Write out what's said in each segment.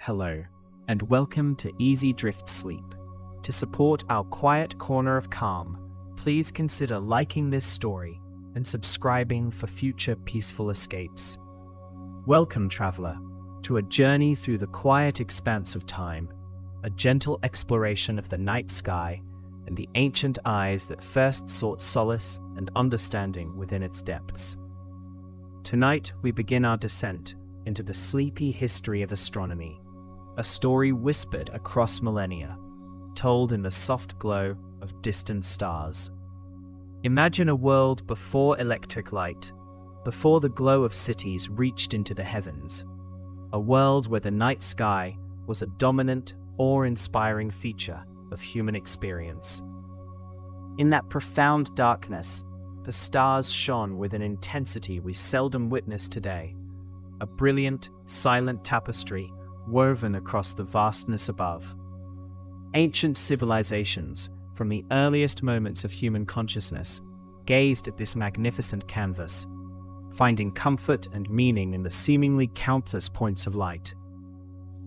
Hello, and welcome to Easy Drift Sleep. To support our quiet corner of calm, please consider liking this story and subscribing for future peaceful escapes. Welcome, traveler, to a journey through the quiet expanse of time, a gentle exploration of the night sky and the ancient eyes that first sought solace and understanding within its depths. Tonight, we begin our descent into the sleepy history of astronomy, a story whispered across millennia, told in the soft glow of distant stars. Imagine a world before electric light, before the glow of cities reached into the heavens, a world where the night sky was a dominant, awe-inspiring feature of human experience. In that profound darkness, the stars shone with an intensity we seldom witness today, a brilliant, silent tapestry woven across the vastness above. Ancient civilizations, from the earliest moments of human consciousness, gazed at this magnificent canvas, finding comfort and meaning in the seemingly countless points of light.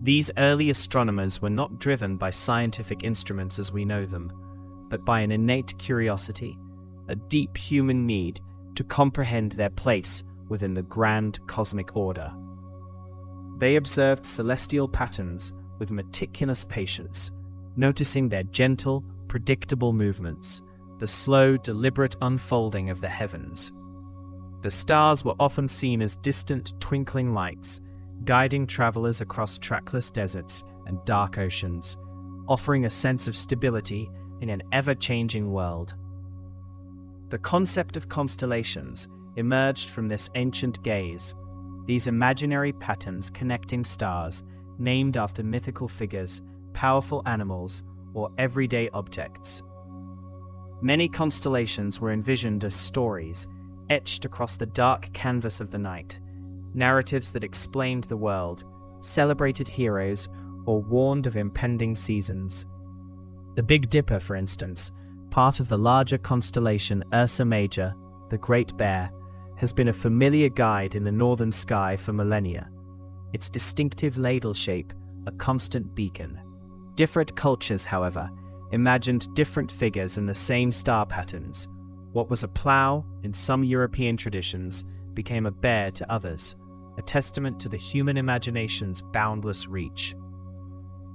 These early astronomers were not driven by scientific instruments as we know them, but by an innate curiosity, a deep human need to comprehend their place within the grand cosmic order. They observed celestial patterns with meticulous patience, noticing their gentle, predictable movements, the slow, deliberate unfolding of the heavens. The stars were often seen as distant, twinkling lights, guiding travelers across trackless deserts and dark oceans, offering a sense of stability in an ever-changing world. The concept of constellations emerged from this ancient gaze, these imaginary patterns connecting stars named after mythical figures, powerful animals, or everyday objects. Many constellations were envisioned as stories etched across the dark canvas of the night, narratives that explained the world, celebrated heroes, or warned of impending seasons. The Big Dipper, for instance, part of the larger constellation Ursa Major, the Great Bear, has been a familiar guide in the northern sky for millennia, its distinctive ladle shape a constant beacon. Different cultures, however, imagined different figures in the same star patterns. What was a plough in some European traditions became a bear to others, a testament to the human imagination's boundless reach.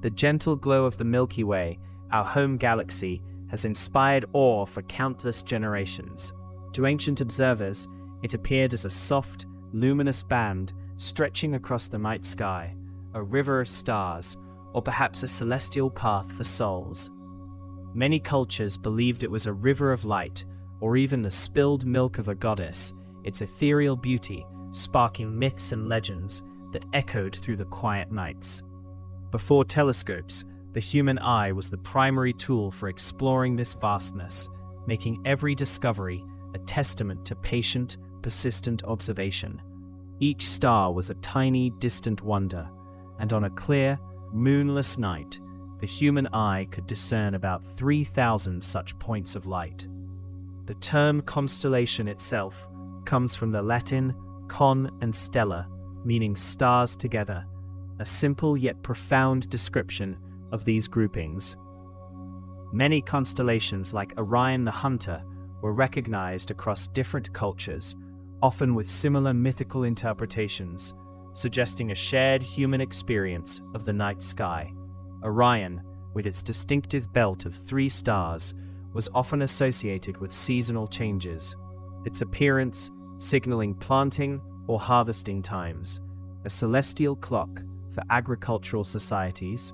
The gentle glow of the Milky Way, our home galaxy, has inspired awe for countless generations. To ancient observers, it appeared as a soft, luminous band stretching across the night sky, a river of stars, or perhaps a celestial path for souls. Many cultures believed it was a river of light, or even the spilled milk of a goddess, its ethereal beauty sparking myths and legends that echoed through the quiet nights. Before telescopes, the human eye was the primary tool for exploring this vastness, making every discovery a testament to patient, persistent observation. Each star was a tiny, distant wonder, and on a clear, moonless night, the human eye could discern about 3,000 such points of light. The term constellation itself comes from the Latin con and stella, meaning stars together, a simple yet profound description of these groupings. Many constellations like Orion the Hunter were recognized across different cultures, often with similar mythical interpretations, suggesting a shared human experience of the night sky. Orion, with its distinctive belt of 3 stars, was often associated with seasonal changes, its appearance signaling planting or harvesting times, a celestial clock for agricultural societies.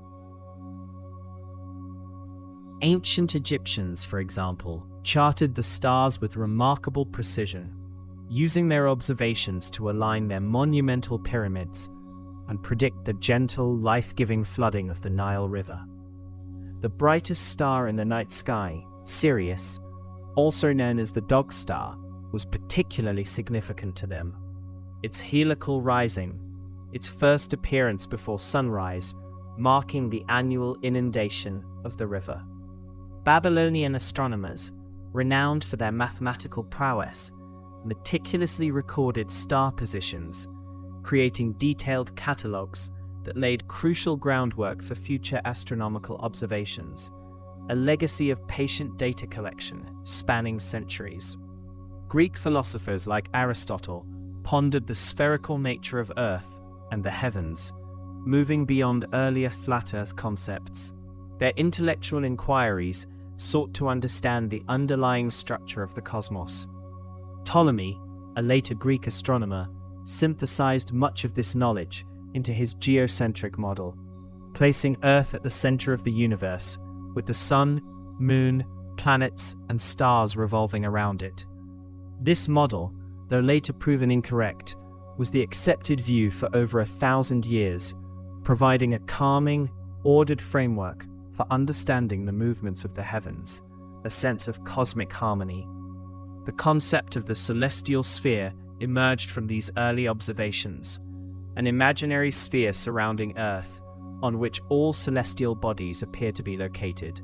Ancient Egyptians, for example, charted the stars with remarkable precision, using their observations to align their monumental pyramids and predict the gentle, life-giving flooding of the Nile River. The brightest star in the night sky, Sirius, also known as the Dog Star, was particularly significant to them. Its heliacal rising, its first appearance before sunrise, marking the annual inundation of the river. Babylonian astronomers, renowned for their mathematical prowess, meticulously recorded star positions, creating detailed catalogues that laid crucial groundwork for future astronomical observations, a legacy of patient data collection spanning centuries. Greek philosophers like Aristotle pondered the spherical nature of Earth and the heavens, moving beyond earlier flat Earth concepts. Their intellectual inquiries sought to understand the underlying structure of the cosmos. Ptolemy, a later Greek astronomer, synthesized much of this knowledge into his geocentric model, placing Earth at the center of the universe, with the sun, moon, planets, and stars revolving around it. This model, though later proven incorrect, was the accepted view for over 1,000 years, providing a calming, ordered framework for understanding the movements of the heavens, a sense of cosmic harmony. The concept of the celestial sphere emerged from these early observations, an imaginary sphere surrounding Earth, on which all celestial bodies appear to be located.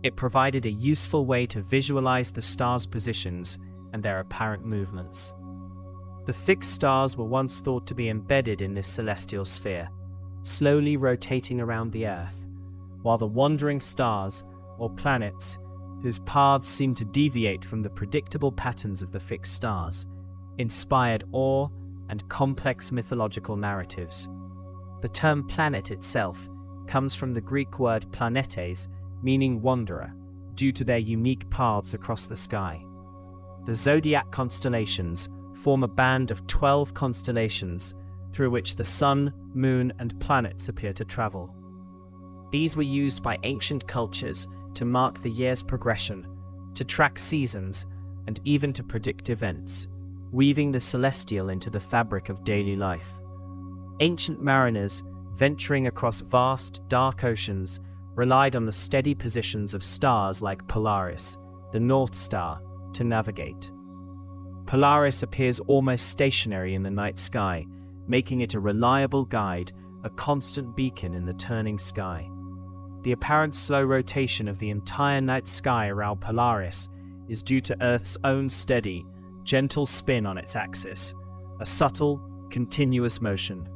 It provided a useful way to visualize the stars' positions and their apparent movements. The fixed stars were once thought to be embedded in this celestial sphere, slowly rotating around the Earth, while the wandering stars, or planets, whose paths seemed to deviate from the predictable patterns of the fixed stars, inspired awe and complex mythological narratives. The term planet itself comes from the Greek word planetes, meaning wanderer, due to their unique paths across the sky. The zodiac constellations form a band of 12 constellations through which the sun, moon, and planets appear to travel. These were used by ancient cultures to mark the year's progression, to track seasons, and even to predict events, weaving the celestial into the fabric of daily life. Ancient mariners, venturing across vast, dark oceans, relied on the steady positions of stars like Polaris, the North Star, to navigate. Polaris appears almost stationary in the night sky, making it a reliable guide, a constant beacon in the turning sky. The apparent slow rotation of the entire night sky around Polaris is due to Earth's own steady, gentle spin on its axis, a subtle, continuous motion.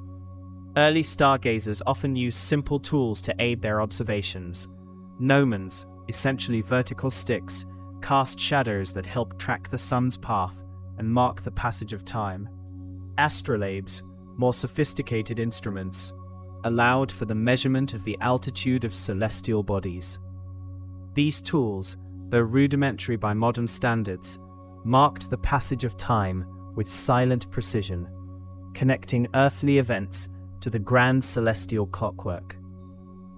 Early stargazers often used simple tools to aid their observations. Gnomons, essentially vertical sticks, cast shadows that help track the sun's path and mark the passage of time. Astrolabes, more sophisticated instruments, allowed for the measurement of the altitude of celestial bodies. These tools, though rudimentary by modern standards, marked the passage of time with silent precision, connecting earthly events to the grand celestial clockwork.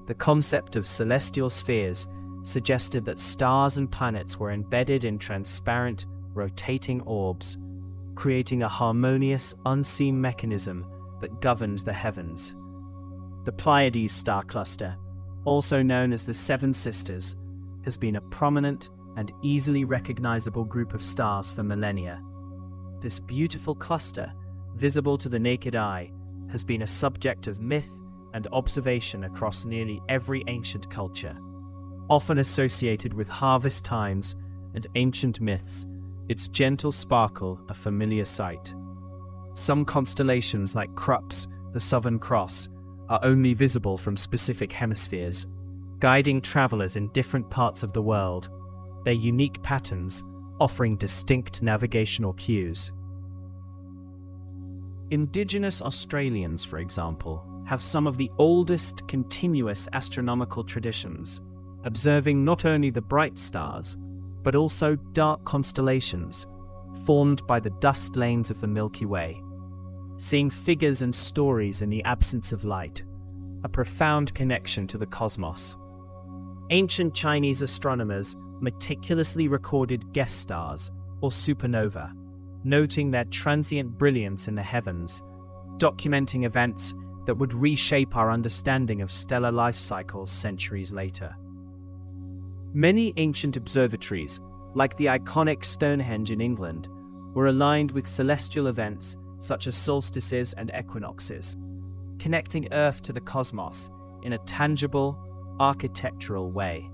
The concept of celestial spheres suggested that stars and planets were embedded in transparent, rotating orbs, creating a harmonious, unseen mechanism that governed the heavens. The Pleiades star cluster, also known as the Seven Sisters, has been a prominent and easily recognizable group of stars for millennia. This beautiful cluster, visible to the naked eye, has been a subject of myth and observation across nearly every ancient culture. Often associated with harvest times and ancient myths, its gentle sparkle a familiar sight. Some constellations like Krupp's, the Southern Cross, are only visible from specific hemispheres, guiding travelers in different parts of the world, their unique patterns offering distinct navigational cues. Indigenous Australians, for example, have some of the oldest continuous astronomical traditions, observing not only the bright stars, but also dark constellations formed by the dust lanes of the Milky Way. Seeing figures and stories in the absence of light, a profound connection to the cosmos. Ancient Chinese astronomers meticulously recorded guest stars, or supernova, noting their transient brilliance in the heavens, documenting events that would reshape our understanding of stellar life cycles centuries later. Many ancient observatories, like the iconic Stonehenge in England, were aligned with celestial events such as solstices and equinoxes, connecting Earth to the cosmos in a tangible, architectural way.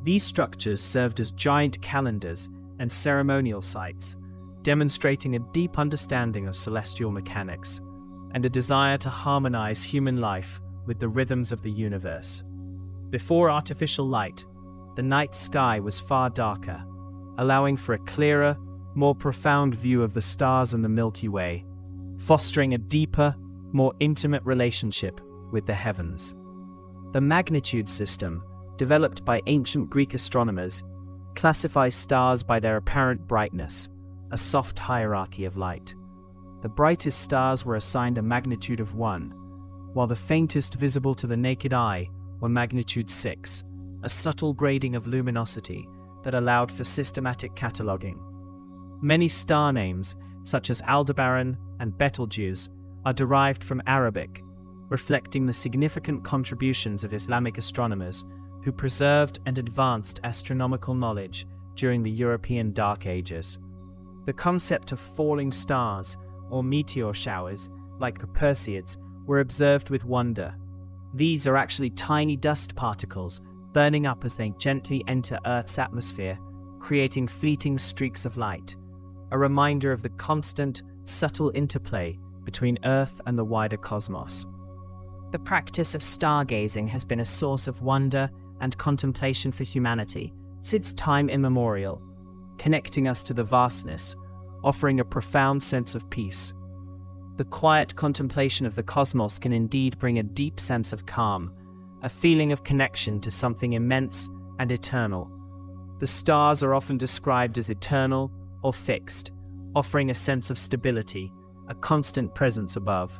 These structures served as giant calendars and ceremonial sites, demonstrating a deep understanding of celestial mechanics, and a desire to harmonize human life with the rhythms of the universe. Before artificial light, the night sky was far darker, allowing for a clearer, more profound view of the stars and the Milky Way, fostering a deeper, more intimate relationship with the heavens. The magnitude system, developed by ancient Greek astronomers, classifies stars by their apparent brightness, a soft hierarchy of light. The brightest stars were assigned a magnitude of 1, while the faintest visible to the naked eye were magnitude 6, a subtle grading of luminosity that allowed for systematic cataloging. Many star names, such as Aldebaran and Betelgeuse, are derived from Arabic, reflecting the significant contributions of Islamic astronomers who preserved and advanced astronomical knowledge during the European Dark Ages. The concept of falling stars, or meteor showers, like the Perseids, were observed with wonder. These are actually tiny dust particles burning up as they gently enter Earth's atmosphere, creating fleeting streaks of light, a reminder of the constant, subtle interplay between Earth and the wider cosmos. The practice of stargazing has been a source of wonder and contemplation for humanity since time immemorial, connecting us to the vastness, offering a profound sense of peace. The quiet contemplation of the cosmos can indeed bring a deep sense of calm, a feeling of connection to something immense and eternal. The stars are often described as eternal or fixed, offering a sense of stability, a constant presence above.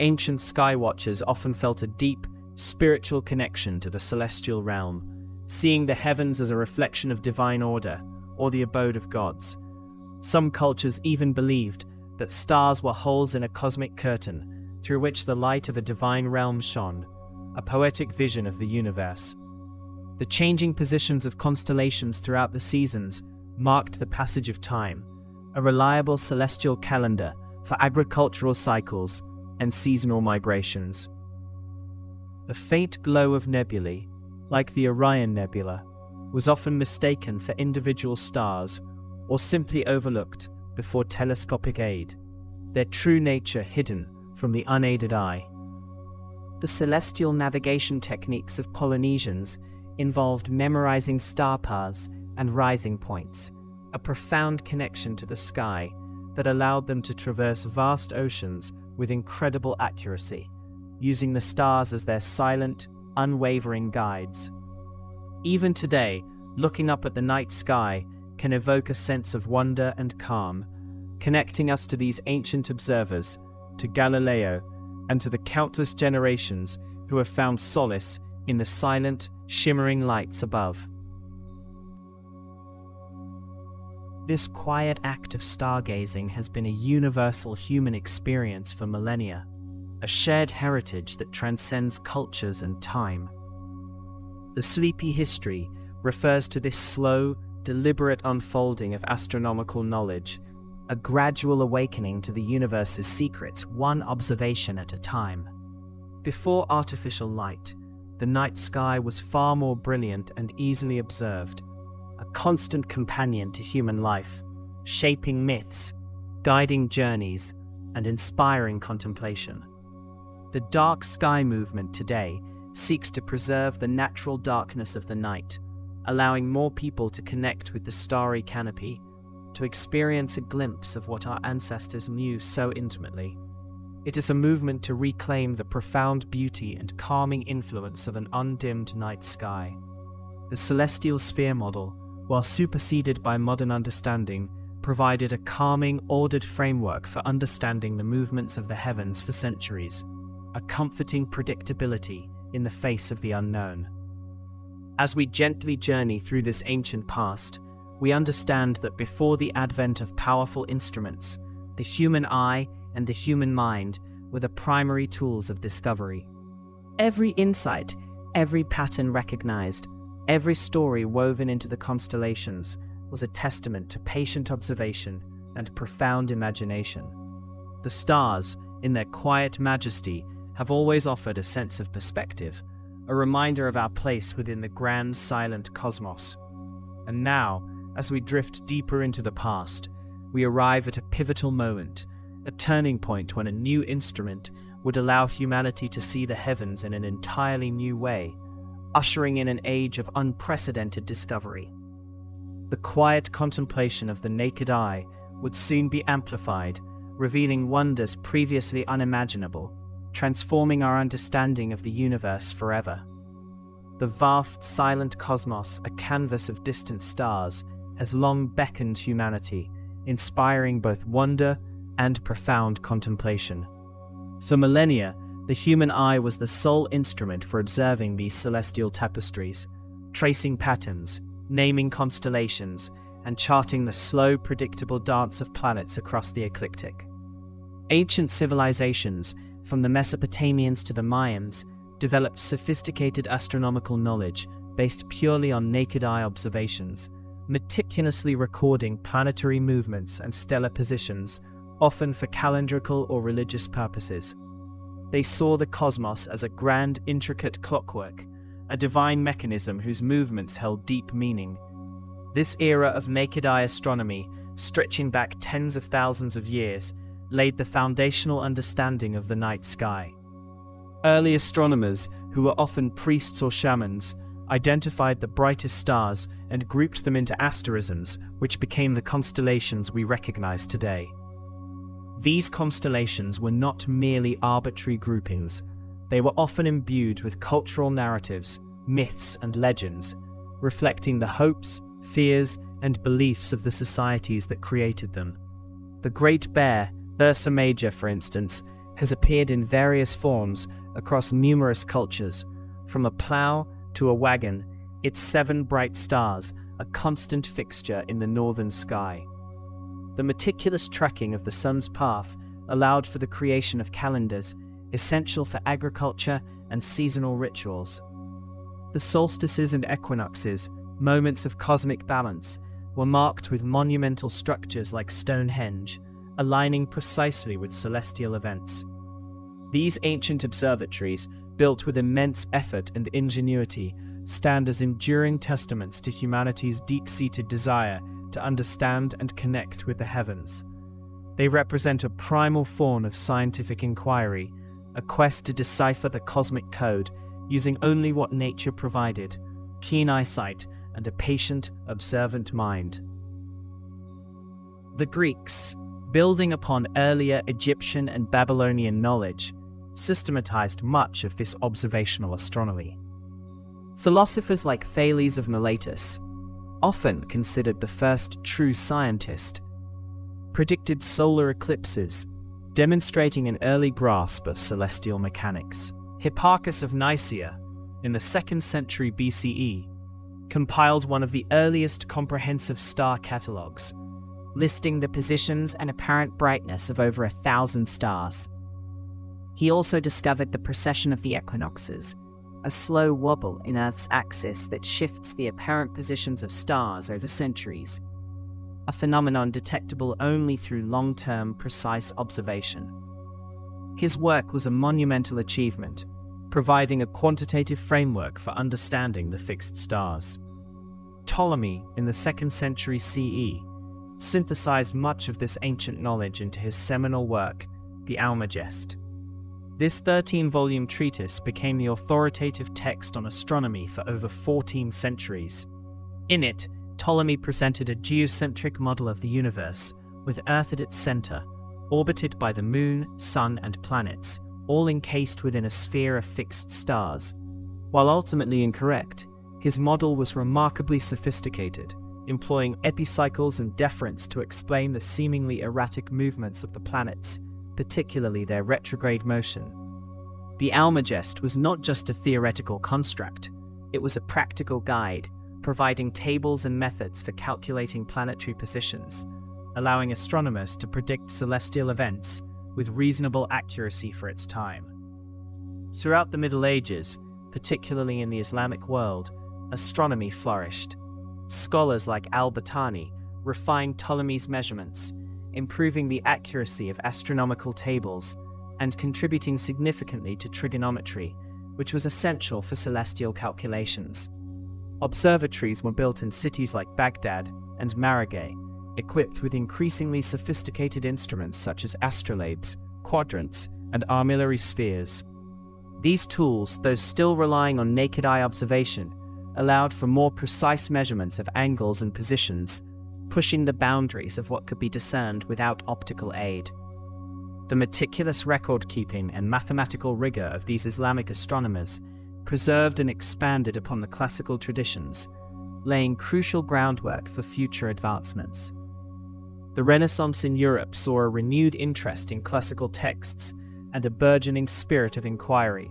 Ancient sky watchers often felt a deep, spiritual connection to the celestial realm, seeing the heavens as a reflection of divine order or the abode of gods. Some cultures even believed that stars were holes in a cosmic curtain through which the light of a divine realm shone, a poetic vision of the universe. The changing positions of constellations throughout the seasons marked the passage of time, a reliable celestial calendar for agricultural cycles and seasonal migrations. The faint glow of nebulae, like the Orion Nebula, was often mistaken for individual stars or simply overlooked before telescopic aid, their true nature hidden from the unaided eye. The celestial navigation techniques of Polynesians involved memorizing star paths and rising points, a profound connection to the sky that allowed them to traverse vast oceans with incredible accuracy, using the stars as their silent, unwavering guides. Even today, looking up at the night sky can evoke a sense of wonder and calm, connecting us to these ancient observers, to Galileo, and to the countless generations who have found solace in the silent, shimmering lights above. This quiet act of stargazing has been a universal human experience for millennia, a shared heritage that transcends cultures and time. The sleepy history refers to this slow, deliberate unfolding of astronomical knowledge, a gradual awakening to the universe's secrets, one observation at a time. Before artificial light, the night sky was far more brilliant and easily observed, a constant companion to human life, shaping myths, guiding journeys, and inspiring contemplation. The dark sky movement today seeks to preserve the natural darkness of the night, allowing more people to connect with the starry canopy, to experience a glimpse of what our ancestors knew so intimately. It is a movement to reclaim the profound beauty and calming influence of an undimmed night sky. The celestial sphere model, while superseded by modern understanding, provided a calming, ordered framework for understanding the movements of the heavens for centuries, a comforting predictability in the face of the unknown. As we gently journey through this ancient past, we understand that before the advent of powerful instruments, the human eye and the human mind were the primary tools of discovery. Every insight, every pattern recognized, every story woven into the constellations was a testament to patient observation and profound imagination. The stars, in their quiet majesty, have always offered a sense of perspective, a reminder of our place within the grand, silent cosmos. And now, as we drift deeper into the past, we arrive at a pivotal moment, a turning point when a new instrument would allow humanity to see the heavens in an entirely new way, ushering in an age of unprecedented discovery. The quiet contemplation of the naked eye would soon be amplified, revealing wonders previously unimaginable, transforming our understanding of the universe forever. The vast, silent cosmos, a canvas of distant stars, has long beckoned humanity, inspiring both wonder and profound contemplation. For millennia, the human eye was the sole instrument for observing these celestial tapestries, tracing patterns, naming constellations, and charting the slow, predictable dance of planets across the ecliptic. Ancient civilizations, from the Mesopotamians to the Mayans, developed sophisticated astronomical knowledge based purely on naked eye observations, meticulously recording planetary movements and stellar positions, often for calendrical or religious purposes. They saw the cosmos as a grand, intricate clockwork, a divine mechanism whose movements held deep meaning. This era of naked eye astronomy, stretching back tens of thousands of years, laid the foundational understanding of the night sky. Early astronomers, who were often priests or shamans, identified the brightest stars and grouped them into asterisms, which became the constellations we recognize today. These constellations were not merely arbitrary groupings. They were often imbued with cultural narratives, myths, and legends, reflecting the hopes, fears, and beliefs of the societies that created them. The Great Bear, Ursa Major, for instance, has appeared in various forms across numerous cultures, from a plough to a wagon, its 7 bright stars, a constant fixture in the northern sky. The meticulous tracking of the sun's path allowed for the creation of calendars, essential for agriculture and seasonal rituals. The solstices and equinoxes, moments of cosmic balance, were marked with monumental structures like Stonehenge, aligning precisely with celestial events. These ancient observatories, built with immense effort and ingenuity, stand as enduring testaments to humanity's deep-seated desire to understand and connect with the heavens. They represent a primal form of scientific inquiry, a quest to decipher the cosmic code using only what nature provided, keen eyesight, and a patient, observant mind. The Greeks, building upon earlier Egyptian and Babylonian knowledge, systematized much of this observational astronomy. Philosophers like Thales of Miletus, often considered the first true scientist, predicted solar eclipses, demonstrating an early grasp of celestial mechanics. Hipparchus of Nicaea, in the 2nd century BCE, compiled one of the earliest comprehensive star catalogues, listing the positions and apparent brightness of over 1,000 stars. He also discovered the precession of the equinoxes, a slow wobble in Earth's axis that shifts the apparent positions of stars over centuries, a phenomenon detectable only through long-term, precise observation. His work was a monumental achievement, providing a quantitative framework for understanding the fixed stars. Ptolemy, in the 2nd century CE, synthesized much of this ancient knowledge into his seminal work, the Almagest. This 13-volume treatise became the authoritative text on astronomy for over 14 centuries. In it, Ptolemy presented a geocentric model of the universe, with Earth at its center, orbited by the Moon, Sun, and planets, all encased within a sphere of fixed stars. While ultimately incorrect, his model was remarkably sophisticated, employing epicycles and deference to explain the seemingly erratic movements of the planets, particularly their retrograde motion. The Almagest was not just a theoretical construct, it was a practical guide, providing tables and methods for calculating planetary positions, allowing astronomers to predict celestial events with reasonable accuracy for its time. Throughout the Middle Ages, particularly in the Islamic world, astronomy flourished. Scholars like al-Battani refined Ptolemy's measurements, improving the accuracy of astronomical tables and contributing significantly to trigonometry, which was essential for celestial calculations. Observatories were built in cities like Baghdad and Marageh, equipped with increasingly sophisticated instruments such as astrolabes, quadrants, and armillary spheres. These tools, though still relying on naked eye observation, allowed for more precise measurements of angles and positions, pushing the boundaries of what could be discerned without optical aid. The meticulous record-keeping and mathematical rigor of these Islamic astronomers preserved and expanded upon the classical traditions, laying crucial groundwork for future advancements. The Renaissance in Europe saw a renewed interest in classical texts and a burgeoning spirit of inquiry.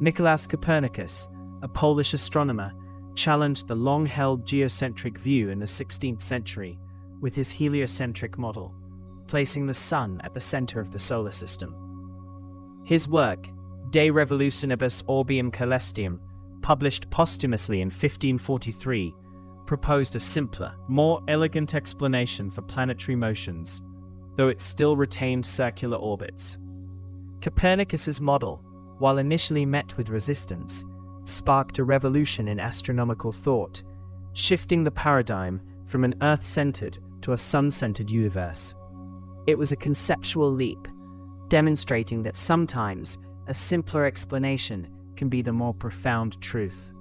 Nicolaus Copernicus, a Polish astronomer, challenged the long-held geocentric view in the 16th century with his heliocentric model, placing the Sun at the center of the solar system. His work, De Revolutionibus Orbium Coelestium, published posthumously in 1543, proposed a simpler, more elegant explanation for planetary motions, though it still retained circular orbits. Copernicus's model, while initially met with resistance, sparked a revolution in astronomical thought, shifting the paradigm from an Earth-centered to a Sun-centered universe. It was a conceptual leap, demonstrating that sometimes a simpler explanation can be the more profound truth.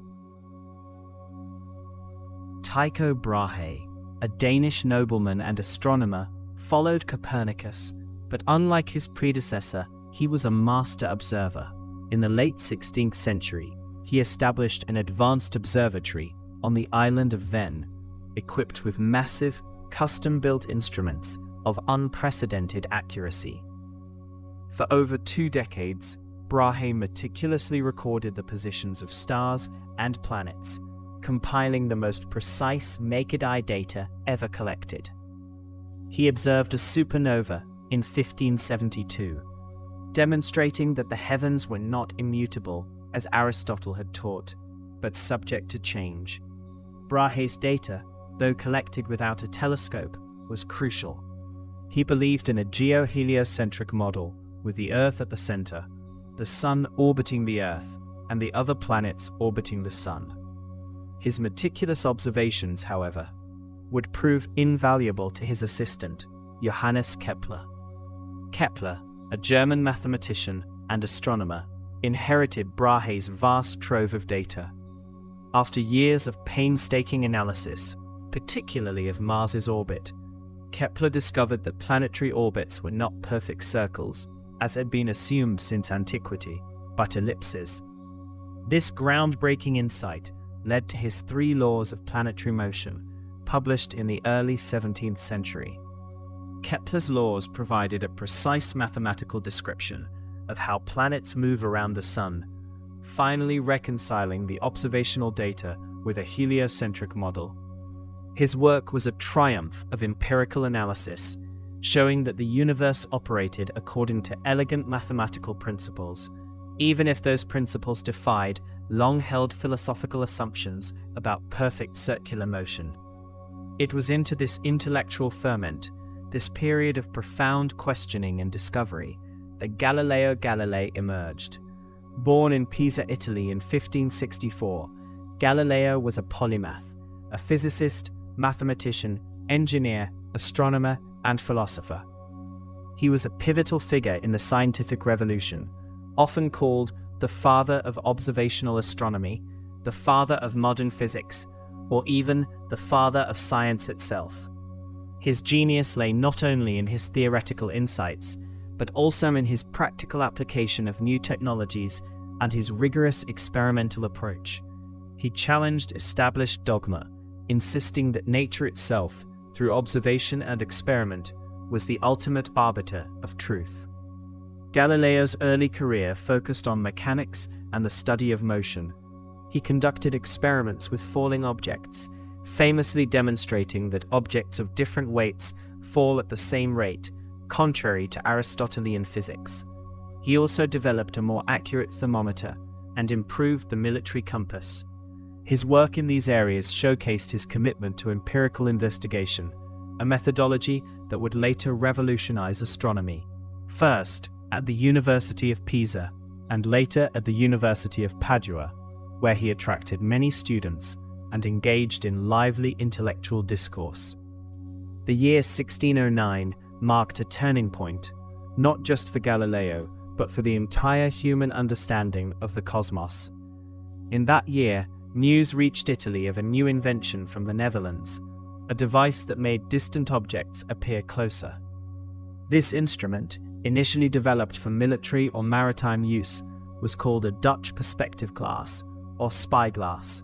Tycho Brahe, a Danish nobleman and astronomer, followed Copernicus, but unlike his predecessor, he was a master observer. In the late 16th century, he established an advanced observatory on the island of Hven, equipped with massive, custom-built instruments of unprecedented accuracy. For over 2 decades, Brahe meticulously recorded the positions of stars and planets, compiling the most precise naked-eye data ever collected. He observed a supernova in 1572, demonstrating that the heavens were not immutable, as Aristotle had taught, but subject to change. Brahe's data, though collected without a telescope, was crucial. He believed in a geo-heliocentric model, with the Earth at the center, the Sun orbiting the Earth, and the other planets orbiting the Sun. His meticulous observations, however, would prove invaluable to his assistant, Johannes Kepler. Kepler, a German mathematician and astronomer, inherited Brahe's vast trove of data. After years of painstaking analysis, particularly of Mars's orbit, Kepler discovered that planetary orbits were not perfect circles, as had been assumed since antiquity, but ellipses. This groundbreaking insight led to his 3 laws of planetary motion, published in the early 17th century. Kepler's laws provided a precise mathematical description of how planets move around the Sun, finally reconciling the observational data with a heliocentric model. His work was a triumph of empirical analysis, showing that the universe operated according to elegant mathematical principles, even if those principles defied long-held philosophical assumptions about perfect circular motion. It was into this intellectual ferment, this period of profound questioning and discovery, that Galileo Galilei emerged. Born in Pisa, Italy in 1564, Galileo was a polymath, a physicist, mathematician, engineer, astronomer, and philosopher. He was a pivotal figure in the scientific revolution, often called the father of observational astronomy, the father of modern physics, or even the father of science itself. His genius lay not only in his theoretical insights, but also in his practical application of new technologies and his rigorous experimental approach. He challenged established dogma, insisting that nature itself, through observation and experiment, was the ultimate arbiter of truth. Galileo's early career focused on mechanics and the study of motion. He conducted experiments with falling objects, famously demonstrating that objects of different weights fall at the same rate, contrary to Aristotelian physics. He also developed a more accurate thermometer and improved the military compass. His work in these areas showcased his commitment to empirical investigation, a methodology that would later revolutionize astronomy. First, at the University of Pisa, and later at the University of Padua, where he attracted many students and engaged in lively intellectual discourse. The year 1609 marked a turning point, not just for Galileo, but for the entire human understanding of the cosmos. In that year, news reached Italy of a new invention from the Netherlands, a device that made distant objects appear closer. This instrument, initially developed for military or maritime use, was called a Dutch perspective glass, or spyglass.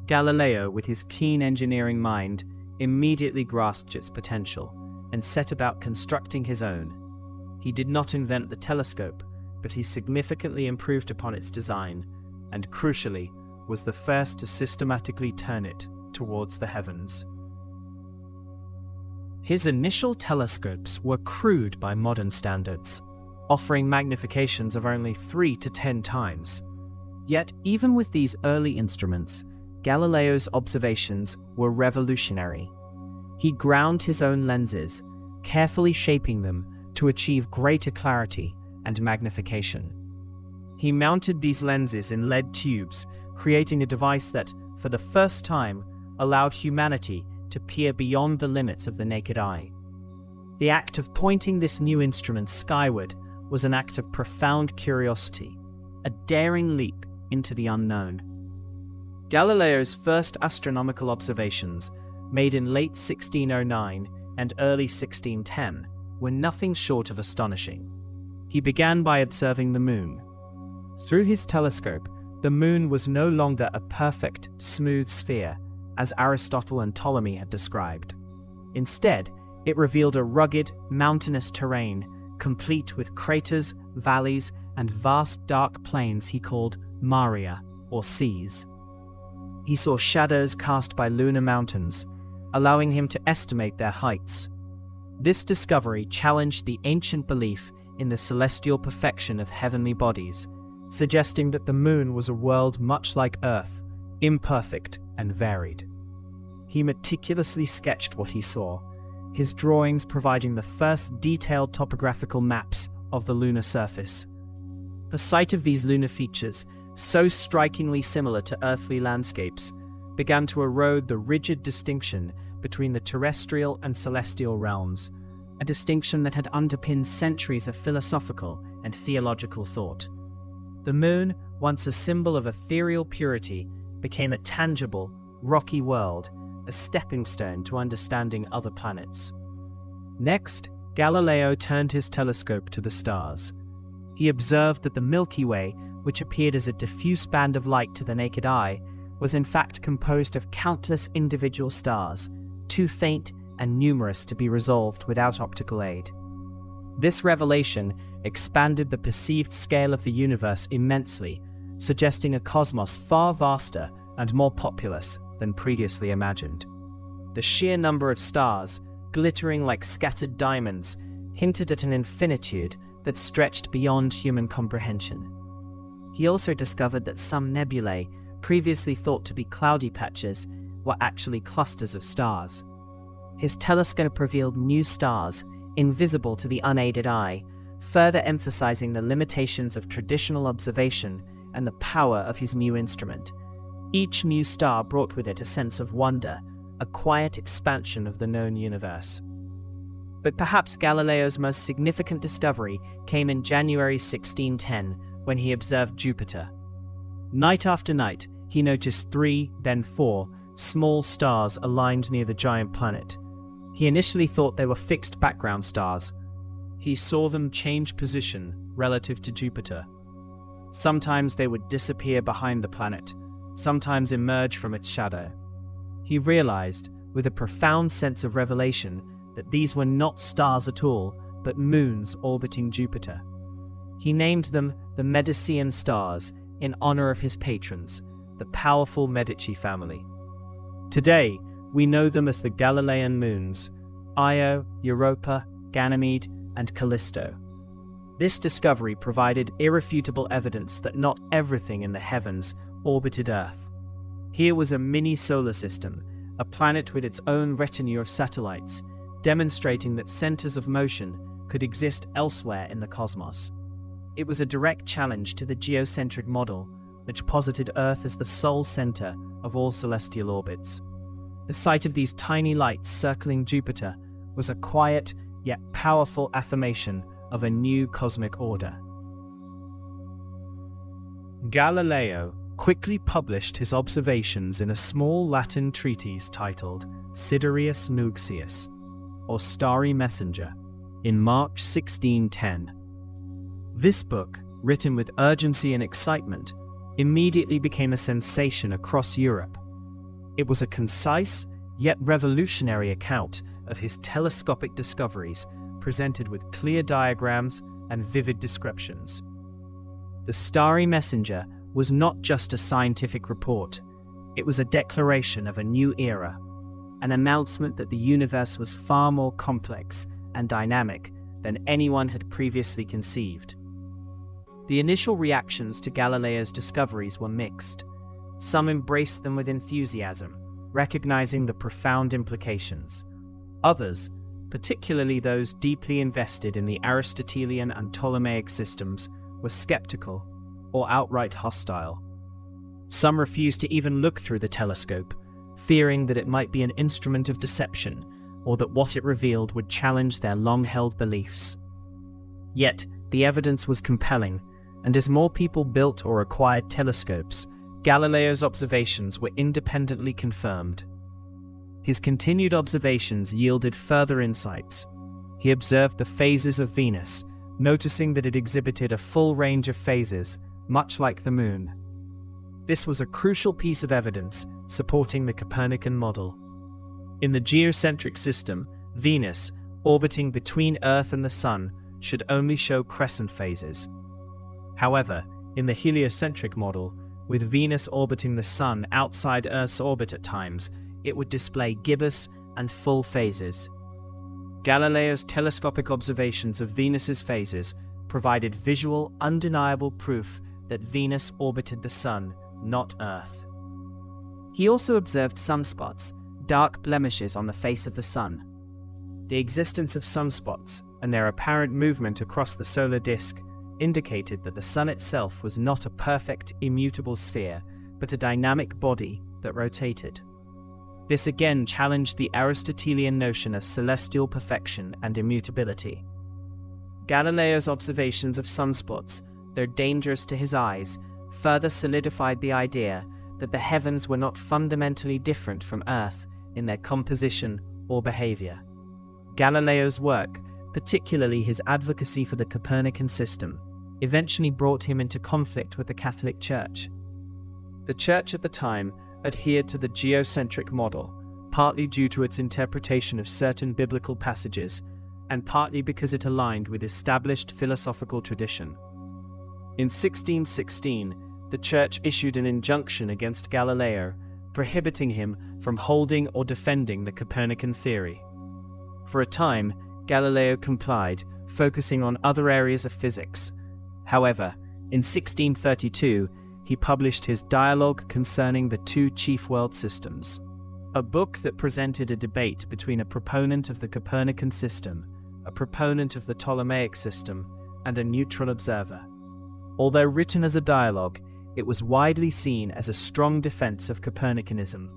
Galileo, with his keen engineering mind, immediately grasped its potential and set about constructing his own. He did not invent the telescope, but he significantly improved upon its design, and crucially, was the first to systematically turn it towards the heavens. His initial telescopes were crude by modern standards, offering magnifications of only 3 to 10 times. Yet, even with these early instruments, Galileo's observations were revolutionary. He ground his own lenses, carefully shaping them to achieve greater clarity and magnification. He mounted these lenses in lead tubes, creating a device that, for the first time, allowed humanity to peer beyond the limits of the naked eye. The act of pointing this new instrument skyward was an act of profound curiosity, a daring leap into the unknown. Galileo's first astronomical observations, made in late 1609 and early 1610, were nothing short of astonishing. He began by observing the moon. Through his telescope, the moon was no longer a perfect, smooth sphere, as Aristotle and Ptolemy had described. Instead, it revealed a rugged, mountainous terrain, complete with craters, valleys, and vast dark plains he called maria, or seas. He saw shadows cast by lunar mountains, allowing him to estimate their heights. This discovery challenged the ancient belief in the celestial perfection of heavenly bodies, suggesting that the moon was a world much like Earth, imperfect and varied. He meticulously sketched what he saw, his drawings providing the first detailed topographical maps of the lunar surface. The sight of these lunar features, so strikingly similar to earthly landscapes, began to erode the rigid distinction between the terrestrial and celestial realms, a distinction that had underpinned centuries of philosophical and theological thought. The moon, once a symbol of ethereal purity, became a tangible, rocky world, a stepping stone to understanding other planets. Next, Galileo turned his telescope to the stars. He observed that the Milky Way, which appeared as a diffuse band of light to the naked eye, was in fact composed of countless individual stars, too faint and numerous to be resolved without optical aid. This revelation expanded the perceived scale of the universe immensely, suggesting a cosmos far vaster and more populous than previously imagined. The sheer number of stars, glittering like scattered diamonds, hinted at an infinitude that stretched beyond human comprehension. He also discovered that some nebulae, previously thought to be cloudy patches, were actually clusters of stars. His telescope revealed new stars, invisible to the unaided eye, further emphasizing the limitations of traditional observation and the power of his new instrument. Each new star brought with it a sense of wonder, a quiet expansion of the known universe. But perhaps Galileo's most significant discovery came in January 1610, when he observed Jupiter. Night after night, he noticed 3, then 4, small stars aligned near the giant planet. He initially thought they were fixed background stars. He saw them change position relative to Jupiter. Sometimes they would disappear behind the planet, sometimes emerge from its shadow. He realized, with a profound sense of revelation, that these were not stars at all, but moons orbiting Jupiter. He named them the Medicean stars in honor of his patrons, the powerful Medici family. Today, we know them as the Galilean moons, Io, Europa, Ganymede, and Callisto. This discovery provided irrefutable evidence that not everything in the heavens orbited Earth. Here was a mini solar system, a planet with its own retinue of satellites, demonstrating that centers of motion could exist elsewhere in the cosmos. It was a direct challenge to the geocentric model, which posited Earth as the sole center of all celestial orbits. The sight of these tiny lights circling Jupiter was a quiet yet powerful affirmation of a new cosmic order. Galileo quickly published his observations in a small Latin treatise titled Sidereus Nuncius, or Starry Messenger, in March 1610. This book, written with urgency and excitement, immediately became a sensation across Europe. It was a concise yet revolutionary account of his telescopic discoveries, presented with clear diagrams and vivid descriptions. The Starry Messenger was not just a scientific report, it was a declaration of a new era, an announcement that the universe was far more complex and dynamic than anyone had previously conceived. The initial reactions to Galileo's discoveries were mixed. Some embraced them with enthusiasm, recognizing the profound implications. Others, particularly those deeply invested in the Aristotelian and Ptolemaic systems, were skeptical or outright hostile. Some refused to even look through the telescope, fearing that it might be an instrument of deception or that what it revealed would challenge their long-held beliefs. Yet, the evidence was compelling, and as more people built or acquired telescopes, Galileo's observations were independently confirmed. His continued observations yielded further insights. He observed the phases of Venus, noticing that it exhibited a full range of phases, much like the Moon. This was a crucial piece of evidence supporting the Copernican model. In the geocentric system, Venus, orbiting between Earth and the Sun, should only show crescent phases. However, in the heliocentric model, with Venus orbiting the Sun outside Earth's orbit at times, it would display gibbous and full phases. Galileo's telescopic observations of Venus's phases provided visual, undeniable proof that Venus orbited the Sun, not Earth. He also observed sunspots, dark blemishes on the face of the Sun. The existence of sunspots and their apparent movement across the solar disk indicated that the Sun itself was not a perfect, immutable sphere, but a dynamic body that rotated. This again challenged the Aristotelian notion of celestial perfection and immutability. Galileo's observations of sunspots, though dangerous to his eyes, further solidified the idea that the heavens were not fundamentally different from Earth in their composition or behavior. Galileo's work, particularly his advocacy for the Copernican system, eventually brought him into conflict with the Catholic Church. The Church at the time adhered to the geocentric model, partly due to its interpretation of certain biblical passages, and partly because it aligned with established philosophical tradition. In 1616, the Church issued an injunction against Galileo, prohibiting him from holding or defending the Copernican theory. For a time, Galileo complied, focusing on other areas of physics. However, in 1632, he published his Dialogue Concerning the Two Chief World Systems, a book that presented a debate between a proponent of the Copernican system, a proponent of the Ptolemaic system, and a neutral observer. Although written as a dialogue, it was widely seen as a strong defense of Copernicanism.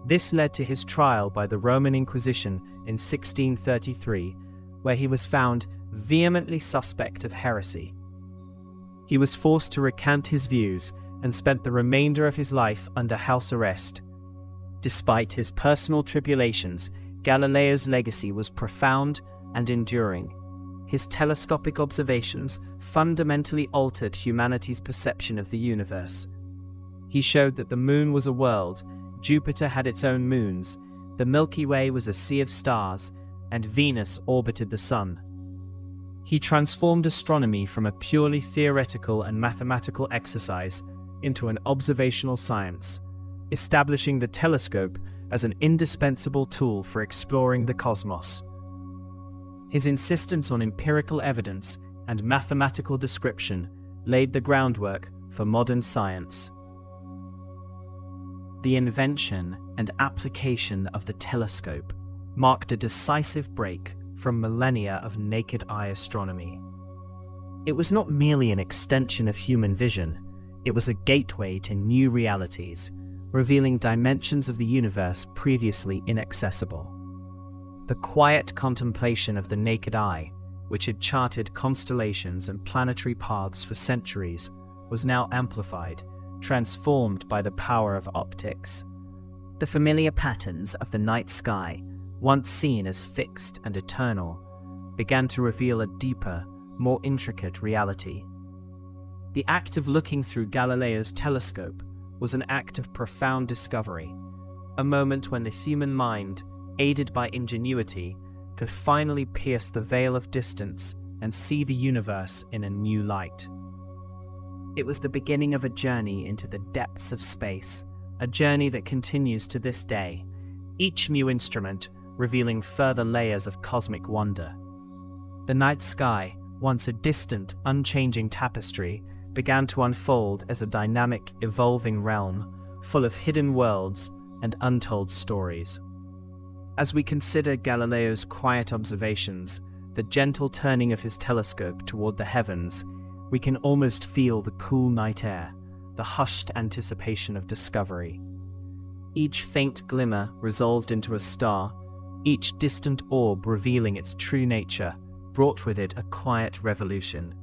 This led to his trial by the Roman Inquisition in 1633, where he was found vehemently suspect of heresy. He was forced to recant his views and spent the remainder of his life under house arrest. Despite his personal tribulations, Galileo's legacy was profound and enduring. His telescopic observations fundamentally altered humanity's perception of the universe. He showed that the Moon was a world, Jupiter had its own moons, the Milky Way was a sea of stars, and Venus orbited the Sun. He transformed astronomy from a purely theoretical and mathematical exercise into an observational science, establishing the telescope as an indispensable tool for exploring the cosmos. His insistence on empirical evidence and mathematical description laid the groundwork for modern science. The invention and application of the telescope marked a decisive break from millennia of naked eye astronomy. It was not merely an extension of human vision, it was a gateway to new realities, revealing dimensions of the universe previously inaccessible. The quiet contemplation of the naked eye, which had charted constellations and planetary paths for centuries, was now amplified, transformed by the power of optics. The familiar patterns of the night sky, once seen as fixed and eternal, began to reveal a deeper, more intricate reality. The act of looking through Galileo's telescope was an act of profound discovery, a moment when the human mind, aided by ingenuity, could finally pierce the veil of distance and see the universe in a new light. It was the beginning of a journey into the depths of space, a journey that continues to this day, each new instrument revealing further layers of cosmic wonder. The night sky, once a distant, unchanging tapestry, began to unfold as a dynamic, evolving realm full of hidden worlds and untold stories. As we consider Galileo's quiet observations, the gentle turning of his telescope toward the heavens, we can almost feel the cool night air, the hushed anticipation of discovery. Each faint glimmer resolved into a star, each distant orb revealing its true nature, brought with it a quiet revolution.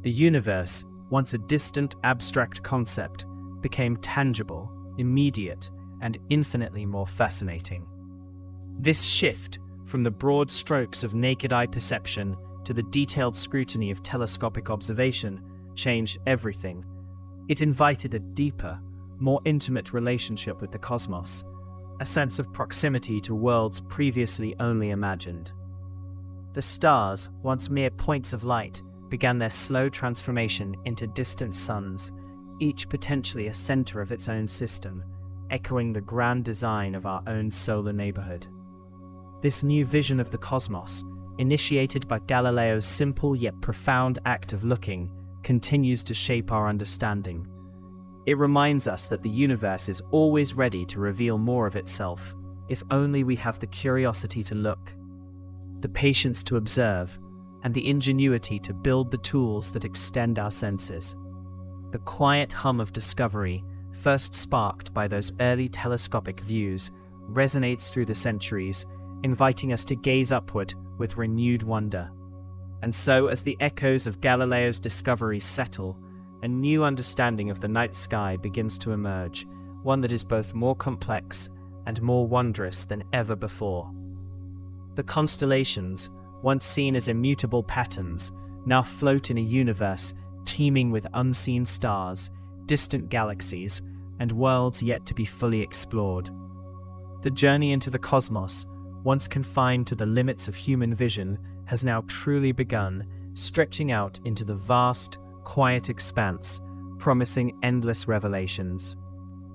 The universe, once a distant, abstract concept, became tangible, immediate, and infinitely more fascinating. This shift, from the broad strokes of naked-eye perception to the detailed scrutiny of telescopic observation, changed everything. It invited a deeper, more intimate relationship with the cosmos, a sense of proximity to worlds previously only imagined. The stars, once mere points of light, began their slow transformation into distant suns, each potentially a center of its own system, echoing the grand design of our own solar neighborhood. This new vision of the cosmos, initiated by Galileo's simple yet profound act of looking, continues to shape our understanding. It reminds us that the universe is always ready to reveal more of itself, if only we have the curiosity to look, the patience to observe, and the ingenuity to build the tools that extend our senses. The quiet hum of discovery, first sparked by those early telescopic views, resonates through the centuries, inviting us to gaze upward with renewed wonder. And so, as the echoes of Galileo's discoveries settle, a new understanding of the night sky begins to emerge, one that is both more complex and more wondrous than ever before. The constellations, once seen as immutable patterns, now float in a universe teeming with unseen stars, distant galaxies, and worlds yet to be fully explored. The journey into the cosmos, once confined to the limits of human vision, has now truly begun, stretching out into the vast, quiet expanse, promising endless revelations.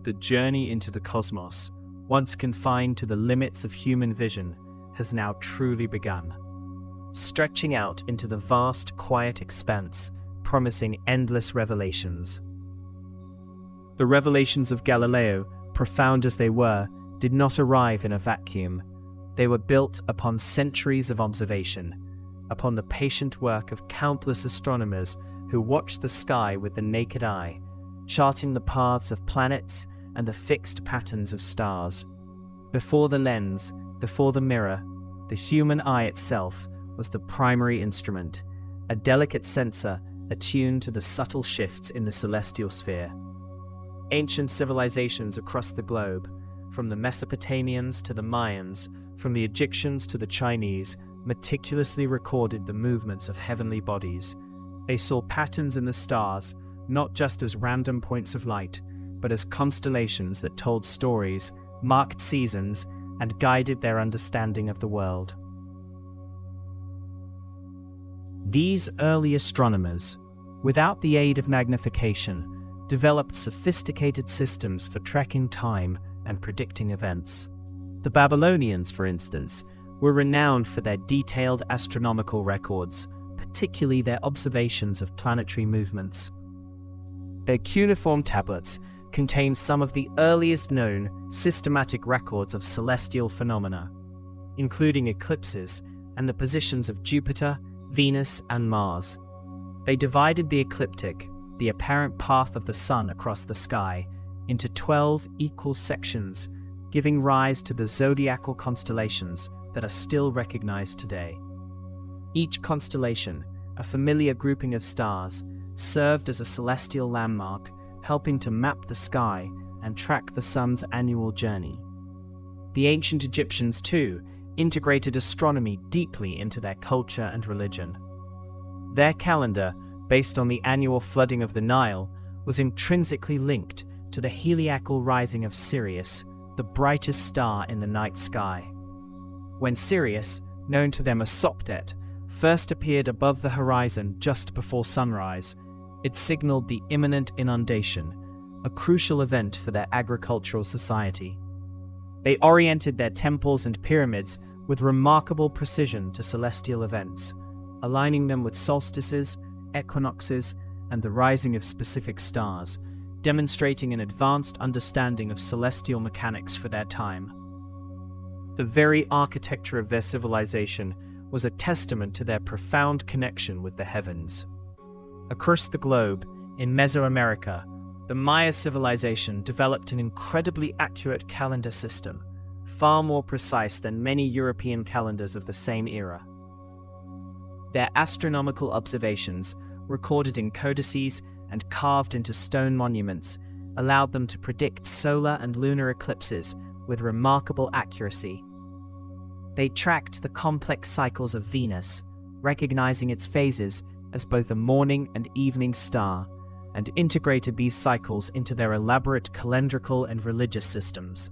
The journey into the cosmos, once confined to the limits of human vision, has now truly begun, stretching out into the vast, quiet expanse, promising endless revelations. The revelations of Galileo, profound as they were, did not arrive in a vacuum. They were built upon centuries of observation, upon the patient work of countless astronomers who watched the sky with the naked eye, charting the paths of planets and the fixed patterns of stars. Before the lens, before the mirror, the human eye itself was the primary instrument, a delicate sensor attuned to the subtle shifts in the celestial sphere. Ancient civilizations across the globe, from the Mesopotamians to the Mayans, from the Egyptians to the Chinese, meticulously recorded the movements of heavenly bodies. They saw patterns in the stars, not just as random points of light, but as constellations that told stories, marked seasons, and guided their understanding of the world. These early astronomers, without the aid of magnification, developed sophisticated systems for tracking time and predicting events. The Babylonians, for instance, were renowned for their detailed astronomical records, particularly their observations of planetary movements. Their cuneiform tablets contain some of the earliest known systematic records of celestial phenomena, including eclipses and the positions of Jupiter, Venus, and Mars. They divided the ecliptic, the apparent path of the sun across the sky, into 12 equal sections, giving rise to the zodiacal constellations that are still recognized today. Each constellation, a familiar grouping of stars, served as a celestial landmark, helping to map the sky and track the sun's annual journey. The ancient Egyptians, too, integrated astronomy deeply into their culture and religion. Their calendar, based on the annual flooding of the Nile, was intrinsically linked to the heliacal rising of Sirius, the brightest star in the night sky. When Sirius, known to them as Sopdet, first appeared above the horizon just before sunrise, it signaled the imminent inundation, a crucial event for their agricultural society. They oriented their temples and pyramids with remarkable precision to celestial events, aligning them with solstices, equinoxes, and the rising of specific stars, demonstrating an advanced understanding of celestial mechanics for their time. The very architecture of their civilization was a testament to their profound connection with the heavens. Across the globe, in Mesoamerica, the Maya civilization developed an incredibly accurate calendar system, far more precise than many European calendars of the same era. Their astronomical observations, recorded in codices and carved into stone monuments, allowed them to predict solar and lunar eclipses with remarkable accuracy. They tracked the complex cycles of Venus, recognizing its phases as both a morning and evening star, and integrated these cycles into their elaborate calendrical and religious systems.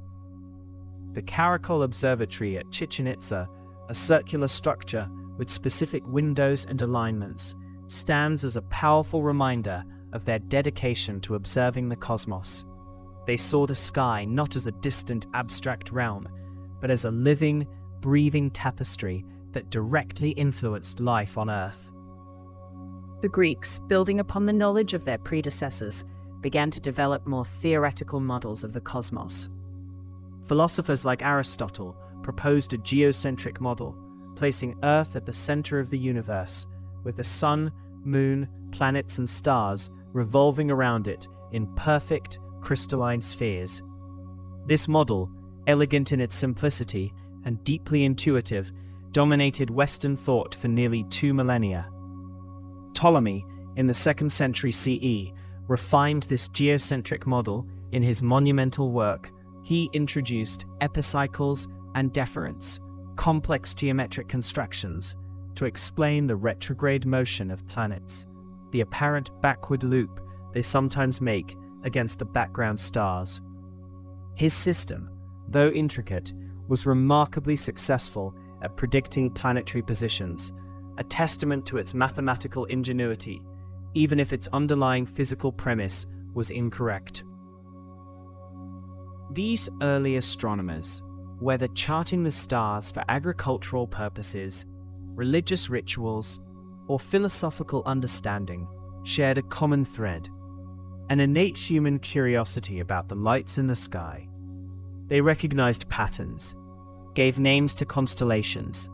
The Caracol Observatory at Chichen Itza, a circular structure with specific windows and alignments, stands as a powerful reminder of their dedication to observing the cosmos. They saw the sky not as a distant, abstract realm, but as a living, breathing tapestry that directly influenced life on Earth. The Greeks, building upon the knowledge of their predecessors, began to develop more theoretical models of the cosmos. Philosophers like Aristotle proposed a geocentric model, placing Earth at the center of the universe, with the sun, moon, planets, and stars revolving around it in perfect, crystalline spheres. This model, elegant in its simplicity and deeply intuitive, dominated Western thought for nearly 2 millennia. Ptolemy, in the 2nd century CE, refined this geocentric model in his monumental work. He introduced epicycles and deferents, complex geometric constructions, to explain the retrograde motion of planets, the apparent backward loop they sometimes make against the background stars. His system, though intricate, was remarkably successful at predicting planetary positions, a testament to its mathematical ingenuity, even if its underlying physical premise was incorrect. These early astronomers, whether charting the stars for agricultural purposes, religious rituals, or philosophical understanding, shared a common thread: an innate human curiosity about the lights in the sky. They recognized patterns, gave names to constellations,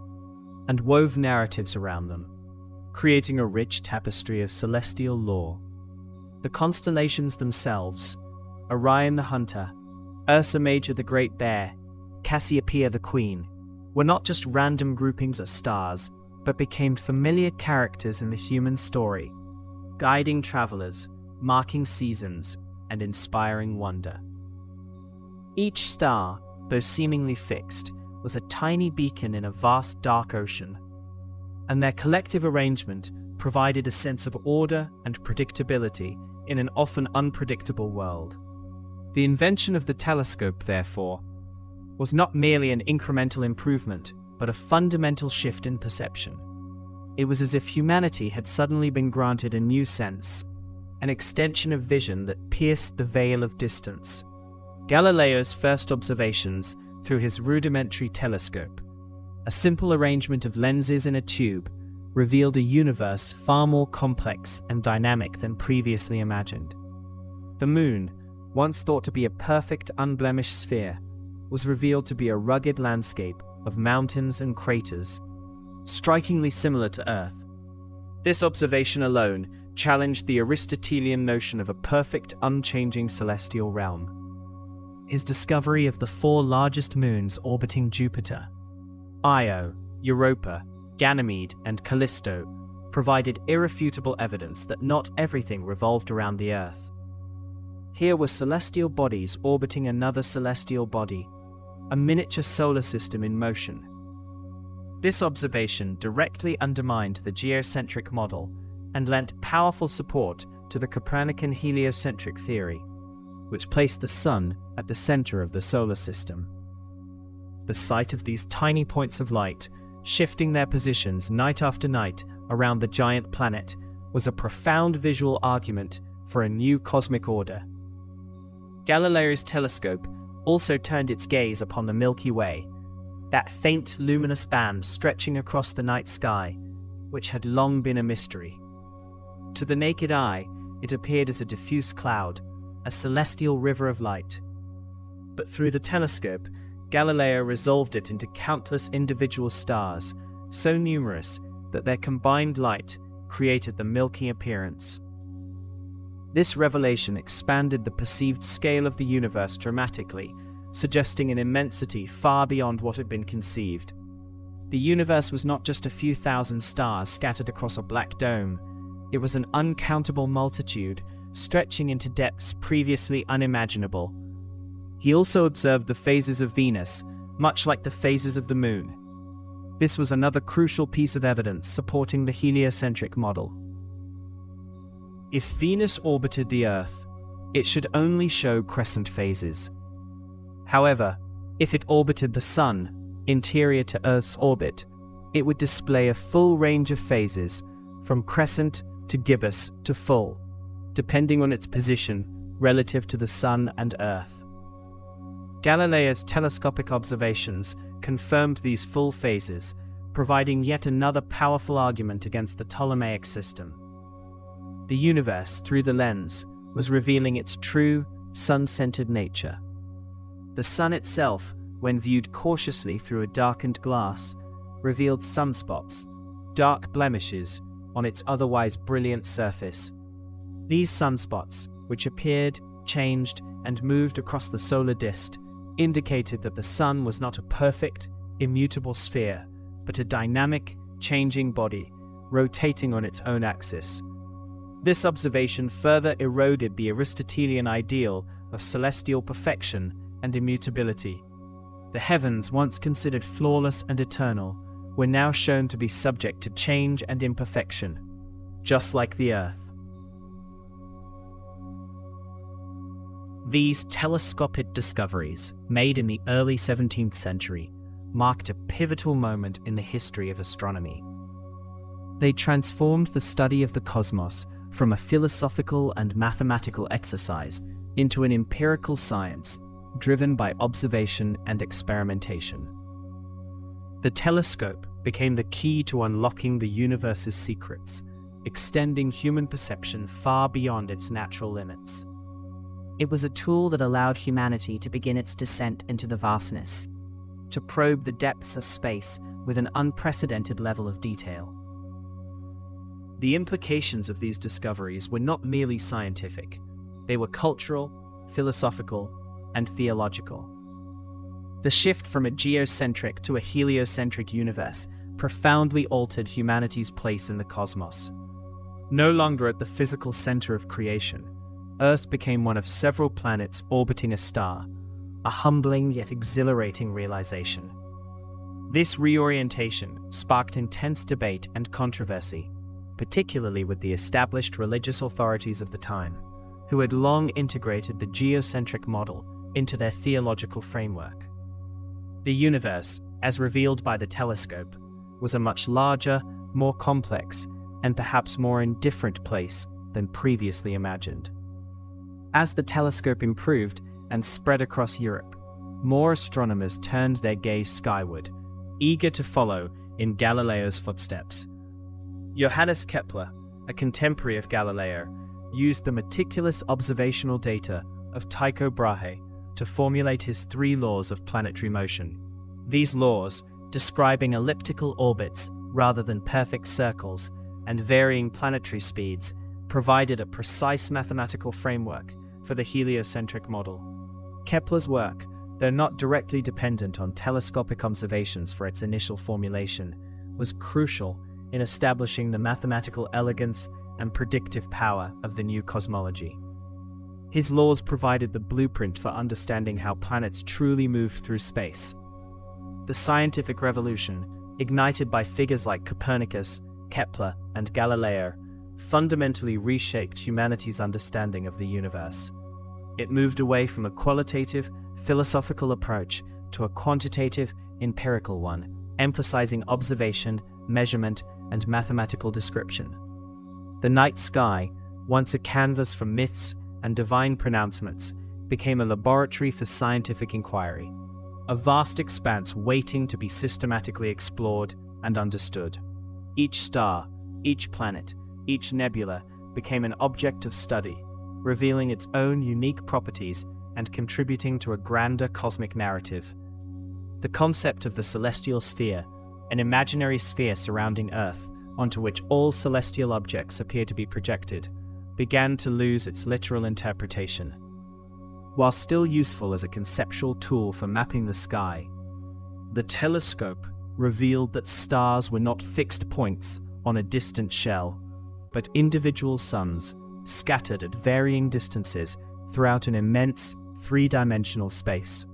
and wove narratives around them, creating a rich tapestry of celestial lore. The constellations themselves, Orion the Hunter, Ursa Major the Great Bear, Cassiopeia the Queen, were not just random groupings of stars, but became familiar characters in the human story, guiding travelers, marking seasons, and inspiring wonder. Each star, though seemingly fixed, was a tiny beacon in a vast dark ocean, and their collective arrangement provided a sense of order and predictability in an often unpredictable world. The invention of the telescope, therefore, was not merely an incremental improvement, but a fundamental shift in perception. It was as if humanity had suddenly been granted a new sense, an extension of vision that pierced the veil of distance. Galileo's first observations through his rudimentary telescope, a simple arrangement of lenses in a tube, revealed a universe far more complex and dynamic than previously imagined. The moon, once thought to be a perfect, unblemished sphere, was revealed to be a rugged landscape of mountains and craters, strikingly similar to Earth. This observation alone challenged the Aristotelian notion of a perfect, unchanging celestial realm. His discovery of the four largest moons orbiting Jupiter, Io, Europa, Ganymede, and Callisto, provided irrefutable evidence that not everything revolved around the Earth. Here were celestial bodies orbiting another celestial body, a miniature solar system in motion. This observation directly undermined the geocentric model and lent powerful support to the Copernican heliocentric theory, which placed the Sun at the center of the solar system. The sight of these tiny points of light, shifting their positions night after night around the giant planet, was a profound visual argument for a new cosmic order. Galileo's telescope also turned its gaze upon the Milky Way, that faint luminous band stretching across the night sky, which had long been a mystery. To the naked eye, it appeared as a diffuse cloud, a celestial river of light. But through the telescope, Galileo resolved it into countless individual stars, so numerous that their combined light created the milky appearance. This revelation expanded the perceived scale of the universe dramatically, suggesting an immensity far beyond what had been conceived. The universe was not just a few thousand stars scattered across a black dome. It was an uncountable multitude, stretching into depths previously unimaginable. He also observed the phases of Venus, much like the phases of the Moon. This was another crucial piece of evidence supporting the heliocentric model. If Venus orbited the Earth, it should only show crescent phases. However, if it orbited the Sun, interior to Earth's orbit, it would display a full range of phases, from crescent to gibbous to full, depending on its position relative to the Sun and Earth. Galileo's telescopic observations confirmed these full phases, providing yet another powerful argument against the Ptolemaic system. The universe, through the lens, was revealing its true, sun-centered nature. The Sun itself, when viewed cautiously through a darkened glass, revealed sunspots, dark blemishes, on its otherwise brilliant surface. These sunspots, which appeared, changed, and moved across the solar disk, indicated that the Sun was not a perfect, immutable sphere, but a dynamic, changing body, rotating on its own axis. This observation further eroded the Aristotelian ideal of celestial perfection and immutability. The heavens, once considered flawless and eternal, were now shown to be subject to change and imperfection, just like the Earth. These telescopic discoveries, made in the early 17th century, marked a pivotal moment in the history of astronomy. They transformed the study of the cosmos from a philosophical and mathematical exercise into an empirical science driven by observation and experimentation. The telescope became the key to unlocking the universe's secrets, extending human perception far beyond its natural limits. It was a tool that allowed humanity to begin its descent into the vastness, to probe the depths of space with an unprecedented level of detail. The implications of these discoveries were not merely scientific, they were cultural, philosophical, and theological. The shift from a geocentric to a heliocentric universe profoundly altered humanity's place in the cosmos. No longer at the physical center of creation, Earth became one of several planets orbiting a star, a humbling yet exhilarating realization. This reorientation sparked intense debate and controversy, particularly with the established religious authorities of the time, who had long integrated the geocentric model into their theological framework. The universe, as revealed by the telescope, was a much larger, more complex, and perhaps more indifferent place than previously imagined. As the telescope improved and spread across Europe, more astronomers turned their gaze skyward, eager to follow in Galileo's footsteps. Johannes Kepler, a contemporary of Galileo, used the meticulous observational data of Tycho Brahe to formulate his 3 laws of planetary motion. These laws, describing elliptical orbits rather than perfect circles and varying planetary speeds, provided a precise mathematical framework for the heliocentric model. Kepler's work, though not directly dependent on telescopic observations for its initial formulation, was crucial in establishing the mathematical elegance and predictive power of the new cosmology. His laws provided the blueprint for understanding how planets truly move through space. The scientific revolution, ignited by figures like Copernicus, Kepler, and Galileo, fundamentally reshaped humanity's understanding of the universe. It moved away from a qualitative, philosophical approach to a quantitative, empirical one, emphasizing observation, measurement, and mathematical description. The night sky, once a canvas for myths and divine pronouncements, became a laboratory for scientific inquiry, a vast expanse waiting to be systematically explored and understood. Each star, each planet, each nebula became an object of study, revealing its own unique properties and contributing to a grander cosmic narrative. The concept of the celestial sphere, an imaginary sphere surrounding Earth onto which all celestial objects appear to be projected, began to lose its literal interpretation. While still useful as a conceptual tool for mapping the sky, the telescope revealed that stars were not fixed points on a distant shell, but individual suns scattered at varying distances throughout an immense three-dimensional space.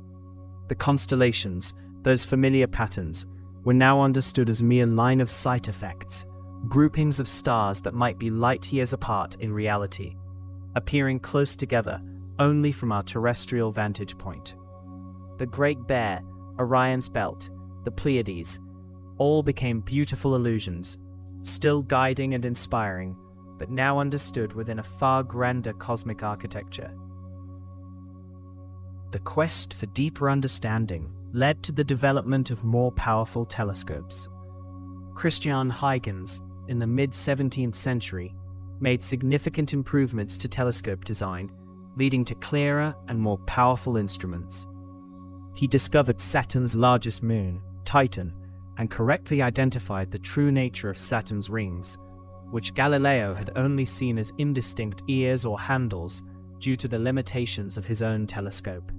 The constellations, those familiar patterns, were now understood as mere line-of-sight effects, groupings of stars that might be light years apart in reality, appearing close together only from our terrestrial vantage point. The Great Bear, Orion's Belt, the Pleiades, all became beautiful illusions, still guiding and inspiring, but now understood within a far grander cosmic architecture. The quest for deeper understanding led to the development of more powerful telescopes. Christian Huygens, in the mid-17th century, made significant improvements to telescope design, leading to clearer and more powerful instruments. He discovered Saturn's largest moon, Titan, and correctly identified the true nature of Saturn's rings, which Galileo had only seen as indistinct ears or handles due to the limitations of his own telescope.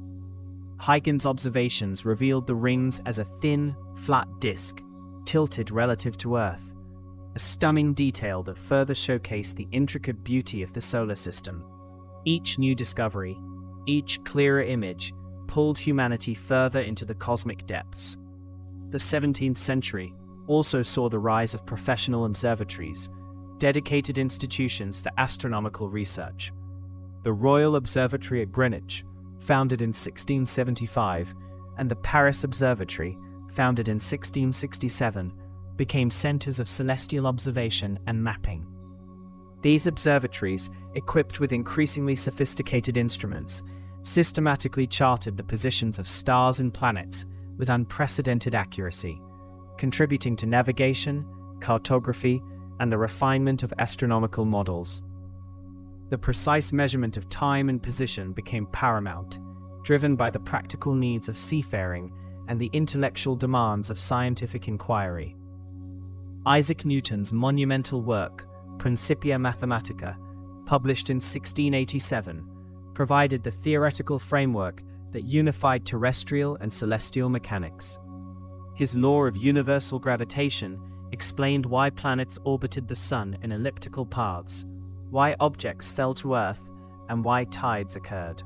Huygens' observations revealed the rings as a thin, flat disk, tilted relative to Earth, a stunning detail that further showcased the intricate beauty of the solar system. Each new discovery, each clearer image, pulled humanity further into the cosmic depths. The 17th century also saw the rise of professional observatories, dedicated institutions for astronomical research. The Royal Observatory at Greenwich, founded in 1675, and the Paris Observatory, founded in 1667, became centers of celestial observation and mapping. These observatories, equipped with increasingly sophisticated instruments, systematically charted the positions of stars and planets with unprecedented accuracy, contributing to navigation, cartography, and the refinement of astronomical models. The precise measurement of time and position became paramount, driven by the practical needs of seafaring and the intellectual demands of scientific inquiry. Isaac Newton's monumental work, Principia Mathematica, published in 1687, provided the theoretical framework that unified terrestrial and celestial mechanics. His law of universal gravitation explained why planets orbited the Sun in elliptical paths, why objects fell to Earth, and why tides occurred.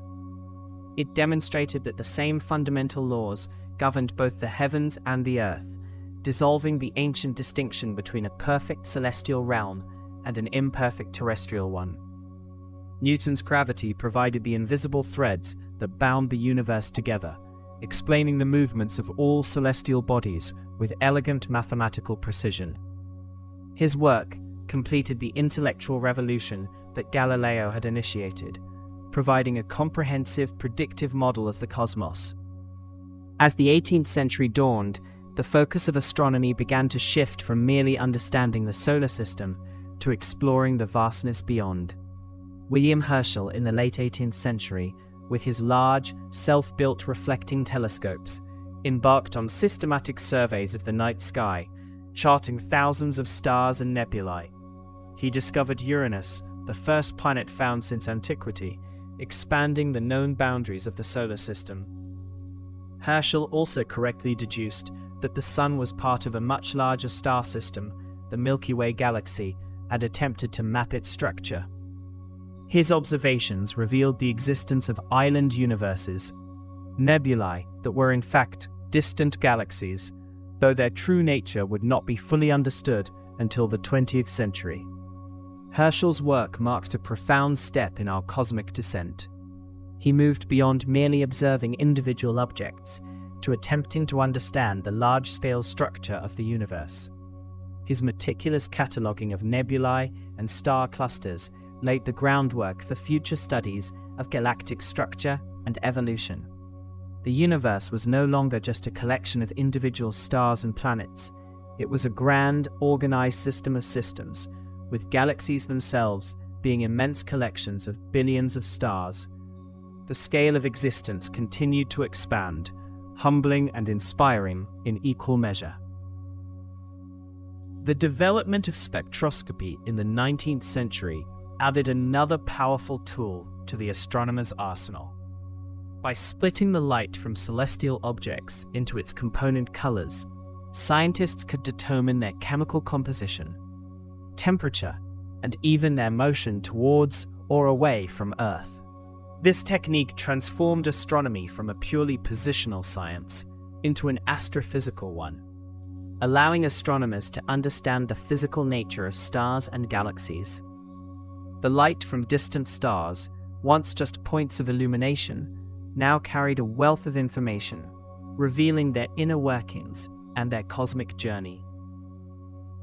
It demonstrated that the same fundamental laws governed both the heavens and the Earth, dissolving the ancient distinction between a perfect celestial realm and an imperfect terrestrial one. Newton's gravity provided the invisible threads that bound the universe together, explaining the movements of all celestial bodies with elegant mathematical precision. His work completed the intellectual revolution that Galileo had initiated, providing a comprehensive predictive model of the cosmos. As the 18th century dawned, the focus of astronomy began to shift from merely understanding the solar system to exploring the vastness beyond. William Herschel, in the late 18th century, with his large, self-built reflecting telescopes, embarked on systematic surveys of the night sky, charting thousands of stars and nebulae. He discovered Uranus, the first planet found since antiquity, expanding the known boundaries of the solar system. Herschel also correctly deduced that the Sun was part of a much larger star system, the Milky Way galaxy, and attempted to map its structure. His observations revealed the existence of island universes, nebulae that were in fact distant galaxies, though their true nature would not be fully understood until the 20th century. Herschel's work marked a profound step in our cosmic descent. He moved beyond merely observing individual objects to attempting to understand the large-scale structure of the universe. His meticulous cataloguing of nebulae and star clusters laid the groundwork for future studies of galactic structure and evolution. The universe was no longer just a collection of individual stars and planets. It was a grand, organized system of systems, with galaxies themselves being immense collections of billions of stars. The scale of existence continued to expand, humbling and inspiring in equal measure. The development of spectroscopy in the 19th century added another powerful tool to the astronomer's arsenal. By splitting the light from celestial objects into its component colors, scientists could determine their chemical composition, temperature, and even their motion towards or away from Earth. This technique transformed astronomy from a purely positional science into an astrophysical one, allowing astronomers to understand the physical nature of stars and galaxies. The light from distant stars, once just points of illumination, now carried a wealth of information, revealing their inner workings and their cosmic journey.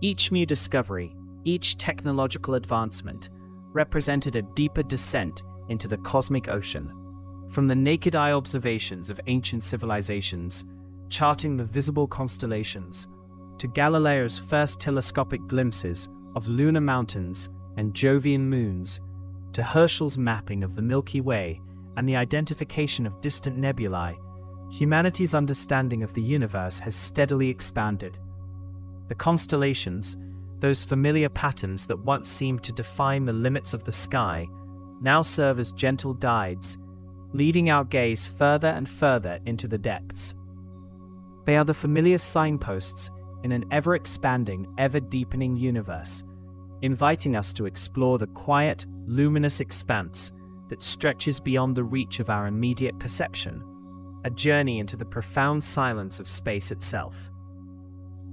Each new discovery, each technological advancement, represented a deeper descent into the cosmic ocean. From the naked eye observations of ancient civilizations, charting the visible constellations, to Galileo's first telescopic glimpses of lunar mountains and Jovian moons, to Herschel's mapping of the Milky Way and the identification of distant nebulae, humanity's understanding of the universe has steadily expanded. The constellations, those familiar patterns that once seemed to define the limits of the sky, now serve as gentle guides, leading our gaze further and further into the depths. They are the familiar signposts in an ever-expanding, ever-deepening universe, inviting us to explore the quiet, luminous expanse that stretches beyond the reach of our immediate perception, a journey into the profound silence of space itself.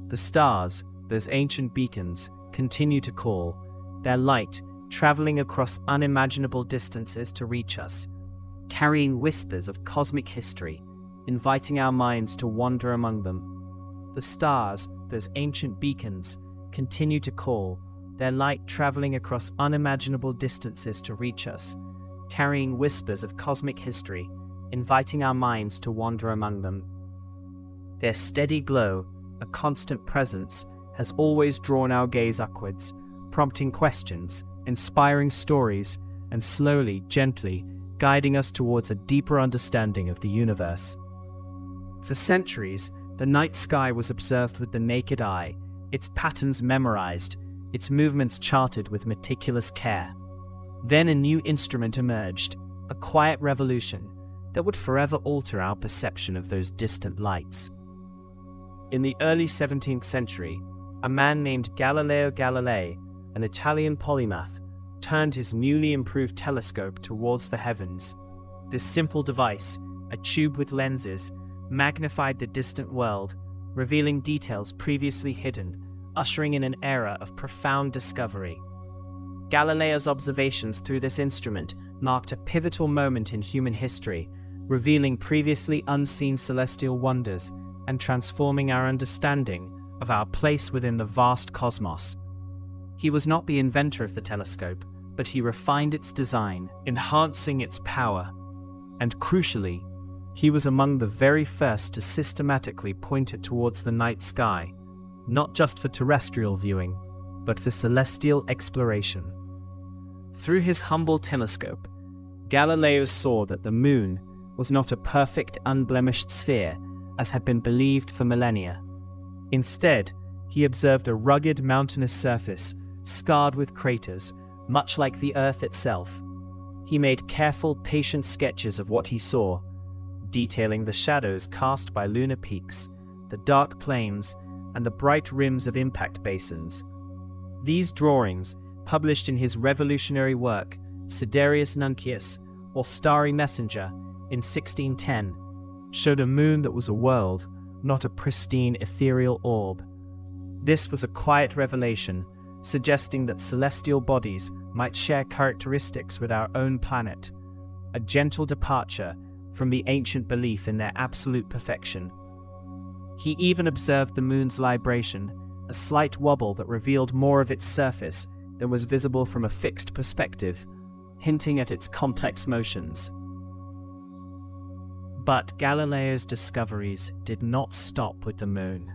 The stars, those ancient beacons, continue to call, their light traveling across unimaginable distances to reach us, carrying whispers of cosmic history, inviting our minds to wander among them. The stars, those ancient beacons, continue to call, their light traveling across unimaginable distances to reach us, carrying whispers of cosmic history, inviting our minds to wander among them. Their steady glow, a constant presence, has always drawn our gaze upwards, prompting questions, inspiring stories, and slowly, gently, guiding us towards a deeper understanding of the universe. For centuries, the night sky was observed with the naked eye, its patterns memorized, its movements charted with meticulous care. Then a new instrument emerged, a quiet revolution that would forever alter our perception of those distant lights. In the early 17th century, a man named Galileo Galilei, an Italian polymath, turned his newly improved telescope towards the heavens. This simple device, a tube with lenses, magnified the distant world, revealing details previously hidden, ushering in an era of profound discovery. Galileo's observations through this instrument marked a pivotal moment in human history, revealing previously unseen celestial wonders and transforming our understanding of our place within the vast cosmos. He was not the inventor of the telescope, but he refined its design, enhancing its power. And crucially, he was among the very first to systematically point it towards the night sky, not just for terrestrial viewing, but for celestial exploration. Through his humble telescope, Galileo saw that the moon was not a perfect, unblemished sphere, as had been believed for millennia. Instead, he observed a rugged mountainous surface, scarred with craters, much like the Earth itself. He made careful, patient sketches of what he saw, detailing the shadows cast by lunar peaks, the dark plains, and the bright rims of impact basins. These drawings, published in his revolutionary work, Sidereus Nuncius, or Starry Messenger, in 1610, showed a moon that was a world, not a pristine ethereal orb. This was a quiet revelation, suggesting that celestial bodies might share characteristics with our own planet, a gentle departure from the ancient belief in their absolute perfection. He even observed the moon's libration, a slight wobble that revealed more of its surface than was visible from a fixed perspective, hinting at its complex motions. But Galileo's discoveries did not stop with the moon.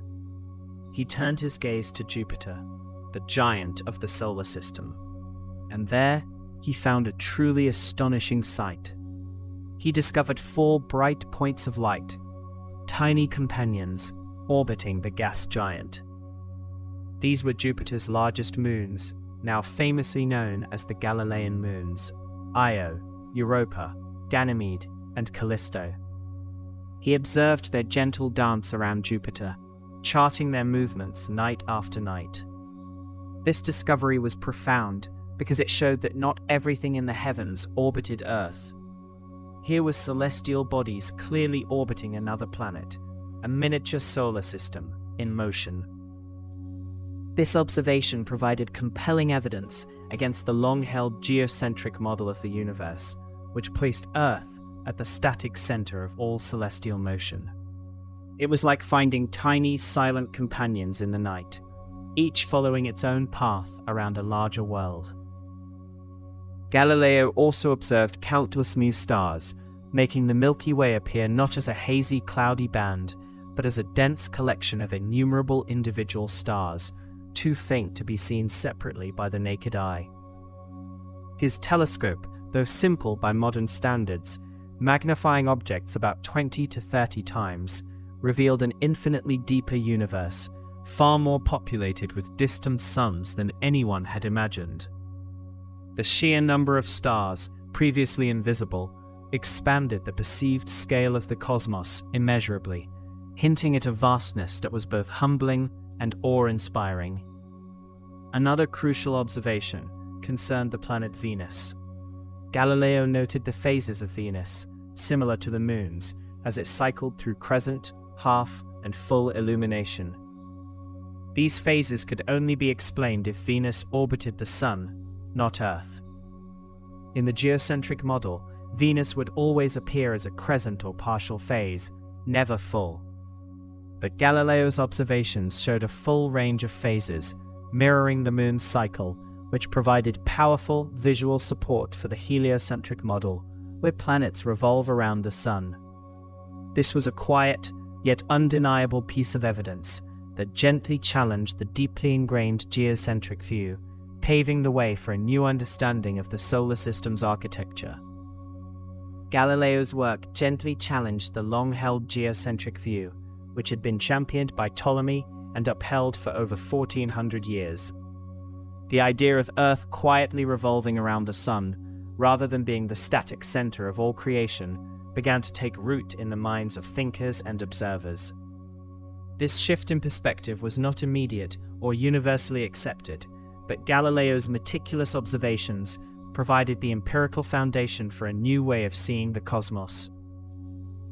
He turned his gaze to Jupiter, the giant of the solar system, and there he found a truly astonishing sight. He discovered 4 bright points of light, tiny companions orbiting the gas giant. These were Jupiter's largest moons, now famously known as the Galilean moons, Io, Europa, Ganymede, and Callisto. He observed their gentle dance around Jupiter, charting their movements night after night. This discovery was profound because it showed that not everything in the heavens orbited Earth. Here were celestial bodies clearly orbiting another planet, a miniature solar system in motion. This observation provided compelling evidence against the long-held geocentric model of the universe, which placed Earth at the static center of all celestial motion. It was like finding tiny, silent companions in the night, each following its own path around a larger world. Galileo also observed countless new stars, making the Milky Way appear not as a hazy, cloudy band, but as a dense collection of innumerable individual stars, too faint to be seen separately by the naked eye. His telescope, though simple by modern standards, magnifying objects about 20 to 30 times, revealed an infinitely deeper universe, far more populated with distant suns than anyone had imagined. The sheer number of stars, previously invisible, expanded the perceived scale of the cosmos immeasurably, hinting at a vastness that was both humbling and awe-inspiring. Another crucial observation concerned the planet Venus. Galileo noted the phases of Venus, similar to the moon's, as it cycled through crescent, half, and full illumination. These phases could only be explained if Venus orbited the Sun, not Earth. In the geocentric model, Venus would always appear as a crescent or partial phase, never full. But Galileo's observations showed a full range of phases, mirroring the moon's cycle, which provided powerful visual support for the heliocentric model, where planets revolve around the Sun. This was a quiet, yet undeniable piece of evidence that gently challenged the deeply ingrained geocentric view, paving the way for a new understanding of the solar system's architecture. Galileo's work gently challenged the long-held geocentric view, which had been championed by Ptolemy and upheld for over 1400 years. The idea of Earth quietly revolving around the Sun, rather than being the static center of all creation, began to take root in the minds of thinkers and observers. This shift in perspective was not immediate or universally accepted, but Galileo's meticulous observations provided the empirical foundation for a new way of seeing the cosmos.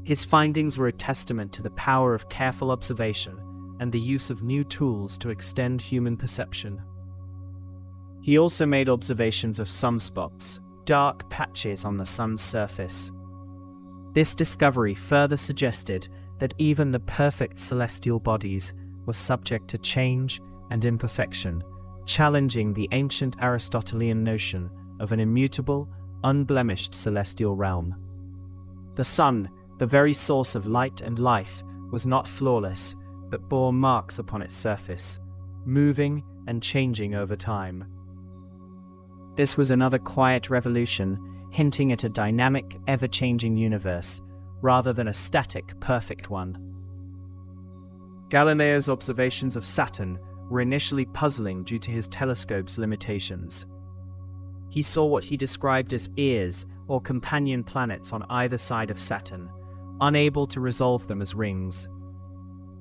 His findings were a testament to the power of careful observation and the use of new tools to extend human perception. He also made observations of sunspots, dark patches on the Sun's surface. This discovery further suggested that even the perfect celestial bodies were subject to change and imperfection, challenging the ancient Aristotelian notion of an immutable, unblemished celestial realm. The Sun, the very source of light and life, was not flawless, but bore marks upon its surface, moving and changing over time. This was another quiet revolution, hinting at a dynamic, ever-changing universe, rather than a static, perfect one. Galileo's observations of Saturn were initially puzzling due to his telescope's limitations. He saw what he described as ears or companion planets on either side of Saturn, unable to resolve them as rings.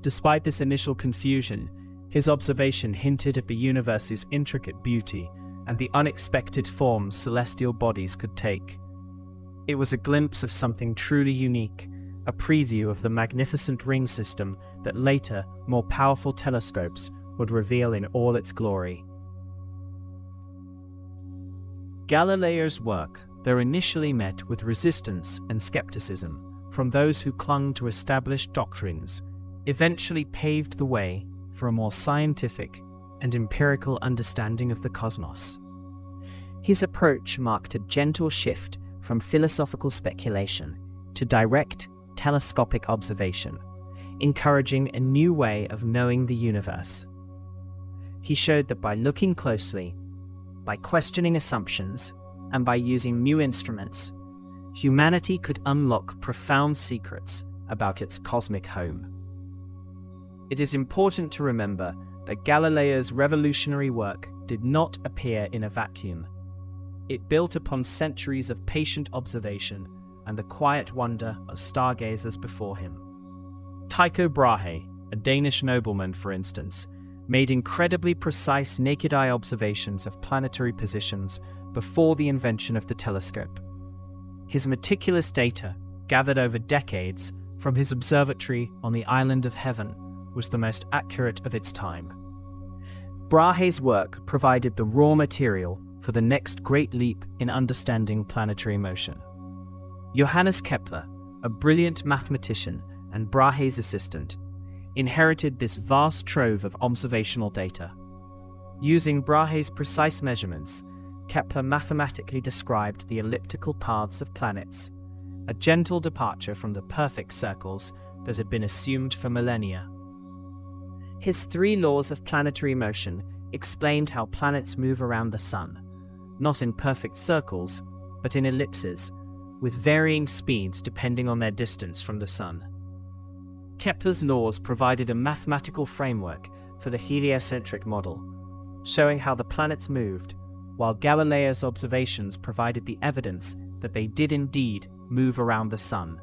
Despite this initial confusion, his observation hinted at the universe's intricate beauty and the unexpected forms celestial bodies could take. It was a glimpse of something truly unique, a preview of the magnificent ring system that later, more powerful telescopes would reveal in all its glory. Galileo's work, though initially met with resistance and skepticism from those who clung to established doctrines, eventually paved the way for a more scientific and empirical understanding of the cosmos. His approach marked a gentle shift from philosophical speculation to direct, telescopic observation, encouraging a new way of knowing the universe. He showed that by looking closely, by questioning assumptions, and by using new instruments, humanity could unlock profound secrets about its cosmic home. It is important to remember that Galileo's revolutionary work did not appear in a vacuum. It built upon centuries of patient observation and the quiet wonder of stargazers before him. Tycho Brahe, a Danish nobleman, for instance, made incredibly precise naked-eye observations of planetary positions before the invention of the telescope. His meticulous data, gathered over decades from his observatory on the island of Heaven, was the most accurate of its time. Brahe's work provided the raw material for the next great leap in understanding planetary motion. Johannes Kepler, a brilliant mathematician and Brahe's assistant, inherited this vast trove of observational data. Using Brahe's precise measurements, Kepler mathematically described the elliptical paths of planets, a gentle departure from the perfect circles that had been assumed for millennia. His 3 laws of planetary motion explained how planets move around the Sun, not in perfect circles, but in ellipses, with varying speeds depending on their distance from the Sun. Kepler's laws provided a mathematical framework for the heliocentric model, showing how the planets moved, while Galileo's observations provided the evidence that they did indeed move around the Sun.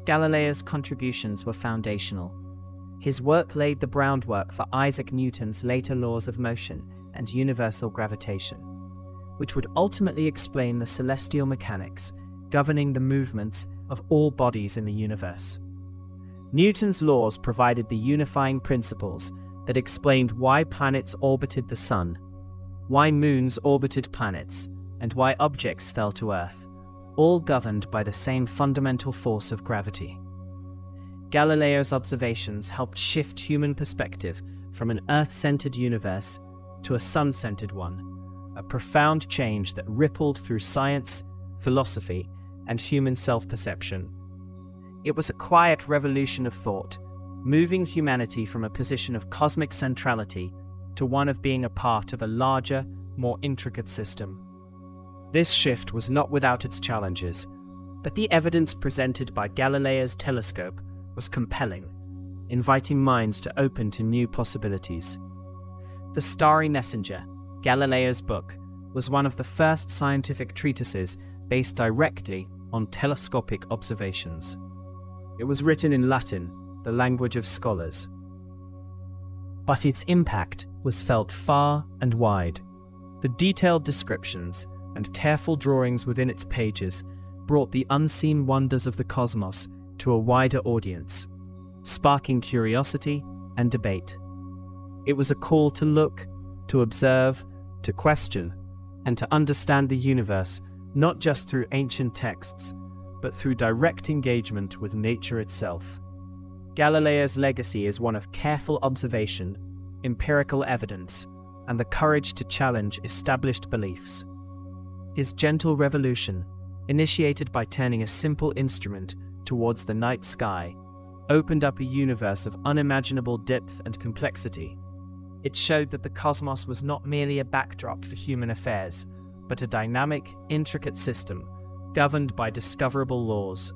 Galileo's contributions were foundational. His work laid the groundwork for Isaac Newton's later laws of motion and universal gravitation, which would ultimately explain the celestial mechanics governing the movements of all bodies in the universe. Newton's laws provided the unifying principles that explained why planets orbited the Sun, why moons orbited planets, and why objects fell to Earth, all governed by the same fundamental force of gravity. Galileo's observations helped shift human perspective from an Earth-centered universe to a Sun-centered one, a profound change that rippled through science, philosophy, and human self-perception. It was a quiet revolution of thought, moving humanity from a position of cosmic centrality to one of being a part of a larger, more intricate system. This shift was not without its challenges, but the evidence presented by Galileo's telescope was compelling, inviting minds to open to new possibilities. The Starry Messenger, Galileo's book, was one of the first scientific treatises based directly on telescopic observations. It was written in Latin, the language of scholars. But its impact was felt far and wide. The detailed descriptions and careful drawings within its pages brought the unseen wonders of the cosmos to a wider audience, sparking curiosity and debate. It was a call to look, to observe, to question, and to understand the universe not just through ancient texts, but through direct engagement with nature itself. Galileo's legacy is one of careful observation, empirical evidence, and the courage to challenge established beliefs. His gentle revolution, initiated by turning a simple instrument towards the night sky, opened up a universe of unimaginable depth and complexity. It showed that the cosmos was not merely a backdrop for human affairs, but a dynamic, intricate system governed by discoverable laws.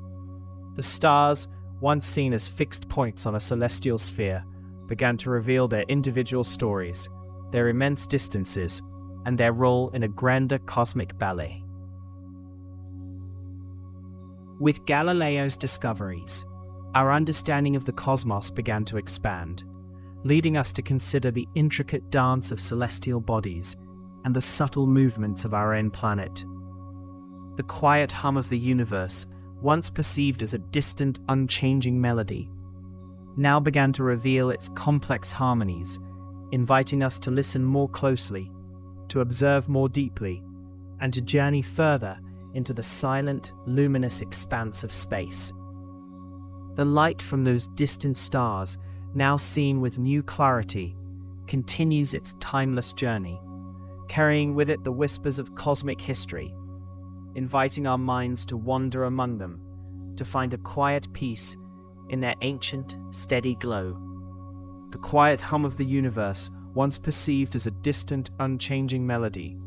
The stars, once seen as fixed points on a celestial sphere, began to reveal their individual stories, their immense distances, and their role in a grander cosmic ballet. With Galileo's discoveries, our understanding of the cosmos began to expand, leading us to consider the intricate dance of celestial bodies and the subtle movements of our own planet. The quiet hum of the universe, once perceived as a distant, unchanging melody, now began to reveal its complex harmonies, inviting us to listen more closely, to observe more deeply, and to journey further into the silent, luminous expanse of space. The light from those distant stars, now seen with new clarity, continues its timeless journey, carrying with it the whispers of cosmic history, inviting our minds to wander among them, to find a quiet peace in their ancient, steady glow. The quiet hum of the universe, once perceived as a distant, unchanging melody,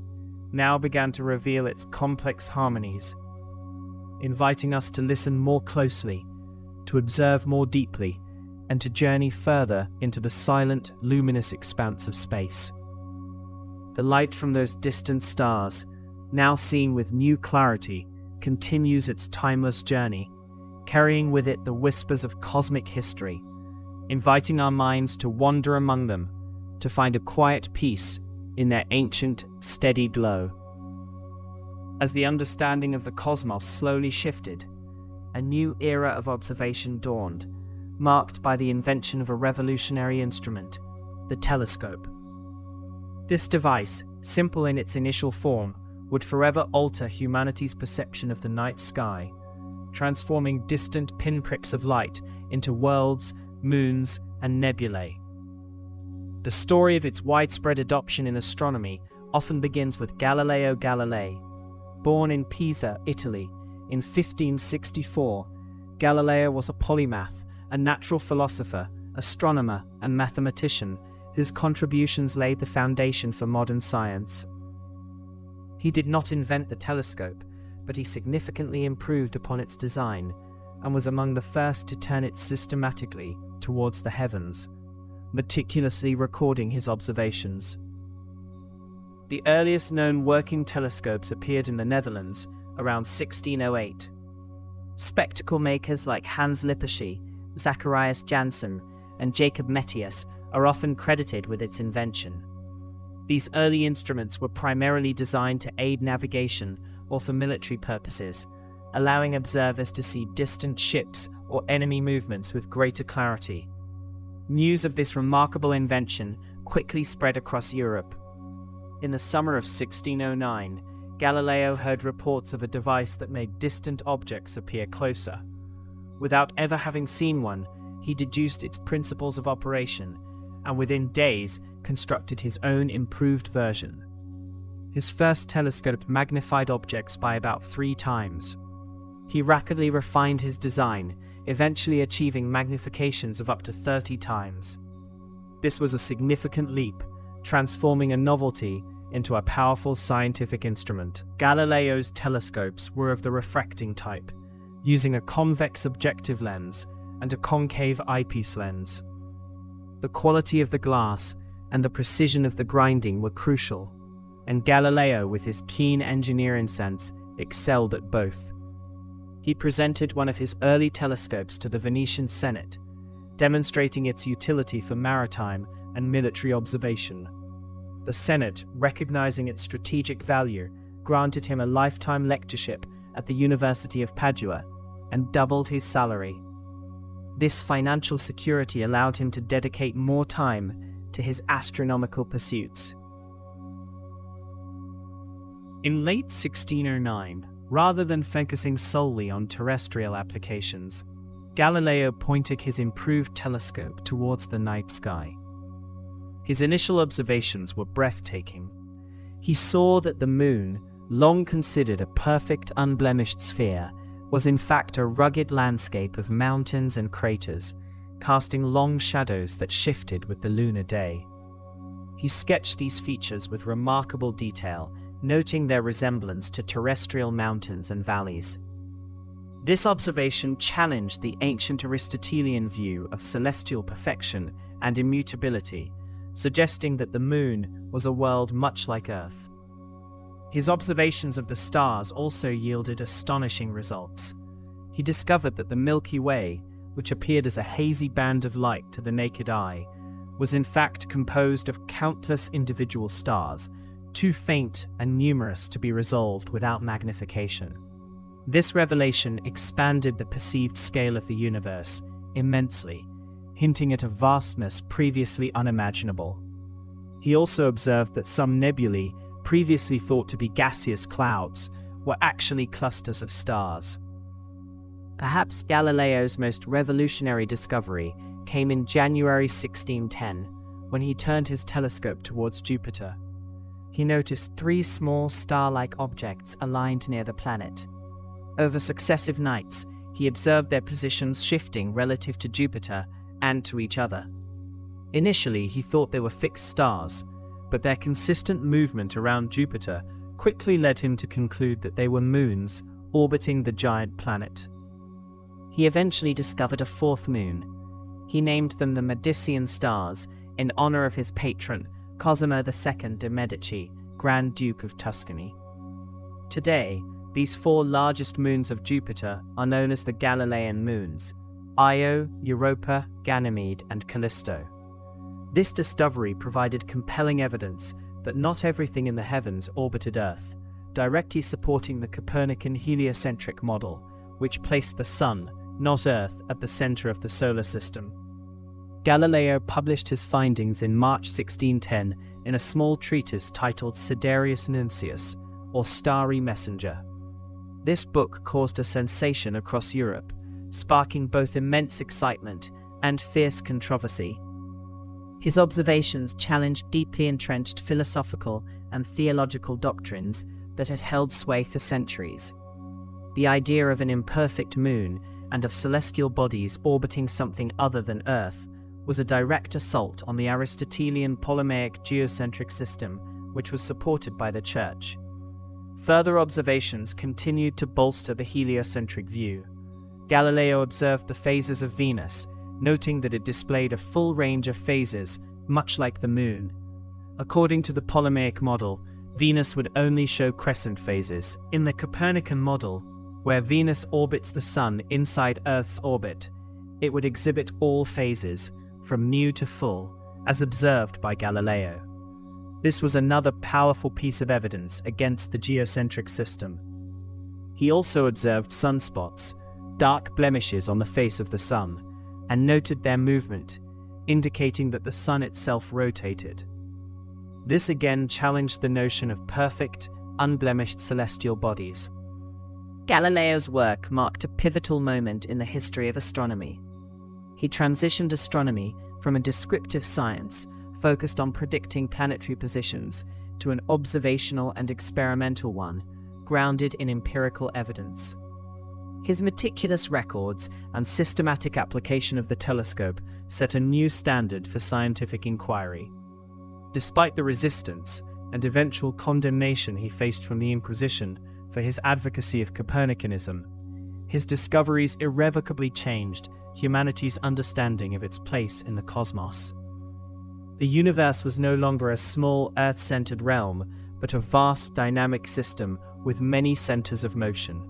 now began to reveal its complex harmonies, inviting us to listen more closely, to observe more deeply, and to journey further into the silent, luminous expanse of space. The light from those distant stars, now seen with new clarity, continues its timeless journey, carrying with it the whispers of cosmic history, inviting our minds to wander among them, to find a quiet peace in their ancient, steady glow. As the understanding of the cosmos slowly shifted, a new era of observation dawned, marked by the invention of a revolutionary instrument, the telescope. This device, simple in its initial form, would forever alter humanity's perception of the night sky, transforming distant pinpricks of light into worlds, moons, and nebulae. The story of its widespread adoption in astronomy often begins with Galileo Galilei. Born in Pisa, Italy, in 1564, Galileo was a polymath, a natural philosopher, astronomer, and mathematician whose contributions laid the foundation for modern science. He did not invent the telescope, but he significantly improved upon its design and was among the first to turn it systematically towards the heavens, meticulously recording his observations. The earliest known working telescopes appeared in the Netherlands around 1608. Spectacle makers like Hans Lippershey, Zacharias Janssen, and Jacob Metius are often credited with its invention. These early instruments were primarily designed to aid navigation or for military purposes, allowing observers to see distant ships or enemy movements with greater clarity. News of this remarkable invention quickly spread across Europe. In the summer of 1609, Galileo heard reports of a device that made distant objects appear closer. Without ever having seen one, he deduced its principles of operation, and within days constructed his own improved version. His first telescope magnified objects by about 3 times. He rapidly refined his design, eventually achieving magnifications of up to 30 times. This was a significant leap, transforming a novelty into a powerful scientific instrument. Galileo's telescopes were of the refracting type, using a convex objective lens and a concave eyepiece lens. The quality of the glass and the precision of the grinding were crucial, and Galileo, with his keen engineering sense, excelled at both. He presented one of his early telescopes to the Venetian Senate, demonstrating its utility for maritime and military observation. The Senate, recognizing its strategic value, granted him a lifetime lectureship at the University of Padua and doubled his salary. This financial security allowed him to dedicate more time to his astronomical pursuits. In late 1609, rather than focusing solely on terrestrial applications, Galileo pointed his improved telescope towards the night sky. His initial observations were breathtaking. He saw that the moon, long considered a perfect, unblemished sphere, was in fact a rugged landscape of mountains and craters, casting long shadows that shifted with the lunar day. He sketched these features with remarkable detail, noting their resemblance to terrestrial mountains and valleys. This observation challenged the ancient Aristotelian view of celestial perfection and immutability, suggesting that the moon was a world much like Earth. His observations of the stars also yielded astonishing results. He discovered that the Milky Way, which appeared as a hazy band of light to the naked eye, was in fact composed of countless individual stars, too faint and numerous to be resolved without magnification. This revelation expanded the perceived scale of the universe immensely, hinting at a vastness previously unimaginable. He also observed that some nebulae, previously thought to be gaseous clouds, were actually clusters of stars. Perhaps Galileo's most revolutionary discovery came in January 1610, when he turned his telescope towards Jupiter. He noticed 3 small star-like objects aligned near the planet. Over successive nights, he observed their positions shifting relative to Jupiter and to each other. Initially, he thought they were fixed stars, but their consistent movement around Jupiter quickly led him to conclude that they were moons orbiting the giant planet. He eventually discovered a 4th moon. He named them the Medicean stars in honor of his patron, Cosimo II de' Medici, Grand Duke of Tuscany. Today, these 4 largest moons of Jupiter are known as the Galilean moons: Io, Europa, Ganymede, and Callisto. This discovery provided compelling evidence that not everything in the heavens orbited Earth, directly supporting the Copernican heliocentric model, which placed the Sun, not Earth, at the center of the solar system. Galileo published his findings in March 1610 in a small treatise titled Sidereus Nuncius, or Starry Messenger. This book caused a sensation across Europe, sparking both immense excitement and fierce controversy. His observations challenged deeply entrenched philosophical and theological doctrines that had held sway for centuries. The idea of an imperfect moon and of celestial bodies orbiting something other than Earth was a direct assault on the Aristotelian Ptolemaic geocentric system, which was supported by the Church. Further observations continued to bolster the heliocentric view. Galileo observed the phases of Venus, noting that it displayed a full range of phases, much like the Moon. According to the Ptolemaic model, Venus would only show crescent phases. In the Copernican model, where Venus orbits the Sun inside Earth's orbit, it would exhibit all phases, from new to full, as observed by Galileo. This was another powerful piece of evidence against the geocentric system. He also observed sunspots, dark blemishes on the face of the Sun, and noted their movement, indicating that the Sun itself rotated. This again challenged the notion of perfect, unblemished celestial bodies. Galileo's work marked a pivotal moment in the history of astronomy. He transitioned astronomy from a descriptive science focused on predicting planetary positions to an observational and experimental one, grounded in empirical evidence. His meticulous records and systematic application of the telescope set a new standard for scientific inquiry. Despite the resistance and eventual condemnation he faced from the Inquisition for his advocacy of Copernicanism, his discoveries irrevocably changed humanity's understanding of its place in the cosmos. The universe was no longer a small Earth-centered realm, but a vast dynamic system with many centers of motion.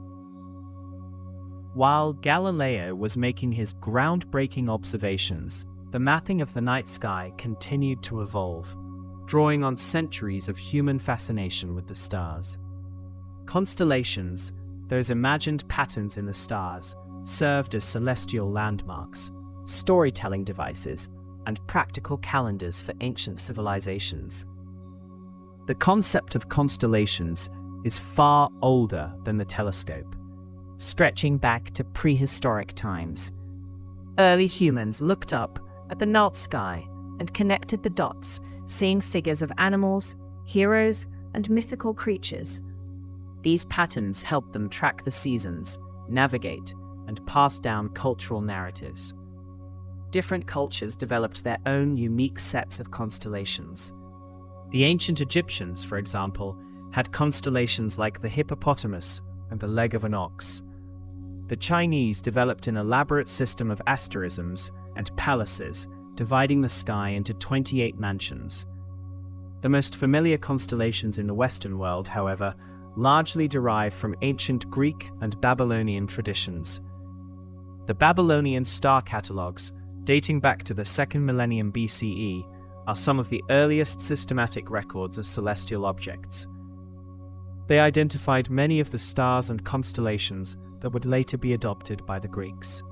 While Galileo was making his groundbreaking observations, the mapping of the night sky continued to evolve, drawing on centuries of human fascination with the stars. Constellations, those imagined patterns in the stars, served as celestial landmarks, storytelling devices, and practical calendars for ancient civilizations. The concept of constellations is far older than the telescope, stretching back to prehistoric times. Early humans looked up at the night sky and connected the dots, seeing figures of animals, heroes, and mythical creatures. These patterns helped them track the seasons, navigate, and pass down cultural narratives. Different cultures developed their own unique sets of constellations. The ancient Egyptians, for example, had constellations like the hippopotamus and the leg of an ox. The Chinese developed an elaborate system of asterisms and palaces, dividing the sky into 28 mansions. The most familiar constellations in the Western world, however, largely derive from ancient Greek and Babylonian traditions. The Babylonian star catalogues, dating back to the 2nd millennium BCE, are some of the earliest systematic records of celestial objects. They identified many of the stars and constellations that would later be adopted by the Greeks.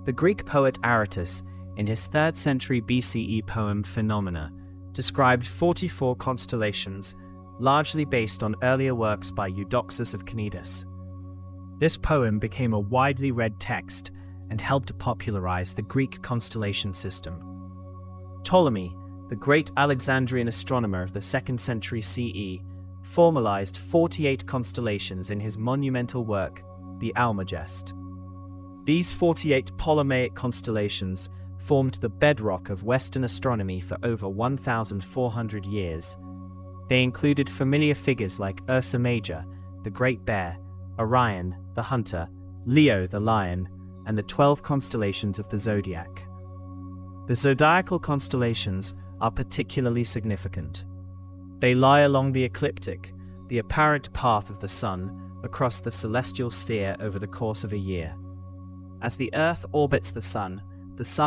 The Greek poet Aratus, in his 3rd century BCE poem Phenomena, described 44 constellations, largely based on earlier works by Eudoxus of Cnidus. This poem became a widely read text and helped popularize the Greek constellation system. Ptolemy, the great Alexandrian astronomer of the 2nd century CE, formalized 48 constellations in his monumental work, the Almagest. These 48 Ptolemaic constellations formed the bedrock of Western astronomy for over 1,400 years. They included familiar figures like Ursa Major, the Great Bear, Orion, the Hunter, Leo, the Lion, and the 12 constellations of the zodiac. The zodiacal constellations are particularly significant. They lie along the ecliptic, the apparent path of the Sun, across the celestial sphere over the course of a year. As the Earth orbits the Sun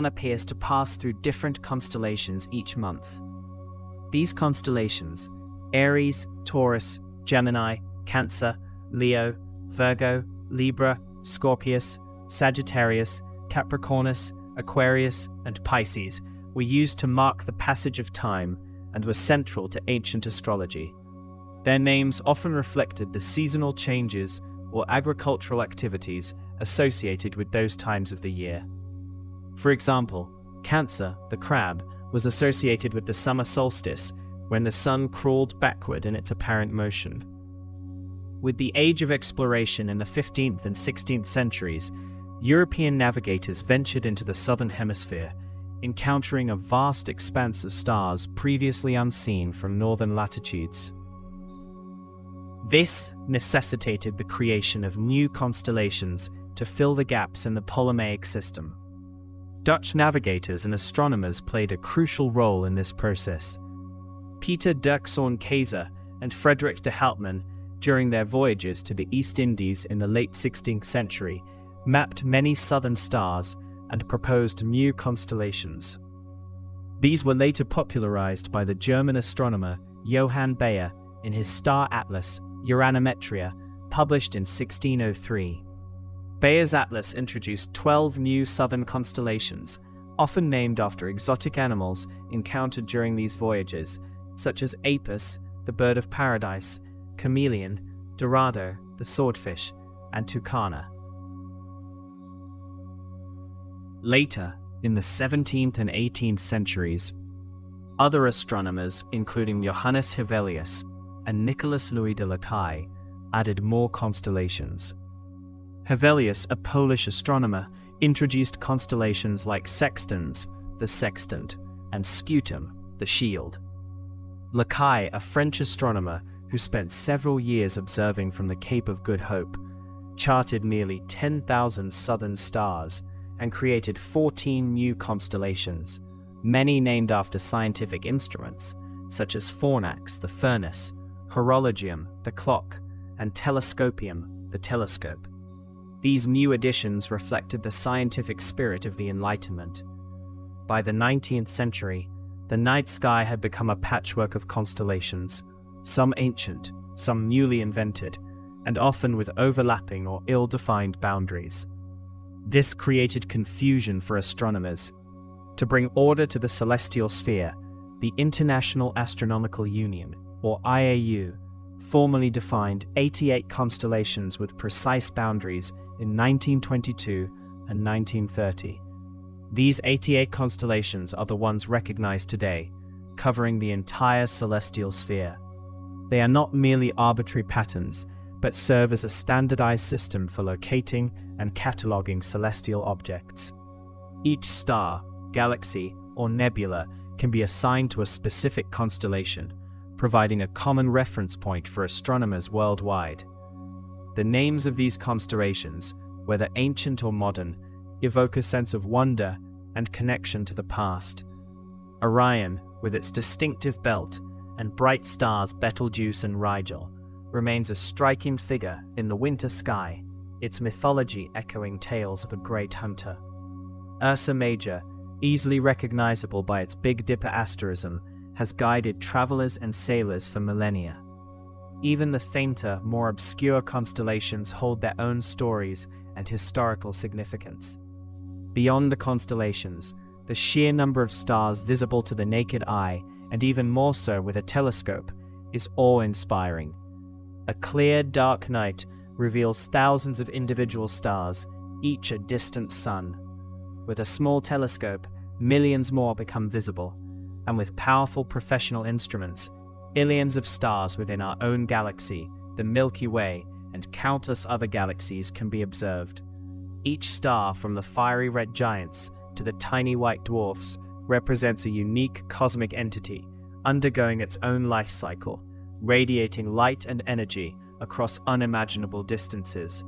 appears to pass through different constellations each month. These constellations, Aries, Taurus, Gemini, Cancer, Leo, Virgo, Libra, Scorpius, Sagittarius, Capricornus, Aquarius, and Pisces, were used to mark the passage of time and were central to ancient astrology. Their names often reflected the seasonal changes or agricultural activities associated with those times of the year. For example, Cancer, the crab, was associated with the summer solstice, when the sun crawled backward in its apparent motion. With the age of exploration in the 15th and 16th centuries, European navigators ventured into the southern hemisphere, encountering a vast expanse of stars previously unseen from northern latitudes. This necessitated the creation of new constellations to fill the gaps in the Ptolemaic system. Dutch navigators and astronomers played a crucial role in this process. Peter Dirkzoon Keyser and Frederick de Houtman, during their voyages to the East Indies in the late 16th century, mapped many southern stars and proposed new constellations. These were later popularized by the German astronomer Johann Bayer in his star atlas, Uranometria, published in 1603. Bayer's atlas introduced 12 new southern constellations, often named after exotic animals encountered during these voyages, such as Apis, the bird of paradise, Chameleon, Dorado, the swordfish, and Tucana. Later, in the 17th and 18th centuries, other astronomers, including Johannes Hevelius and Nicolas Louis de Lacaille, added more constellations. Hevelius, a Polish astronomer, introduced constellations like Sextans, the sextant, and Scutum, the shield. Lacaille, a French astronomer who spent several years observing from the Cape of Good Hope, charted nearly 10,000 southern stars and created 14 new constellations, many named after scientific instruments, such as fornax, the furnace, horologium, the clock, and telescopium, the telescope. These new additions reflected the scientific spirit of the Enlightenment. By the 19th century, the night sky had become a patchwork of constellations, some ancient, some newly invented, and often with overlapping or ill-defined boundaries. This created confusion for astronomers. To bring order to the celestial sphere, the International Astronomical Union, or IAU, formally defined 88 constellations with precise boundaries in 1922 and 1930. These 88 constellations are the ones recognized today, covering the entire celestial sphere. They are not merely arbitrary patterns, but serve as a standardized system for locating and cataloging celestial objects. Each star, galaxy, or nebula can be assigned to a specific constellation, providing a common reference point for astronomers worldwide. The names of these constellations, whether ancient or modern, evoke a sense of wonder and connection to the past. Orion, with its distinctive belt, and bright stars Betelgeuse and Rigel, remains a striking figure in the winter sky, its mythology echoing tales of a great hunter. Ursa Major, easily recognizable by its Big Dipper asterism, has guided travelers and sailors for millennia. Even the fainter, more obscure constellations hold their own stories and historical significance. Beyond the constellations, the sheer number of stars visible to the naked eye, and even more so with a telescope, is awe-inspiring. A clear, dark night reveals thousands of individual stars, each a distant sun. With a small telescope, millions more become visible, and with powerful professional instruments, billions of stars within our own galaxy, the Milky Way, and countless other galaxies can be observed. Each star, from the fiery red giants to the tiny white dwarfs, represents a unique cosmic entity, undergoing its own life cycle, radiating light and energy across unimaginable distances.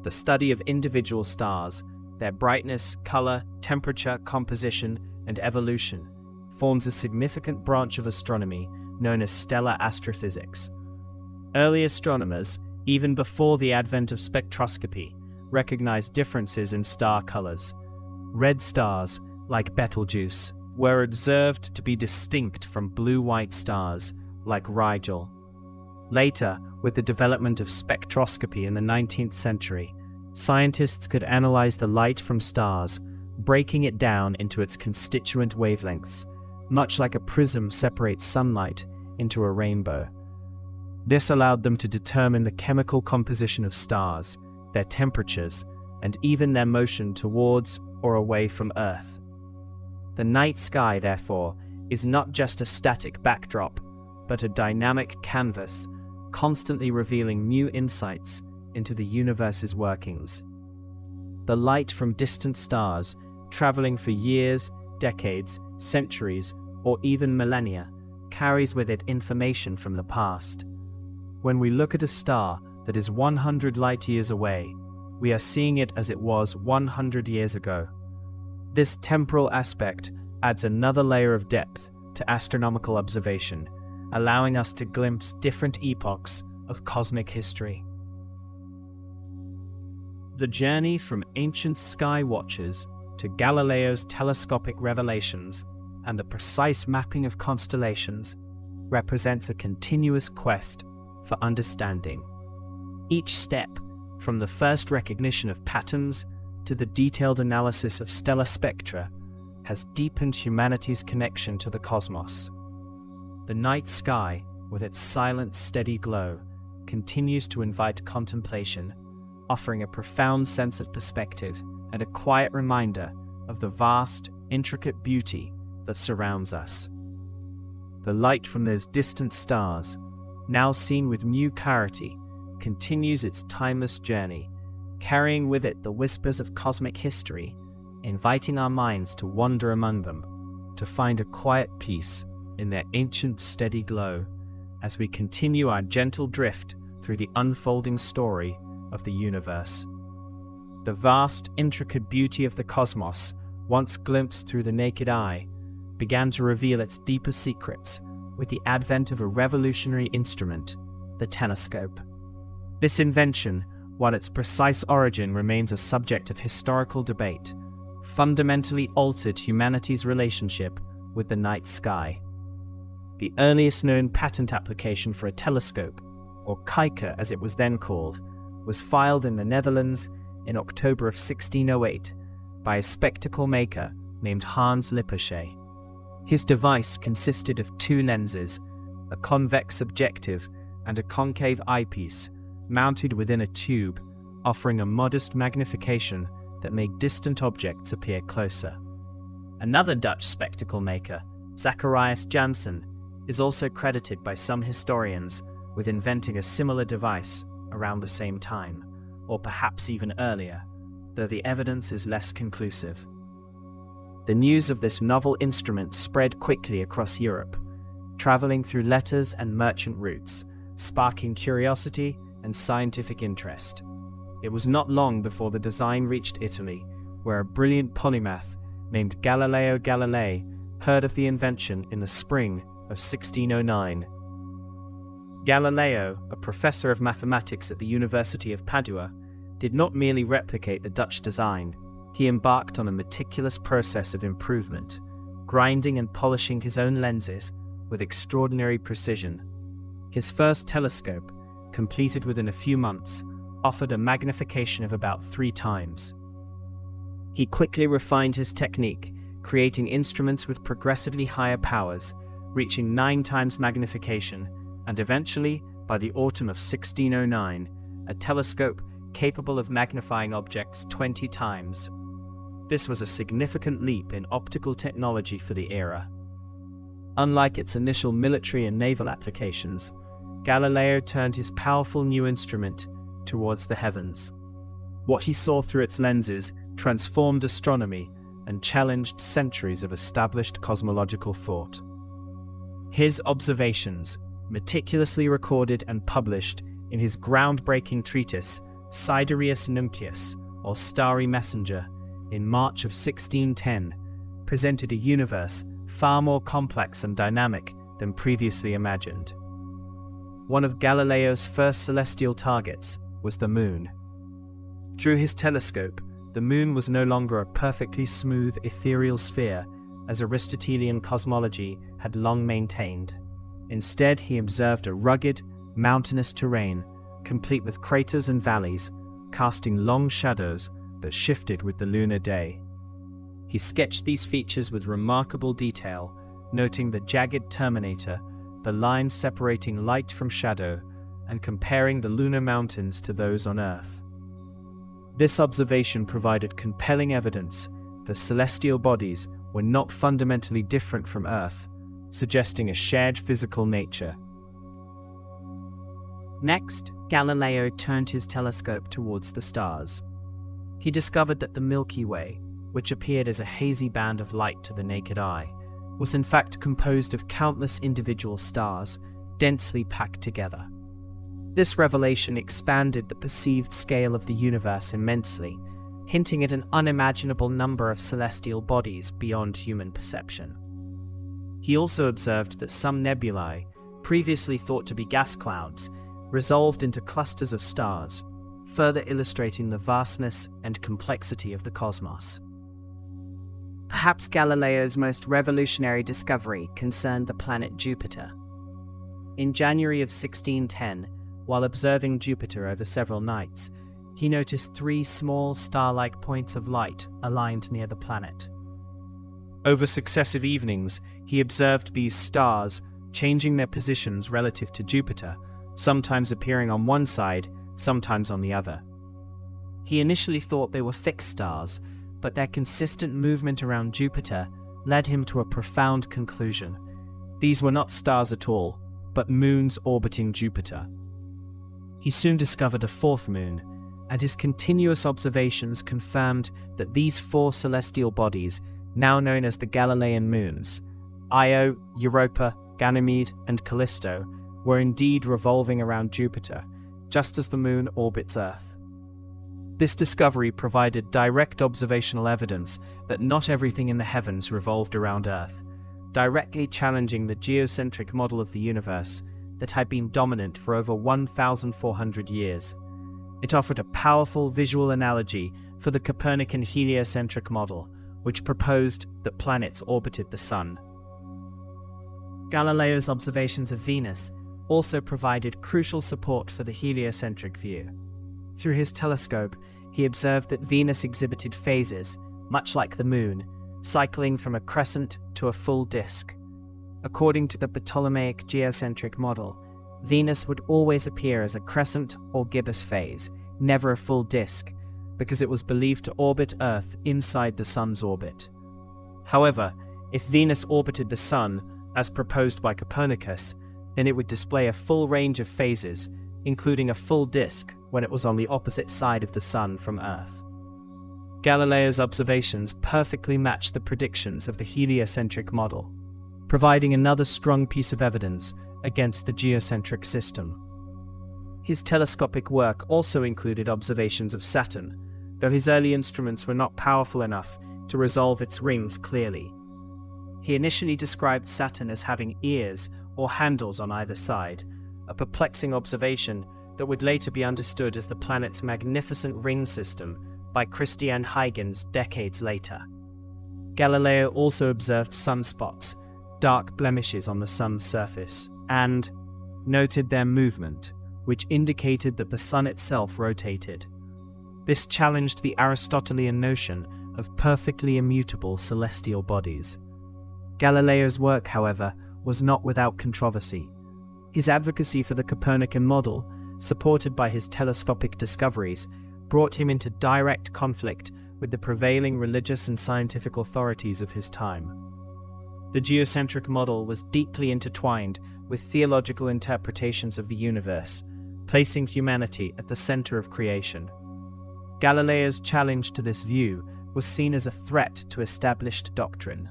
The study of individual stars, their brightness, color, temperature, composition, and evolution, forms a significant branch of astronomy known as stellar astrophysics. Early astronomers, even before the advent of spectroscopy, recognized differences in star colors. Red stars, like Betelgeuse, were observed to be distinct from blue-white stars, like Rigel. Later, with the development of spectroscopy in the 19th century, scientists could analyze the light from stars, breaking it down into its constituent wavelengths, much like a prism separates sunlight into a rainbow. This allowed them to determine the chemical composition of stars, their temperatures, and even their motion towards or away from Earth. The night sky, therefore, is not just a static backdrop, but a dynamic canvas, constantly revealing new insights into the universe's workings. The light from distant stars, traveling for years, decades, centuries, or even millennia, carries with it information from the past. When we look at a star that is 100 light-years away, we are seeing it as it was 100 years ago. This temporal aspect adds another layer of depth to astronomical observation, allowing us to glimpse different epochs of cosmic history. The journey from ancient sky watchers to Galileo's telescopic revelations and the precise mapping of constellations represents a continuous quest for understanding. Each step, from the first recognition of patterns to the detailed analysis of stellar spectra, has deepened humanity's connection to the cosmos. The night sky, with its silent, steady glow, continues to invite contemplation, offering a profound sense of perspective and a quiet reminder of the vast, intricate beauty that surrounds us. The light from those distant stars, now seen with new clarity, continues its timeless journey, carrying with it the whispers of cosmic history, inviting our minds to wander among them, to find a quiet peace in their ancient steady glow, as we continue our gentle drift through the unfolding story of the universe. The vast, intricate beauty of the cosmos, once glimpsed through the naked eye, began to reveal its deeper secrets with the advent of a revolutionary instrument, the telescope. This invention, while its precise origin remains a subject of historical debate, fundamentally altered humanity's relationship with the night sky. The earliest known patent application for a telescope, or kijker as it was then called, was filed in the Netherlands in October of 1608 by a spectacle maker named Hans Lippershey. His device consisted of two lenses, a convex objective and a concave eyepiece, mounted within a tube, offering a modest magnification that made distant objects appear closer. Another Dutch spectacle maker, Zacharias Janssen, is also credited by some historians with inventing a similar device around the same time, or perhaps even earlier, though the evidence is less conclusive. The news of this novel instrument spread quickly across Europe, traveling through letters and merchant routes, sparking curiosity and scientific interest. It was not long before the design reached Italy, where a brilliant polymath named Galileo Galilei heard of the invention in the spring of 1609. Galileo, a professor of mathematics at the University of Padua, did not merely replicate the Dutch design, he embarked on a meticulous process of improvement, grinding and polishing his own lenses with extraordinary precision. His first telescope, completed within a few months, offered a magnification of about 3 times. He quickly refined his technique, creating instruments with progressively higher powers, reaching 9 times magnification, and eventually, by the autumn of 1609, a telescope capable of magnifying objects 20 times. This was a significant leap in optical technology for the era. Unlike its initial military and naval applications, Galileo turned his powerful new instrument towards the heavens. What he saw through its lenses transformed astronomy and challenged centuries of established cosmological thought. His observations, meticulously recorded and published in his groundbreaking treatise Sidereus Nuncius, or Starry Messenger, in March of 1610, presented a universe far more complex and dynamic than previously imagined. One of Galileo's first celestial targets was the moon. Through his telescope, the moon was no longer a perfectly smooth ethereal sphere as Aristotelian cosmology had long maintained. Instead, he observed a rugged, mountainous terrain, complete with craters and valleys, casting long shadows that shifted with the lunar day. He sketched these features with remarkable detail, noting the jagged terminator, the lines separating light from shadow, and comparing the lunar mountains to those on Earth. This observation provided compelling evidence that celestial bodies were not fundamentally different from Earth, suggesting a shared physical nature. Next, Galileo turned his telescope towards the stars. He discovered that the Milky Way, which appeared as a hazy band of light to the naked eye, was in fact composed of countless individual stars, densely packed together. This revelation expanded the perceived scale of the universe immensely, hinting at an unimaginable number of celestial bodies beyond human perception. He also observed that some nebulae, previously thought to be gas clouds, resolved into clusters of stars, further illustrating the vastness and complexity of the cosmos. Perhaps Galileo's most revolutionary discovery concerned the planet Jupiter. In January of 1610, while observing Jupiter over several nights, he noticed 3 small star-like points of light aligned near the planet. Over successive evenings, he observed these stars changing their positions relative to Jupiter, sometimes appearing on one side, sometimes on the other. He initially thought they were fixed stars, but their consistent movement around Jupiter led him to a profound conclusion. These were not stars at all, but moons orbiting Jupiter. He soon discovered a 4th moon, and his continuous observations confirmed that these 4 celestial bodies, now known as the Galilean moons, Io, Europa, Ganymede, and Callisto, were indeed revolving around Jupiter, just as the moon orbits Earth. This discovery provided direct observational evidence that not everything in the heavens revolved around Earth, directly challenging the geocentric model of the universe that had been dominant for over 1,400 years. It offered a powerful visual analogy for the Copernican heliocentric model, which proposed that planets orbited the Sun. Galileo's observations of Venus also provided crucial support for the heliocentric view. Through his telescope, he observed that Venus exhibited phases, much like the Moon, cycling from a crescent to a full disk. According to the Ptolemaic geocentric model, Venus would always appear as a crescent or gibbous phase, never a full disk, because it was believed to orbit Earth inside the Sun's orbit. However, if Venus orbited the Sun, as proposed by Copernicus, then it would display a full range of phases, including a full disk when it was on the opposite side of the Sun from Earth. Galileo's observations perfectly matched the predictions of the heliocentric model, providing another strong piece of evidence against the geocentric system. His telescopic work also included observations of Saturn, though his early instruments were not powerful enough to resolve its rings clearly. He initially described Saturn as having ears or handles on either side, a perplexing observation that would later be understood as the planet's magnificent ring system by Christian Huygens decades later. Galileo also observed sunspots, dark blemishes on the sun's surface, and noted their movement, which indicated that the sun itself rotated. This challenged the Aristotelian notion of perfectly immutable celestial bodies. Galileo's work, however, was not without controversy. His advocacy for the Copernican model, supported by his telescopic discoveries, brought him into direct conflict with the prevailing religious and scientific authorities of his time. The geocentric model was deeply intertwined with theological interpretations of the universe, placing humanity at the center of creation. Galileo's challenge to this view was seen as a threat to established doctrine.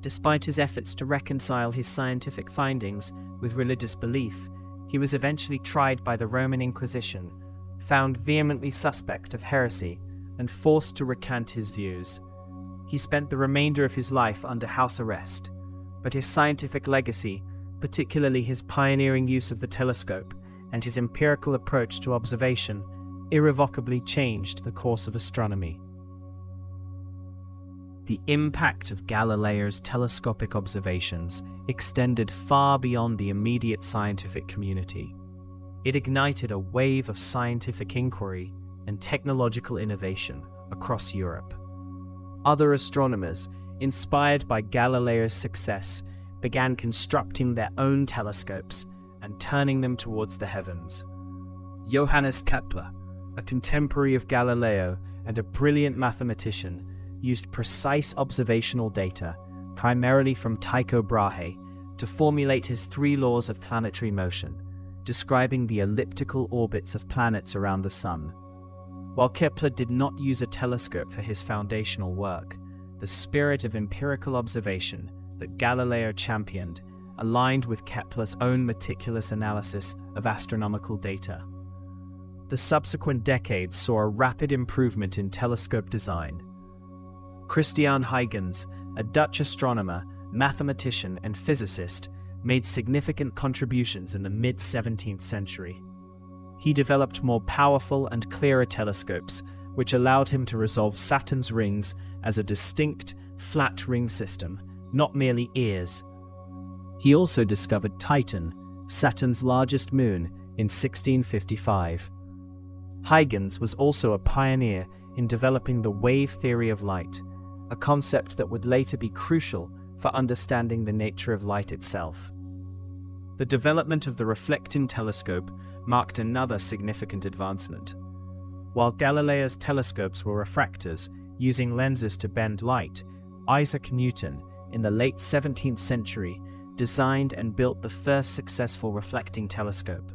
Despite his efforts to reconcile his scientific findings with religious belief, he was eventually tried by the Roman Inquisition, found vehemently suspect of heresy, and forced to recant his views. He spent the remainder of his life under house arrest, but his scientific legacy, particularly his pioneering use of the telescope and his empirical approach to observation, irrevocably changed the course of astronomy. The impact of Galileo's telescopic observations extended far beyond the immediate scientific community. It ignited a wave of scientific inquiry and technological innovation across Europe. Other astronomers, inspired by Galileo's success, began constructing their own telescopes and turning them towards the heavens. Johannes Kepler, a contemporary of Galileo and a brilliant mathematician, used precise observational data, primarily from Tycho Brahe, to formulate his 3 laws of planetary motion, describing the elliptical orbits of planets around the Sun. While Kepler did not use a telescope for his foundational work, the spirit of empirical observation that Galileo championed aligned with Kepler's own meticulous analysis of astronomical data. The subsequent decades saw a rapid improvement in telescope design. Christian Huygens, a Dutch astronomer, mathematician, and physicist, made significant contributions in the mid-17th century. He developed more powerful and clearer telescopes, which allowed him to resolve Saturn's rings as a distinct, flat ring system, not merely ears. He also discovered Titan, Saturn's largest moon, in 1655. Huygens was also a pioneer in developing the wave theory of light, a concept that would later be crucial for understanding the nature of light itself. The development of the reflecting telescope marked another significant advancement. While Galileo's telescopes were refractors, using lenses to bend light, Isaac Newton, in the late 17th century, designed and built the first successful reflecting telescope.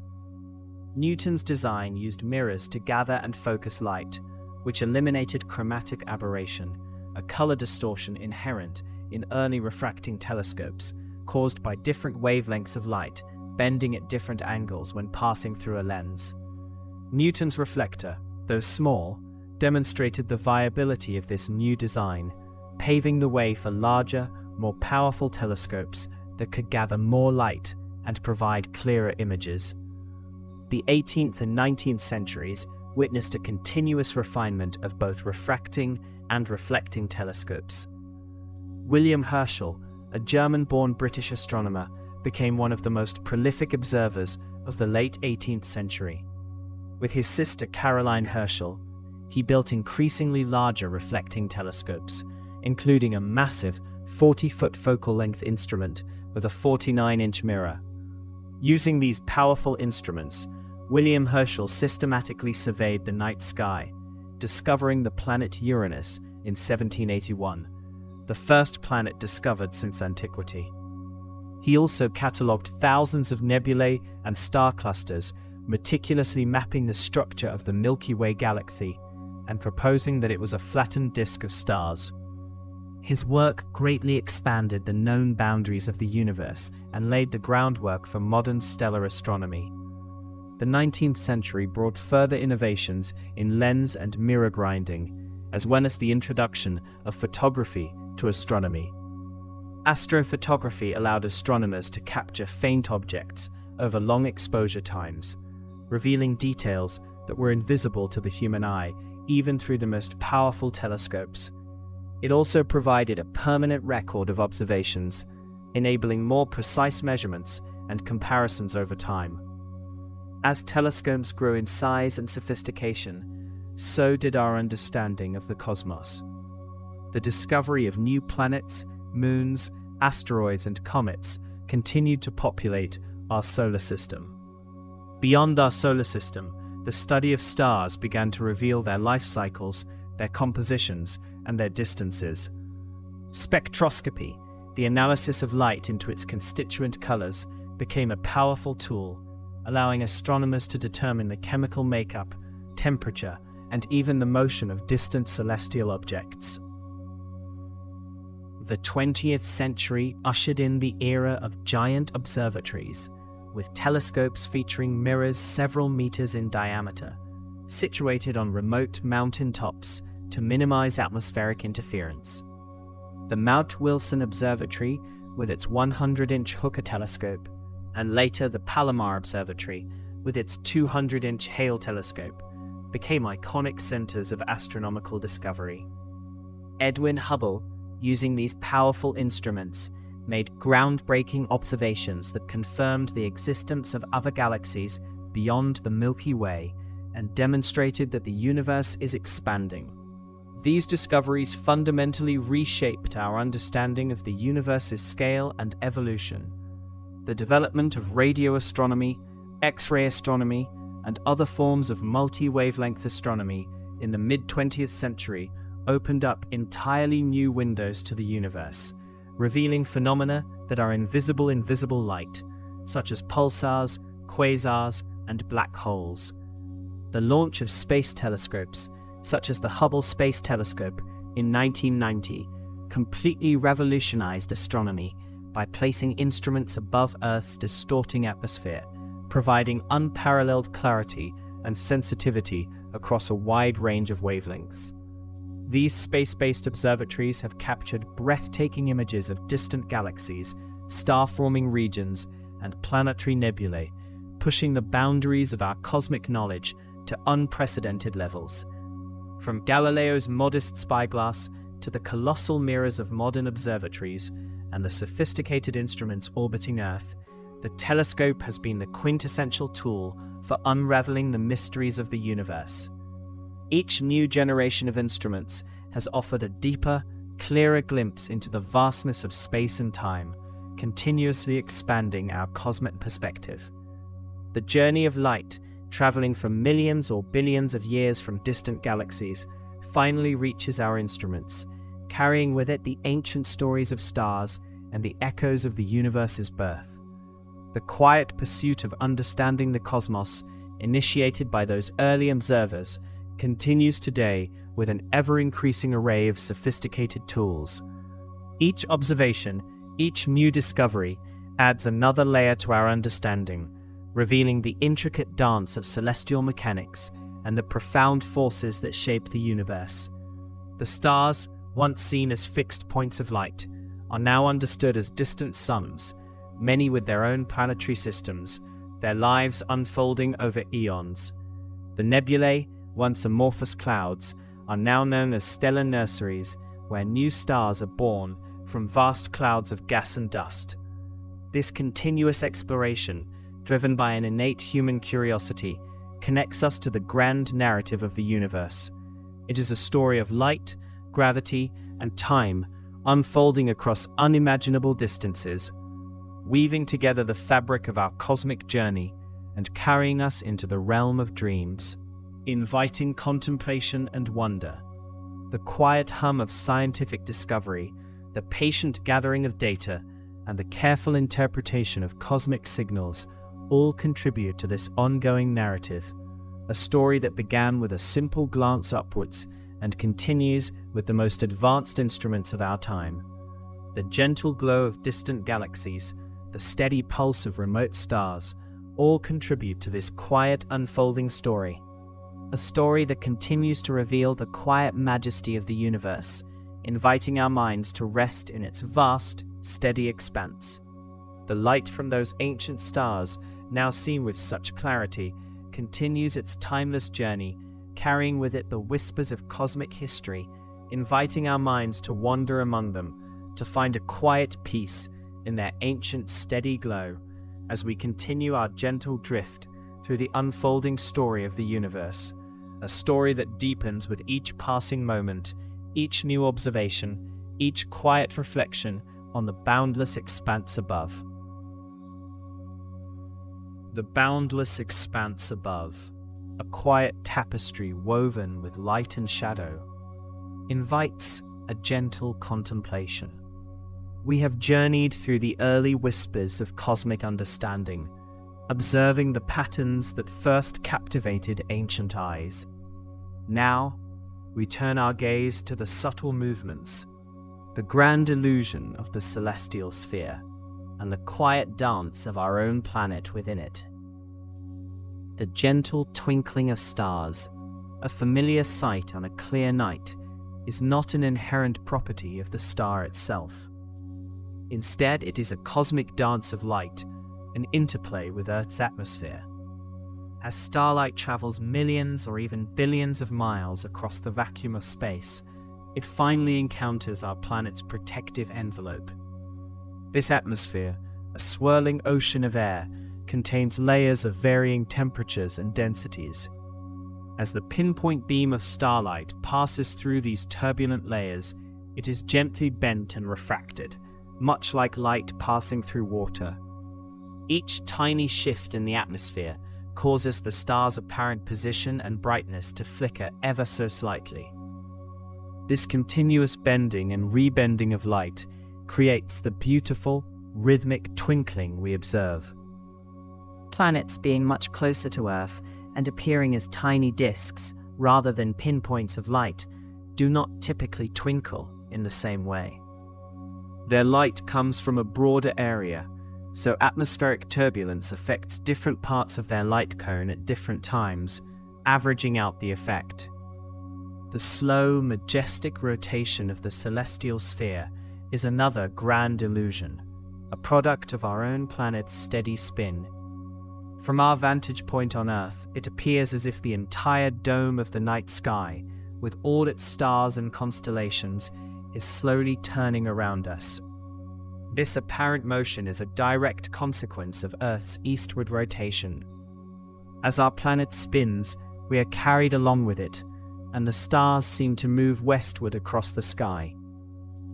Newton's design used mirrors to gather and focus light, which eliminated chromatic aberration, a color distortion inherent in early refracting telescopes, caused by different wavelengths of light bending at different angles when passing through a lens. Newton's reflector, though small, demonstrated the viability of this new design, paving the way for larger, more powerful telescopes that could gather more light and provide clearer images. The 18th and 19th centuries witnessed a continuous refinement of both refracting and reflecting telescopes. William Herschel, a German-born British astronomer, became one of the most prolific observers of the late 18th century. With his sister Caroline Herschel, he built increasingly larger reflecting telescopes, including a massive 40-foot focal-length instrument with a 49-inch mirror. Using these powerful instruments, William Herschel systematically surveyed the night sky, discovering the planet Uranus in 1781, the first planet discovered since antiquity. He also catalogued thousands of nebulae and star clusters, meticulously mapping the structure of the Milky Way galaxy and proposing that it was a flattened disk of stars. His work greatly expanded the known boundaries of the universe and laid the groundwork for modern stellar astronomy. The 19th century brought further innovations in lens and mirror grinding, as well as the introduction of photography to astronomy. Astrophotography allowed astronomers to capture faint objects over long exposure times, revealing details that were invisible to the human eye, even through the most powerful telescopes. It also provided a permanent record of observations, enabling more precise measurements and comparisons over time. As telescopes grew in size and sophistication, so did our understanding of the cosmos. The discovery of new planets, moons, asteroids, and comets continued to populate our solar system. Beyond our solar system, the study of stars began to reveal their life cycles, their compositions, and their distances. Spectroscopy, the analysis of light into its constituent colors, became a powerful tool, allowing astronomers to determine the chemical makeup, temperature, and even the motion of distant celestial objects. The 20th century ushered in the era of giant observatories, with telescopes featuring mirrors several meters in diameter, situated on remote mountain tops to minimize atmospheric interference. The Mount Wilson Observatory, with its 100-inch Hooker telescope, and later the Palomar Observatory, with its 200-inch Hale telescope, became iconic centers of astronomical discovery. Edwin Hubble, using these powerful instruments, made groundbreaking observations that confirmed the existence of other galaxies beyond the Milky Way and demonstrated that the universe is expanding. These discoveries fundamentally reshaped our understanding of the universe's scale and evolution. The development of radio astronomy, X-ray astronomy, and other forms of multi-wavelength astronomy in the mid-20th century opened up entirely new windows to the universe, revealing phenomena that are invisible in visible light, such as pulsars, quasars, and black holes. The launch of space telescopes, such as the Hubble Space Telescope in 1990, completely revolutionized astronomy by placing instruments above Earth's distorting atmosphere, providing unparalleled clarity and sensitivity across a wide range of wavelengths. These space-based observatories have captured breathtaking images of distant galaxies, star-forming regions, and planetary nebulae, pushing the boundaries of our cosmic knowledge to unprecedented levels. From Galileo's modest spyglass to the colossal mirrors of modern observatories and the sophisticated instruments orbiting Earth, the telescope has been the quintessential tool for unraveling the mysteries of the universe. Each new generation of instruments has offered a deeper, clearer glimpse into the vastness of space and time, continuously expanding our cosmic perspective. The journey of light, traveling from millions or billions of years from distant galaxies, finally reaches our instruments, carrying with it the ancient stories of stars and the echoes of the universe's birth. The quiet pursuit of understanding the cosmos, initiated by those early observers, continues today with an ever-increasing array of sophisticated tools. Each observation, each new discovery, adds another layer to our understanding, revealing the intricate dance of celestial mechanics and the profound forces that shape the universe. The stars, once seen as fixed points of light, are now understood as distant suns, many with their own planetary systems, their lives unfolding over eons. The nebulae, once amorphous clouds, are now known as stellar nurseries, where new stars are born from vast clouds of gas and dust. This continuous exploration, driven by an innate human curiosity, connects us to the grand narrative of the universe. It is a story of light, gravity, and time unfolding across unimaginable distances, weaving together the fabric of our cosmic journey and carrying us into the realm of dreams, inviting contemplation and wonder. The quiet hum of scientific discovery, the patient gathering of data, and the careful interpretation of cosmic signals all contribute to this ongoing narrative, a story that began with a simple glance upwards and continues with the most advanced instruments of our time. The gentle glow of distant galaxies, the steady pulse of remote stars, all contribute to this quiet unfolding story. A story that continues to reveal the quiet majesty of the universe, inviting our minds to rest in its vast, steady expanse. The light from those ancient stars, now seen with such clarity, continues its timeless journey, carrying with it the whispers of cosmic history, inviting our minds to wander among them, to find a quiet peace in their ancient steady glow, as we continue our gentle drift through the unfolding story of the universe, a story that deepens with each passing moment, each new observation, each quiet reflection on the boundless expanse above. The boundless expanse above, a quiet tapestry woven with light and shadow, invites a gentle contemplation. We have journeyed through the early whispers of cosmic understanding, observing the patterns that first captivated ancient eyes. Now, we turn our gaze to the subtle movements, the grand illusion of the celestial sphere, and the quiet dance of our own planet within it. The gentle twinkling of stars, a familiar sight on a clear night, is not an inherent property of the star itself. Instead, it is a cosmic dance of light, an interplay with Earth's atmosphere. As starlight travels millions or even billions of miles across the vacuum of space, it finally encounters our planet's protective envelope. This atmosphere, a swirling ocean of air, contains layers of varying temperatures and densities. As the pinpoint beam of starlight passes through these turbulent layers, it is gently bent and refracted, much like light passing through water. Each tiny shift in the atmosphere causes the star's apparent position and brightness to flicker ever so slightly. This continuous bending and rebending of light creates the beautiful, rhythmic twinkling we observe. Planets being much closer to Earth and appearing as tiny disks rather than pinpoints of light do not typically twinkle in the same way. Their light comes from a broader area, so atmospheric turbulence affects different parts of their light cone at different times, averaging out the effect. The slow, majestic rotation of the celestial sphere is another grand illusion, a product of our own planet's steady spin. From our vantage point on Earth, it appears as if the entire dome of the night sky, with all its stars and constellations, is slowly turning around us. This apparent motion is a direct consequence of Earth's eastward rotation. As our planet spins, we are carried along with it, and the stars seem to move westward across the sky.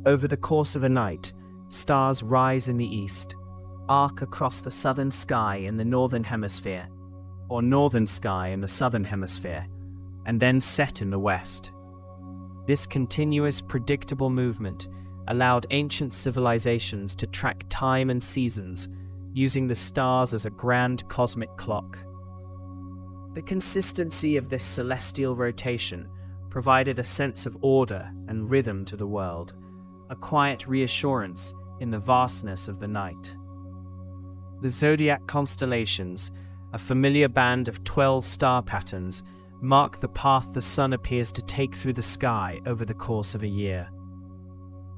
Over the course of a night, stars rise in the east, arc across the southern sky in the northern hemisphere, or northern sky in the southern hemisphere, and then set in the west. This continuous, predictable movement allowed ancient civilizations to track time and seasons, using the stars as a grand cosmic clock. The consistency of this celestial rotation provided a sense of order and rhythm to the world, a quiet reassurance in the vastness of the night. The zodiac constellations, a familiar band of 12 star patterns, mark the path the sun appears to take through the sky over the course of a year.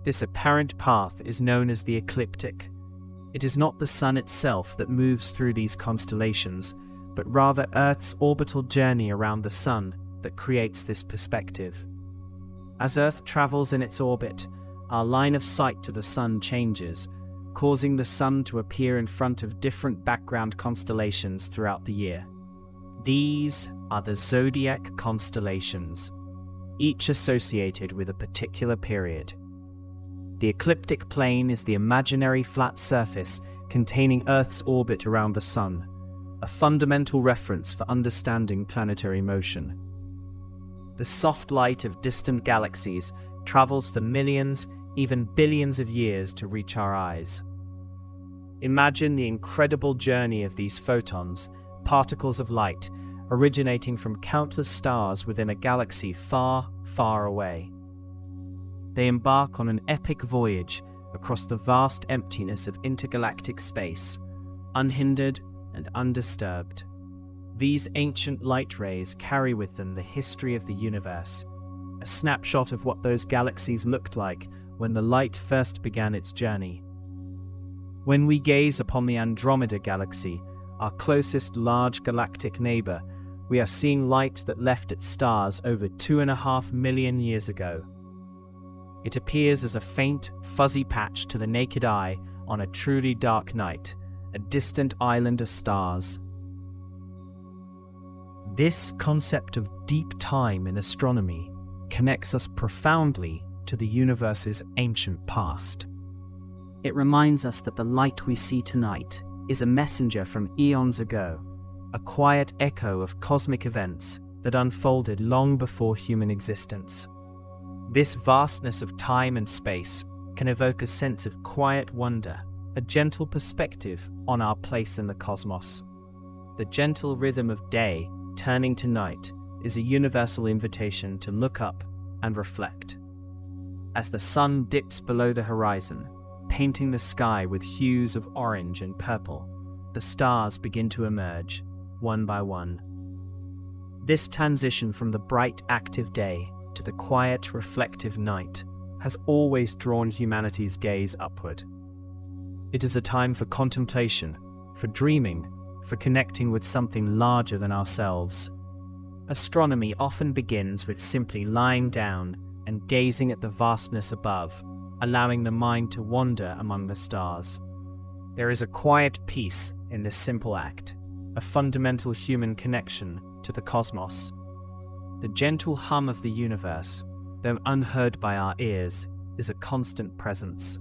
This apparent path is known as the ecliptic. It is not the sun itself that moves through these constellations, but rather Earth's orbital journey around the sun that creates this perspective. As Earth travels in its orbit, our line of sight to the sun changes, causing the sun to appear in front of different background constellations throughout the year. These are the zodiac constellations, each associated with a particular period. The ecliptic plane is the imaginary flat surface containing Earth's orbit around the sun, a fundamental reference for understanding planetary motion. The soft light of distant galaxies travels the millions, even billions of years to reach our eyes. Imagine the incredible journey of these photons, particles of light, originating from countless stars within a galaxy far, far away. They embark on an epic voyage across the vast emptiness of intergalactic space, unhindered and undisturbed. These ancient light rays carry with them the history of the universe, a snapshot of what those galaxies looked like when the light first began its journey. When we gaze upon the Andromeda galaxy, our closest large galactic neighbor, we are seeing light that left its stars over 2.5 million years ago. It appears as a faint, fuzzy patch to the naked eye on a truly dark night, a distant island of stars. This concept of deep time in astronomy connects us profoundly to the universe's ancient past. It reminds us that the light we see tonight is a messenger from eons ago, a quiet echo of cosmic events that unfolded long before human existence. This vastness of time and space can evoke a sense of quiet wonder, a gentle perspective on our place in the cosmos. The gentle rhythm of day turning to night is a universal invitation to look up and reflect. As the sun dips below the horizon, painting the sky with hues of orange and purple, the stars begin to emerge, one by one. This transition from the bright, active day to the quiet, reflective night has always drawn humanity's gaze upward. It is a time for contemplation, for dreaming, for connecting with something larger than ourselves. Astronomy often begins with simply lying down and gazing at the vastness above, allowing the mind to wander among the stars. There is a quiet peace in this simple act, a fundamental human connection to the cosmos. The gentle hum of the universe, though unheard by our ears, is a constant presence.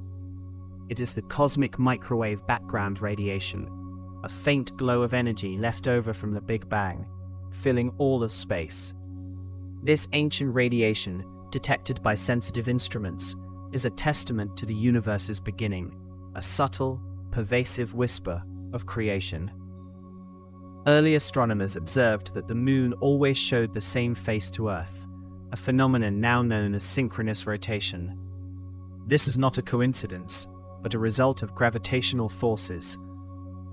It is the cosmic microwave background radiation, a faint glow of energy left over from the Big Bang, filling all of space. This ancient radiation, detected by sensitive instruments, is a testament to the universe's beginning, a subtle, pervasive whisper of creation. Early astronomers observed that the moon always showed the same face to Earth, a phenomenon now known as synchronous rotation. This is not a coincidence, but a result of gravitational forces.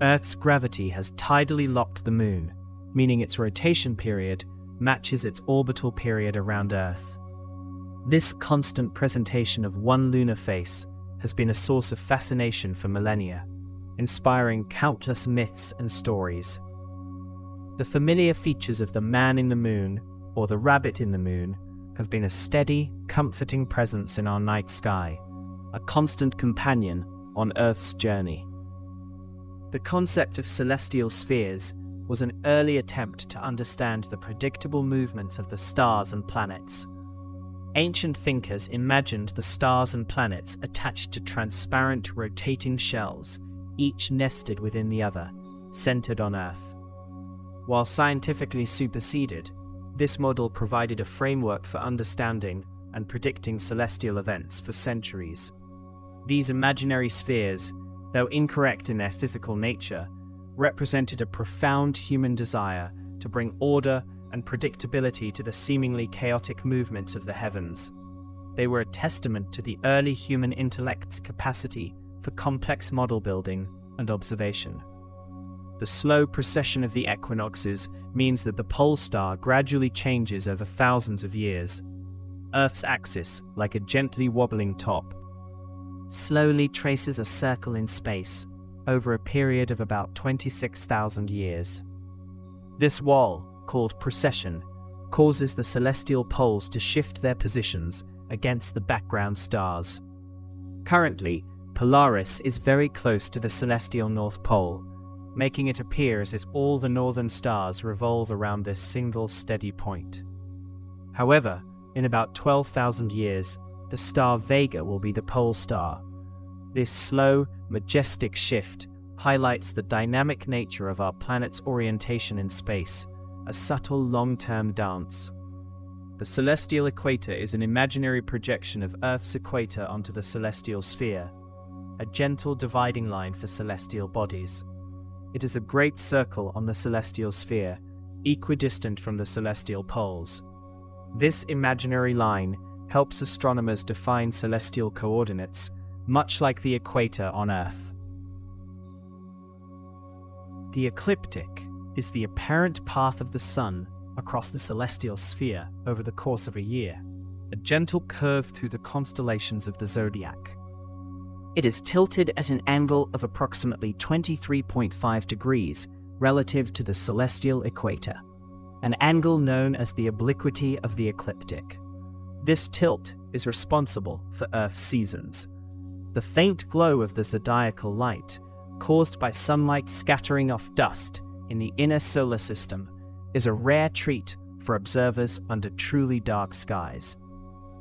Earth's gravity has tidally locked the moon, meaning its rotation period matches its orbital period around Earth. This constant presentation of one lunar face has been a source of fascination for millennia, inspiring countless myths and stories. The familiar features of the man in the moon, or the rabbit in the moon, have been a steady, comforting presence in our night sky, a constant companion on Earth's journey. The concept of celestial spheres was an early attempt to understand the predictable movements of the stars and planets. Ancient thinkers imagined the stars and planets attached to transparent, rotating shells, each nested within the other, centered on Earth. While scientifically superseded, this model provided a framework for understanding and predicting celestial events for centuries. These imaginary spheres, though incorrect in their physical nature, represented a profound human desire to bring order and predictability to the seemingly chaotic movements of the heavens. They were a testament to the early human intellect's capacity for complex model building and observation. The slow precession of the equinoxes means that the pole star gradually changes over thousands of years. Earth's axis, like a gently wobbling top, slowly traces a circle in space over a period of about 26,000 years. This wall, called precession, causes the celestial poles to shift their positions against the background stars. Currently, Polaris is very close to the celestial North Pole, making it appear as if all the northern stars revolve around this single steady point. However, in about 12,000 years, the star Vega will be the pole star. This slow, majestic shift highlights the dynamic nature of our planet's orientation in space, a subtle long-term dance. The celestial equator is an imaginary projection of Earth's equator onto the celestial sphere, a gentle dividing line for celestial bodies. It is a great circle on the celestial sphere, equidistant from the celestial poles. This imaginary line helps astronomers define celestial coordinates, much like the equator on Earth. The ecliptic is the apparent path of the sun across the celestial sphere over the course of a year, a gentle curve through the constellations of the zodiac. It is tilted at an angle of approximately 23.5 degrees relative to the celestial equator, an angle known as the obliquity of the ecliptic. This tilt is responsible for Earth's seasons. The faint glow of the zodiacal light, caused by sunlight scattering off dust in the inner solar system, is a rare treat for observers under truly dark skies.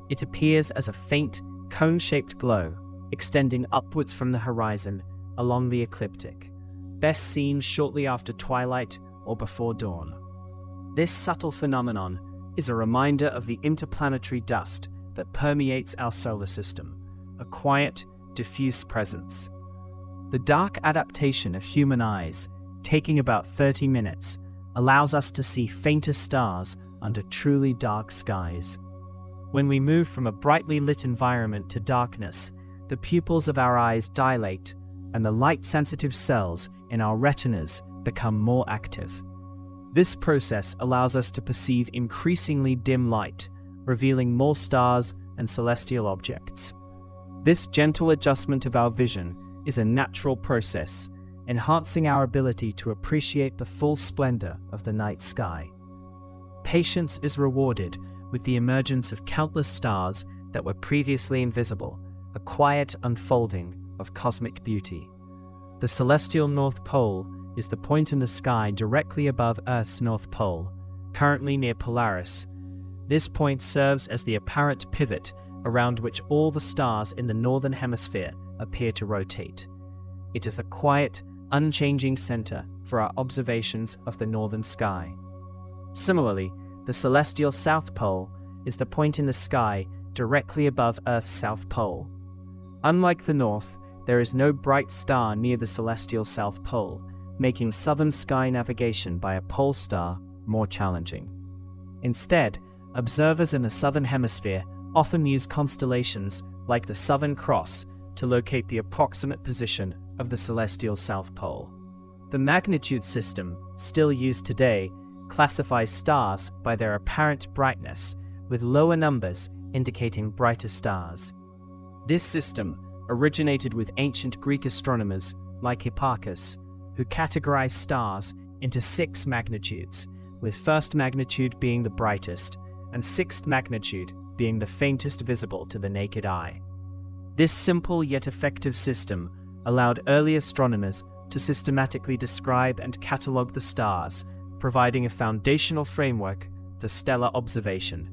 It appears as a faint, cone-shaped glow extending upwards from the horizon along the ecliptic, best seen shortly after twilight or before dawn. This subtle phenomenon is a reminder of the interplanetary dust that permeates our solar system, a quiet, diffuse presence. The dark adaptation of human eyes, taking about 30 minutes, allows us to see fainter stars under truly dark skies. When we move from a brightly lit environment to darkness, the pupils of our eyes dilate and the light-sensitive cells in our retinas become more active. This process allows us to perceive increasingly dim light, revealing more stars and celestial objects. This gentle adjustment of our vision is a natural process, enhancing our ability to appreciate the full splendor of the night sky. Patience is rewarded with the emergence of countless stars that were previously invisible, a quiet unfolding of cosmic beauty. The celestial North Pole is the point in the sky directly above Earth's North Pole, currently near Polaris. This point serves as the apparent pivot around which all the stars in the northern hemisphere appear to rotate. It is a quiet, unchanging center for our observations of the northern sky. Similarly, the celestial South Pole is the point in the sky directly above Earth's South Pole. Unlike the North, there is no bright star near the celestial South Pole, making southern sky navigation by a pole star more challenging. Instead, observers in the southern hemisphere often use constellations like the Southern Cross to locate the approximate position of the celestial South Pole. The magnitude system, still used today, classifies stars by their apparent brightness, with lower numbers indicating brighter stars. This system originated with ancient Greek astronomers like Hipparchus, who categorized stars into 6 magnitudes, with first magnitude being the brightest and sixth magnitude being the faintest visible to the naked eye. This simple yet effective system allowed early astronomers to systematically describe and catalog the stars, providing a foundational framework for stellar observation.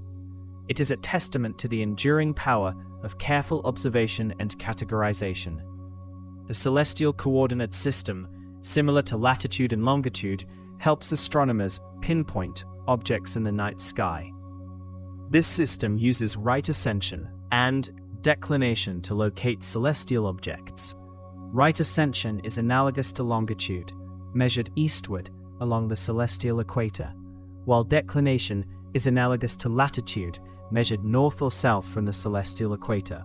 It is a testament to the enduring power of careful observation and categorization. The celestial coordinate system, similar to latitude and longitude, helps astronomers pinpoint objects in the night sky. This system uses right ascension and declination to locate celestial objects. Right ascension is analogous to longitude, measured eastward along the celestial equator, while declination is analogous to latitude, measured north or south from the celestial equator.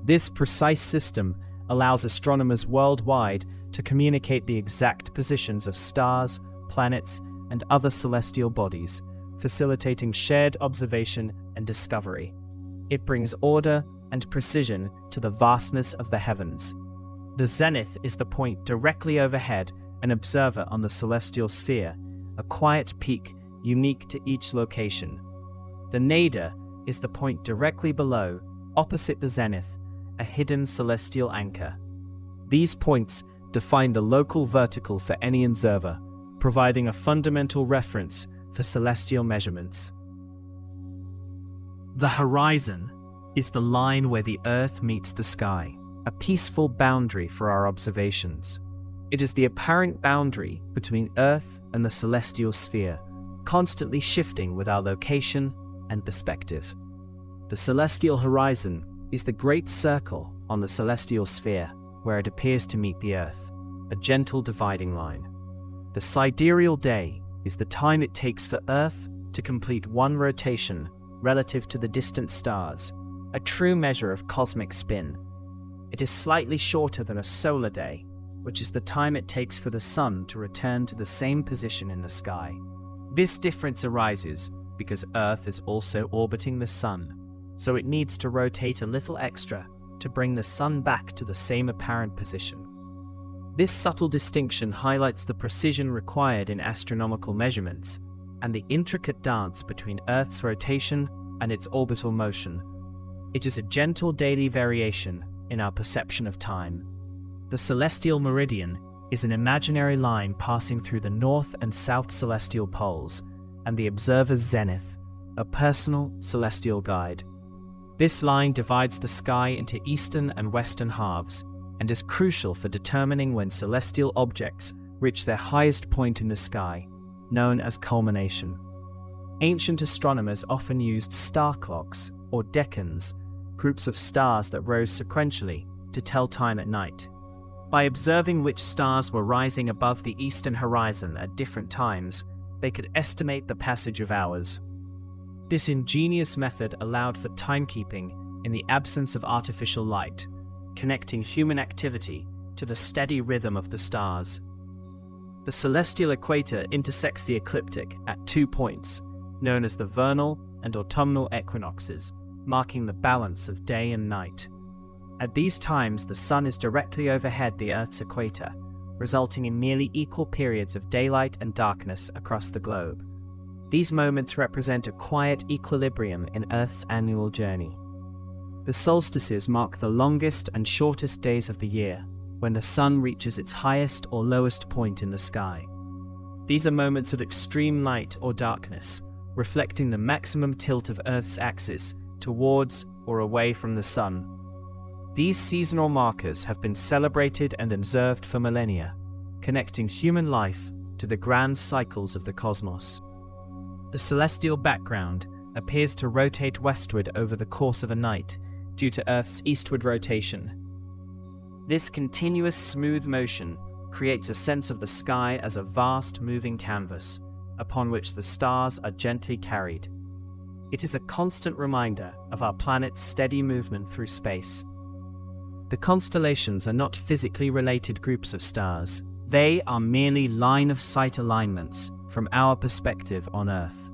This precise system allows astronomers worldwide to communicate the exact positions of stars, planets, and other celestial bodies, facilitating shared observation and discovery. It brings order and precision to the vastness of the heavens. The zenith is the point directly overhead an observer on the celestial sphere, a quiet peak unique to each location. The nadir is the point directly below, opposite the zenith, a hidden celestial anchor. These points define the local vertical for any observer, providing a fundamental reference for celestial measurements. The horizon is the line where the Earth meets the sky, a peaceful boundary for our observations. It is the apparent boundary between Earth and the celestial sphere, constantly shifting with our location and perspective. The celestial horizon is the great circle on the celestial sphere where it appears to meet the Earth, a gentle dividing line. The sidereal day is the time it takes for Earth to complete one rotation relative to the distant stars, a true measure of cosmic spin. It is slightly shorter than a solar day, which is the time it takes for the Sun to return to the same position in the sky. This difference arises because Earth is also orbiting the Sun, so it needs to rotate a little extra to bring the sun back to the same apparent position. This subtle distinction highlights the precision required in astronomical measurements and the intricate dance between Earth's rotation and its orbital motion. It is a gentle daily variation in our perception of time. The celestial meridian is an imaginary line passing through the north and south celestial poles, and the observer's zenith, a personal celestial guide. This line divides the sky into eastern and western halves and is crucial for determining when celestial objects reach their highest point in the sky, known as culmination. Ancient astronomers often used star clocks, or decans, groups of stars that rose sequentially, to tell time at night. By observing which stars were rising above the eastern horizon at different times, they could estimate the passage of hours. This ingenious method allowed for timekeeping in the absence of artificial light, connecting human activity to the steady rhythm of the stars. The celestial equator intersects the ecliptic at 2 points, known as the vernal and autumnal equinoxes, marking the balance of day and night. At these times, the sun is directly overhead the Earth's equator, resulting in nearly equal periods of daylight and darkness across the globe. These moments represent a quiet equilibrium in Earth's annual journey. The solstices mark the longest and shortest days of the year, when the sun reaches its highest or lowest point in the sky. These are moments of extreme light or darkness, reflecting the maximum tilt of Earth's axis towards or away from the sun. These seasonal markers have been celebrated and observed for millennia, connecting human life to the grand cycles of the cosmos. The celestial background appears to rotate westward over the course of a night due to Earth's eastward rotation. This continuous smooth motion creates a sense of the sky as a vast moving canvas, upon which the stars are gently carried. It is a constant reminder of our planet's steady movement through space. The constellations are not physically related groups of stars. They are merely line-of-sight alignments from our perspective on Earth.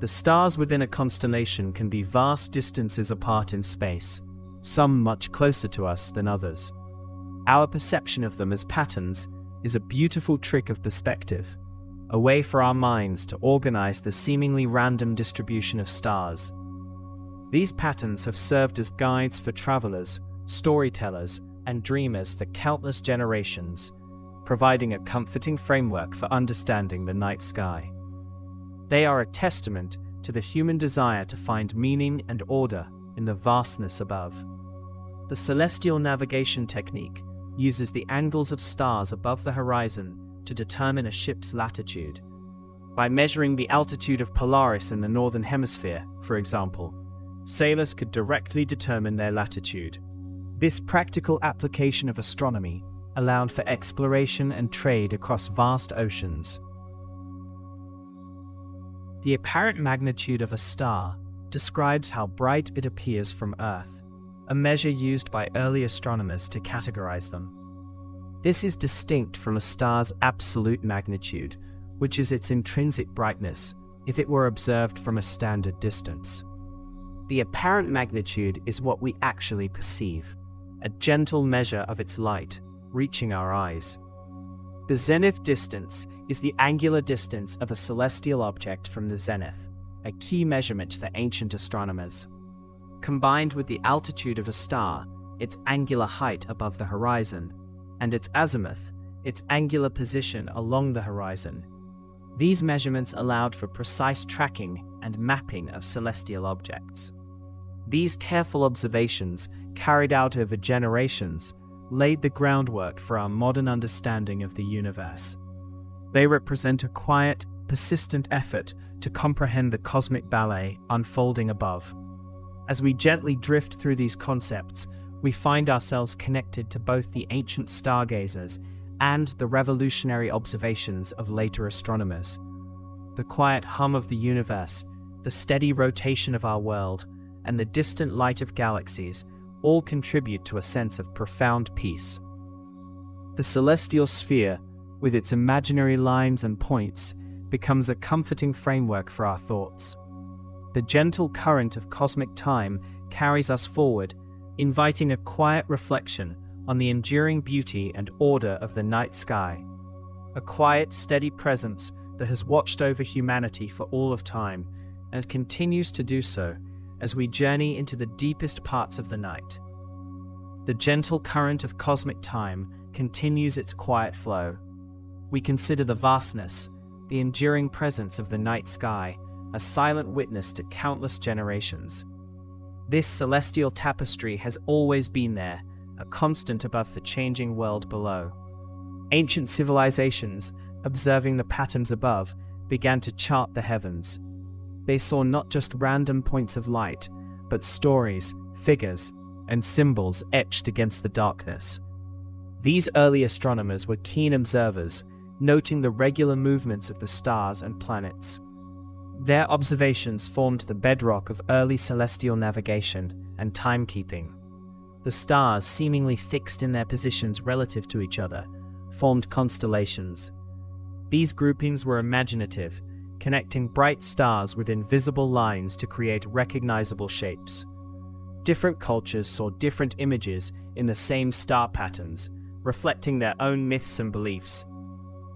The stars within a constellation can be vast distances apart in space, some much closer to us than others. Our perception of them as patterns is a beautiful trick of perspective, a way for our minds to organize the seemingly random distribution of stars. These patterns have served as guides for travelers, storytellers, and dreamers for countless generations, providing a comforting framework for understanding the night sky. They are a testament to the human desire to find meaning and order in the vastness above. The celestial navigation technique uses the angles of stars above the horizon to determine a ship's latitude. By measuring the altitude of Polaris in the northern hemisphere, for example, sailors could directly determine their latitude. This practical application of astronomy allowed for exploration and trade across vast oceans. The apparent magnitude of a star describes how bright it appears from Earth, a measure used by early astronomers to categorize them. This is distinct from a star's absolute magnitude, which is its intrinsic brightness if it were observed from a standard distance. The apparent magnitude is what we actually perceive, a gentle measure of its light, reaching our eyes. The zenith distance is the angular distance of a celestial object from the zenith, a key measurement for ancient astronomers. Combined with the altitude of a star, its angular height above the horizon, and its azimuth, its angular position along the horizon, these measurements allowed for precise tracking and mapping of celestial objects. These careful observations, carried out over generations, laid the groundwork for our modern understanding of the universe. They represent a quiet, persistent effort to comprehend the cosmic ballet unfolding above. As we gently drift through these concepts, we find ourselves connected to both the ancient stargazers and the revolutionary observations of later astronomers. The quiet hum of the universe, the steady rotation of our world, and the distant light of galaxies all contribute to a sense of profound peace. The celestial sphere, with its imaginary lines and points, becomes a comforting framework for our thoughts. The gentle current of cosmic time carries us forward, inviting a quiet reflection on the enduring beauty and order of the night sky. A quiet, steady presence that has watched over humanity for all of time and continues to do so as we journey into the deepest parts of the night. The gentle current of cosmic time continues its quiet flow. We consider the vastness, the enduring presence of the night sky, a silent witness to countless generations. This celestial tapestry has always been there, a constant above the changing world below. Ancient civilizations, observing the patterns above, began to chart the heavens. They saw not just random points of light, but stories, figures, and symbols etched against the darkness. These early astronomers were keen observers, noting the regular movements of the stars and planets. Their observations formed the bedrock of early celestial navigation and timekeeping. The stars, seemingly fixed in their positions relative to each other, formed constellations. These groupings were imaginative, connecting bright stars with invisible lines to create recognizable shapes. Different cultures saw different images in the same star patterns, reflecting their own myths and beliefs.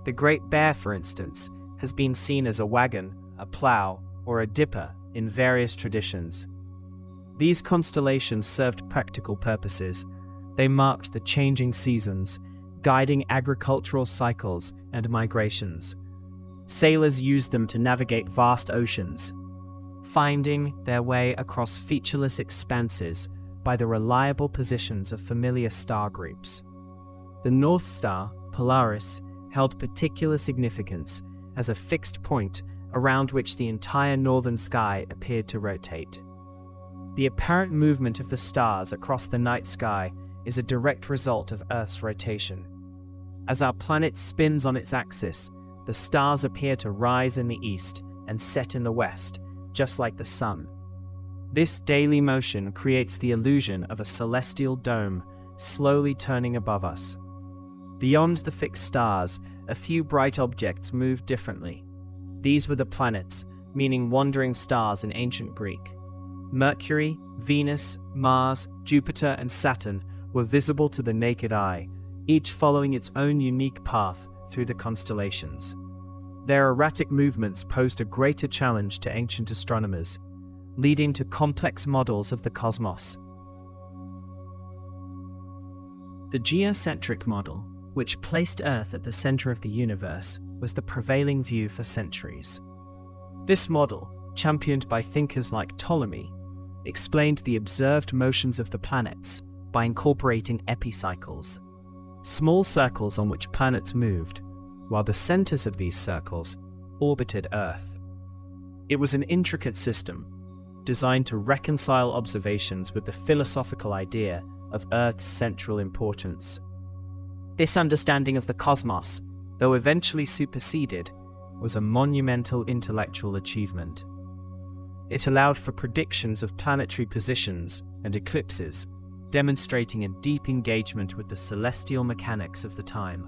The Great Bear, for instance, has been seen as a wagon, a plow, or a dipper in various traditions. These constellations served practical purposes. They marked the changing seasons, guiding agricultural cycles and migrations. Sailors used them to navigate vast oceans, finding their way across featureless expanses by the reliable positions of familiar star groups. The North Star, Polaris, held particular significance as a fixed point around which the entire northern sky appeared to rotate. The apparent movement of the stars across the night sky is a direct result of Earth's rotation. As our planet spins on its axis, the stars appear to rise in the east and set in the west, just like the sun. This daily motion creates the illusion of a celestial dome slowly turning above us. Beyond the fixed stars, a few bright objects moved differently. These were the planets, meaning wandering stars in ancient Greek. Mercury, Venus, Mars, Jupiter, and Saturn were visible to the naked eye, each following its own unique path through the constellations. Their erratic movements posed a greater challenge to ancient astronomers, leading to complex models of the cosmos. The geocentric model, which placed Earth at the center of the universe, was the prevailing view for centuries. This model, championed by thinkers like Ptolemy, explained the observed motions of the planets by incorporating epicycles, small circles on which planets moved, while the centers of these circles orbited Earth. It was an intricate system, designed to reconcile observations with the philosophical idea of Earth's central importance. This understanding of the cosmos, though eventually superseded, was a monumental intellectual achievement. It allowed for predictions of planetary positions and eclipses, demonstrating a deep engagement with the celestial mechanics of the time.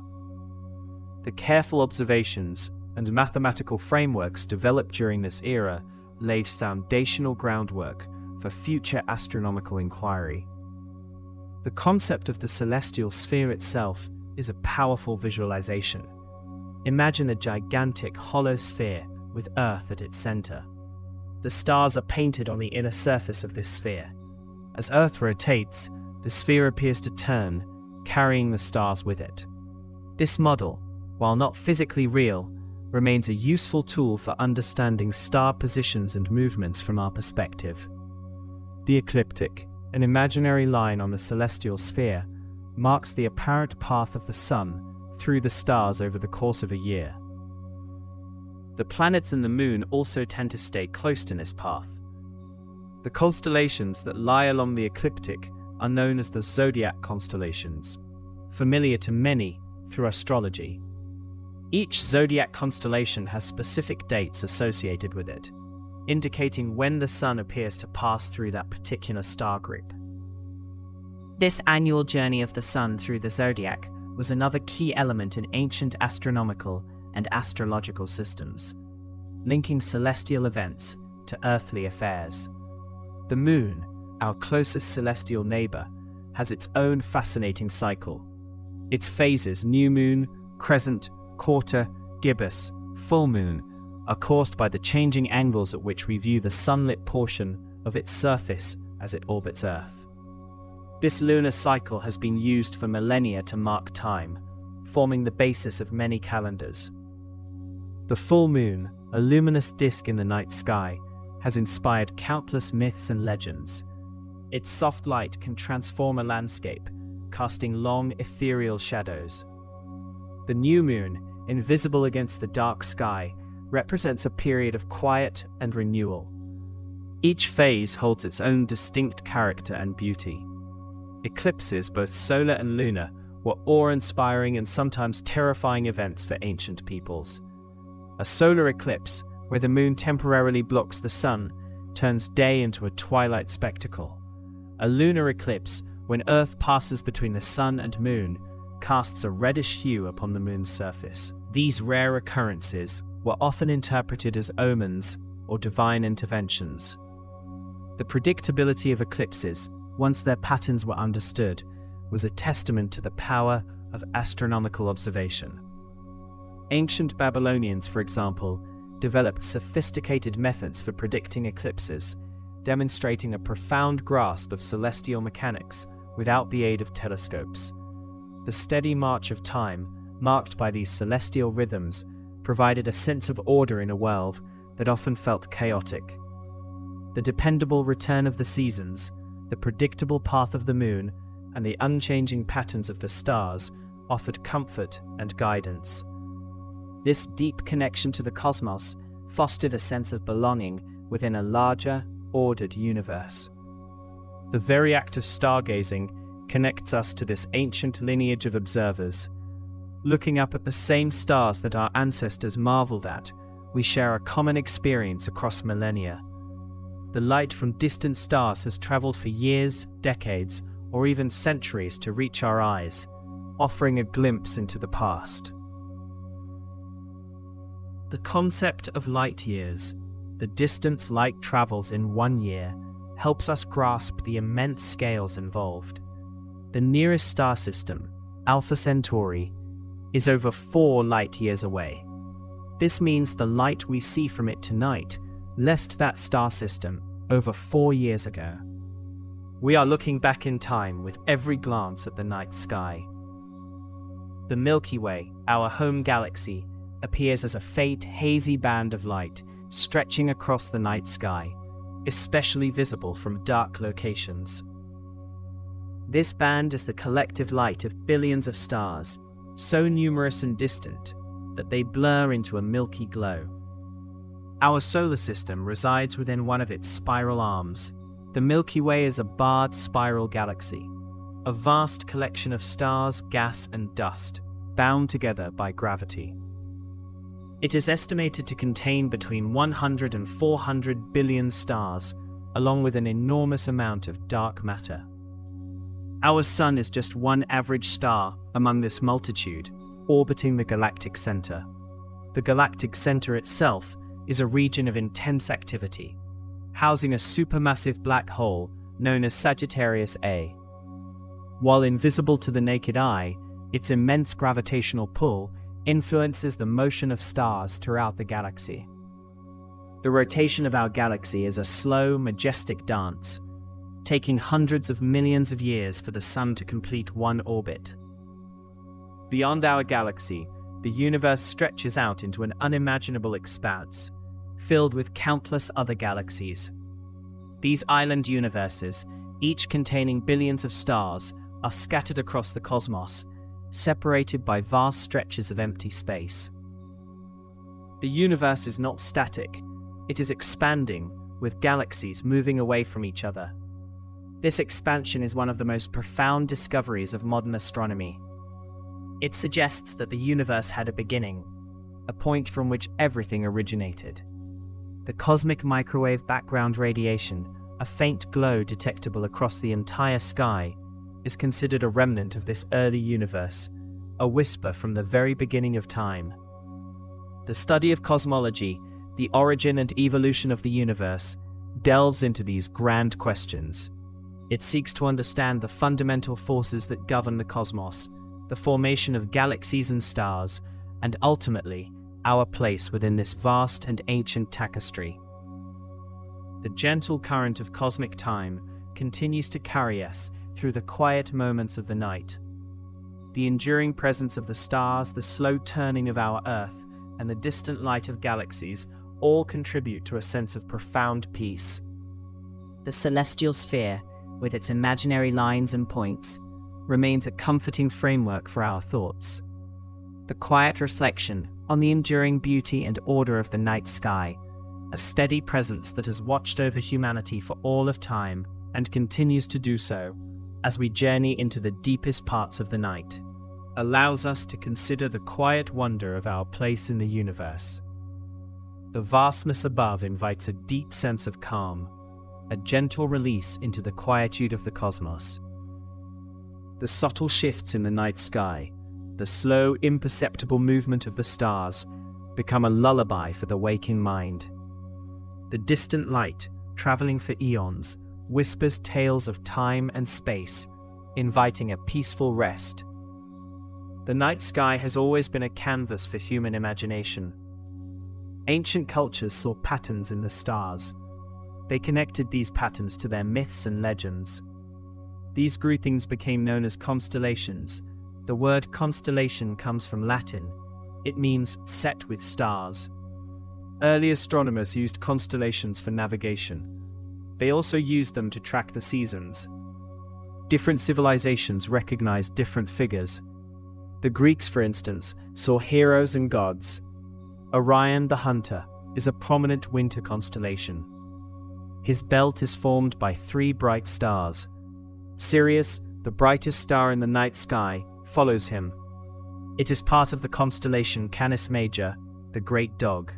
The careful observations and mathematical frameworks developed during this era laid foundational groundwork for future astronomical inquiry. The concept of the celestial sphere itself is a powerful visualization. Imagine a gigantic hollow sphere with Earth at its center. The stars are painted on the inner surface of this sphere. As Earth rotates, the sphere appears to turn, carrying the stars with it. This model, while not physically real, remains a useful tool for understanding star positions and movements from our perspective. The ecliptic, an imaginary line on the celestial sphere, marks the apparent path of the Sun through the stars over the course of a year. The planets and the Moon also tend to stay close to this path. The constellations that lie along the ecliptic are known as the zodiac constellations, familiar to many through astrology. Each zodiac constellation has specific dates associated with it, indicating when the Sun appears to pass through that particular star group. This annual journey of the Sun through the zodiac was another key element in ancient astronomical and astrological systems, linking celestial events to earthly affairs. The Moon, our closest celestial neighbor, has its own fascinating cycle. Its phases, new moon, crescent, quarter, gibbous, full moon, are caused by the changing angles at which we view the sunlit portion of its surface as it orbits Earth. This lunar cycle has been used for millennia to mark time, forming the basis of many calendars. The full moon, a luminous disk in the night sky, has inspired countless myths and legends. Its soft light can transform a landscape, casting long, ethereal shadows. The new moon, invisible against the dark sky, represents a period of quiet and renewal. Each phase holds its own distinct character and beauty. Eclipses, both solar and lunar, were awe-inspiring and sometimes terrifying events for ancient peoples. A solar eclipse, where the moon temporarily blocks the sun, turns day into a twilight spectacle. A lunar eclipse, when Earth passes between the sun and moon, casts a reddish hue upon the moon's surface. These rare occurrences were often interpreted as omens or divine interventions. The predictability of eclipses, once their patterns were understood, was a testament to the power of astronomical observation. Ancient Babylonians, for example, developed sophisticated methods for predicting eclipses, demonstrating a profound grasp of celestial mechanics without the aid of telescopes. The steady march of time, marked by these celestial rhythms, provided a sense of order in a world that often felt chaotic. The dependable return of the seasons, the predictable path of the moon, and the unchanging patterns of the stars offered comfort and guidance. This deep connection to the cosmos fostered a sense of belonging within a larger, ordered universe. The very act of stargazing connects us to this ancient lineage of observers. Looking up at the same stars that our ancestors marveled at, we share a common experience across millennia. The light from distant stars has traveled for years, decades, or even centuries to reach our eyes, offering a glimpse into the past. The concept of light years, the distance light travels in 1 year, helps us grasp the immense scales involved. The nearest star system, Alpha Centauri, is over 4 light years away. This means the light we see from it tonight left that star system over 4 years ago. We are looking back in time with every glance at the night sky. The Milky Way, our home galaxy, appears as a faint, hazy band of light stretching across the night sky, especially visible from dark locations. This band is the collective light of billions of stars, so numerous and distant that they blur into a milky glow. Our solar system resides within one of its spiral arms. The Milky Way is a barred spiral galaxy, a vast collection of stars, gas, and dust, bound together by gravity. It is estimated to contain between 100 and 400 billion stars, along with an enormous amount of dark matter. Our Sun is just one average star among this multitude, orbiting the galactic center. The galactic center itself is a region of intense activity, housing a supermassive black hole known as Sagittarius A. While invisible to the naked eye, its immense gravitational pull influences the motion of stars throughout the galaxy. The rotation of our galaxy is a slow, majestic dance, taking hundreds of millions of years for the Sun to complete one orbit. Beyond our galaxy, the universe stretches out into an unimaginable expanse, filled with countless other galaxies. These island universes, each containing billions of stars, are scattered across the cosmos, separated by vast stretches of empty space. The universe is not static, it is expanding, with galaxies moving away from each other. This expansion is one of the most profound discoveries of modern astronomy. It suggests that the universe had a beginning, a point from which everything originated. The cosmic microwave background radiation, a faint glow detectable across the entire sky, is considered a remnant of this early universe, a whisper from the very beginning of time. The study of cosmology, the origin and evolution of the universe, delves into these grand questions, It seeks to understand the fundamental forces that govern the cosmos, the formation of galaxies and stars, and ultimately, our place within this vast and ancient tapestry. The gentle current of cosmic time continues to carry us through the quiet moments of the night. The enduring presence of the stars, the slow turning of our Earth, and the distant light of galaxies all contribute to a sense of profound peace. The celestial sphere, with its imaginary lines and points, remains a comforting framework for our thoughts. The quiet reflection on the enduring beauty and order of the night sky, a steady presence that has watched over humanity for all of time and continues to do so as we journey into the deepest parts of the night, allows us to consider the quiet wonder of our place in the universe. The vastness above invites a deep sense of calm, a gentle release into the quietude of the cosmos. The subtle shifts in the night sky, the slow, imperceptible movement of the stars, become a lullaby for the waking mind. The distant light, traveling for eons, whispers tales of time and space, inviting a peaceful rest. The night sky has always been a canvas for human imagination. Ancient cultures saw patterns in the stars. They connected these patterns to their myths and legends. These groupings became known as constellations. The word constellation comes from Latin. It means set with stars. Early astronomers used constellations for navigation. They also used them to track the seasons. Different civilizations recognized different figures. The Greeks, for instance, saw heroes and gods. Orion the Hunter is a prominent winter constellation. His belt is formed by 3 bright stars. Sirius, the brightest star in the night sky, follows him. It is part of the constellation Canis Major, the Great Dog.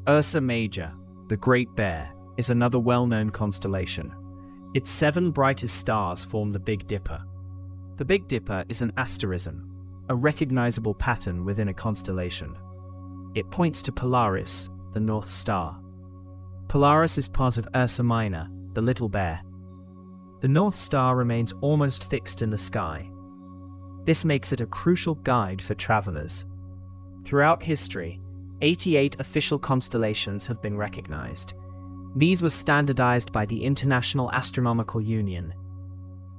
Ursa Major, the Great Bear, is another well-known constellation. Its 7 brightest stars form the Big Dipper. The Big Dipper is an asterism, a recognizable pattern within a constellation. It points to Polaris, the North Star. Polaris is part of Ursa Minor, the Little Bear. The North Star remains almost fixed in the sky. This makes it a crucial guide for travelers. Throughout history, 88 official constellations have been recognized. These were standardized by the International Astronomical Union.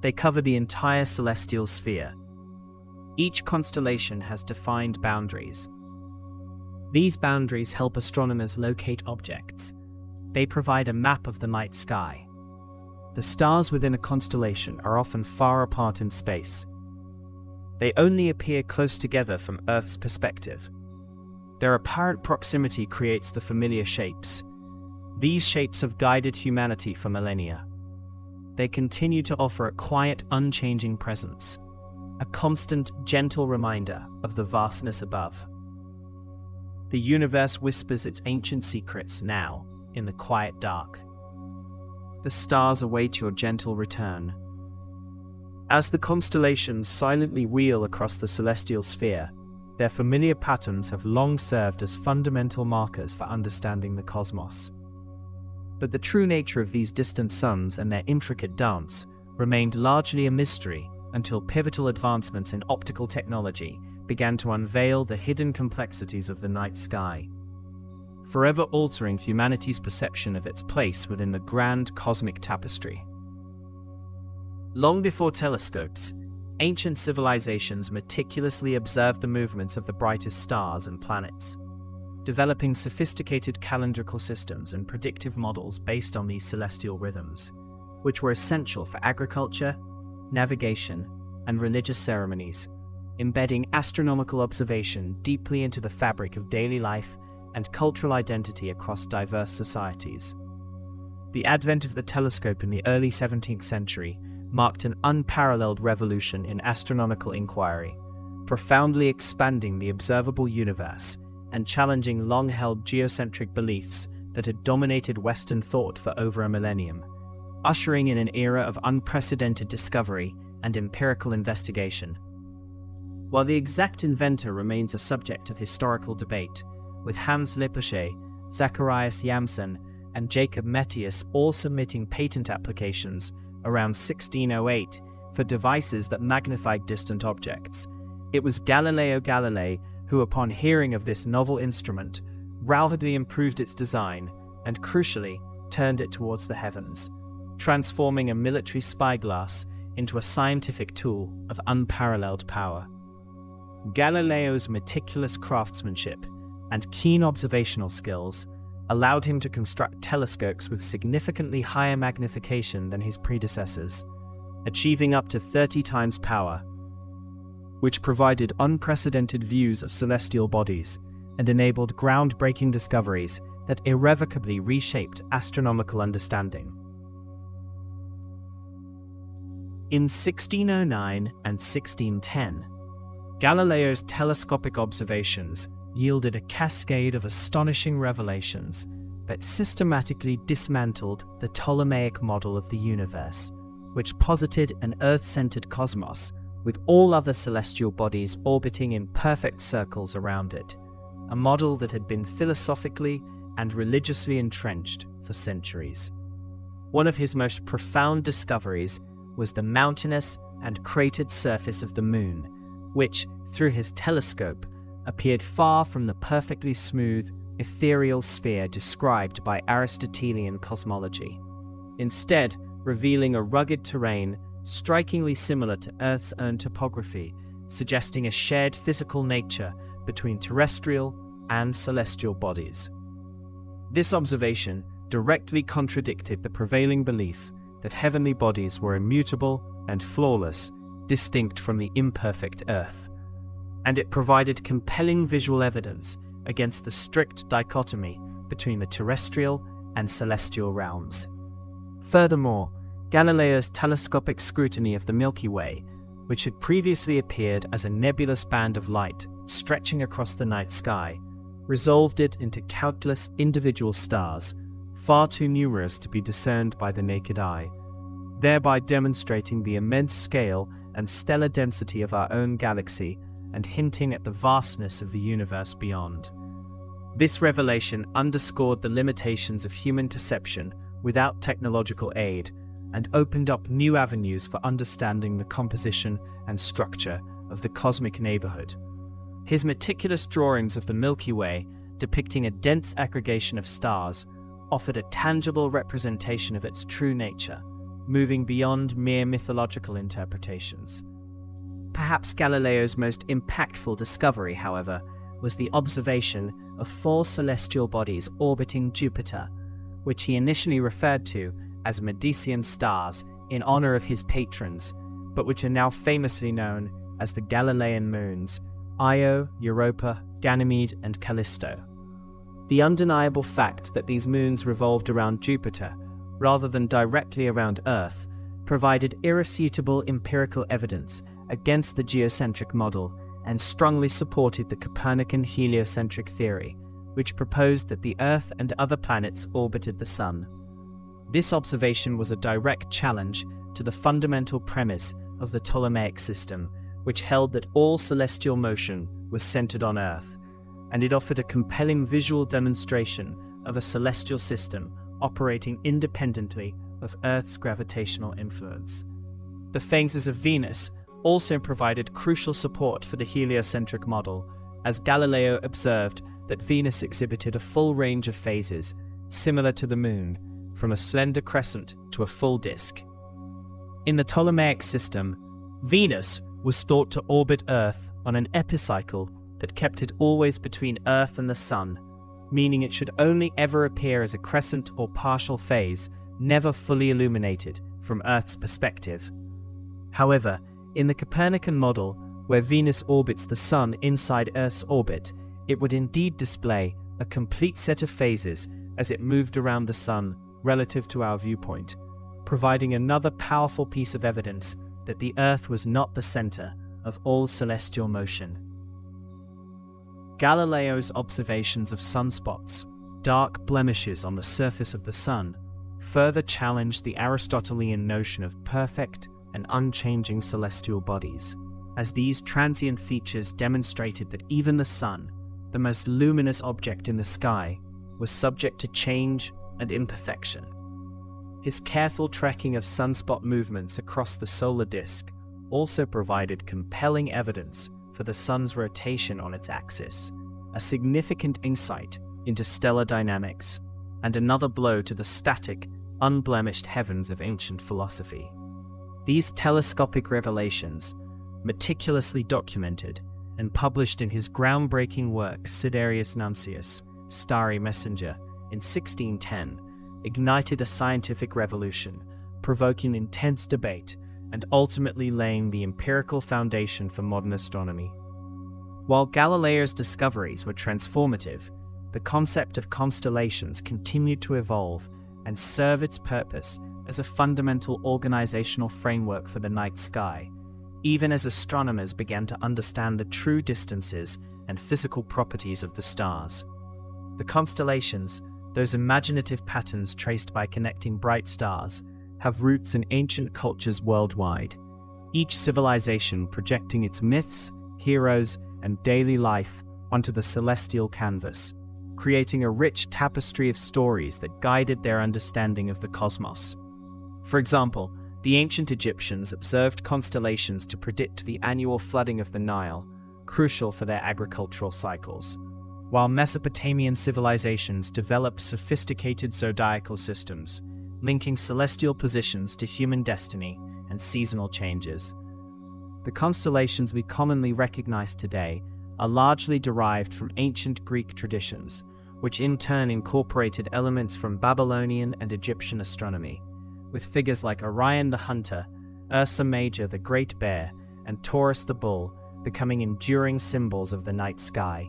They cover the entire celestial sphere. Each constellation has defined boundaries. These boundaries help astronomers locate objects. They provide a map of the night sky. The stars within a constellation are often far apart in space. They only appear close together from Earth's perspective. Their apparent proximity creates the familiar shapes. These shapes have guided humanity for millennia. They continue to offer a quiet, unchanging presence, a constant, gentle reminder of the vastness above. The universe whispers its ancient secrets now, in the quiet dark. The stars await your gentle return. As the constellations silently wheel across the celestial sphere, their familiar patterns have long served as fundamental markers for understanding the cosmos. But the true nature of these distant suns and their intricate dance remained largely a mystery until pivotal advancements in optical technology began to unveil the hidden complexities of the night sky, forever altering humanity's perception of its place within the grand cosmic tapestry. Long before telescopes, ancient civilizations meticulously observed the movements of the brightest stars and planets, developing sophisticated calendrical systems and predictive models based on these celestial rhythms, which were essential for agriculture, navigation, and religious ceremonies, embedding astronomical observation deeply into the fabric of daily life and cultural identity across diverse societies. The advent of the telescope in the early 17th century marked an unparalleled revolution in astronomical inquiry, profoundly expanding the observable universe and challenging long-held geocentric beliefs that had dominated Western thought for over a millennium, ushering in an era of unprecedented discovery and empirical investigation. While the exact inventor remains a subject of historical debate, with Hans Lippershey, Zacharias Janssen, and Jacob Metius all submitting patent applications around 1608 for devices that magnified distant objects. It was Galileo Galilei who, upon hearing of this novel instrument, rapidly improved its design and, crucially, turned it towards the heavens, transforming a military spyglass into a scientific tool of unparalleled power. Galileo's meticulous craftsmanship and keen observational skills allowed him to construct telescopes with significantly higher magnification than his predecessors, achieving up to 30 times power, which provided unprecedented views of celestial bodies and enabled groundbreaking discoveries that irrevocably reshaped astronomical understanding. In 1609 and 1610, Galileo's telescopic observations yielded a cascade of astonishing revelations that systematically dismantled the Ptolemaic model of the universe, which posited an Earth-centered cosmos with all other celestial bodies orbiting in perfect circles around it, a model that had been philosophically and religiously entrenched for centuries. One of his most profound discoveries was the mountainous and cratered surface of the Moon, which, through his telescope, appeared far from the perfectly smooth, ethereal sphere described by Aristotelian cosmology, instead revealing a rugged terrain strikingly similar to Earth's own topography, suggesting a shared physical nature between terrestrial and celestial bodies. This observation directly contradicted the prevailing belief that heavenly bodies were immutable and flawless, distinct from the imperfect Earth, and it provided compelling visual evidence against the strict dichotomy between the terrestrial and celestial realms. Furthermore, Galileo's telescopic scrutiny of the Milky Way, which had previously appeared as a nebulous band of light stretching across the night sky, resolved it into countless individual stars, far too numerous to be discerned by the naked eye, thereby demonstrating the immense scale and stellar density of our own galaxy and hinting at the vastness of the universe beyond. This revelation underscored the limitations of human perception without technological aid and opened up new avenues for understanding the composition and structure of the cosmic neighborhood. His meticulous drawings of the Milky Way, depicting a dense aggregation of stars, offered a tangible representation of its true nature, moving beyond mere mythological interpretations. Perhaps Galileo's most impactful discovery, however, was the observation of 4 celestial bodies orbiting Jupiter, which he initially referred to as Medicean stars in honor of his patrons, but which are now famously known as the Galilean moons, Io, Europa, Ganymede, and Callisto. The undeniable fact that these moons revolved around Jupiter, rather than directly around Earth, provided irrefutable empirical evidence against the geocentric model and strongly supported the Copernican heliocentric theory, which proposed that the Earth and other planets orbited the Sun. This observation was a direct challenge to the fundamental premise of the Ptolemaic system, which held that all celestial motion was centered on Earth, and it offered a compelling visual demonstration of a celestial system operating independently of Earth's gravitational influence. The phases of Venus also provided crucial support for the heliocentric model, as Galileo observed that Venus exhibited a full range of phases, similar to the Moon, from a slender crescent to a full disk. In the Ptolemaic system, Venus was thought to orbit Earth on an epicycle that kept it always between Earth and the Sun, meaning it should only ever appear as a crescent or partial phase, never fully illuminated from Earth's perspective. However, in the Copernican model, where Venus orbits the Sun inside Earth's orbit, it would indeed display a complete set of phases as it moved around the Sun relative to our viewpoint, providing another powerful piece of evidence that the Earth was not the center of all celestial motion. Galileo's observations of sunspots, dark blemishes on the surface of the Sun, further challenged the Aristotelian notion of perfect and unchanging celestial bodies, as these transient features demonstrated that even the Sun, the most luminous object in the sky, was subject to change and imperfection. His careful tracking of sunspot movements across the solar disk also provided compelling evidence for the sun's rotation on its axis, a significant insight into stellar dynamics, and another blow to the static, unblemished heavens of ancient philosophy. These telescopic revelations, meticulously documented and published in his groundbreaking work Sidereus Nuncius, Starry Messenger, in 1610, ignited a scientific revolution, provoking intense debate and ultimately laying the empirical foundation for modern astronomy. While Galileo's discoveries were transformative, the concept of constellations continued to evolve and serve its purpose as a fundamental organizational framework for the night sky, even as astronomers began to understand the true distances and physical properties of the stars. The constellations, those imaginative patterns traced by connecting bright stars, have roots in ancient cultures worldwide, each civilization projecting its myths, heroes, and daily life onto the celestial canvas, creating a rich tapestry of stories that guided their understanding of the cosmos. For example, the ancient Egyptians observed constellations to predict the annual flooding of the Nile, crucial for their agricultural cycles, while Mesopotamian civilizations developed sophisticated zodiacal systems, linking celestial positions to human destiny and seasonal changes. The constellations we commonly recognize today are largely derived from ancient Greek traditions, which in turn incorporated elements from Babylonian and Egyptian astronomy, with figures like Orion the Hunter, Ursa Major the Great Bear, and Taurus the Bull becoming enduring symbols of the night sky.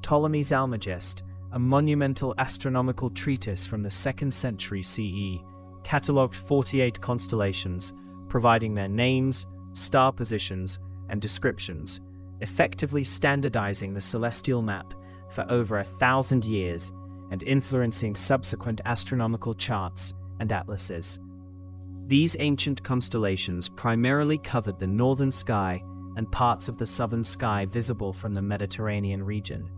Ptolemy's Almagest, a monumental astronomical treatise from the 2nd century CE, catalogued 48 constellations, providing their names, star positions, and descriptions, effectively standardizing the celestial map for over 1,000 years and influencing subsequent astronomical charts and atlases. These ancient constellations primarily covered the northern sky and parts of the southern sky visible from the Mediterranean region,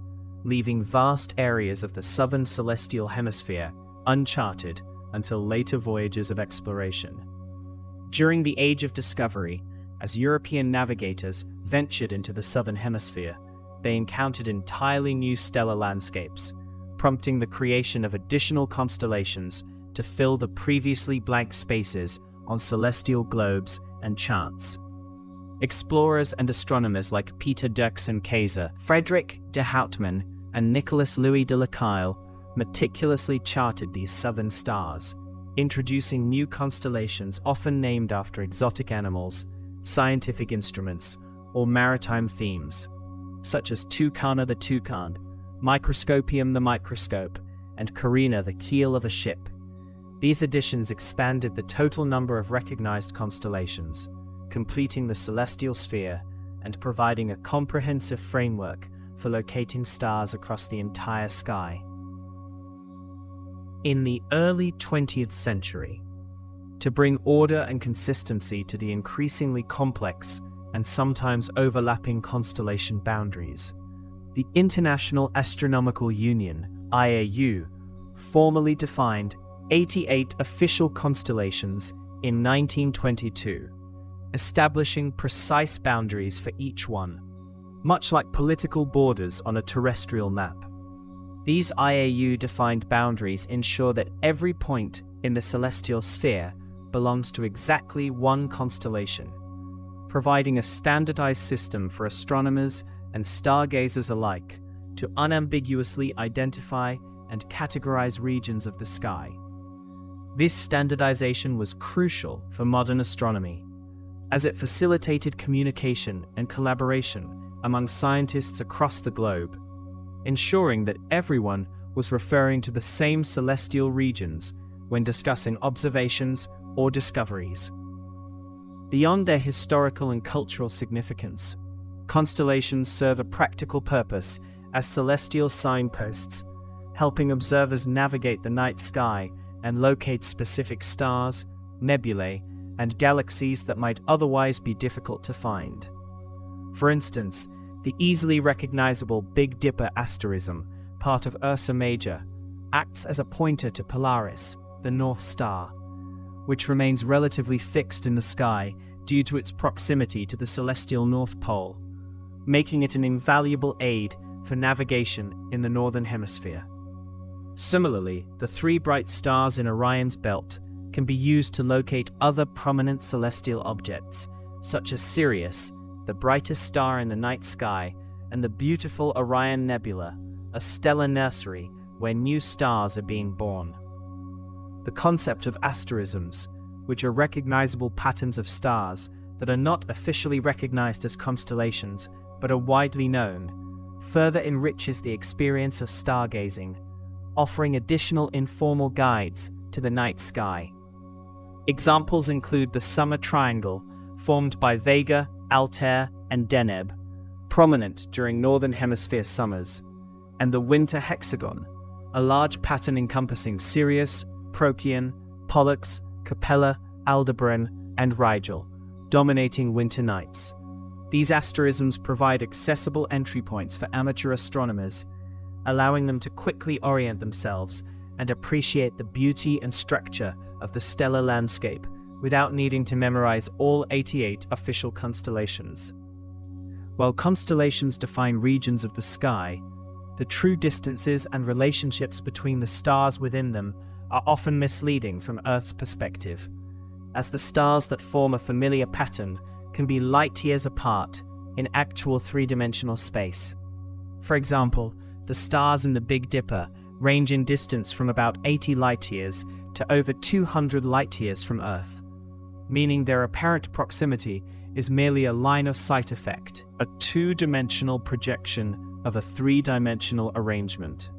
leaving vast areas of the southern celestial hemisphere uncharted until later voyages of exploration. During the Age of Discovery, as European navigators ventured into the southern hemisphere, they encountered entirely new stellar landscapes, prompting the creation of additional constellations to fill the previously blank spaces on celestial globes and charts. Explorers and astronomers like Peter Dirksen Kayser, Frederick de Houtman, and Nicolas Louis de Lacaille meticulously charted these southern stars, introducing new constellations often named after exotic animals, scientific instruments, or maritime themes, such as Tucana the toucan, Microscopium the microscope, and Carina the keel of a ship. These additions expanded the total number of recognized constellations, completing the celestial sphere and providing a comprehensive framework for locating stars across the entire sky. In the early 20th century, to bring order and consistency to the increasingly complex and sometimes overlapping constellation boundaries, the International Astronomical Union, IAU, formally defined 88 official constellations in 1922, establishing precise boundaries for each one, much like political borders on a terrestrial map. These IAU-defined boundaries ensure that every point in the celestial sphere belongs to exactly one constellation, providing a standardized system for astronomers and stargazers alike to unambiguously identify and categorize regions of the sky. This standardization was crucial for modern astronomy, as it facilitated communication and collaboration among scientists across the globe, ensuring that everyone was referring to the same celestial regions when discussing observations or discoveries. Beyond their historical and cultural significance, constellations serve a practical purpose as celestial signposts, helping observers navigate the night sky and locate specific stars, nebulae, and galaxies that might otherwise be difficult to find. For instance, the easily recognizable Big Dipper asterism, part of Ursa Major, acts as a pointer to Polaris, the North Star, which remains relatively fixed in the sky due to its proximity to the celestial North Pole, making it an invaluable aid for navigation in the Northern Hemisphere. Similarly, the three bright stars in Orion's belt can be used to locate other prominent celestial objects, such as Sirius, the brightest star in the night sky, and the beautiful Orion Nebula, a stellar nursery where new stars are being born. The concept of asterisms, which are recognizable patterns of stars that are not officially recognized as constellations but are widely known, further enriches the experience of stargazing, offering additional informal guides to the night sky. Examples include the summer triangle, formed by Vega, Altair, and Deneb, prominent during Northern Hemisphere summers, and the winter hexagon, a large pattern encompassing Sirius, Procyon, Pollux, Capella, Aldebaran, and Rigel, dominating winter nights. These asterisms provide accessible entry points for amateur astronomers, allowing them to quickly orient themselves and appreciate the beauty and structure of the stellar landscape without needing to memorize all 88 official constellations. While constellations define regions of the sky, the true distances and relationships between the stars within them are often misleading from Earth's perspective, as the stars that form a familiar pattern can be light years apart in actual three-dimensional space. For example, the stars in the Big Dipper range in distance from about 80 light-years to over 200 light-years from Earth, meaning their apparent proximity is merely a line-of-sight effect, a two-dimensional projection of a three-dimensional arrangement.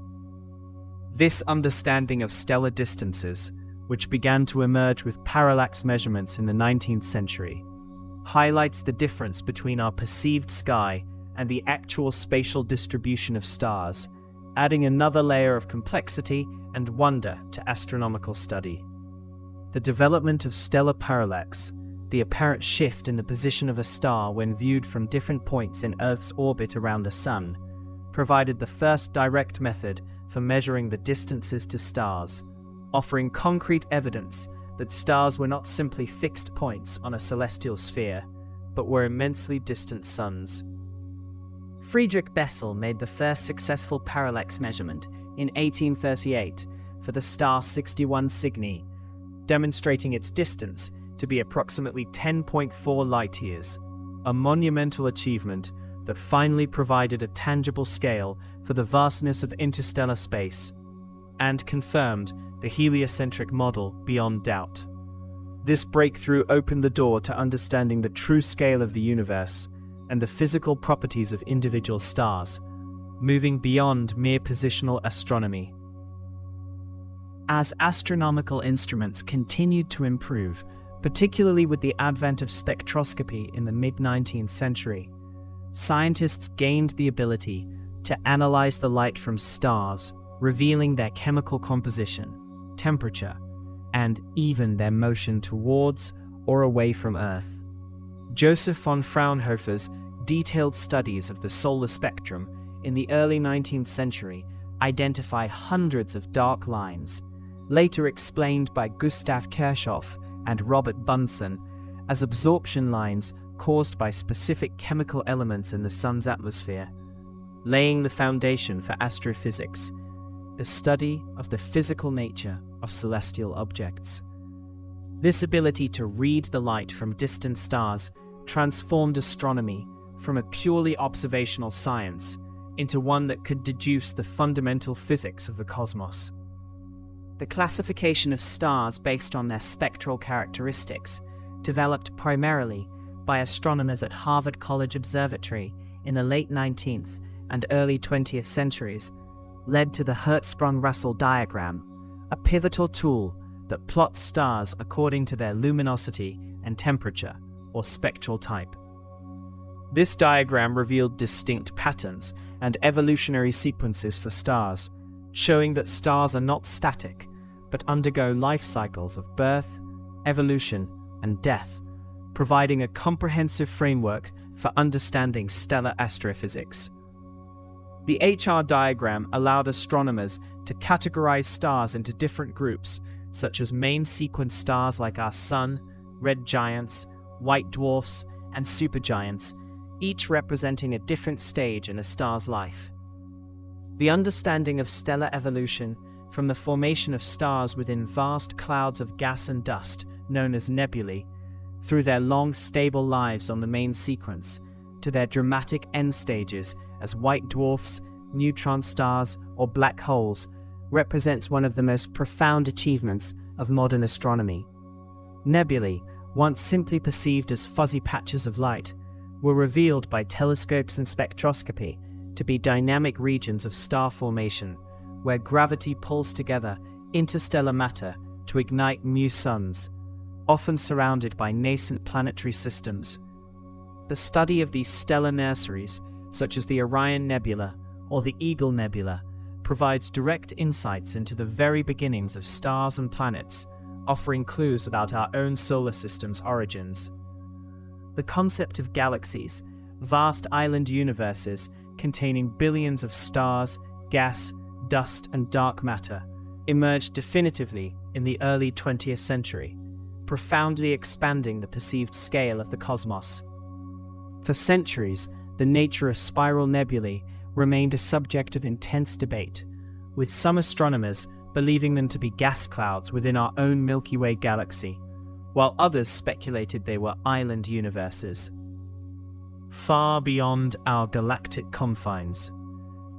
This understanding of stellar distances, which began to emerge with parallax measurements in the 19th century, highlights the difference between our perceived sky and the actual spatial distribution of stars, adding another layer of complexity and wonder to astronomical study. The development of stellar parallax, the apparent shift in the position of a star when viewed from different points in Earth's orbit around the Sun, provided the first direct method for measuring the distances to stars, offering concrete evidence that stars were not simply fixed points on a celestial sphere, but were immensely distant suns. Friedrich Bessel made the first successful parallax measurement in 1838 for the star 61 Cygni, demonstrating its distance to be approximately 10.4 light-years, a monumental achievement that finally provided a tangible scale for the vastness of interstellar space and confirmed the heliocentric model beyond doubt. This breakthrough opened the door to understanding the true scale of the universe and the physical properties of individual stars, moving beyond mere positional astronomy. As astronomical instruments continued to improve, particularly with the advent of spectroscopy in the mid-19th century, scientists gained the ability to analyze the light from stars, revealing their chemical composition, temperature, and even their motion towards or away from Earth. Joseph von Fraunhofer's detailed studies of the solar spectrum in the early 19th century identify hundreds of dark lines, later explained by Gustav Kirchhoff and Robert Bunsen as absorption lines caused by specific chemical elements in the Sun's atmosphere, laying the foundation for astrophysics, the study of the physical nature of celestial objects. This ability to read the light from distant stars transformed astronomy from a purely observational science into one that could deduce the fundamental physics of the cosmos. The classification of stars based on their spectral characteristics, developed primarily by astronomers at Harvard College Observatory in the late 19th and early 20th centuries, led to the Hertzsprung-Russell diagram, a pivotal tool that plots stars according to their luminosity and temperature, or spectral type. This diagram revealed distinct patterns and evolutionary sequences for stars, showing that stars are not static, but undergo life cycles of birth, evolution, and death, providing a comprehensive framework for understanding stellar astrophysics. The HR diagram allowed astronomers to categorize stars into different groups, such as main sequence stars like our Sun, red giants, white dwarfs, and supergiants, each representing a different stage in a star's life. The understanding of stellar evolution, from the formation of stars within vast clouds of gas and dust, known as nebulae, through their long, stable lives on the main sequence, to their dramatic end stages as white dwarfs, neutron stars, or black holes, represents one of the most profound achievements of modern astronomy. Nebulae, once simply perceived as fuzzy patches of light, were revealed by telescopes and spectroscopy to be dynamic regions of star formation, where gravity pulls together interstellar matter to ignite new suns, often surrounded by nascent planetary systems. The study of these stellar nurseries, such as the Orion Nebula or the Eagle Nebula, provides direct insights into the very beginnings of stars and planets, offering clues about our own solar system's origins. The concept of galaxies, vast island universes containing billions of stars, gas, dust, and dark matter, emerged definitively in the early 20th century, profoundly expanding the perceived scale of the cosmos. For centuries, the nature of spiral nebulae remained a subject of intense debate, with some astronomers believing them to be gas clouds within our own Milky Way galaxy, while others speculated they were island universes, far beyond our galactic confines.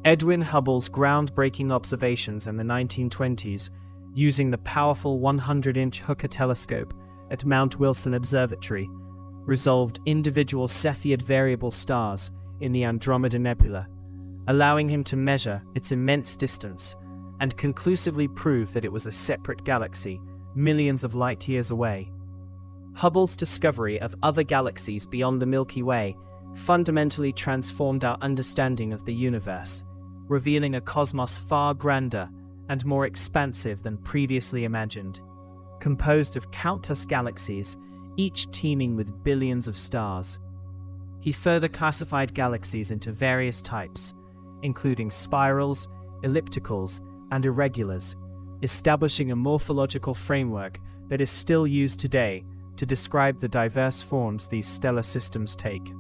Edwin Hubble's groundbreaking observations in the 1920s, using the powerful 100-inch Hooker telescope at Mount Wilson Observatory, resolved individual Cepheid variable stars in the Andromeda Nebula, allowing him to measure its immense distance and conclusively prove that it was a separate galaxy, millions of light years away. Hubble's discovery of other galaxies beyond the Milky Way fundamentally transformed our understanding of the universe, revealing a cosmos far grander and more expansive than previously imagined, composed of countless galaxies, each teeming with billions of stars. He further classified galaxies into various types, including spirals, ellipticals, and irregulars, establishing a morphological framework that is still used today to describe the diverse forms these stellar systems take.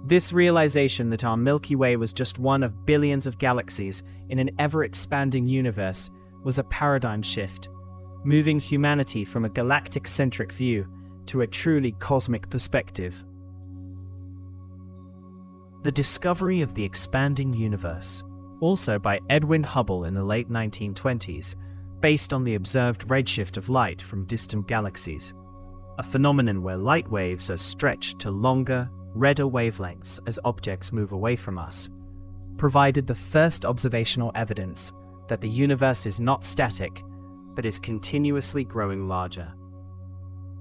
This realization that our Milky Way was just one of billions of galaxies in an ever-expanding universe was a paradigm shift, moving humanity from a galactic-centric view to a truly cosmic perspective. The discovery of the expanding universe, also by Edwin Hubble in the late 1920s, based on the observed redshift of light from distant galaxies, a phenomenon where light waves are stretched to longer, redder wavelengths as objects move away from us, provided the first observational evidence that the universe is not static, but is continuously growing larger.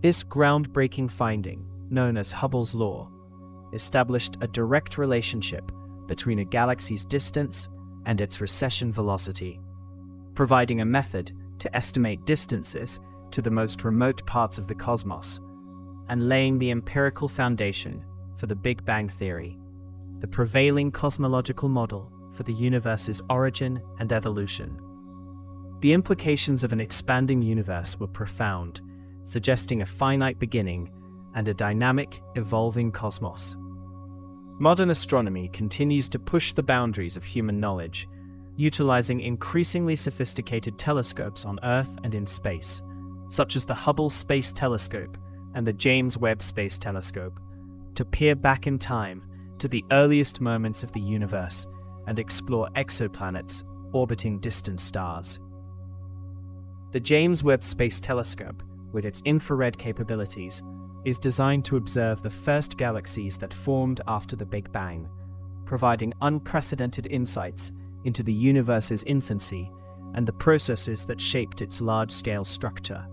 This groundbreaking finding, known as Hubble's law, established a direct relationship between a galaxy's distance and its recession velocity, providing a method to estimate distances to the most remote parts of the cosmos, and laying the empirical foundation for the Big Bang Theory, the prevailing cosmological model for the universe's origin and evolution. The implications of an expanding universe were profound, suggesting a finite beginning and a dynamic, evolving cosmos. Modern astronomy continues to push the boundaries of human knowledge, utilizing increasingly sophisticated telescopes on Earth and in space, such as the Hubble Space Telescope and the James Webb Space Telescope, to peer back in time to the earliest moments of the universe and explore exoplanets orbiting distant stars. The James Webb Space Telescope, with its infrared capabilities, is designed to observe the first galaxies that formed after the Big Bang, providing unprecedented insights into the universe's infancy and the processes that shaped its large-scale structure.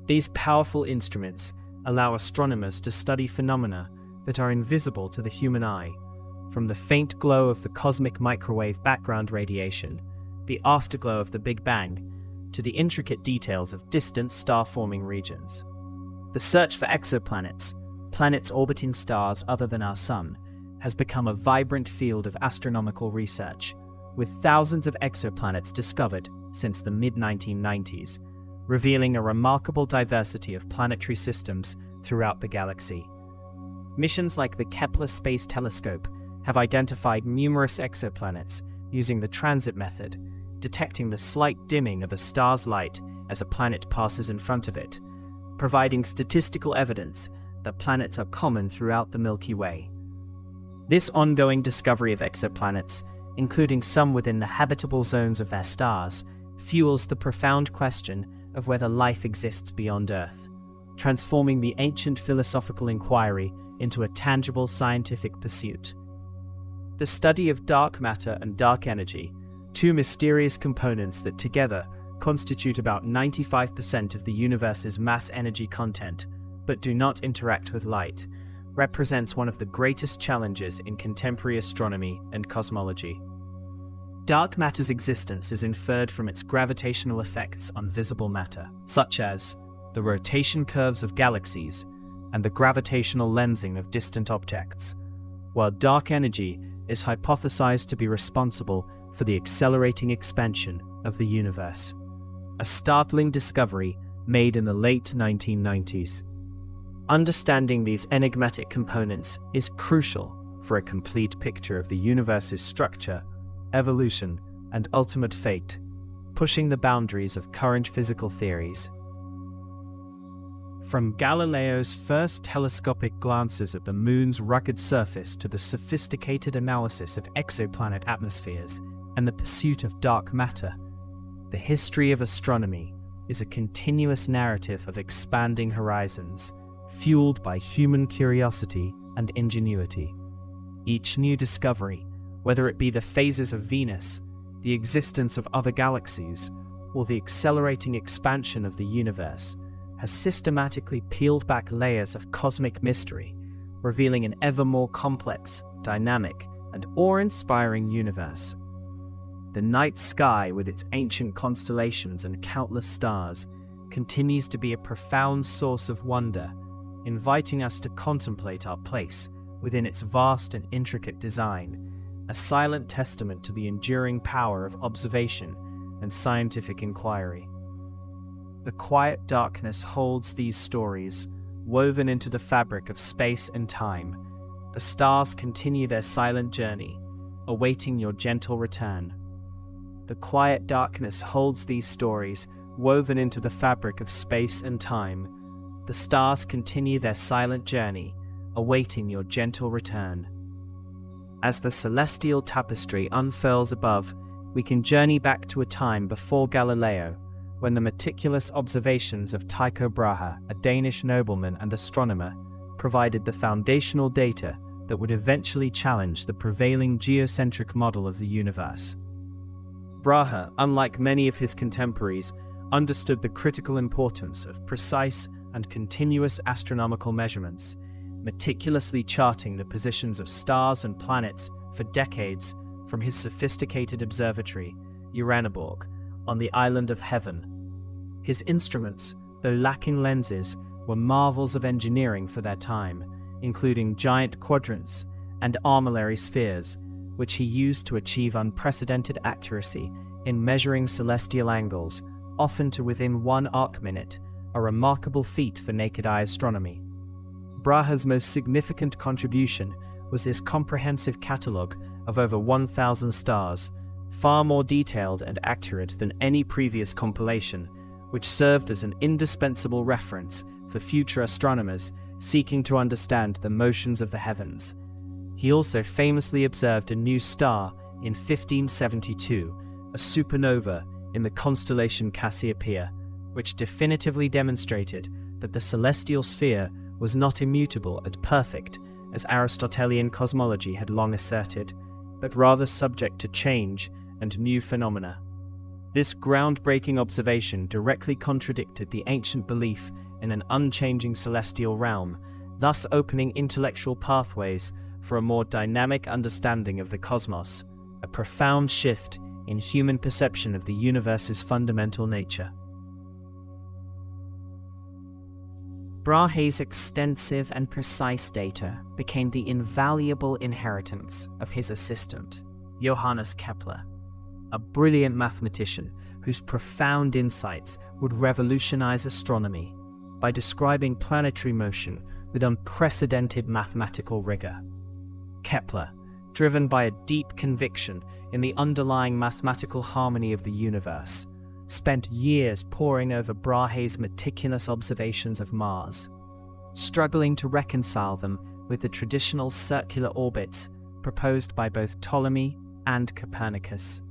These powerful instruments allow astronomers to study phenomena that are invisible to the human eye, from the faint glow of the cosmic microwave background radiation, the afterglow of the Big Bang, to the intricate details of distant star-forming regions. The search for exoplanets, planets orbiting stars other than our Sun, has become a vibrant field of astronomical research, with thousands of exoplanets discovered since the mid-1990s, revealing a remarkable diversity of planetary systems throughout the galaxy. Missions like the Kepler Space Telescope have identified numerous exoplanets using the transit method, detecting the slight dimming of a star's light as a planet passes in front of it, providing statistical evidence that planets are common throughout the Milky Way. This ongoing discovery of exoplanets, including some within the habitable zones of their stars, fuels the profound question of whether life exists beyond Earth, transforming the ancient philosophical inquiry into a tangible scientific pursuit. The study of dark matter and dark energy, two mysterious components that together constitute about 95% of the universe's mass-energy content, but do not interact with light, represents one of the greatest challenges in contemporary astronomy and cosmology. Dark matter's existence is inferred from its gravitational effects on visible matter, such as the rotation curves of galaxies and the gravitational lensing of distant objects, while dark energy is hypothesized to be responsible for the accelerating expansion of the universe, a startling discovery made in the late 1990s. Understanding these enigmatic components is crucial for a complete picture of the universe's structure, evolution, and ultimate fate, pushing the boundaries of current physical theories. From Galileo's first telescopic glances at the moon's rugged surface to the sophisticated analysis of exoplanet atmospheres and the pursuit of dark matter, the history of astronomy is a continuous narrative of expanding horizons, fueled by human curiosity and ingenuity. Each new discovery, whether it be the phases of Venus, the existence of other galaxies, or the accelerating expansion of the universe, has systematically peeled back layers of cosmic mystery, revealing an ever more complex, dynamic, and awe-inspiring universe. The night sky, with its ancient constellations and countless stars, continues to be a profound source of wonder, inviting us to contemplate our place within its vast and intricate design, a silent testament to the enduring power of observation and scientific inquiry. The quiet darkness holds these stories, woven into the fabric of space and time. The stars continue their silent journey, awaiting your gentle return. The quiet darkness holds these stories, woven into the fabric of space and time. The stars continue their silent journey, awaiting your gentle return. As the celestial tapestry unfurls above, we can journey back to a time before Galileo, when the meticulous observations of Tycho Brahe, a Danish nobleman and astronomer, provided the foundational data that would eventually challenge the prevailing geocentric model of the universe. Brahe, unlike many of his contemporaries, understood the critical importance of precise and continuous astronomical measurements, meticulously charting the positions of stars and planets for decades from his sophisticated observatory, Uraniborg, on the island of Heaven. His instruments, though lacking lenses, were marvels of engineering for their time, including giant quadrants and armillary spheres, which he used to achieve unprecedented accuracy in measuring celestial angles, often to within 1 arc-minute, a remarkable feat for naked-eye astronomy. Brahe's most significant contribution was his comprehensive catalogue of over 1,000 stars, far more detailed and accurate than any previous compilation, which served as an indispensable reference for future astronomers seeking to understand the motions of the heavens. He also famously observed a new star in 1572, a supernova in the constellation Cassiopeia, which definitively demonstrated that the celestial sphere was not immutable and perfect, as Aristotelian cosmology had long asserted, but rather subject to change and new phenomena. This groundbreaking observation directly contradicted the ancient belief in an unchanging celestial realm, thus opening intellectual pathways for a more dynamic understanding of the cosmos, a profound shift in human perception of the universe's fundamental nature. Brahe's extensive and precise data became the invaluable inheritance of his assistant, Johannes Kepler, a brilliant mathematician whose profound insights would revolutionize astronomy by describing planetary motion with unprecedented mathematical rigor. Kepler, driven by a deep conviction in the underlying mathematical harmony of the universe, spent years poring over Brahe's meticulous observations of Mars, struggling to reconcile them with the traditional circular orbits proposed by both Ptolemy and Copernicus.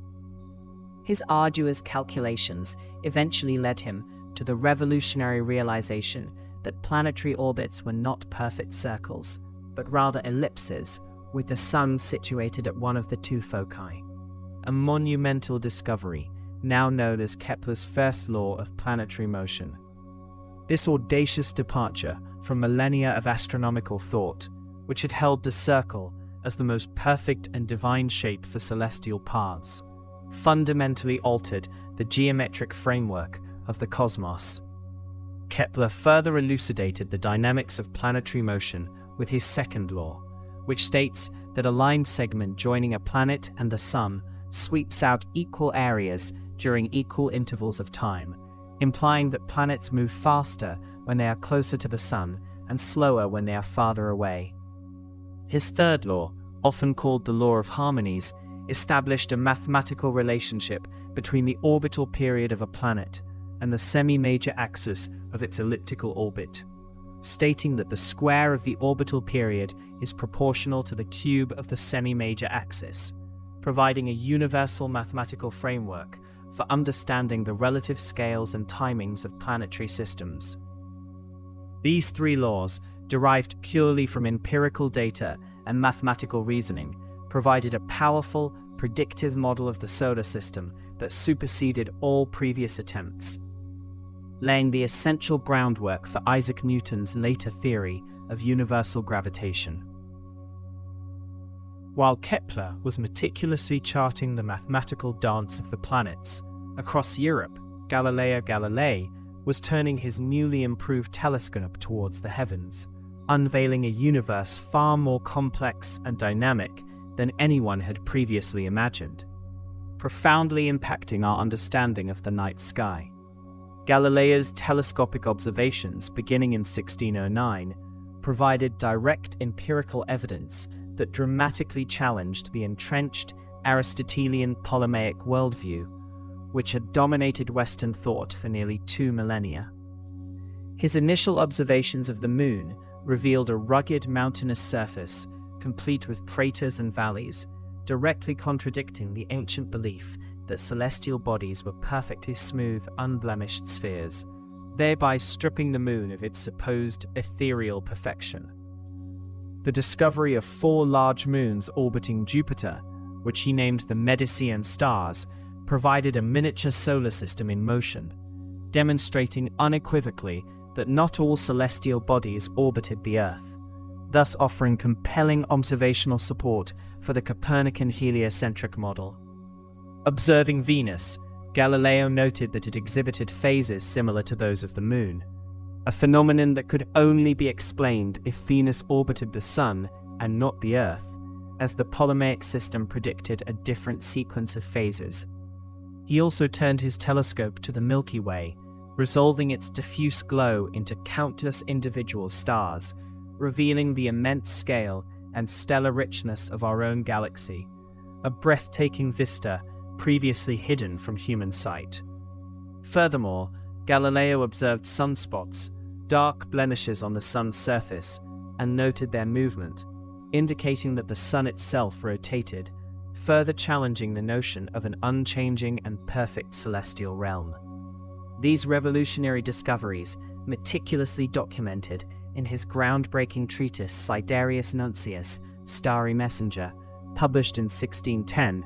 His arduous calculations eventually led him to the revolutionary realization that planetary orbits were not perfect circles, but rather ellipses, with the Sun situated at one of the two foci. A monumental discovery, now known as Kepler's first law of planetary motion. This audacious departure from millennia of astronomical thought, which had held the circle as the most perfect and divine shape for celestial paths, fundamentally altered the geometric framework of the cosmos. Kepler further elucidated the dynamics of planetary motion with his second law, which states that a line segment joining a planet and the Sun sweeps out equal areas during equal intervals of time, implying that planets move faster when they are closer to the Sun and slower when they are farther away. His third law, often called the law of harmonies, established a mathematical relationship between the orbital period of a planet and the semi-major axis of its elliptical orbit, stating that the square of the orbital period is proportional to the cube of the semi-major axis, providing a universal mathematical framework for understanding the relative scales and timings of planetary systems. These three laws, derived purely from empirical data and mathematical reasoning, provided a powerful, predictive model of the solar system that superseded all previous attempts, laying the essential groundwork for Isaac Newton's later theory of universal gravitation. While Kepler was meticulously charting the mathematical dance of the planets, across Europe, Galileo Galilei was turning his newly improved telescope towards the heavens, unveiling a universe far more complex and dynamic than anyone had previously imagined, profoundly impacting our understanding of the night sky. Galileo's telescopic observations, beginning in 1609, provided direct empirical evidence that dramatically challenged the entrenched Aristotelian Ptolemaic worldview, which had dominated Western thought for nearly 2 millennia. His initial observations of the Moon revealed a rugged mountainous surface, complete with craters and valleys, directly contradicting the ancient belief that celestial bodies were perfectly smooth, unblemished spheres, thereby stripping the Moon of its supposed ethereal perfection. The discovery of 4 large moons orbiting Jupiter, which he named the Medicean stars, provided a miniature solar system in motion, demonstrating unequivocally that not all celestial bodies orbited the Earth, thus offering compelling observational support for the Copernican heliocentric model. Observing Venus, Galileo noted that it exhibited phases similar to those of the Moon, a phenomenon that could only be explained if Venus orbited the Sun and not the Earth, as the Ptolemaic system predicted a different sequence of phases. He also turned his telescope to the Milky Way, resolving its diffuse glow into countless individual stars, revealing the immense scale and stellar richness of our own galaxy, a breathtaking vista previously hidden from human sight. Furthermore, Galileo observed sunspots, dark blemishes on the Sun's surface, and noted their movement, indicating that the Sun itself rotated, further challenging the notion of an unchanging and perfect celestial realm. These revolutionary discoveries, meticulously documented in his groundbreaking treatise Sidereus Nuncius, Starry Messenger, published in 1610,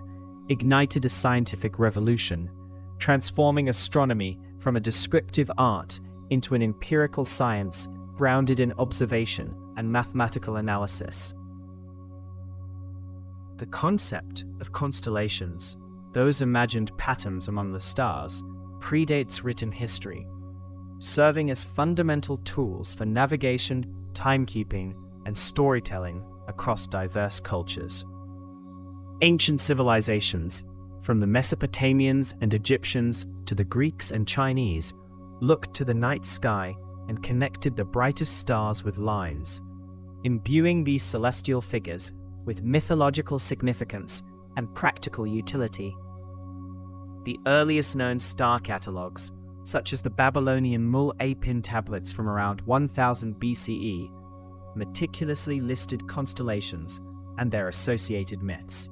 ignited a scientific revolution, transforming astronomy from a descriptive art into an empirical science grounded in observation and mathematical analysis. The concept of constellations, those imagined patterns among the stars, predates written history, serving as fundamental tools for navigation, timekeeping, and storytelling across diverse cultures. Ancient civilizations, from the Mesopotamians and Egyptians to the Greeks and Chinese, looked to the night sky and connected the brightest stars with lines, imbuing these celestial figures with mythological significance and practical utility. The earliest known star catalogues, such as the Babylonian Mul-Apin tablets from around 1000 BCE, meticulously listed constellations and their associated myths,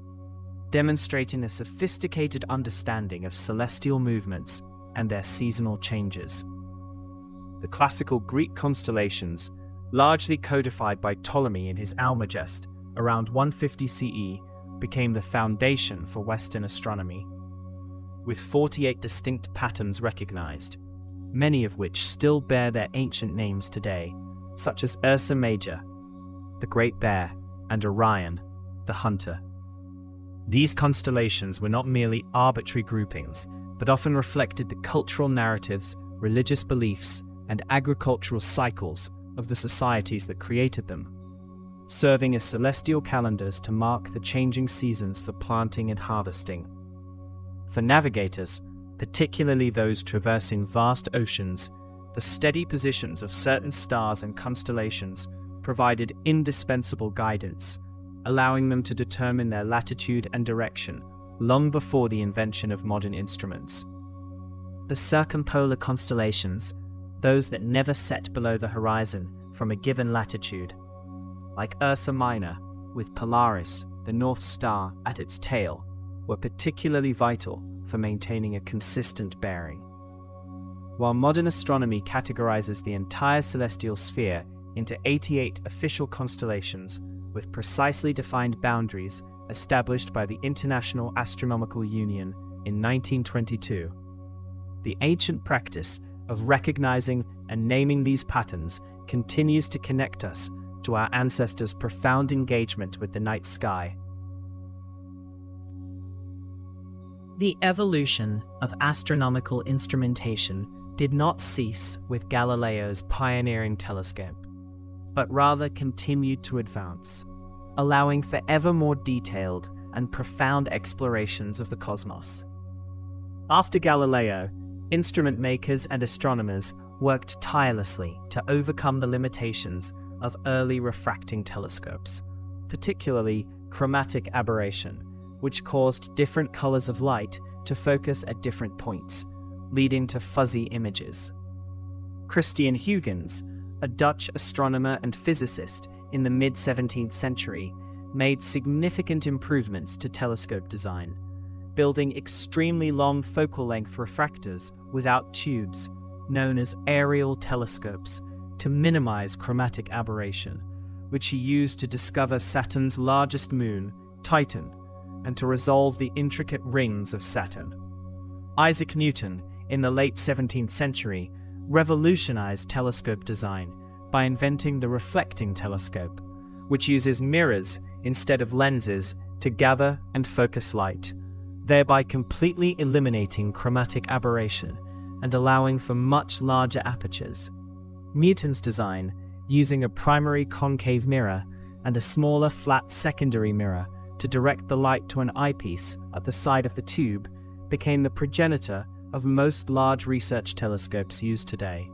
demonstrating a sophisticated understanding of celestial movements and their seasonal changes. The classical Greek constellations, largely codified by Ptolemy in his Almagest around 150 CE, became the foundation for Western astronomy, with 48 distinct patterns recognized, many of which still bear their ancient names today, such as Ursa Major, the Great Bear, and Orion, the Hunter. These constellations were not merely arbitrary groupings, but often reflected the cultural narratives, religious beliefs, and agricultural cycles of the societies that created them, serving as celestial calendars to mark the changing seasons for planting and harvesting. For navigators, particularly those traversing vast oceans, the steady positions of certain stars and constellations provided indispensable guidance, allowing them to determine their latitude and direction long before the invention of modern instruments. The circumpolar constellations, those that never set below the horizon from a given latitude, like Ursa Minor, with Polaris, the North Star, at its tail, were particularly vital for maintaining a consistent bearing. While modern astronomy categorizes the entire celestial sphere into 88 official constellations with precisely defined boundaries established by the International Astronomical Union in 1922, the ancient practice of recognizing and naming these patterns continues to connect us to our ancestors' profound engagement with the night sky. The evolution of astronomical instrumentation did not cease with Galileo's pioneering telescope, but rather continued to advance, allowing for ever more detailed and profound explorations of the cosmos. After Galileo, instrument makers and astronomers worked tirelessly to overcome the limitations of early refracting telescopes, particularly chromatic aberration, which caused different colors of light to focus at different points, leading to fuzzy images. Christian Huygens, a Dutch astronomer and physicist in the mid-17th century, made significant improvements to telescope design, building extremely long focal length refractors without tubes, known as aerial telescopes, to minimize chromatic aberration, which he used to discover Saturn's largest moon, Titan, and to resolve the intricate rings of Saturn. Isaac Newton, in the late 17th century, revolutionized telescope design by inventing the reflecting telescope, which uses mirrors instead of lenses to gather and focus light, thereby completely eliminating chromatic aberration and allowing for much larger apertures. Newton's design, using a primary concave mirror and a smaller flat secondary mirror to direct the light to an eyepiece at the side of the tube, became the progenitor of most large research telescopes used today.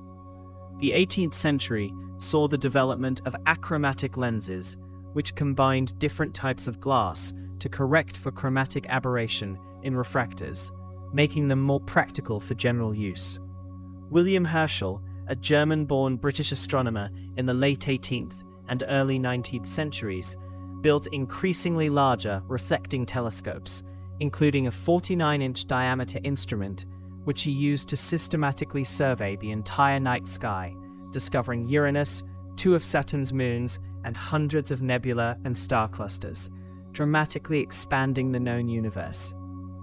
The 18th century saw the development of achromatic lenses, which combined different types of glass to correct for chromatic aberration in refractors, making them more practical for general use. William Herschel, a German-born British astronomer in the late 18th and early 19th centuries, built increasingly larger reflecting telescopes, including a 49-inch diameter instrument, which he used to systematically survey the entire night sky, discovering Uranus, 2 of Saturn's moons, and hundreds of nebula and star clusters, dramatically expanding the known universe.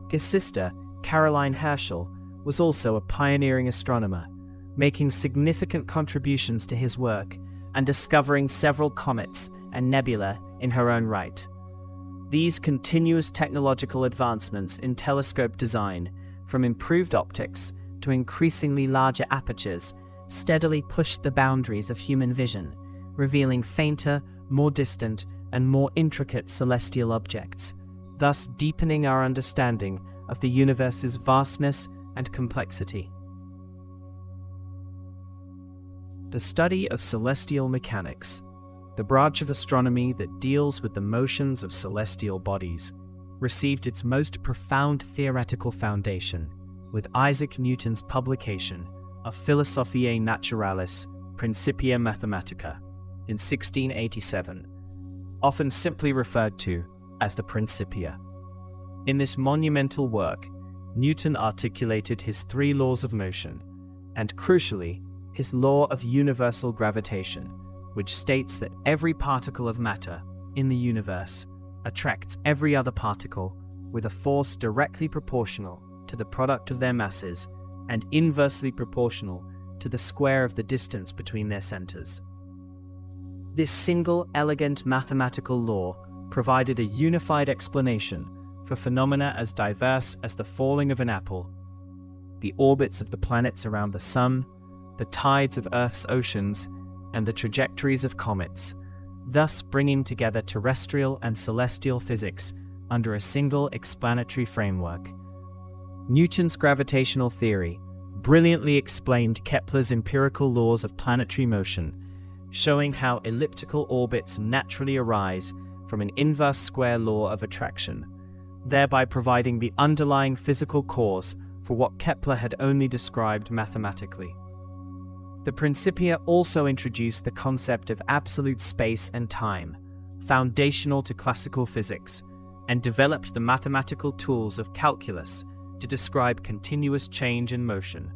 His sister, Caroline Herschel, was also a pioneering astronomer, making significant contributions to his work and discovering several comets and nebula in her own right. These continuous technological advancements in telescope design, from improved optics to increasingly larger apertures, steadily pushed the boundaries of human vision, revealing fainter, more distant, and more intricate celestial objects, thus deepening our understanding of the universe's vastness and complexity. The study of celestial mechanics, the branch of astronomy that deals with the motions of celestial bodies, received its most profound theoretical foundation with Isaac Newton's publication of Philosophiae Naturalis Principia Mathematica in 1687, often simply referred to as the Principia. In this monumental work, Newton articulated his three laws of motion, and crucially, his law of universal gravitation, which states that every particle of matter in the universe attracts every other particle with a force directly proportional to the product of their masses and inversely proportional to the square of the distance between their centers. This single, elegant mathematical law provided a unified explanation for phenomena as diverse as the falling of an apple, the orbits of the planets around the sun, the tides of Earth's oceans, and the trajectories of comets, thus bringing together terrestrial and celestial physics under a single explanatory framework. Newton's gravitational theory brilliantly explained Kepler's empirical laws of planetary motion, showing how elliptical orbits naturally arise from an inverse square law of attraction, thereby providing the underlying physical cause for what Kepler had only described mathematically. The Principia also introduced the concept of absolute space and time, foundational to classical physics, and developed the mathematical tools of calculus to describe continuous change in motion,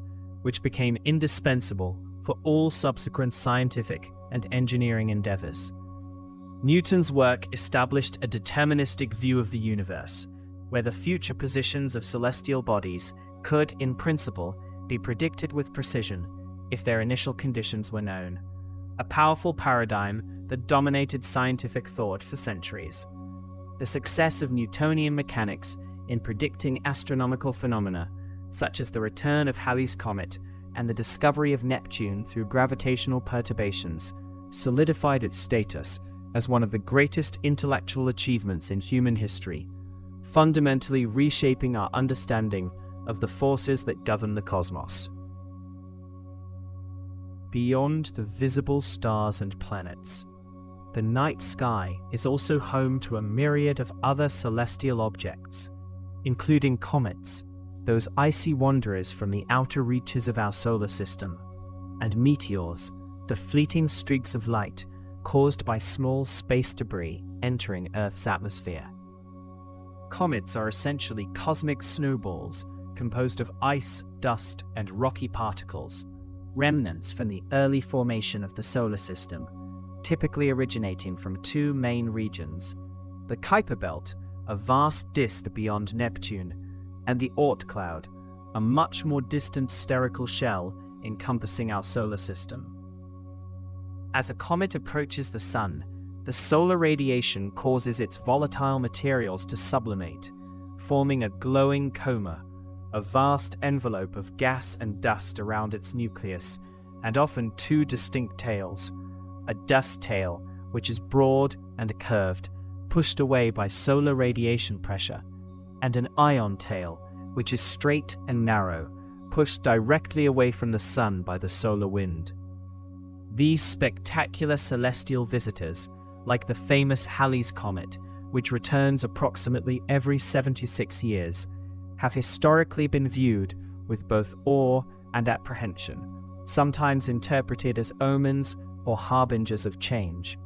which became indispensable for all subsequent scientific and engineering endeavors. Newton's work established a deterministic view of the universe, where the future positions of celestial bodies could, in principle, be predicted with precision if their initial conditions were known, a powerful paradigm that dominated scientific thought for centuries. The success of Newtonian mechanics in predicting astronomical phenomena, such as the return of Halley's Comet and the discovery of Neptune through gravitational perturbations, solidified its status as one of the greatest intellectual achievements in human history, fundamentally reshaping our understanding of the forces that govern the cosmos. Beyond the visible stars and planets, the night sky is also home to a myriad of other celestial objects, including comets, those icy wanderers from the outer reaches of our solar system, and meteors, the fleeting streaks of light caused by small space debris entering Earth's atmosphere. Comets are essentially cosmic snowballs composed of ice, dust, and rocky particles, remnants from the early formation of the solar system, typically originating from two main regions: the Kuiper Belt, a vast disk beyond Neptune, and the Oort cloud, a much more distant spherical shell encompassing our solar system. As a comet approaches the Sun, the solar radiation causes its volatile materials to sublimate, forming a glowing coma, a vast envelope of gas and dust around its nucleus, and often two distinct tails: a dust tail, which is broad and curved, pushed away by solar radiation pressure, and an ion tail, which is straight and narrow, pushed directly away from the Sun by the solar wind. These spectacular celestial visitors, like the famous Halley's Comet, which returns approximately every 76 years, have historically been viewed with both awe and apprehension, sometimes interpreted as omens or harbingers of change.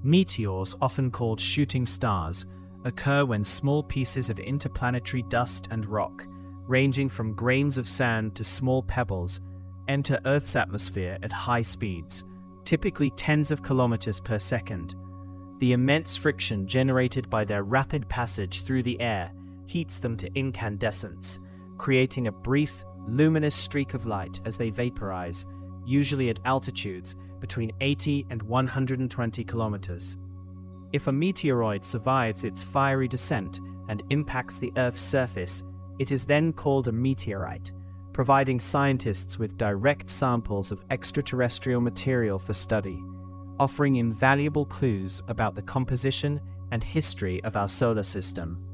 Meteors, often called shooting stars, occur when small pieces of interplanetary dust and rock, ranging from grains of sand to small pebbles, enter Earth's atmosphere at high speeds, typically tens of kilometers per second. The immense friction generated by their rapid passage through the air heats them to incandescence, creating a brief, luminous streak of light as they vaporize, usually at altitudes between 80 and 120 kilometers. If a meteoroid survives its fiery descent and impacts the Earth's surface, it is then called a meteorite, providing scientists with direct samples of extraterrestrial material for study, offering invaluable clues about the composition and history of our solar system.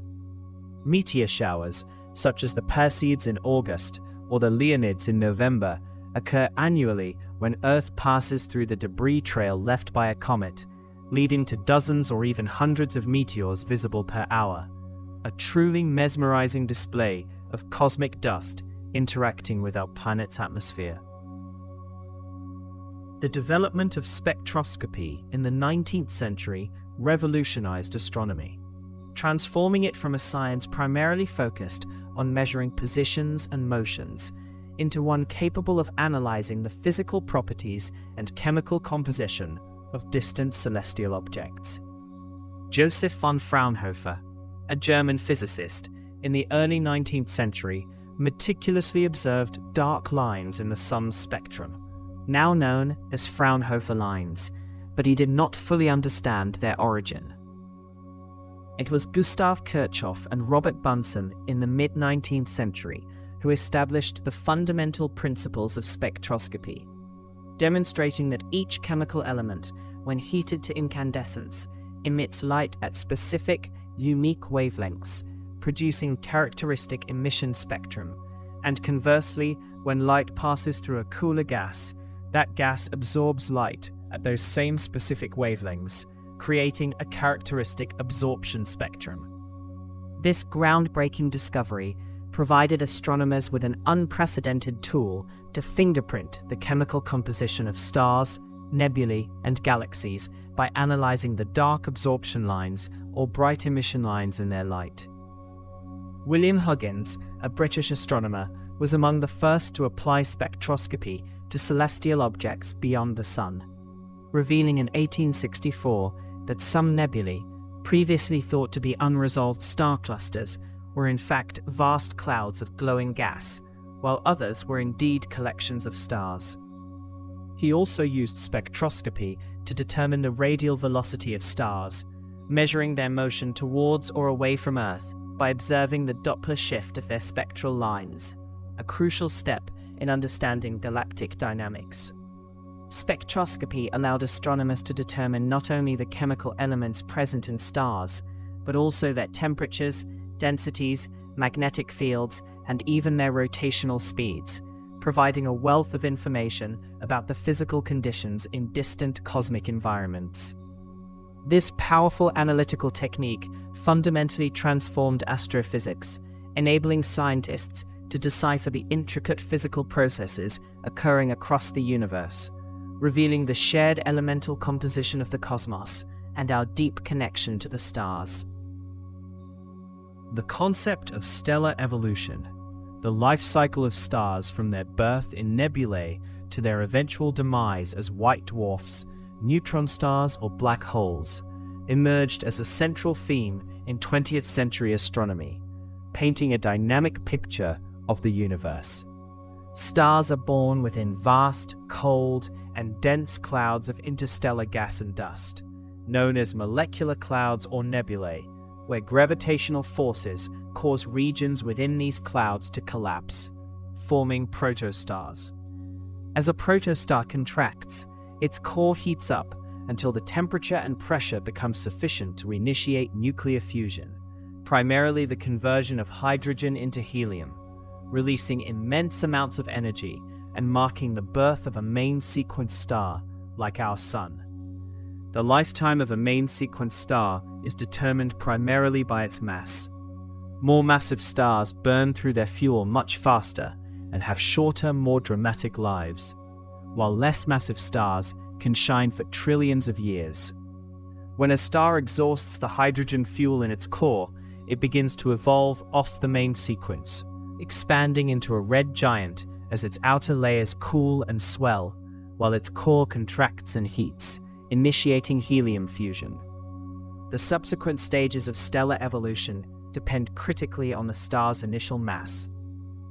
Meteor showers, such as the Perseids in August or the Leonids in November, occur annually when Earth passes through the debris trail left by a comet, leading to dozens or even hundreds of meteors visible per hour. A truly mesmerizing display of cosmic dust interacting with our planet's atmosphere. The development of spectroscopy in the 19th century revolutionized astronomy, transforming it from a science primarily focused on measuring positions and motions into one capable of analyzing the physical properties and chemical composition of distant celestial objects. Joseph von Fraunhofer, a German physicist, in the early 19th century meticulously observed dark lines in the sun's spectrum, now known as Fraunhofer lines, but he did not fully understand their origin. It was Gustav Kirchhoff and Robert Bunsen in the mid-19th century who established the fundamental principles of spectroscopy, demonstrating that each chemical element, when heated to incandescence, emits light at specific, unique wavelengths, producing characteristic emission spectrum, and conversely, when light passes through a cooler gas, that gas absorbs light at those same specific wavelengths, creating a characteristic absorption spectrum. This groundbreaking discovery provided astronomers with an unprecedented tool to fingerprint the chemical composition of stars, nebulae, and galaxies by analyzing the dark absorption lines or bright emission lines in their light. William Huggins, a British astronomer, was among the first to apply spectroscopy to celestial objects beyond the Sun, revealing in 1864 that some nebulae, previously thought to be unresolved star clusters, were in fact vast clouds of glowing gas, while others were indeed collections of stars. He also used spectroscopy to determine the radial velocity of stars, measuring their motion towards or away from Earth by observing the Doppler shift of their spectral lines, a crucial step in understanding galactic dynamics. Spectroscopy allowed astronomers to determine not only the chemical elements present in stars, but also their temperatures, densities, magnetic fields, and even their rotational speeds, providing a wealth of information about the physical conditions in distant cosmic environments. This powerful analytical technique fundamentally transformed astrophysics, enabling scientists to decipher the intricate physical processes occurring across the universe, revealing the shared elemental composition of the cosmos and our deep connection to the stars. The concept of stellar evolution, the life cycle of stars from their birth in nebulae to their eventual demise as white dwarfs, neutron stars, or black holes, emerged as a central theme in 20th century astronomy, painting a dynamic picture of the universe. Stars are born within vast, cold, and dense clouds of interstellar gas and dust, known as molecular clouds or nebulae, where gravitational forces cause regions within these clouds to collapse, forming protostars. As a protostar contracts, its core heats up until the temperature and pressure become sufficient to initiate nuclear fusion, primarily the conversion of hydrogen into helium, releasing immense amounts of energy and marking the birth of a main sequence star like our Sun. The lifetime of a main sequence star is determined primarily by its mass. More massive stars burn through their fuel much faster and have shorter, more dramatic lives, while less massive stars can shine for trillions of years. When a star exhausts the hydrogen fuel in its core, it begins to evolve off the main sequence, expanding into a red giant as its outer layers cool and swell, while its core contracts and heats, initiating helium fusion. The subsequent stages of stellar evolution depend critically on the star's initial mass.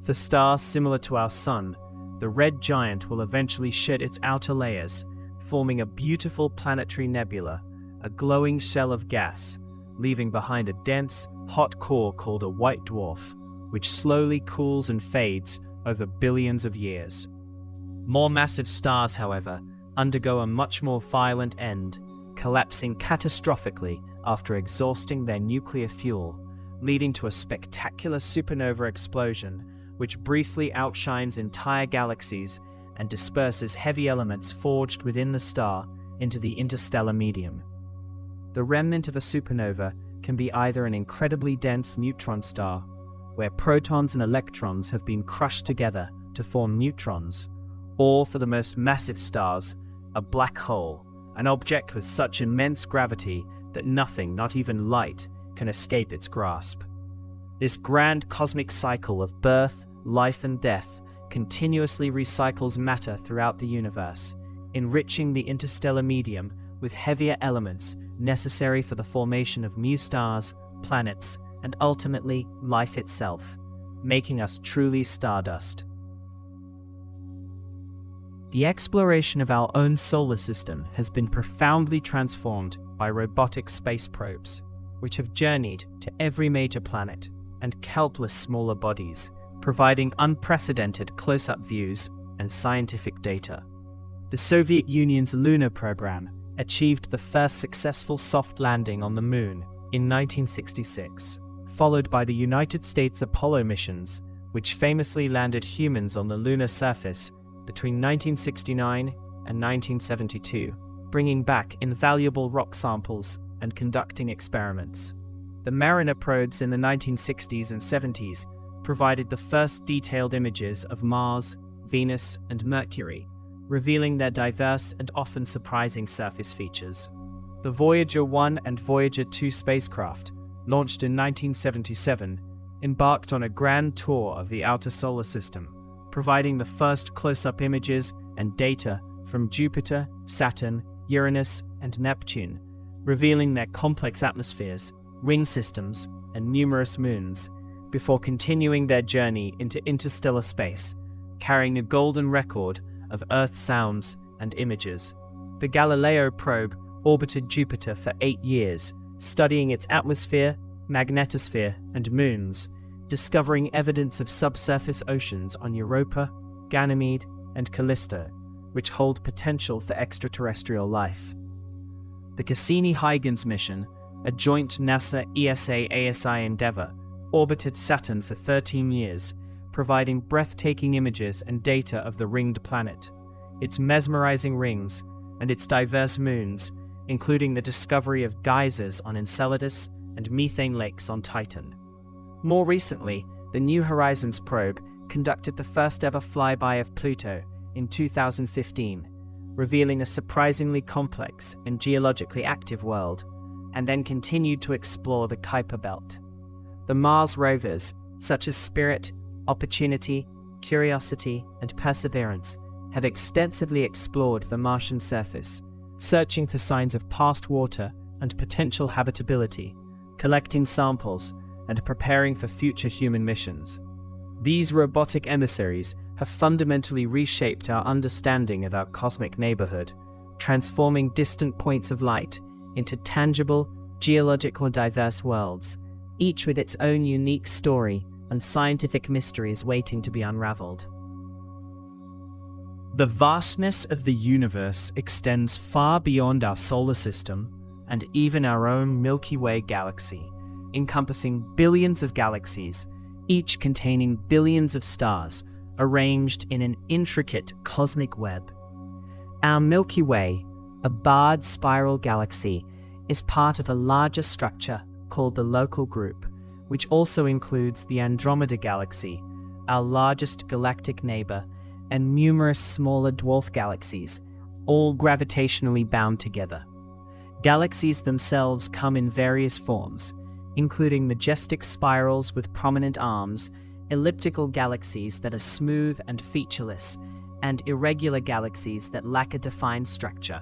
For stars similar to our Sun, the red giant will eventually shed its outer layers, forming a beautiful planetary nebula, a glowing shell of gas, leaving behind a dense, hot core called a white dwarf, which slowly cools and fades over billions of years. More massive stars, however, undergo a much more violent end, collapsing catastrophically after exhausting their nuclear fuel, leading to a spectacular supernova explosion which briefly outshines entire galaxies and disperses heavy elements forged within the star into the interstellar medium. The remnant of a supernova can be either an incredibly dense neutron star, where protons and electrons have been crushed together to form neutrons, or for the most massive stars, a black hole, an object with such immense gravity that nothing, not even light, can escape its grasp. This grand cosmic cycle of birth, life, and death continuously recycles matter throughout the universe, enriching the interstellar medium with heavier elements necessary for the formation of new stars, planets, and ultimately life itself, making us truly stardust. The exploration of our own solar system has been profoundly transformed by robotic space probes, which have journeyed to every major planet and countless smaller bodies, providing unprecedented close-up views and scientific data. The Soviet Union's lunar program achieved the first successful soft landing on the Moon in 1966, followed by the United States Apollo missions, which famously landed humans on the lunar surface between 1969 and 1972, bringing back invaluable rock samples and conducting experiments. The Mariner probes in the 1960s and 70s provided the first detailed images of Mars, Venus, and Mercury, revealing their diverse and often surprising surface features. The Voyager 1 and Voyager 2 spacecraft, launched in 1977, embarked on a grand tour of the outer solar system, providing the first close-up images and data from Jupiter, Saturn, Uranus, and Neptune, revealing their complex atmospheres, ring systems, and numerous moons, before continuing their journey into interstellar space, carrying a golden record of Earth sounds and images. The Galileo probe orbited Jupiter for 8 years, studying its atmosphere, magnetosphere, and moons, discovering evidence of subsurface oceans on Europa, Ganymede, and Callisto, which hold potential for extraterrestrial life. The Cassini-Huygens mission, a joint NASA-ESA-ASI endeavor, orbited Saturn for 13 years, providing breathtaking images and data of the ringed planet, its mesmerizing rings, and its diverse moons, including the discovery of geysers on Enceladus and methane lakes on Titan. More recently, the New Horizons probe conducted the first-ever flyby of Pluto in 2015, revealing a surprisingly complex and geologically active world, and then continued to explore the Kuiper Belt. The Mars rovers, such as Spirit, Opportunity, Curiosity, and Perseverance, have extensively explored the Martian surface, searching for signs of past water and potential habitability, collecting samples, and preparing for future human missions. These robotic emissaries have fundamentally reshaped our understanding of our cosmic neighborhood, transforming distant points of light into tangible, geologically diverse worlds, each with its own unique story and scientific mysteries waiting to be unraveled. The vastness of the universe extends far beyond our solar system and even our own Milky Way galaxy, encompassing billions of galaxies, each containing billions of stars arranged in an intricate cosmic web. Our Milky Way, a barred spiral galaxy, is part of a larger structure called the Local Group, which also includes the Andromeda Galaxy, our largest galactic neighbor, and numerous smaller dwarf galaxies, all gravitationally bound together. Galaxies themselves come in various forms, including majestic spirals with prominent arms, elliptical galaxies that are smooth and featureless, and irregular galaxies that lack a defined structure,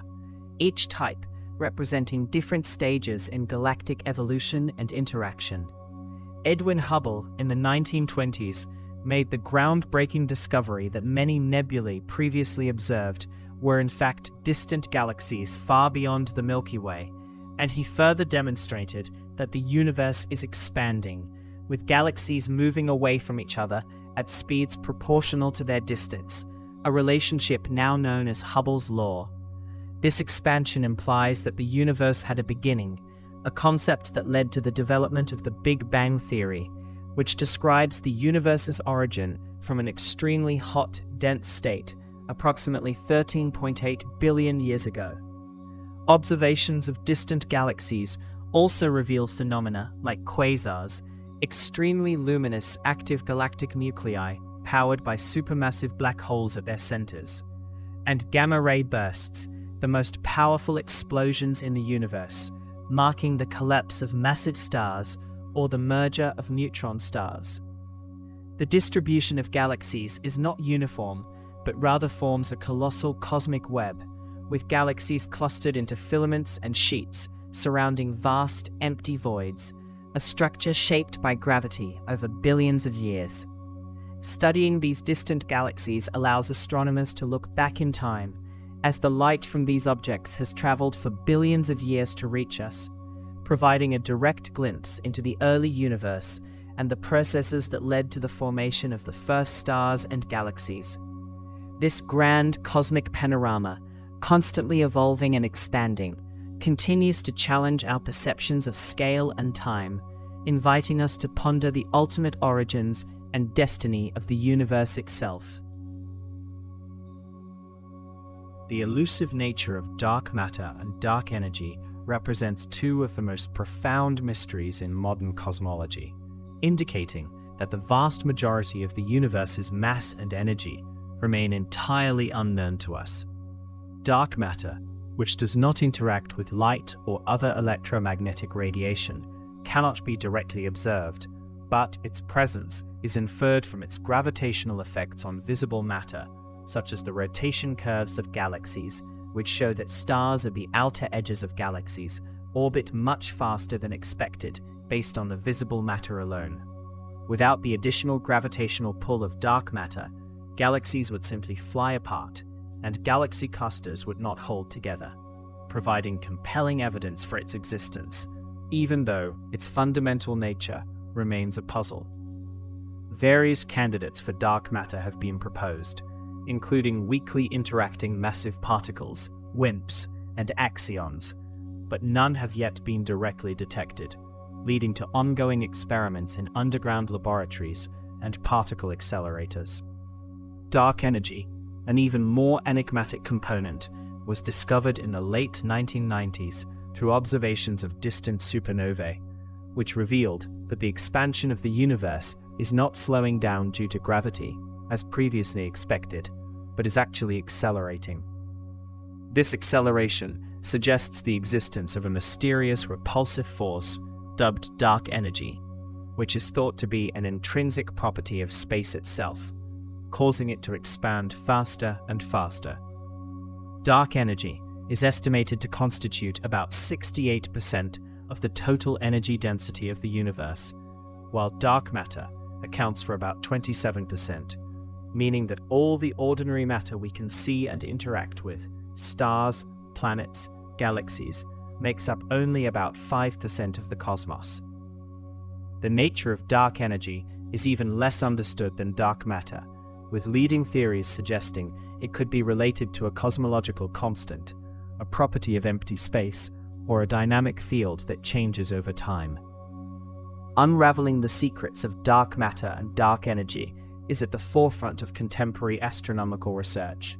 each type representing different stages in galactic evolution and interaction. Edwin Hubble, in the 1920s, made the groundbreaking discovery that many nebulae previously observed were in fact distant galaxies far beyond the Milky Way, and he further demonstrated that the universe is expanding, with galaxies moving away from each other at speeds proportional to their distance, a relationship now known as Hubble's law. This expansion implies that the universe had a beginning, a concept that led to the development of the Big Bang Theory, which describes the universe's origin from an extremely hot, dense state approximately 13.8 billion years ago. Observations of distant galaxies also reveal phenomena like quasars, extremely luminous active galactic nuclei powered by supermassive black holes at their centers, and gamma-ray bursts, the most powerful explosions in the universe, marking the collapse of massive stars or the merger of neutron stars. The distribution of galaxies is not uniform, but rather forms a colossal cosmic web, with galaxies clustered into filaments and sheets surrounding vast, empty voids, a structure shaped by gravity over billions of years. Studying these distant galaxies allows astronomers to look back in time, as the light from these objects has traveled for billions of years to reach us, providing a direct glimpse into the early universe and the processes that led to the formation of the first stars and galaxies. This grand cosmic panorama, constantly evolving and expanding, continues to challenge our perceptions of scale and time, inviting us to ponder the ultimate origins and destiny of the universe itself. The elusive nature of dark matter and dark energy represents two of the most profound mysteries in modern cosmology, indicating that the vast majority of the universe's mass and energy remain entirely unknown to us. Dark matter, which does not interact with light or other electromagnetic radiation, cannot be directly observed, but its presence is inferred from its gravitational effects on visible matter, such as the rotation curves of galaxies, which show that stars at the outer edges of galaxies orbit much faster than expected based on the visible matter alone. Without the additional gravitational pull of dark matter, galaxies would simply fly apart, and galaxy clusters would not hold together, providing compelling evidence for its existence, even though its fundamental nature remains a puzzle. Various candidates for dark matter have been proposed, including weakly interacting massive particles, WIMPs, and axions, but none have yet been directly detected, leading to ongoing experiments in underground laboratories and particle accelerators. Dark energy, an even more enigmatic component, was discovered in the late 1990s through observations of distant supernovae, which revealed that the expansion of the universe is not slowing down due to gravity, as previously expected, but is actually accelerating. This acceleration suggests the existence of a mysterious repulsive force dubbed dark energy, which is thought to be an intrinsic property of space itself, causing it to expand faster and faster. Dark energy is estimated to constitute about 68% of the total energy density of the universe, while dark matter accounts for about 27%, meaning that all the ordinary matter we can see and interact with, stars, planets, galaxies, makes up only about 5% of the cosmos. The nature of dark energy is even less understood than dark matter, with leading theories suggesting it could be related to a cosmological constant, a property of empty space, or a dynamic field that changes over time. Unraveling the secrets of dark matter and dark energy is at the forefront of contemporary astronomical research,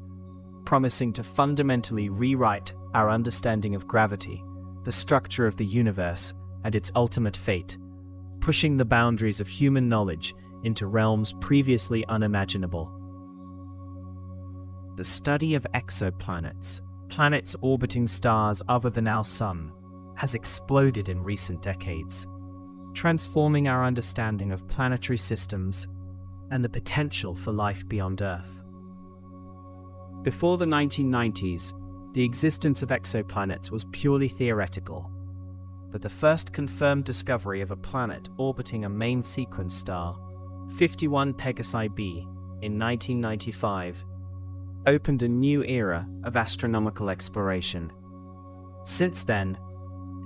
promising to fundamentally rewrite our understanding of gravity, the structure of the universe, and its ultimate fate, pushing the boundaries of human knowledge into realms previously unimaginable. The study of exoplanets, planets orbiting stars other than our Sun, has exploded in recent decades, transforming our understanding of planetary systems and the potential for life beyond Earth. Before the 1990s, the existence of exoplanets was purely theoretical, but the first confirmed discovery of a planet orbiting a main sequence star, 51 Pegasi b, in 1995, opened a new era of astronomical exploration. Since then,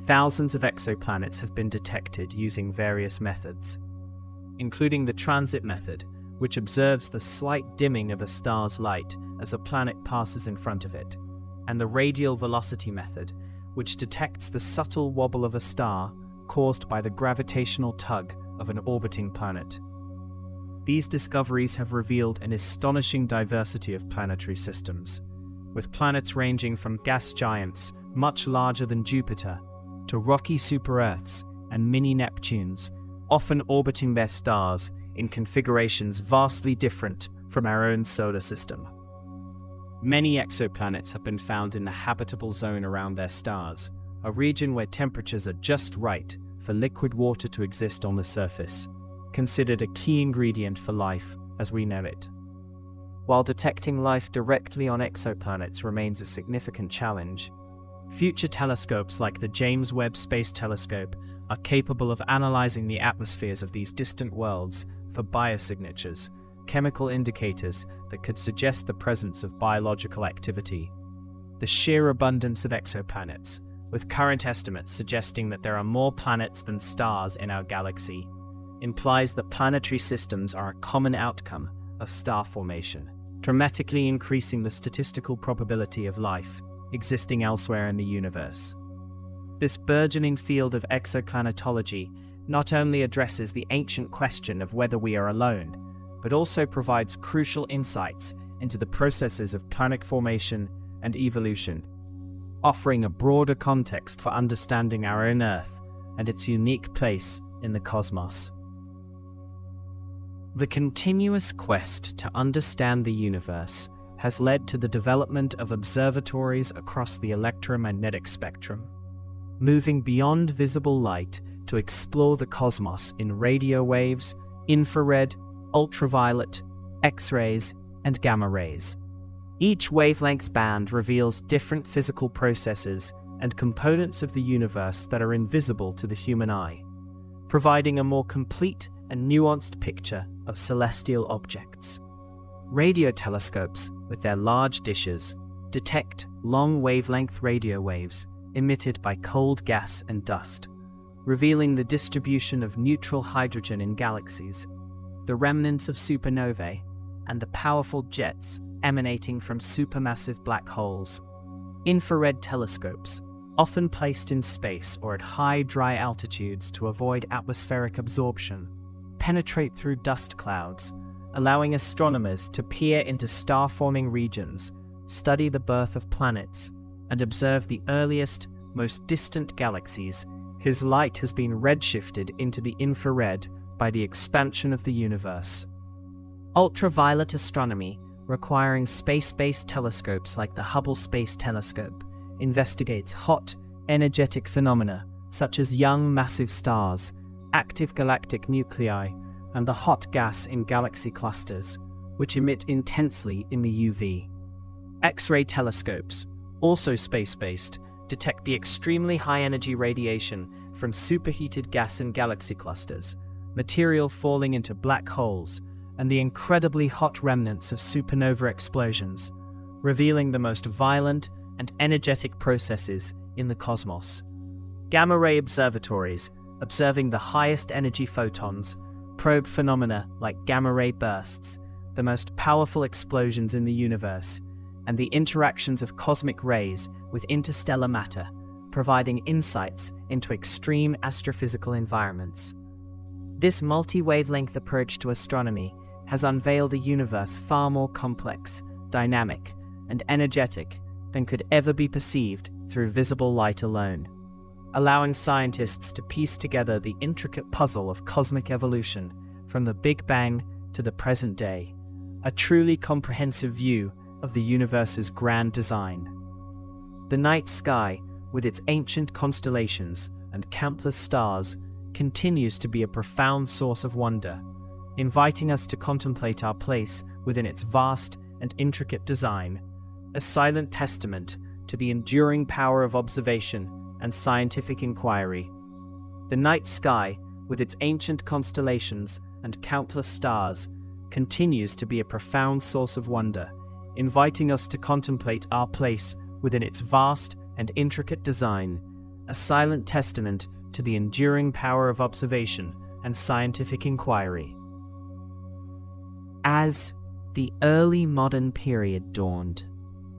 thousands of exoplanets have been detected using various methods, including the transit method, which observes the slight dimming of a star's light as a planet passes in front of it, and the radial velocity method, which detects the subtle wobble of a star caused by the gravitational tug of an orbiting planet. These discoveries have revealed an astonishing diversity of planetary systems, with planets ranging from gas giants much larger than Jupiter to rocky super-Earths and mini-Neptunes, often orbiting their stars in configurations vastly different from our own solar system. Many exoplanets have been found in the habitable zone around their stars, a region where temperatures are just right for liquid water to exist on the surface, considered a key ingredient for life as we know it. While detecting life directly on exoplanets remains a significant challenge, future telescopes like the James Webb Space Telescope are capable of analyzing the atmospheres of these distant worlds for biosignatures, chemical indicators that could suggest the presence of biological activity. The sheer abundance of exoplanets, with current estimates suggesting that there are more planets than stars in our galaxy, implies that planetary systems are a common outcome of star formation, dramatically increasing the statistical probability of life existing elsewhere in the universe. This burgeoning field of exoplanetology not only addresses the ancient question of whether we are alone, but also provides crucial insights into the processes of planet formation and evolution, offering a broader context for understanding our own Earth and its unique place in the cosmos. The continuous quest to understand the universe has led to the development of observatories across the electromagnetic spectrum, moving beyond visible light to explore the cosmos in radio waves, infrared, ultraviolet, X-rays, and gamma rays. Each wavelength band reveals different physical processes and components of the universe that are invisible to the human eye, providing a more complete and nuanced picture of celestial objects. Radio telescopes, with their large dishes, detect long wavelength radio waves emitted by cold gas and dust, revealing the distribution of neutral hydrogen in galaxies, the remnants of supernovae, and the powerful jets emanating from supermassive black holes. Infrared telescopes, often placed in space or at high dry altitudes to avoid atmospheric absorption, penetrate through dust clouds, allowing astronomers to peer into star-forming regions, study the birth of planets, and observe the earliest, most distant galaxies whose light has been redshifted into the infrared by the expansion of the universe. Ultraviolet astronomy, requiring space-based telescopes like the Hubble Space Telescope, investigates hot, energetic phenomena such as young massive stars, active galactic nuclei, and the hot gas in galaxy clusters, which emit intensely in the UV. X-ray telescopes, also space-based, detect the extremely high-energy radiation from superheated gas in galaxy clusters, material falling into black holes, and the incredibly hot remnants of supernova explosions, revealing the most violent and energetic processes in the cosmos. Gamma-ray observatories, observing the highest energy photons, probe phenomena like gamma-ray bursts, the most powerful explosions in the universe, and the interactions of cosmic rays with interstellar matter, providing insights into extreme astrophysical environments. This multi-wavelength approach to astronomy has unveiled a universe far more complex, dynamic, and energetic than could ever be perceived through visible light alone, allowing scientists to piece together the intricate puzzle of cosmic evolution from the Big Bang to the present day, a truly comprehensive view of the universe's grand design. The night sky, with its ancient constellations and countless stars, continues to be a profound source of wonder, inviting us to contemplate our place within its vast and intricate design, a silent testament to the enduring power of observation and scientific inquiry. The night sky, with its ancient constellations and countless stars, continues to be a profound source of wonder, inviting us to contemplate our place within its vast and intricate design, a silent testament to the enduring power of observation and scientific inquiry. As the early modern period dawned,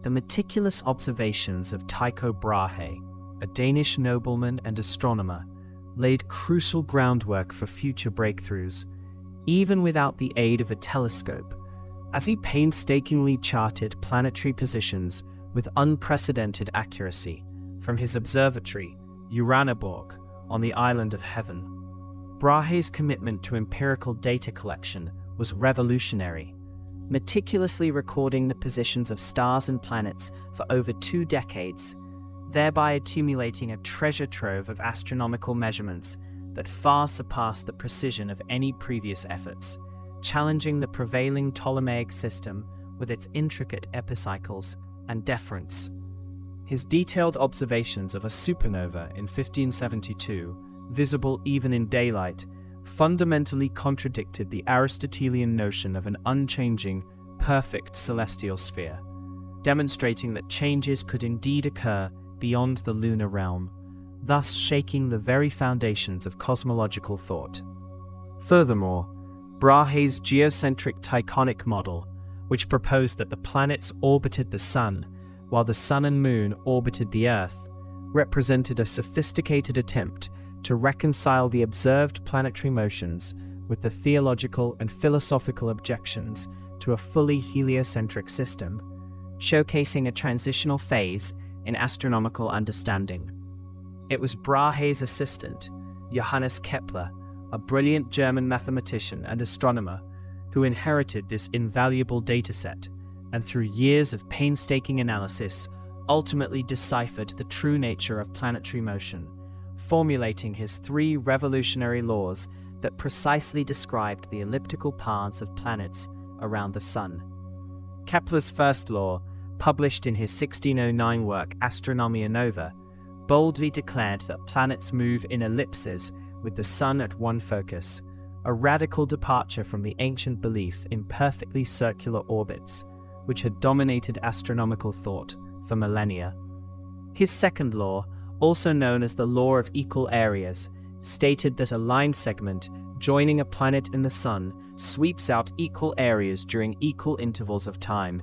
the meticulous observations of Tycho Brahe, a Danish nobleman and astronomer, laid crucial groundwork for future breakthroughs, even without the aid of a telescope, as he painstakingly charted planetary positions with unprecedented accuracy from his observatory, Uraniborg, on the island of Heaven. Brahe's commitment to empirical data collection was revolutionary, meticulously recording the positions of stars and planets for over 2 decades, thereby accumulating a treasure trove of astronomical measurements that far surpassed the precision of any previous efforts, challenging the prevailing Ptolemaic system with its intricate epicycles and deference. His detailed observations of a supernova in 1572, visible even in daylight, fundamentally contradicted the Aristotelian notion of an unchanging, perfect celestial sphere, demonstrating that changes could indeed occur beyond the lunar realm, thus shaking the very foundations of cosmological thought. Furthermore, Brahe's geocentric Tychonic model, which proposed that the planets orbited the Sun while the Sun and Moon orbited the Earth, represented a sophisticated attempt to reconcile the observed planetary motions with the theological and philosophical objections to a fully heliocentric system, showcasing a transitional phase in astronomical understanding. It was Brahe's assistant, Johannes Kepler, a brilliant German mathematician and astronomer, who inherited this invaluable dataset and through years of painstaking analysis ultimately deciphered the true nature of planetary motion, formulating his 3 revolutionary laws that precisely described the elliptical paths of planets around the Sun. Kepler's first law, published in his 1609 work Astronomy Nova, boldly declared that planets move in ellipses with the Sun at one focus, a radical departure from the ancient belief in perfectly circular orbits, which had dominated astronomical thought for millennia. His second law, also known as the law of equal areas, stated that a line segment joining a planet and the Sun sweeps out equal areas during equal intervals of time,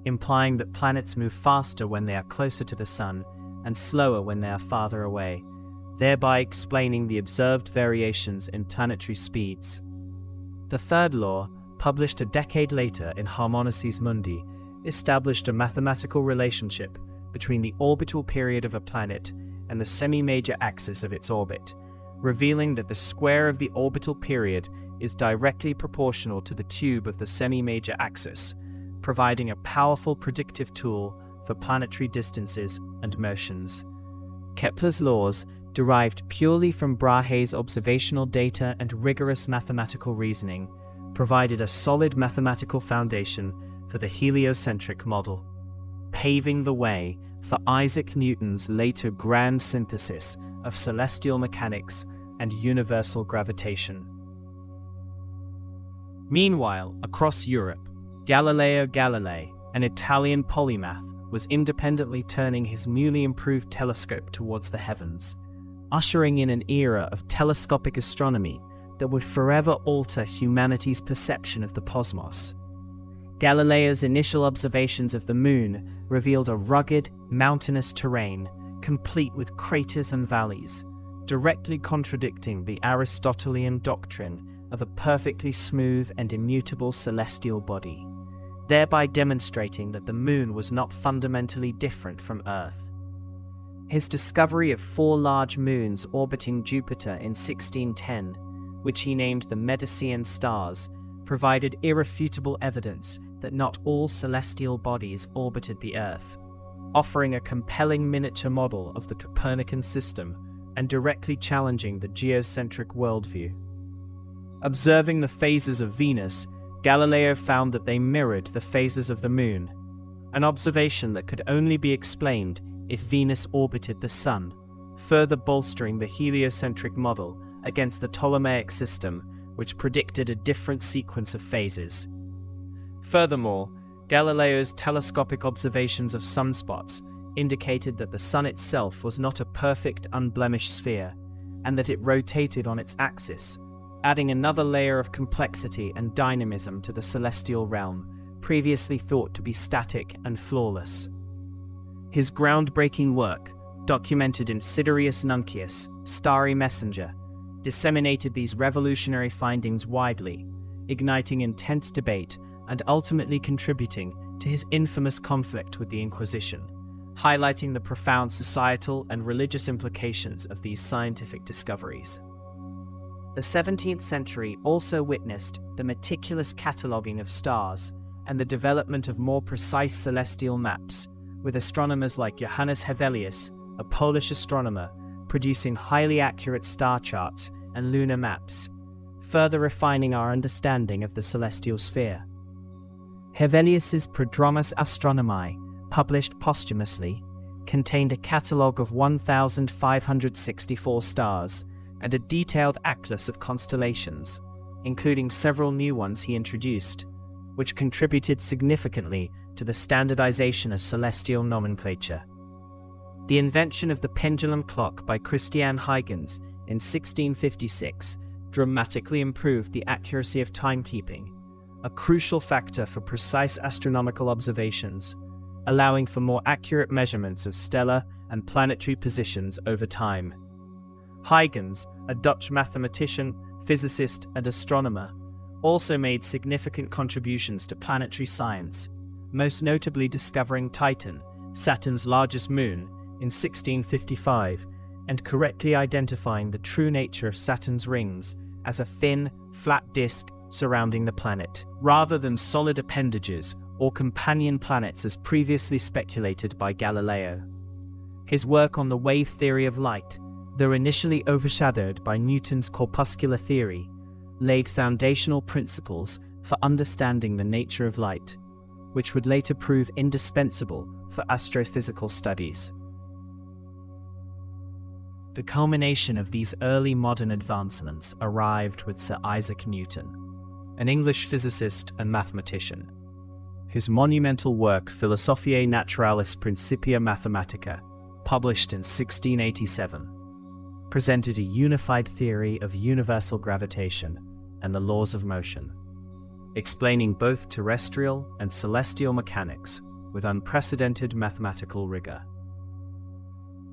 implying that planets move faster when they are closer to the Sun and slower when they are farther away, thereby explaining the observed variations in planetary speeds. The third law, published a decade later in Harmonices Mundi, established a mathematical relationship between the orbital period of a planet and the semi-major axis of its orbit, revealing that the square of the orbital period is directly proportional to the cube of the semi-major axis, providing a powerful predictive tool for planetary distances and motions. Kepler's laws, derived purely from Brahe's observational data and rigorous mathematical reasoning, provided a solid mathematical foundation for the heliocentric model, paving the way for Isaac Newton's later grand synthesis of celestial mechanics and universal gravitation. Meanwhile, across Europe, Galileo Galilei, an Italian polymath, was independently turning his newly improved telescope towards the heavens, ushering in an era of telescopic astronomy that would forever alter humanity's perception of the cosmos. Galileo's initial observations of the Moon revealed a rugged, mountainous terrain, complete with craters and valleys, directly contradicting the Aristotelian doctrine of a perfectly smooth and immutable celestial body, thereby demonstrating that the Moon was not fundamentally different from Earth. His discovery of 4 large moons orbiting Jupiter in 1610, which he named the Medicean stars, provided irrefutable evidence that not all celestial bodies orbited the Earth, offering a compelling miniature model of the Copernican system and directly challenging the geocentric worldview. Observing the phases of Venus, Galileo found that they mirrored the phases of the Moon, an observation that could only be explained if Venus orbited the Sun, further bolstering the heliocentric model against the Ptolemaic system, which predicted a different sequence of phases. Furthermore, Galileo's telescopic observations of sunspots indicated that the Sun itself was not a perfect, unblemished sphere, and that it rotated on its axis, adding another layer of complexity and dynamism to the celestial realm, previously thought to be static and flawless. His groundbreaking work, documented in Sidereus Nuncius, Starry Messenger, disseminated these revolutionary findings widely, igniting intense debate and ultimately contributing to his infamous conflict with the Inquisition, highlighting the profound societal and religious implications of these scientific discoveries. The 17th century also witnessed the meticulous cataloguing of stars and the development of more precise celestial maps, with astronomers like Johannes Hevelius, a Polish astronomer, producing highly accurate star charts and lunar maps, further refining our understanding of the celestial sphere. Hevelius's Prodromus Astronomy, published posthumously, contained a catalogue of 1,564 stars and a detailed atlas of constellations, including several new ones he introduced, which contributed significantly to the standardization of celestial nomenclature. The invention of the pendulum clock by Christian Huygens in 1656 dramatically improved the accuracy of timekeeping, a crucial factor for precise astronomical observations, allowing for more accurate measurements of stellar and planetary positions over time. Huygens, a Dutch mathematician, physicist, and astronomer, also made significant contributions to planetary science, most notably discovering Titan, Saturn's largest moon, in 1655, and correctly identifying the true nature of Saturn's rings as a thin, flat disk surrounding the planet, rather than solid appendages or companion planets as previously speculated by Galileo. His work on the wave theory of light, though initially overshadowed by Newton's corpuscular theory, laid foundational principles for understanding the nature of light, which would later prove indispensable for astrophysical studies. The culmination of these early modern advancements arrived with Sir Isaac Newton, an English physicist and mathematician. His monumental work Philosophiae Naturalis Principia Mathematica, published in 1687, presented a unified theory of universal gravitation and the laws of motion, explaining both terrestrial and celestial mechanics with unprecedented mathematical rigor.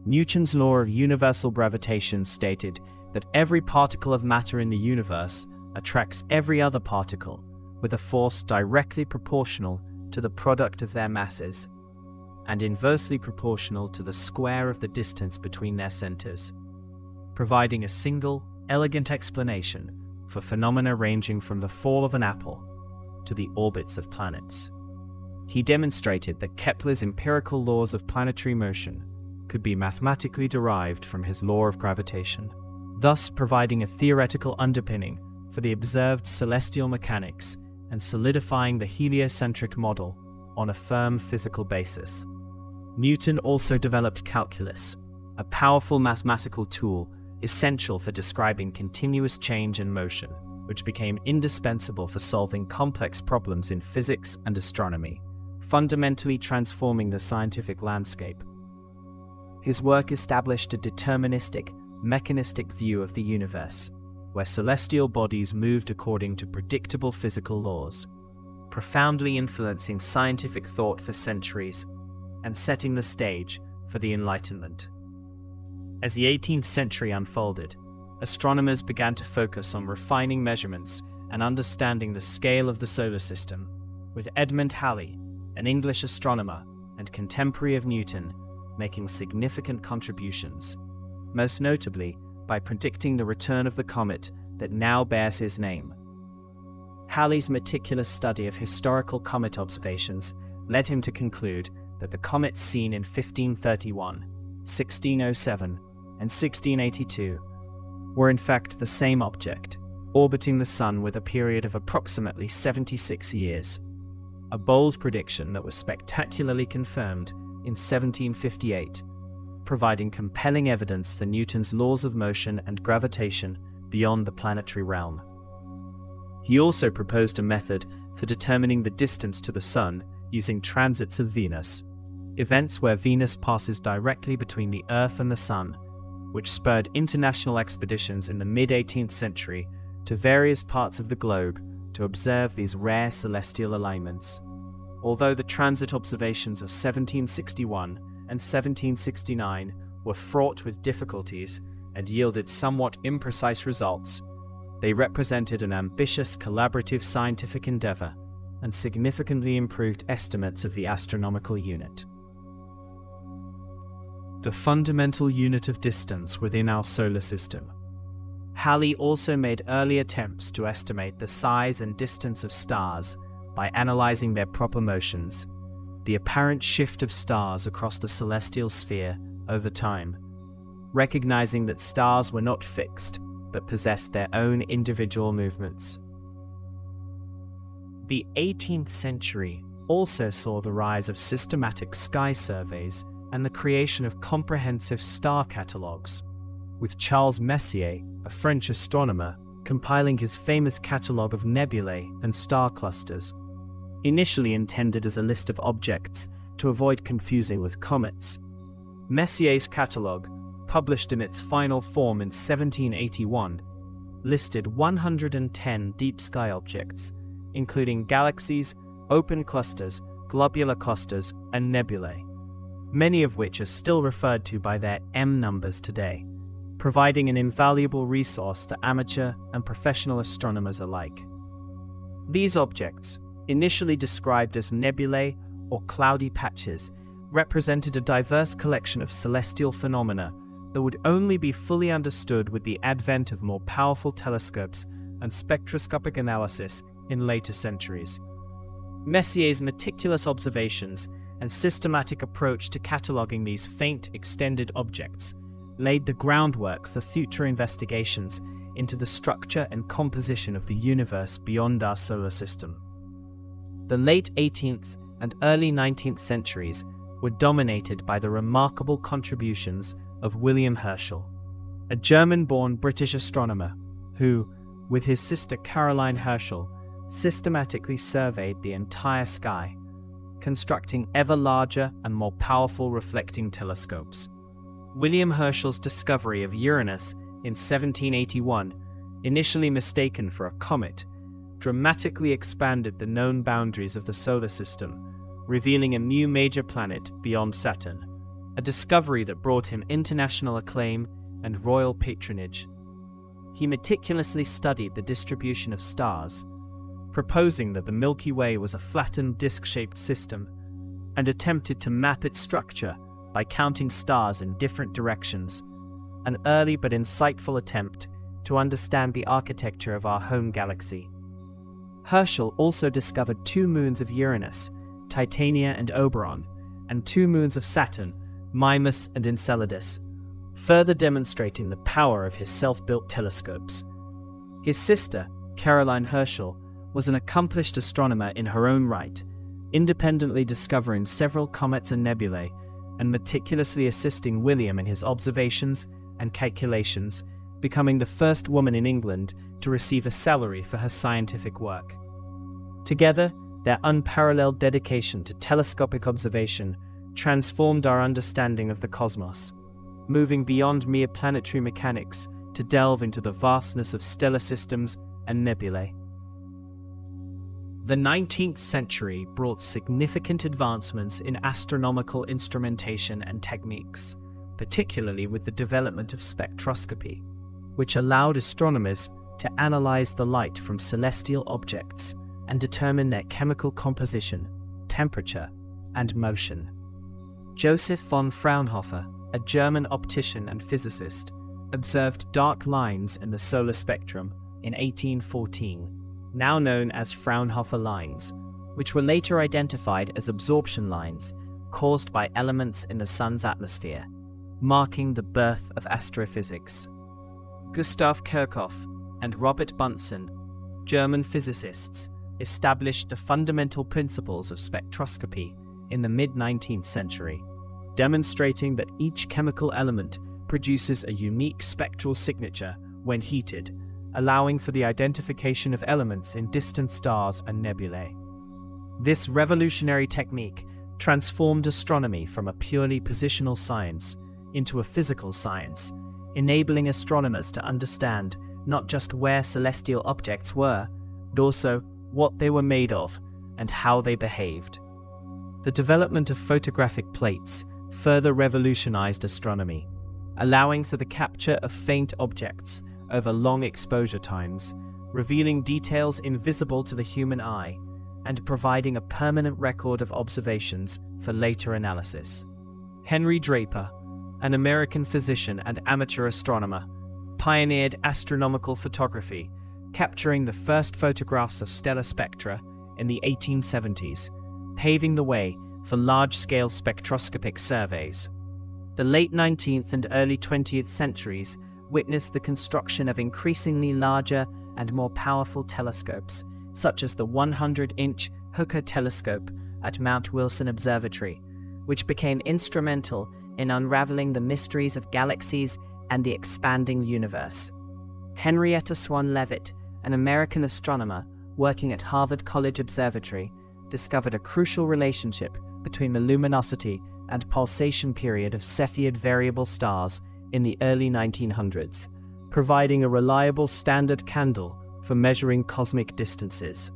Newton's law of universal gravitation stated that every particle of matter in the universe attracts every other particle with a force directly proportional to the product of their masses and inversely proportional to the square of the distance between their centers, providing a single, elegant explanation for phenomena ranging from the fall of an apple to the orbits of planets. He demonstrated that Kepler's empirical laws of planetary motion could be mathematically derived from his law of gravitation, thus providing a theoretical underpinning for the observed celestial mechanics and solidifying the heliocentric model on a firm physical basis. Newton also developed calculus, a powerful mathematical tool essential for describing continuous change and motion, which became indispensable for solving complex problems in physics and astronomy, fundamentally transforming the scientific landscape. His work established a deterministic, mechanistic view of the universe, where celestial bodies moved according to predictable physical laws, profoundly influencing scientific thought for centuries and setting the stage for the Enlightenment. As the 18th century unfolded, astronomers began to focus on refining measurements and understanding the scale of the solar system, with Edmund Halley, an English astronomer and contemporary of Newton, making significant contributions, most notably by predicting the return of the comet that now bears his name. Halley's meticulous study of historical comet observations led him to conclude that the comets seen in 1531, 1607, and 1682 were in fact the same object, orbiting the Sun with a period of approximately 76 years. A bold prediction that was spectacularly confirmed in 1758, providing compelling evidence for Newton's laws of motion and gravitation beyond the planetary realm. He also proposed a method for determining the distance to the Sun using transits of Venus, events where Venus passes directly between the Earth and the Sun, which spurred international expeditions in the mid-18th century to various parts of the globe to observe these rare celestial alignments. Although the transit observations of 1761 and 1769 were fraught with difficulties and yielded somewhat imprecise results, they represented an ambitious collaborative scientific endeavor and significantly improved estimates of the astronomical unit. The fundamental unit of distance within our solar system. Halley also made early attempts to estimate the size and distance of stars by analyzing their proper motions, the apparent shift of stars across the celestial sphere over time, recognizing that stars were not fixed but possessed their own individual movements. The 18th century also saw the rise of systematic sky surveys and the creation of comprehensive star catalogues, with Charles Messier, a French astronomer, compiling his famous catalogue of nebulae and star clusters, initially intended as a list of objects to avoid confusing with comets. Messier's catalogue, published in its final form in 1781, listed 110 deep sky objects, including galaxies, open clusters, globular clusters, and nebulae, many of which are still referred to by their M numbers today, providing an invaluable resource to amateur and professional astronomers alike. These objects, initially described as nebulae or cloudy patches, represented a diverse collection of celestial phenomena that would only be fully understood with the advent of more powerful telescopes and spectroscopic analysis in later centuries. Messier's meticulous observations and systematic approach to cataloguing these faint, extended objects laid the groundwork for future investigations into the structure and composition of the universe beyond our solar system. The late 18th and early 19th centuries were dominated by the remarkable contributions of William Herschel, a German-born British astronomer who, with his sister Caroline Herschel, systematically surveyed the entire sky, constructing ever larger and more powerful reflecting telescopes. William Herschel's discovery of Uranus in 1781, initially mistaken for a comet, dramatically expanded the known boundaries of the solar system, revealing a new major planet beyond Saturn, a discovery that brought him international acclaim and royal patronage. He meticulously studied the distribution of stars, proposing that the Milky Way was a flattened disc-shaped system, and attempted to map its structure by counting stars in different directions, an early but insightful attempt to understand the architecture of our home galaxy. Herschel also discovered 2 moons of Uranus, Titania and Oberon, and 2 moons of Saturn, Mimas and Enceladus, further demonstrating the power of his self-built telescopes. His sister, Caroline Herschel, was an accomplished astronomer in her own right, independently discovering several comets and nebulae, and meticulously assisting William in his observations and calculations, becoming the first woman in England to receive a salary for her scientific work. Together, their unparalleled dedication to telescopic observation transformed our understanding of the cosmos, moving beyond mere planetary mechanics to delve into the vastness of stellar systems and nebulae. The 19th century brought significant advancements in astronomical instrumentation and techniques, particularly with the development of spectroscopy, which allowed astronomers to analyze the light from celestial objects and determine their chemical composition, temperature, and motion. Joseph von Fraunhofer, a German optician and physicist, observed dark lines in the solar spectrum in 1814, now known as Fraunhofer lines, which were later identified as absorption lines caused by elements in the Sun's atmosphere, marking the birth of astrophysics. Gustav Kirchhoff and Robert Bunsen, German physicists, established the fundamental principles of spectroscopy in the mid-19th century, demonstrating that each chemical element produces a unique spectral signature when heated, allowing for the identification of elements in distant stars and nebulae. This revolutionary technique transformed astronomy from a purely positional science into a physical science, enabling astronomers to understand not just where celestial objects were, but also what they were made of and how they behaved. The development of photographic plates further revolutionized astronomy, allowing for the capture of faint objects over long exposure times, revealing details invisible to the human eye, and providing a permanent record of observations for later analysis. Henry Draper, an American physician and amateur astronomer, pioneered astronomical photography, capturing the first photographs of stellar spectra in the 1870s, paving the way for large-scale spectroscopic surveys. The late 19th and early 20th centuries witnessed the construction of increasingly larger and more powerful telescopes, such as the 100-inch Hooker telescope at Mount Wilson Observatory, which became instrumental in unraveling the mysteries of galaxies and the expanding universe. Henrietta Swan Leavitt, an American astronomer working at Harvard College Observatory, discovered a crucial relationship between the luminosity and pulsation period of Cepheid variable stars in the early 1900s, providing a reliable standard candle for measuring cosmic distances.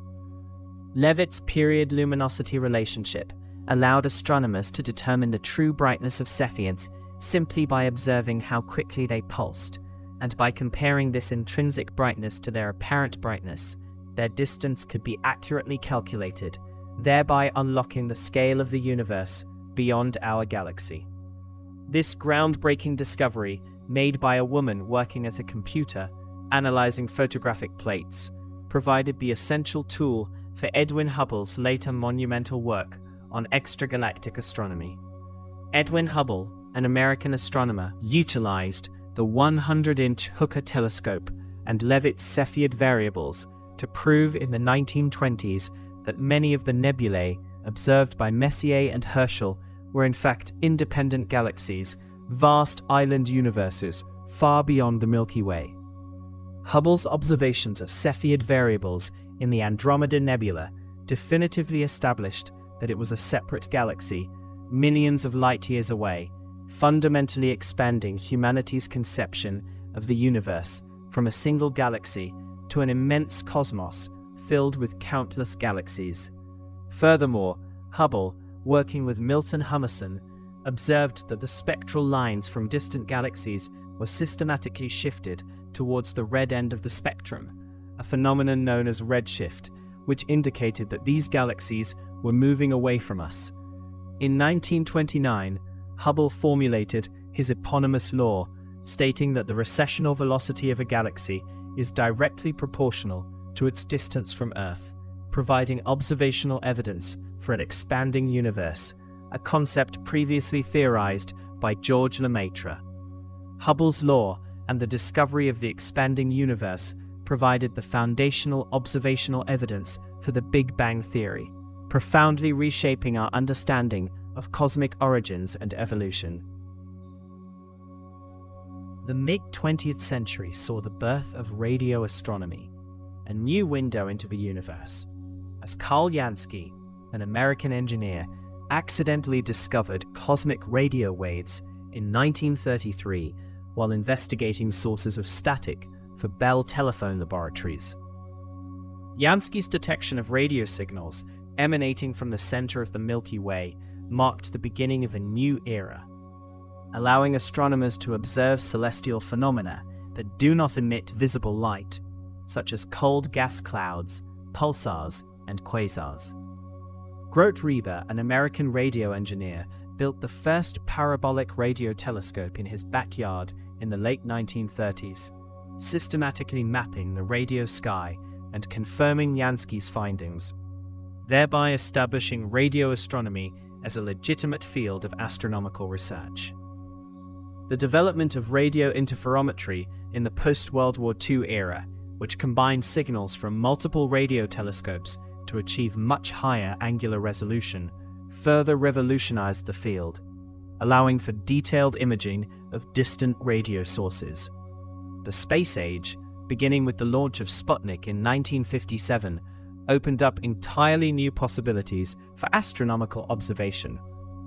Leavitt's period luminosity relationship allowed astronomers to determine the true brightness of Cepheids simply by observing how quickly they pulsed, and by comparing this intrinsic brightness to their apparent brightness, their distance could be accurately calculated, thereby unlocking the scale of the universe beyond our galaxy. This groundbreaking discovery, made by a woman working at a computer, analyzing photographic plates, provided the essential tool for Edwin Hubble's later monumental work on extragalactic astronomy. Edwin Hubble, an American astronomer, utilized the 100-inch Hooker telescope and Leavitt's Cepheid variables to prove in the 1920s that many of the nebulae observed by Messier and Herschel were in fact independent galaxies, vast island universes far beyond the Milky Way. Hubble's observations of Cepheid variables in the Andromeda Nebula definitively established that it was a separate galaxy, millions of light years away, fundamentally expanding humanity's conception of the universe from a single galaxy to an immense cosmos filled with countless galaxies. Furthermore, Hubble, working with Milton Humason, observed that the spectral lines from distant galaxies were systematically shifted towards the red end of the spectrum, a phenomenon known as redshift, which indicated that these galaxies were moving away from us. In 1929, Hubble formulated his eponymous law, stating that the recessional velocity of a galaxy is directly proportional to its distance from Earth, providing observational evidence for an expanding universe, a concept previously theorized by George Lemaitre. Hubble's law and the discovery of the expanding universe provided the foundational observational evidence for the Big Bang theory, profoundly reshaping our understanding of cosmic origins and evolution. The mid-20th century saw the birth of radio astronomy, a new window into the universe, as Carl Jansky, an American engineer, accidentally discovered cosmic radio waves in 1933 while investigating sources of static for Bell Telephone Laboratories. Jansky's detection of radio signals emanating from the center of the Milky Way marked the beginning of a new era, allowing astronomers to observe celestial phenomena that do not emit visible light, such as cold gas clouds, pulsars, and quasars. Grote Reber, an American radio engineer, built the first parabolic radio telescope in his backyard in the late 1930s, systematically mapping the radio sky and confirming Jansky's findings, thereby establishing radio astronomy as a legitimate field of astronomical research. The development of radio interferometry in the post-World War II era, which combined signals from multiple radio telescopes to achieve much higher angular resolution, further revolutionized the field, allowing for detailed imaging of distant radio sources. The space age, beginning with the launch of Sputnik in 1957, opened up entirely new possibilities for astronomical observation,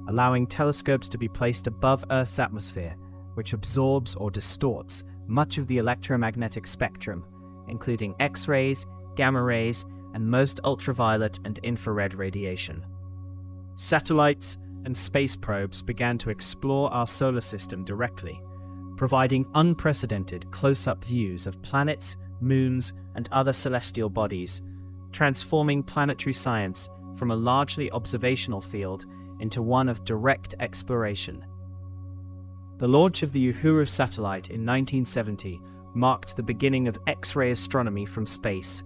allowing telescopes to be placed above Earth's atmosphere, which absorbs or distorts much of the electromagnetic spectrum, including X-rays, gamma rays, and most ultraviolet and infrared radiation. Satellites and space probes began to explore our solar system directly, providing unprecedented close-up views of planets, moons, and other celestial bodies, transforming planetary science from a largely observational field into one of direct exploration. The launch of the Uhuru satellite in 1970 marked the beginning of X-ray astronomy from space,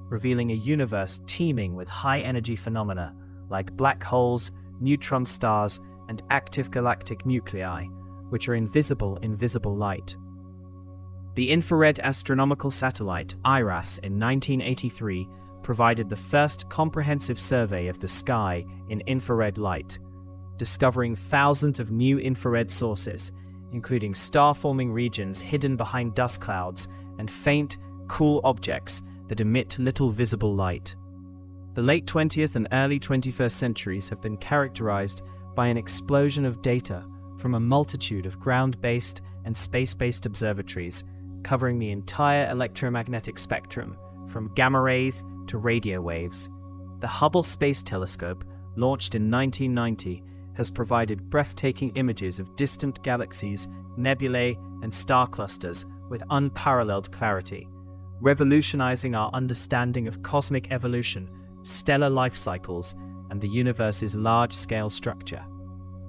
revealing a universe teeming with high-energy phenomena like black holes, neutron stars, and active galactic nuclei, which are invisible in visible light. The infrared astronomical satellite IRAS in 1983 provided the first comprehensive survey of the sky in infrared light, discovering thousands of new infrared sources, including star-forming regions hidden behind dust clouds and faint, cool objects that emit little visible light. The late 20th and early 21st centuries have been characterized by an explosion of data from a multitude of ground-based and space-based observatories covering the entire electromagnetic spectrum, from gamma rays to radio waves. The Hubble Space Telescope, launched in 1990, has provided breathtaking images of distant galaxies, nebulae, and star clusters with unparalleled clarity, revolutionizing our understanding of cosmic evolution, stellar life cycles, and the universe's large-scale structure.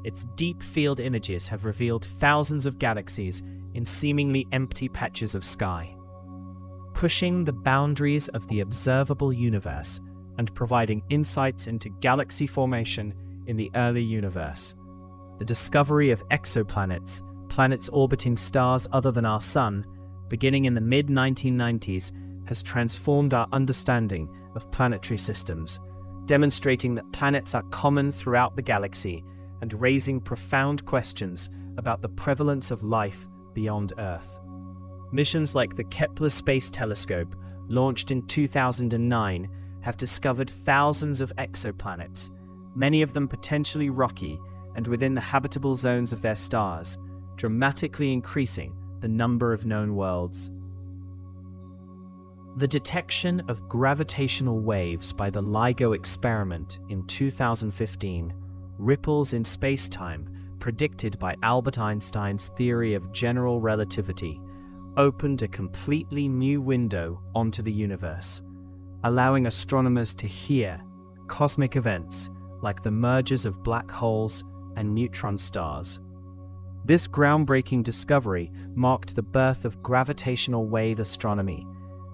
Its deep field images have revealed thousands of galaxies in seemingly empty patches of sky, pushing the boundaries of the observable universe and providing insights into galaxy formation in the early universe. The discovery of exoplanets, planets orbiting stars other than our Sun, beginning in the mid-1990s, has transformed our understanding of planetary systems, demonstrating that planets are common throughout the galaxy and raising profound questions about the prevalence of life beyond Earth. Missions like the Kepler Space Telescope, launched in 2009, have discovered thousands of exoplanets, many of them potentially rocky and within the habitable zones of their stars, dramatically increasing the number of known worlds. The detection of gravitational waves by the LIGO experiment in 2015, ripples in space-time predicted by Albert Einstein's theory of general relativity, opened a completely new window onto the universe, allowing astronomers to hear cosmic events like the mergers of black holes and neutron stars. This groundbreaking discovery marked the birth of gravitational wave astronomy,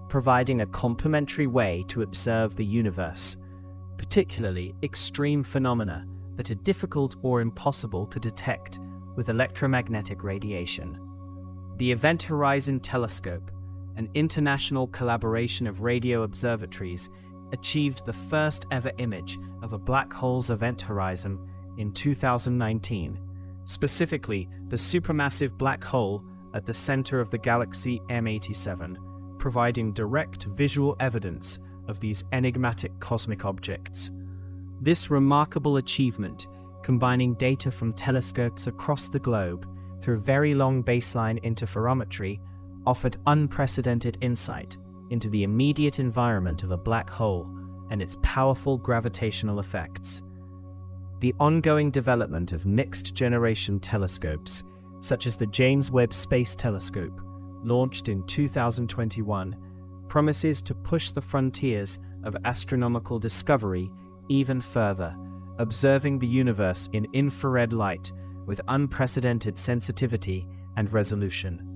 providing a complementary way to observe the universe, particularly extreme phenomena that are difficult or impossible to detect with electromagnetic radiation. The Event Horizon Telescope, an international collaboration of radio observatories, achieved the first ever image of a black hole's event horizon in 2019, specifically the supermassive black hole at the center of the galaxy M87, providing direct visual evidence of these enigmatic cosmic objects. This remarkable achievement, combining data from telescopes across the globe through very long baseline interferometry, offered unprecedented insight into the immediate environment of a black hole and its powerful gravitational effects. The ongoing development of next-generation telescopes, such as the James Webb Space Telescope, launched in 2021, promises to push the frontiers of astronomical discovery even further, observing the universe in infrared light with unprecedented sensitivity and resolution.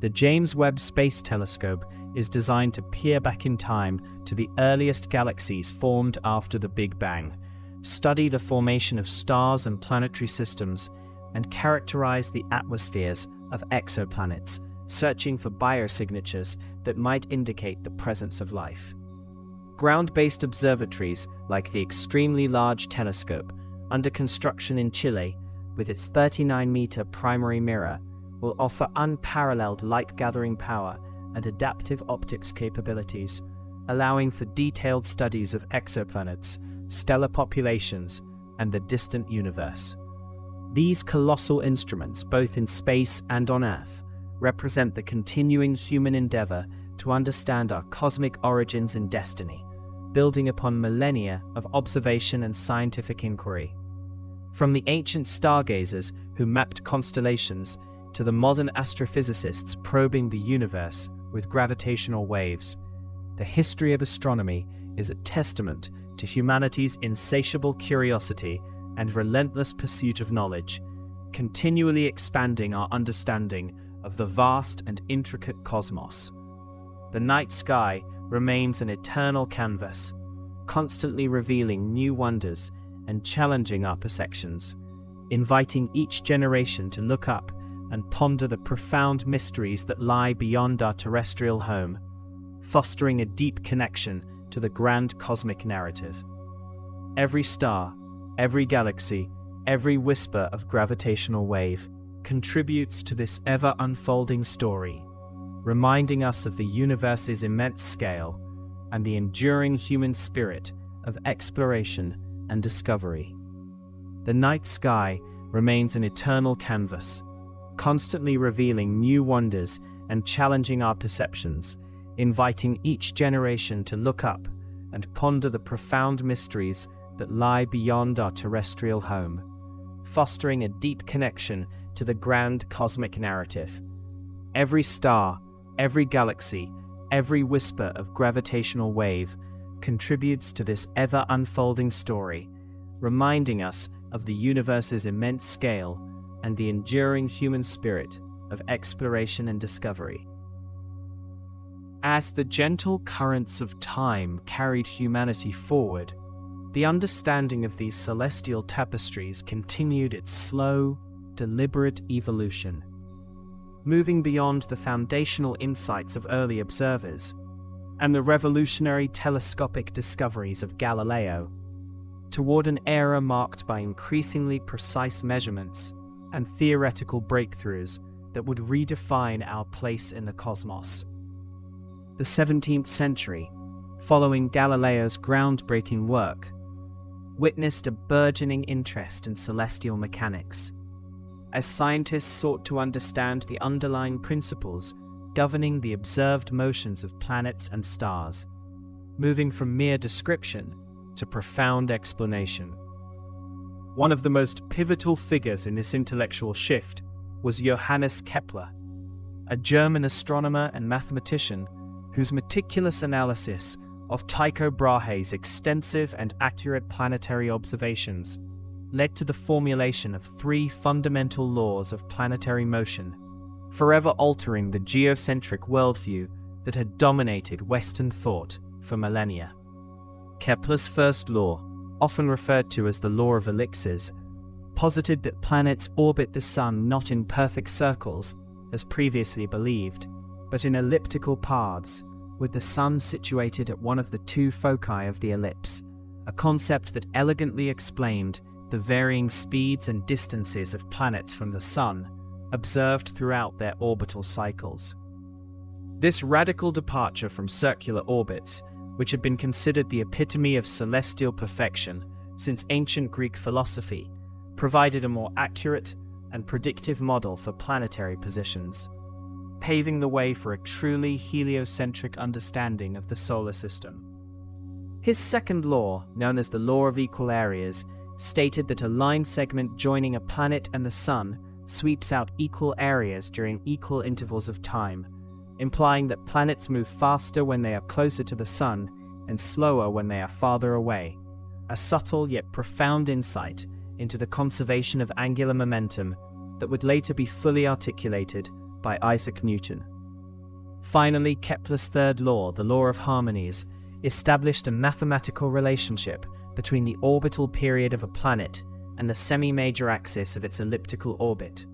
The James Webb Space Telescope is designed to peer back in time to the earliest galaxies formed after the Big Bang, study the formation of stars and planetary systems, and characterize the atmospheres of exoplanets, searching for biosignatures that might indicate the presence of life. Ground-based observatories like the extremely large telescope under construction in Chile, with its 39-meter primary mirror, will offer unparalleled light-gathering power and adaptive optics capabilities, allowing for detailed studies of exoplanets, stellar populations, and the distant universe. These colossal instruments, both in space and on Earth, represent the continuing human endeavor to understand our cosmic origins and destiny, building upon millennia of observation and scientific inquiry. From the ancient stargazers who mapped constellations to the modern astrophysicists probing the universe with gravitational waves, the history of astronomy is a testament to humanity's insatiable curiosity and relentless pursuit of knowledge, continually expanding our understanding of the vast and intricate cosmos. The night sky remains an eternal canvas, constantly revealing new wonders and challenging our perceptions, inviting each generation to look up and ponder the profound mysteries that lie beyond our terrestrial home, fostering a deep connection to the grand cosmic narrative. Every star, every galaxy, every whisper of gravitational wave contributes to this ever-unfolding story, reminding us of the universe's immense scale and the enduring human spirit of exploration and discovery. The night sky remains an eternal canvas, constantly revealing new wonders and challenging our perceptions, inviting each generation to look up and ponder the profound mysteries that lie beyond our terrestrial home, fostering a deep connection to the grand cosmic narrative. Every star, every galaxy, every whisper of gravitational wave contributes to this ever-unfolding story, reminding us of the universe's immense scale and the enduring human spirit of exploration and discovery. As the gentle currents of time carried humanity forward, the understanding of these celestial tapestries continued its slow, deliberate evolution, moving beyond the foundational insights of early observers and the revolutionary telescopic discoveries of Galileo, toward an era marked by increasingly precise measurements and theoretical breakthroughs that would redefine our place in the cosmos. The 17th century, following Galileo's groundbreaking work, witnessed a burgeoning interest in celestial mechanics, as scientists sought to understand the underlying principles governing the observed motions of planets and stars, moving from mere description to profound explanation. One of the most pivotal figures in this intellectual shift was Johannes Kepler, a German astronomer and mathematician whose meticulous analysis of Tycho Brahe's extensive and accurate planetary observations led to the formulation of 3 fundamental laws of planetary motion, forever altering the geocentric worldview that had dominated Western thought for millennia. Kepler's first law, often referred to as the law of ellipses, posited that planets orbit the Sun not in perfect circles, as previously believed, but in elliptical paths, with the Sun situated at one of the 2 foci of the ellipse, a concept that elegantly explained the varying speeds and distances of planets from the Sun observed throughout their orbital cycles. This radical departure from circular orbits, which had been considered the epitome of celestial perfection since ancient Greek philosophy, provided a more accurate and predictive model for planetary positions, paving the way for a truly heliocentric understanding of the solar system. His second law, known as the law of equal areas, stated that a line segment joining a planet and the Sun sweeps out equal areas during equal intervals of time, implying that planets move faster when they are closer to the Sun and slower when they are farther away, a subtle yet profound insight into the conservation of angular momentum that would later be fully articulated by Isaac Newton. Finally, Kepler's third law, the law of harmonies, established a mathematical relationship between the orbital period of a planet and the semi-major axis of its elliptical orbit,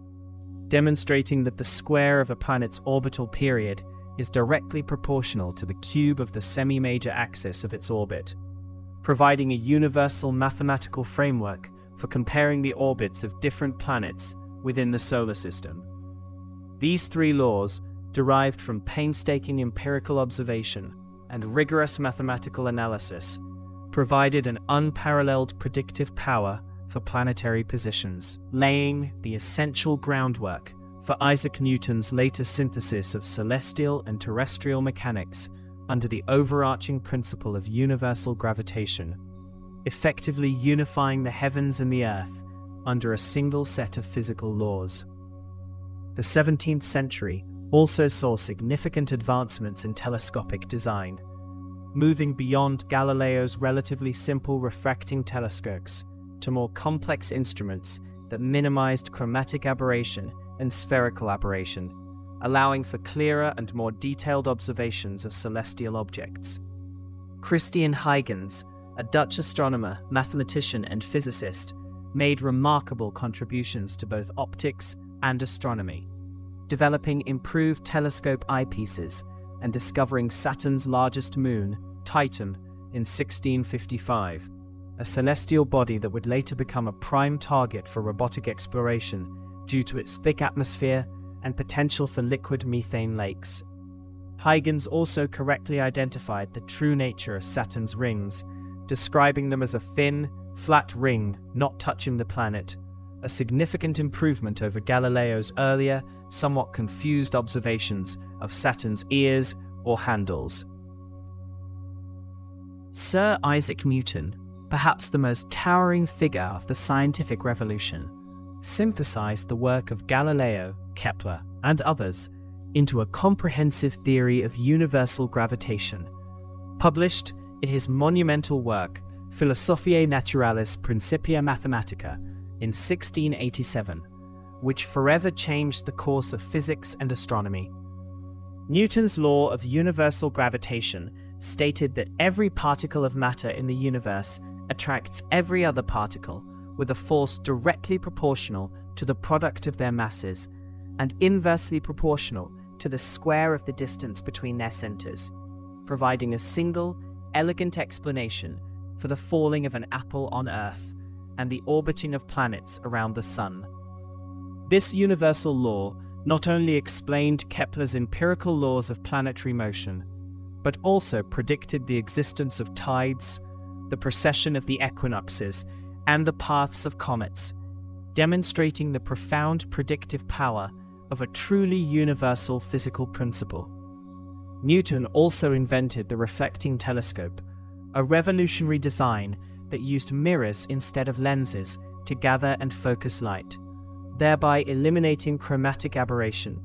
demonstrating that the square of a planet's orbital period is directly proportional to the cube of the semi-major axis of its orbit, providing a universal mathematical framework for comparing the orbits of different planets within the solar system. These 3 laws, derived from painstaking empirical observation and rigorous mathematical analysis, provided an unparalleled predictive power for planetary positions, laying the essential groundwork for Isaac Newton's later synthesis of celestial and terrestrial mechanics under the overarching principle of universal gravitation, effectively unifying the heavens and the earth under a single set of physical laws. The 17th century also saw significant advancements in telescopic design, moving beyond Galileo's relatively simple refracting telescopes to more complex instruments that minimized chromatic aberration and spherical aberration, allowing for clearer and more detailed observations of celestial objects. Christian Huygens, a Dutch astronomer, mathematician, and physicist, made remarkable contributions to both optics and astronomy, developing improved telescope eyepieces and discovering Saturn's largest moon, Titan, in 1655, a celestial body that would later become a prime target for robotic exploration due to its thick atmosphere and potential for liquid methane lakes. Huygens also correctly identified the true nature of Saturn's rings, describing them as a thin, flat ring not touching the planet, a significant improvement over Galileo's earlier, somewhat confused observations of Saturn's ears or handles. Sir Isaac Newton, perhaps the most towering figure of the scientific revolution, synthesized the work of Galileo, Kepler, and others into a comprehensive theory of universal gravitation, published in his monumental work Philosophiae Naturalis Principia Mathematica in 1687, which forever changed the course of physics and astronomy. Newton's law of universal gravitation stated that every particle of matter in the universe attracts every other particle with a force directly proportional to the product of their masses and inversely proportional to the square of the distance between their centers, providing a single, elegant explanation for the falling of an apple on Earth and the orbiting of planets around the Sun. This universal law not only explained Kepler's empirical laws of planetary motion, but also predicted the existence of tides, the precession of the equinoxes, and the paths of comets, demonstrating the profound predictive power of a truly universal physical principle. Newton also invented the reflecting telescope, a revolutionary design that used mirrors instead of lenses to gather and focus light, thereby eliminating chromatic aberration,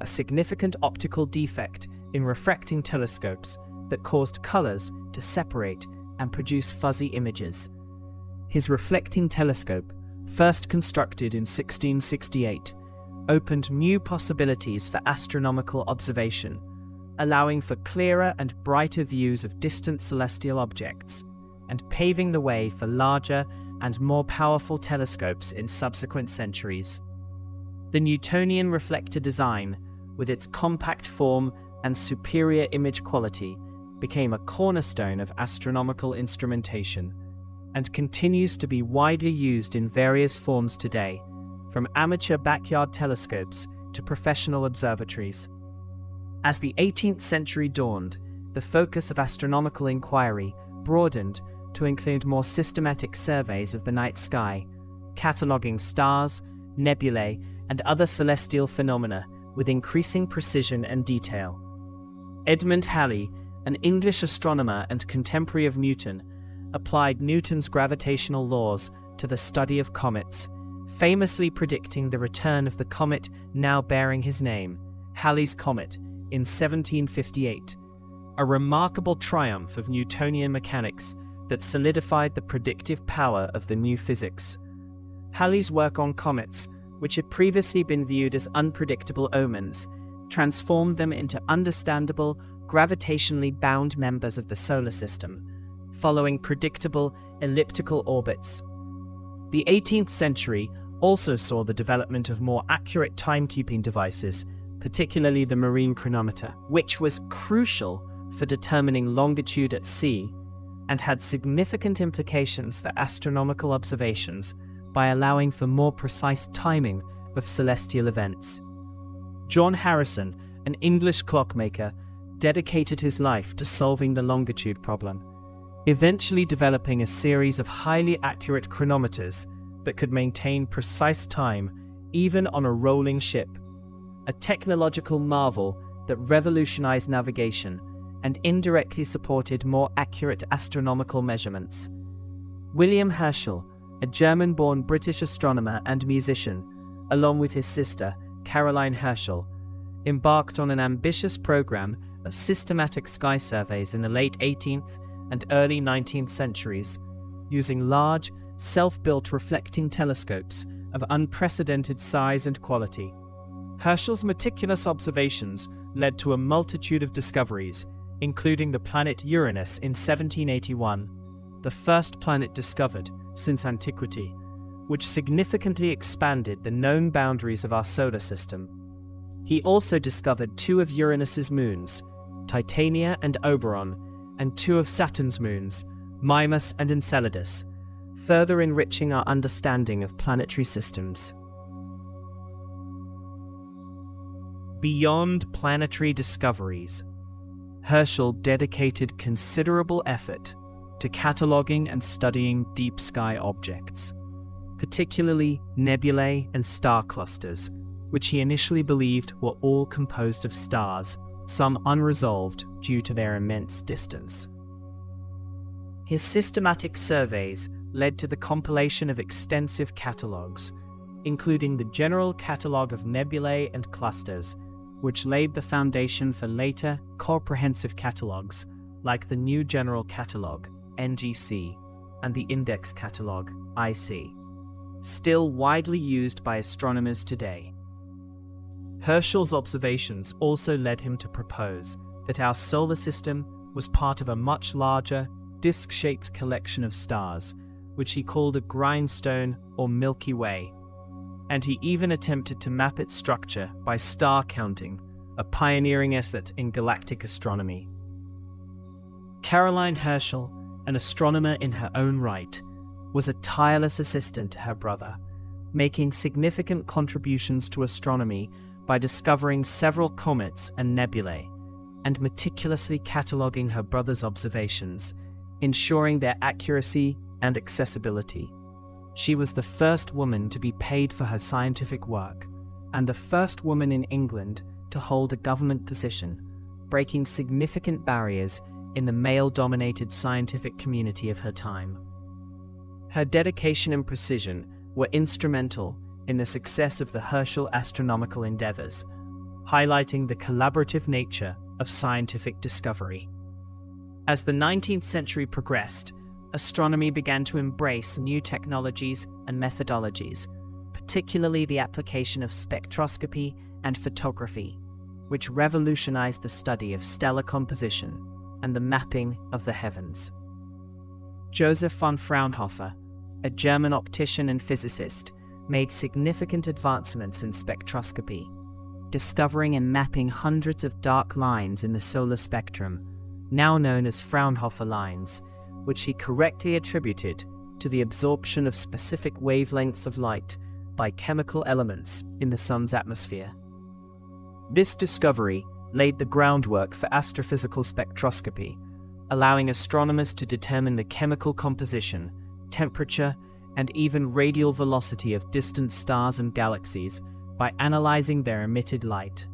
a significant optical defect in refracting telescopes that caused colors to separate and produce fuzzy images. His reflecting telescope, first constructed in 1668, opened new possibilities for astronomical observation, allowing for clearer and brighter views of distant celestial objects, and paving the way for larger and more powerful telescopes in subsequent centuries. The Newtonian reflector design, with its compact form and superior image quality, became a cornerstone of astronomical instrumentation, and continues to be widely used in various forms today, from amateur backyard telescopes to professional observatories. As the 18th century dawned, the focus of astronomical inquiry broadened to include more systematic surveys of the night sky, cataloguing stars, nebulae, and other celestial phenomena with increasing precision and detail. Edmund Halley, an English astronomer and contemporary of Newton, applied Newton's gravitational laws to the study of comets, famously predicting the return of the comet now bearing his name, Halley's Comet, in 1758, a remarkable triumph of Newtonian mechanics that solidified the predictive power of the new physics. Halley's work on comets, which had previously been viewed as unpredictable omens, transformed them into understandable, gravitationally bound members of the solar system, following predictable elliptical orbits. The 18th century also saw the development of more accurate timekeeping devices, particularly the marine chronometer, which was crucial for determining longitude at sea and had significant implications for astronomical observations by allowing for more precise timing of celestial events. John Harrison, an English clockmaker, dedicated his life to solving the longitude problem, eventually developing a series of highly accurate chronometers that could maintain precise time even on a rolling ship, a technological marvel that revolutionized navigation and indirectly supported more accurate astronomical measurements. William Herschel, a German-born British astronomer and musician, along with his sister, Caroline Herschel, embarked on an ambitious program of systematic sky surveys in the late 18th and early 19th centuries, using large, self-built reflecting telescopes of unprecedented size and quality. Herschel's meticulous observations led to a multitude of discoveries, including the planet Uranus in 1781, the first planet discovered since antiquity, which significantly expanded the known boundaries of our solar system. He also discovered two of Uranus's moons, Titania and Oberon, and two of Saturn's moons, Mimas and Enceladus, further enriching our understanding of planetary systems. Beyond planetary discoveries, Herschel dedicated considerable effort to cataloging and studying deep sky objects, particularly nebulae and star clusters, which he initially believed were all composed of stars, some unresolved due to their immense distance. His systematic surveys led to the compilation of extensive catalogues, including the General Catalogue of Nebulae and Clusters, which laid the foundation for later comprehensive catalogues like the New General Catalogue, NGC, and the Index Catalogue, IC, still widely used by astronomers today. Herschel's observations also led him to propose that our solar system was part of a much larger, disc-shaped collection of stars, which he called a grindstone or Milky Way, and he even attempted to map its structure by star counting, a pioneering effort in galactic astronomy. Caroline Herschel, an astronomer in her own right, was a tireless assistant to her brother, making significant contributions to astronomy by discovering several comets and nebulae, and meticulously cataloguing her brother's observations, ensuring their accuracy and accessibility. She was the first woman to be paid for her scientific work, and the first woman in England to hold a government position, breaking significant barriers in the male-dominated scientific community of her time. Her dedication and precision were instrumental in the success of the Herschel astronomical endeavors, highlighting the collaborative nature of scientific discovery. As the 19th century progressed, astronomy began to embrace new technologies and methodologies, particularly the application of spectroscopy and photography, which revolutionized the study of stellar composition and the mapping of the heavens. Joseph von Fraunhofer, a German optician and physicist, made significant advancements in spectroscopy, discovering and mapping hundreds of dark lines in the solar spectrum, now known as Fraunhofer lines, which he correctly attributed to the absorption of specific wavelengths of light by chemical elements in the sun's atmosphere. This discovery laid the groundwork for astrophysical spectroscopy, allowing astronomers to determine the chemical composition, temperature, and even radial velocity of distant stars and galaxies by analyzing their emitted light.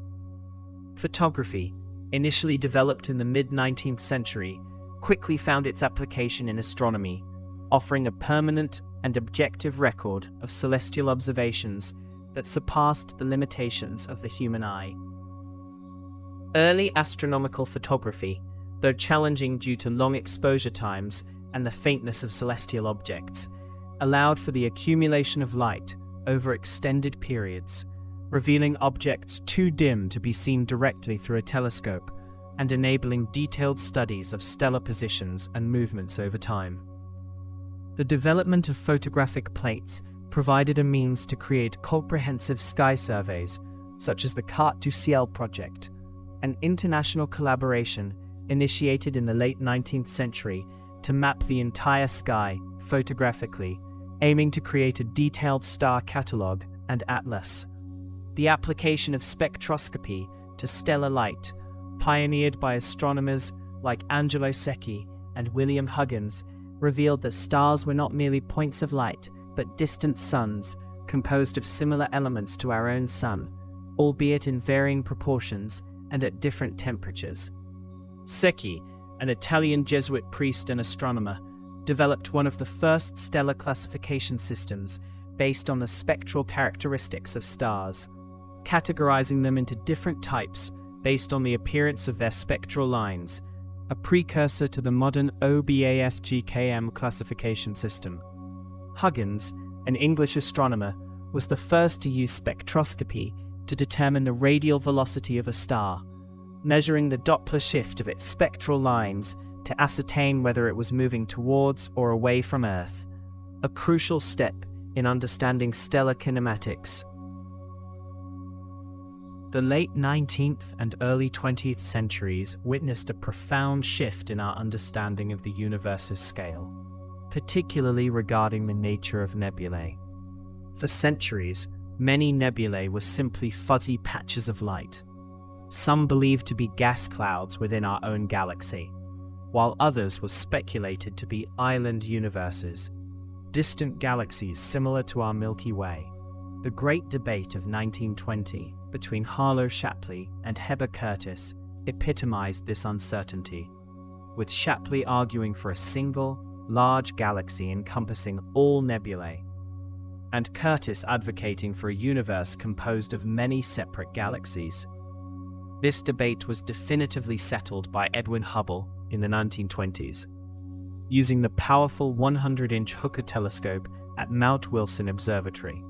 Photography, initially developed in the mid-19th century, quickly found its application in astronomy, offering a permanent and objective record of celestial observations that surpassed the limitations of the human eye. Early astronomical photography, though challenging due to long exposure times and the faintness of celestial objects, allowed for the accumulation of light over extended periods, revealing objects too dim to be seen directly through a telescope and enabling detailed studies of stellar positions and movements over time. The development of photographic plates provided a means to create comprehensive sky surveys, such as the Carte du Ciel project, an international collaboration initiated in the late 19th century to map the entire sky photographically, aiming to create a detailed star catalogue and atlas. The application of spectroscopy to stellar light, pioneered by astronomers like Angelo Secchi and William Huggins, revealed that stars were not merely points of light, but distant suns composed of similar elements to our own sun, albeit in varying proportions and at different temperatures. Secchi, an Italian Jesuit priest and astronomer, developed one of the first stellar classification systems based on the spectral characteristics of stars, categorizing them into different types based on the appearance of their spectral lines, a precursor to the modern OBAS-GKM classification system. Huggins, an English astronomer, was the first to use spectroscopy to determine the radial velocity of a star, measuring the Doppler shift of its spectral lines to ascertain whether it was moving towards or away from Earth, a crucial step in understanding stellar kinematics. The late 19th and early 20th centuries witnessed a profound shift in our understanding of the universe's scale, particularly regarding the nature of nebulae. For centuries, many nebulae were simply fuzzy patches of light, some believed to be gas clouds within our own galaxy, while others were speculated to be island universes, distant galaxies similar to our Milky Way. The Great Debate of 1920 between Harlow Shapley and Heber Curtis epitomized this uncertainty, with Shapley arguing for a single, large galaxy encompassing all nebulae, and Curtis advocating for a universe composed of many separate galaxies. This debate was definitively settled by Edwin Hubble in the 1920s, using the powerful 100-inch Hooker telescope at Mount Wilson Observatory.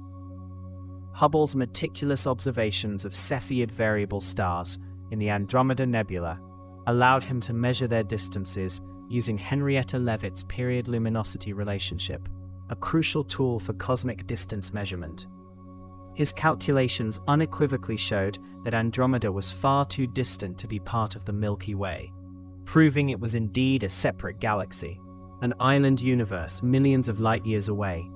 Hubble's meticulous observations of Cepheid variable stars in the Andromeda Nebula allowed him to measure their distances using Henrietta Leavitt's period luminosity relationship, a crucial tool for cosmic distance measurement. His calculations unequivocally showed that Andromeda was far too distant to be part of the Milky Way, proving it was indeed a separate galaxy, an island universe millions of light years away,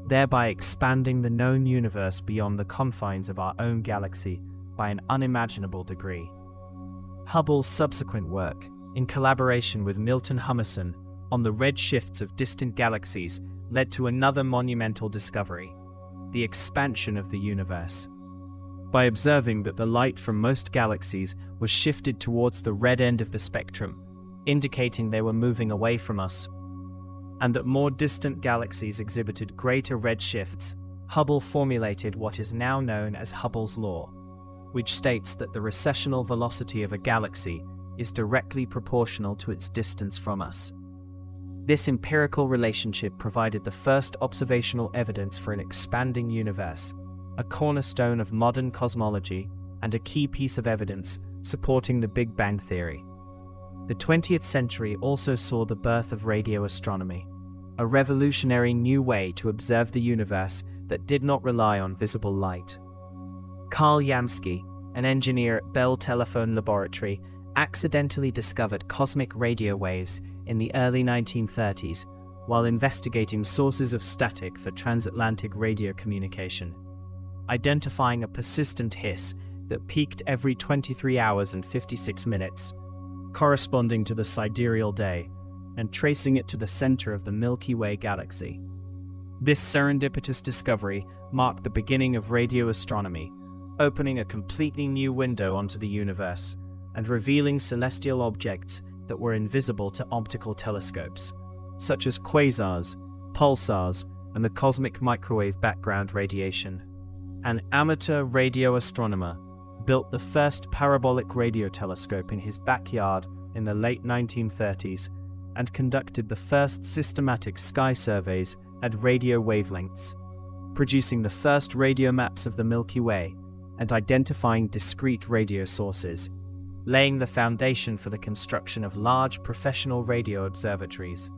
thereby expanding the known universe beyond the confines of our own galaxy by an unimaginable degree. Hubble's subsequent work, in collaboration with Milton Humason, on the red shifts of distant galaxies led to another monumental discovery: the expansion of the universe. By observing that the light from most galaxies was shifted towards the red end of the spectrum, indicating they were moving away from us, and that more distant galaxies exhibited greater red shifts, Hubble formulated what is now known as Hubble's law, which states that the recessional velocity of a galaxy is directly proportional to its distance from us. This empirical relationship provided the first observational evidence for an expanding universe, a cornerstone of modern cosmology and a key piece of evidence supporting the Big Bang theory. The 20th century also saw the birth of radio astronomy, a revolutionary new way to observe the universe that did not rely on visible light. Karl Jansky, an engineer at Bell Telephone Laboratory, accidentally discovered cosmic radio waves in the early 1930s while investigating sources of static for transatlantic radio communication, identifying a persistent hiss that peaked every 23 hours and 56 minutes, corresponding to the sidereal day, and tracing it to the center of the Milky Way galaxy. This serendipitous discovery marked the beginning of radio astronomy, opening a completely new window onto the universe and revealing celestial objects that were invisible to optical telescopes, such as quasars, pulsars, and the cosmic microwave background radiation. An amateur radio astronomer built the first parabolic radio telescope in his backyard in the late 1930s and conducted the first systematic sky surveys at radio wavelengths, producing the first radio maps of the Milky Way and identifying discrete radio sources, laying the foundation for the construction of large professional radio observatories.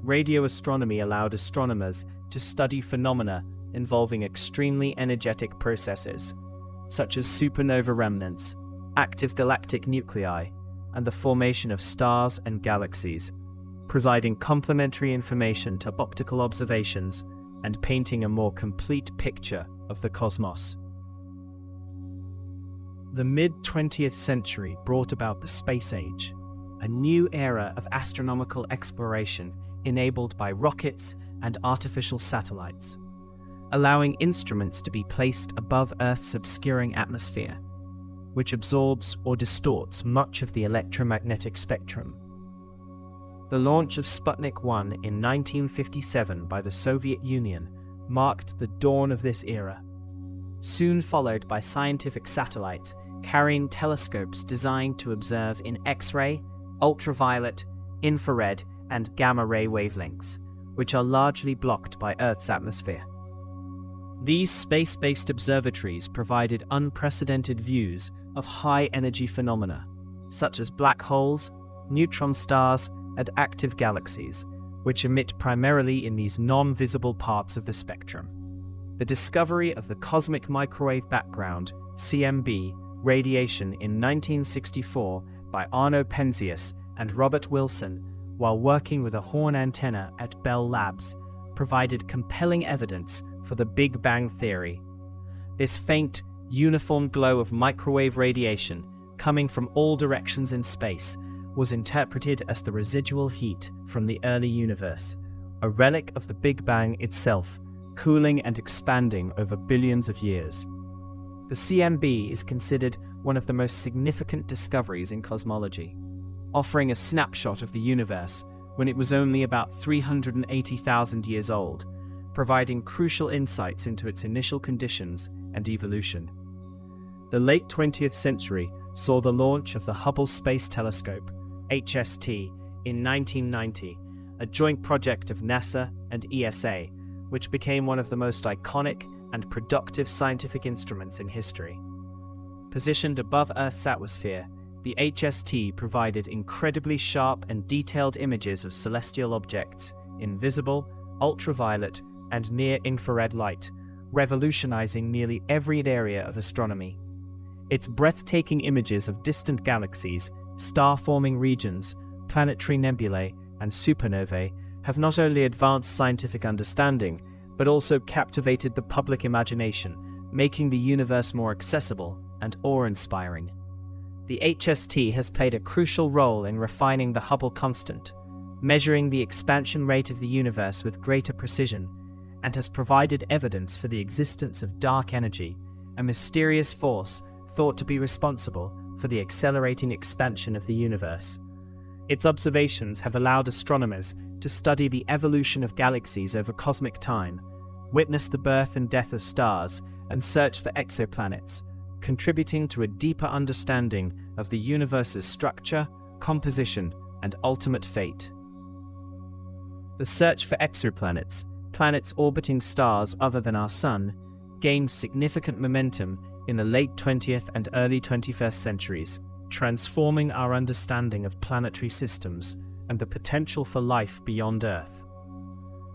Radio astronomy allowed astronomers to study phenomena involving extremely energetic processes, such as supernova remnants, active galactic nuclei, and the formation of stars and galaxies, providing complementary information to optical observations and painting a more complete picture of the cosmos. The mid-20th century brought about the space age, a new era of astronomical exploration enabled by rockets and artificial satellites, allowing instruments to be placed above Earth's obscuring atmosphere, which absorbs or distorts much of the electromagnetic spectrum. The launch of Sputnik 1 in 1957 by the Soviet Union marked the dawn of this era, soon followed by scientific satellites carrying telescopes designed to observe in X-ray, ultraviolet, infrared, and gamma-ray wavelengths, which are largely blocked by Earth's atmosphere. These space-based observatories provided unprecedented views of high-energy phenomena, such as black holes, neutron stars, and active galaxies, which emit primarily in these non-visible parts of the spectrum. The discovery of the cosmic microwave background, CMB, radiation in 1964 by Arno Penzias and Robert Wilson, while working with a Horn antenna at Bell Labs, provided compelling evidence for the Big Bang theory. This faint, uniform glow of microwave radiation, coming from all directions in space, was interpreted as the residual heat from the early universe, a relic of the Big Bang itself, cooling and expanding over billions of years. The CMB is considered one of the most significant discoveries in cosmology, offering a snapshot of the universe when it was only about 380,000 years old, providing crucial insights into its initial conditions and evolution. The late 20th century saw the launch of the Hubble Space Telescope, HST, in 1990, a joint project of NASA and ESA, which became one of the most iconic and productive scientific instruments in history. Positioned above Earth's atmosphere, the HST provided incredibly sharp and detailed images of celestial objects in visible, ultraviolet, and near-infrared light, revolutionizing nearly every area of astronomy. Its breathtaking images of distant galaxies, star-forming regions, planetary nebulae, and supernovae have not only advanced scientific understanding, but also captivated the public imagination, making the universe more accessible and awe-inspiring. The HST has played a crucial role in refining the Hubble constant, measuring the expansion rate of the universe with greater precision, and has provided evidence for the existence of dark energy, a mysterious force thought to be responsible for the accelerating expansion of the universe. Its observations have allowed astronomers to study the evolution of galaxies over cosmic time, witness the birth and death of stars, and search for exoplanets, contributing to a deeper understanding of the universe's structure, composition, and ultimate fate. The search for exoplanets, planets orbiting stars other than our Sun, gained significant momentum in the late 20th and early 21st centuries, transforming our understanding of planetary systems and the potential for life beyond Earth.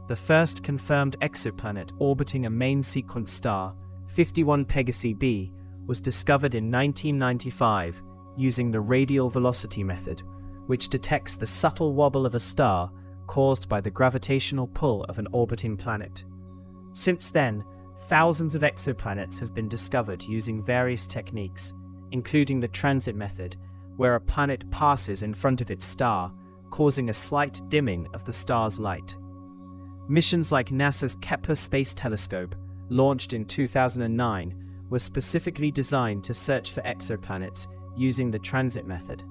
The first confirmed exoplanet orbiting a main sequence star, 51 Pegasi b, was discovered in 1995 using the radial velocity method, which detects the subtle wobble of a star caused by the gravitational pull of an orbiting planet. Since then, thousands of exoplanets have been discovered using various techniques, including the transit method, where a planet passes in front of its star, causing a slight dimming of the star's light. Missions like NASA's Kepler Space Telescope, launched in 2009, were specifically designed to search for exoplanets using the transit method,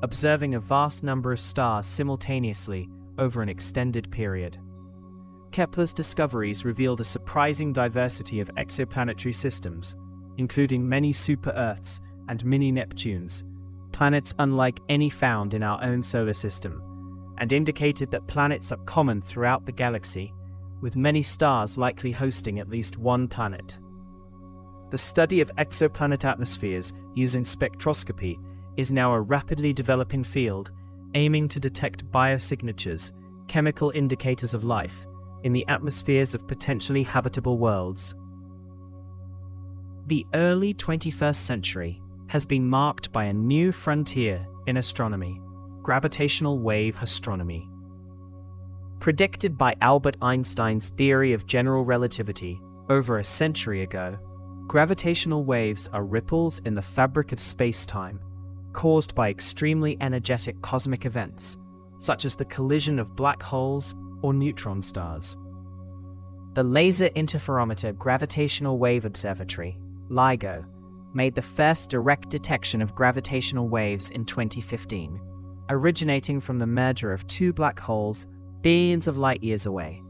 observing a vast number of stars simultaneously over an extended period. Kepler's discoveries revealed a surprising diversity of exoplanetary systems, including many super-Earths and mini-Neptunes, planets unlike any found in our own solar system, and indicated that planets are common throughout the galaxy, with many stars likely hosting at least one planet. The study of exoplanet atmospheres using spectroscopy is now a rapidly developing field, aiming to detect biosignatures, chemical indicators of life, in the atmospheres of potentially habitable worlds. The early 21st century has been marked by a new frontier in astronomy: gravitational wave astronomy. Predicted by Albert Einstein's theory of general relativity over a century ago, gravitational waves are ripples in the fabric of space-time, caused by extremely energetic cosmic events, such as the collision of black holes or neutron stars. The Laser Interferometer Gravitational Wave Observatory, LIGO, made the first direct detection of gravitational waves in 2015, originating from the merger of two black holes billions of light years away.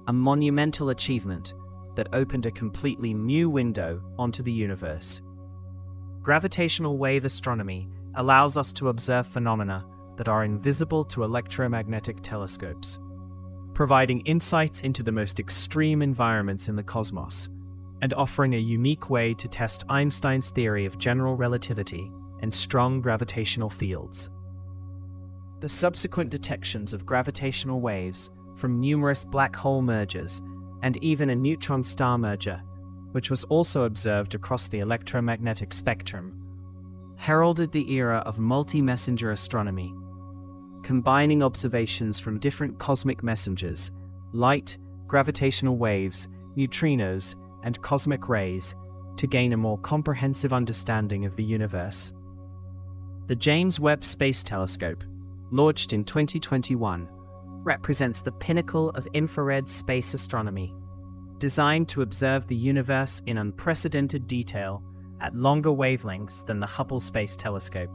A monumental achievement that opened a completely new window onto the universe. Gravitational wave astronomy allows us to observe phenomena that are invisible to electromagnetic telescopes, providing insights into the most extreme environments in the cosmos, and offering a unique way to test Einstein's theory of general relativity and strong gravitational fields. The subsequent detections of gravitational waves from numerous black hole mergers and even a neutron star merger, which was also observed across the electromagnetic spectrum, heralded the era of multi-messenger astronomy, combining observations from different cosmic messengers, light, gravitational waves, neutrinos, and cosmic rays, to gain a more comprehensive understanding of the universe. The James Webb Space Telescope, launched in 2021, represents the pinnacle of infrared space astronomy, designed to observe the universe in unprecedented detail at longer wavelengths than the Hubble Space Telescope.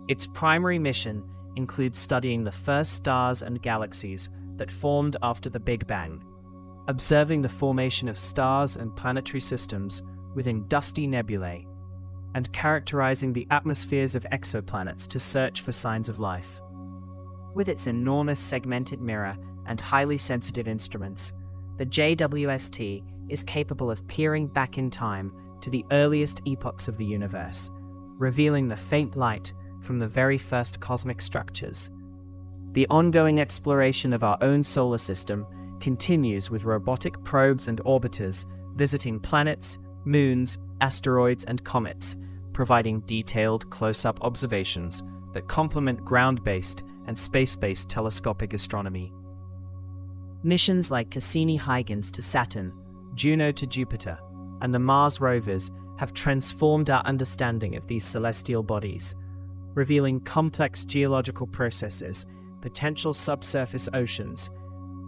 Its primary mission includes studying the first stars and galaxies that formed after the Big Bang, observing the formation of stars and planetary systems within dusty nebulae, and characterizing the atmospheres of exoplanets to search for signs of life. With its enormous segmented mirror and highly sensitive instruments, the JWST is capable of peering back in time to the earliest epochs of the universe, revealing the faint light from the very first cosmic structures. The ongoing exploration of our own solar system continues with robotic probes and orbiters visiting planets, moons, asteroids, and comets, providing detailed close-up observations that complement ground-based and space-based telescopic astronomy. Missions like Cassini-Huygens to Saturn, Juno to Jupiter, and the Mars rovers have transformed our understanding of these celestial bodies, revealing complex geological processes, potential subsurface oceans,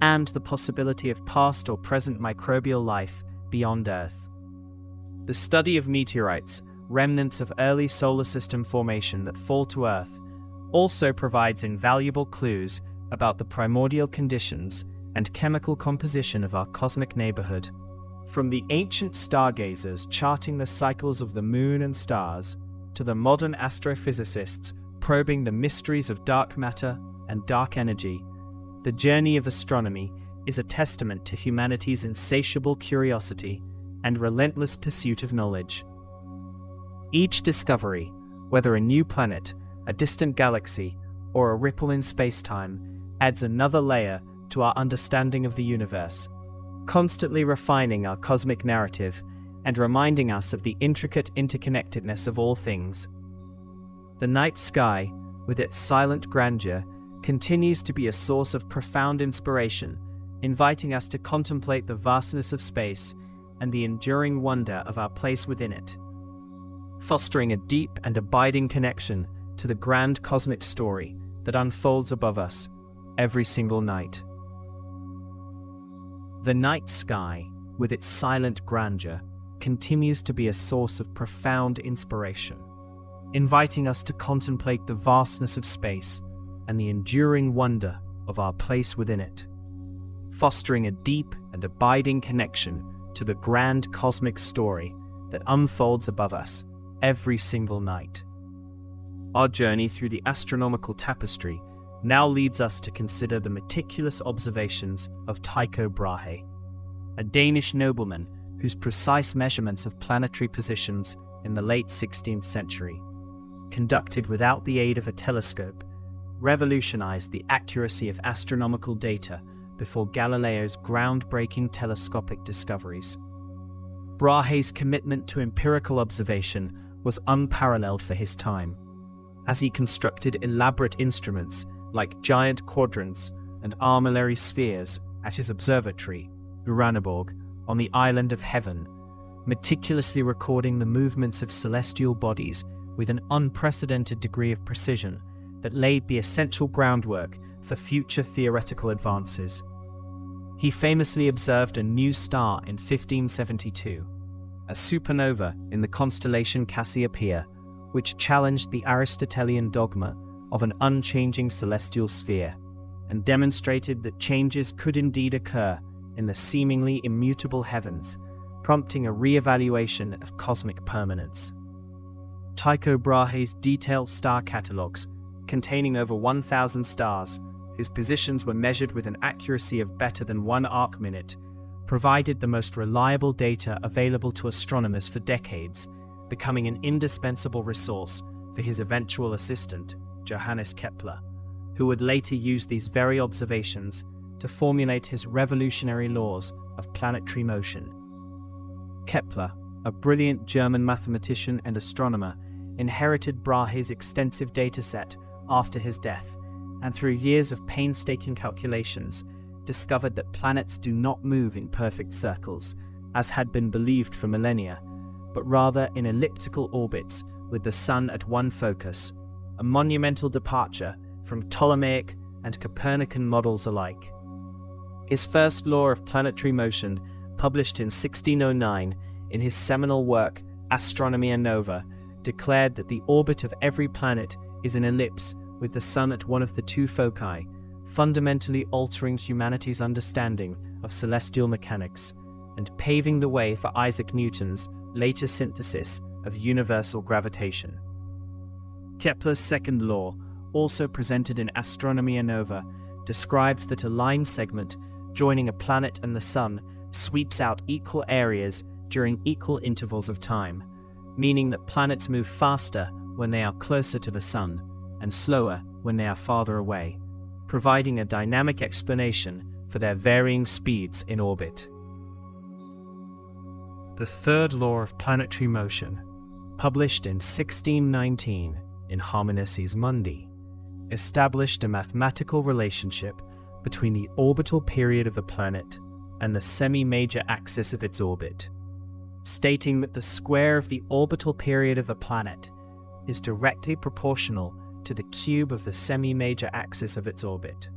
and the possibility of past or present microbial life beyond Earth. The study of meteorites, remnants of early solar system formation that fall to Earth, also provides invaluable clues about the primordial conditions and chemical composition of our cosmic neighborhood. From the ancient stargazers charting the cycles of the moon and stars, to the modern astrophysicists probing the mysteries of dark matter and dark energy, the journey of astronomy is a testament to humanity's insatiable curiosity and relentless pursuit of knowledge. Each discovery, whether a new planet, a distant galaxy, or a ripple in space-time, adds another layer to our understanding of the universe, constantly refining our cosmic narrative and reminding us of the intricate interconnectedness of all things. The night sky, with its silent grandeur, continues to be a source of profound inspiration, inviting us to contemplate the vastness of space and the enduring wonder of our place within it, fostering a deep and abiding connection to the grand cosmic story that unfolds above us every single night. The night sky, with its silent grandeur, continues to be a source of profound inspiration, inviting us to contemplate the vastness of space and the enduring wonder of our place within it, fostering a deep and abiding connection to the grand cosmic story that unfolds above us every single night. Our journey through the astronomical tapestry now leads us to consider the meticulous observations of Tycho Brahe, a Danish nobleman whose precise measurements of planetary positions in the late 16th century, conducted without the aid of a telescope, revolutionized the accuracy of astronomical data before Galileo's groundbreaking telescopic discoveries. Brahe's commitment to empirical observation was unparalleled for his time, as he constructed elaborate instruments like giant quadrants and armillary spheres at his observatory, Uraniborg, on the island of Heaven, meticulously recording the movements of celestial bodies with an unprecedented degree of precision that laid the essential groundwork for future theoretical advances. He famously observed a new star in 1572, a supernova in the constellation Cassiopeia, which challenged the Aristotelian dogma of an unchanging celestial sphere, and demonstrated that changes could indeed occur in the seemingly immutable heavens, prompting a re-evaluation of cosmic permanence. Tycho Brahe's detailed star catalogues, containing over 1,000 stars, whose positions were measured with an accuracy of better than 1 arc-minute, provided the most reliable data available to astronomers for decades, becoming an indispensable resource for his eventual assistant, Johannes Kepler, who would later use these very observations to formulate his revolutionary laws of planetary motion. Kepler, a brilliant German mathematician and astronomer, inherited Brahe's extensive dataset after his death, and through years of painstaking calculations, discovered that planets do not move in perfect circles, as had been believed for millennia, but rather in elliptical orbits with the Sun at one focus, a monumental departure from Ptolemaic and Copernican models alike. His first law of planetary motion, published in 1609 in his seminal work Astronomy and Nova, declared that the orbit of every planet is an ellipse with the Sun at one of the two foci, fundamentally altering humanity's understanding of celestial mechanics and paving the way for Isaac Newton's later synthesis of universal gravitation. Kepler's second law, also presented in Astronomy and Nova, described that a line segment joining a planet and the Sun sweeps out equal areas during equal intervals of time, meaning that planets move faster when they are closer to the Sun and slower when they are farther away, providing a dynamic explanation for their varying speeds in orbit. The third law of planetary motion, published in 1619 in Harmonices Mundi, established a mathematical relationship between the orbital period of a planet and the semi-major axis of its orbit, stating that the square of the orbital period of a planet is directly proportional to the cube of the semi-major axis of its orbit,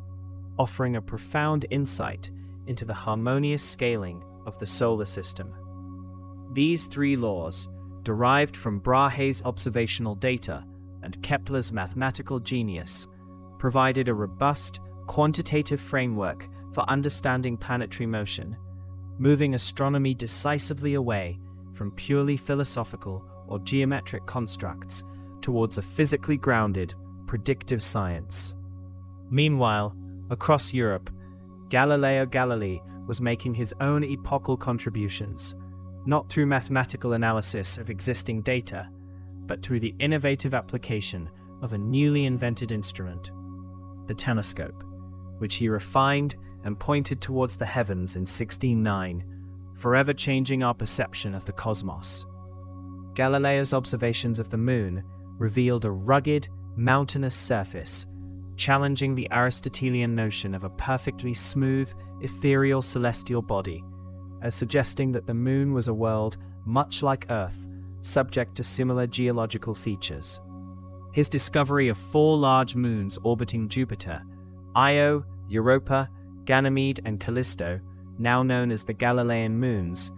offering a profound insight into the harmonious scaling of the solar system. These three laws, derived from Brahe's observational data and Kepler's mathematical genius, provided a robust, quantitative framework for understanding planetary motion, moving astronomy decisively away from purely philosophical or geometric constructs towards a physically grounded, predictive science. Meanwhile, across Europe, Galileo Galilei was making his own epochal contributions, not through mathematical analysis of existing data, but through the innovative application of a newly invented instrument, the telescope, which he refined and pointed towards the heavens in 1609, forever changing our perception of the cosmos. Galileo's observations of the moon revealed a rugged, mountainous surface, challenging the Aristotelian notion of a perfectly smooth, ethereal celestial body, as suggesting that the moon was a world much like Earth, subject to similar geological features. His discovery of 4 large moons orbiting Jupiter, Io, Europa, Ganymede, and Callisto, now known as the Galilean moons,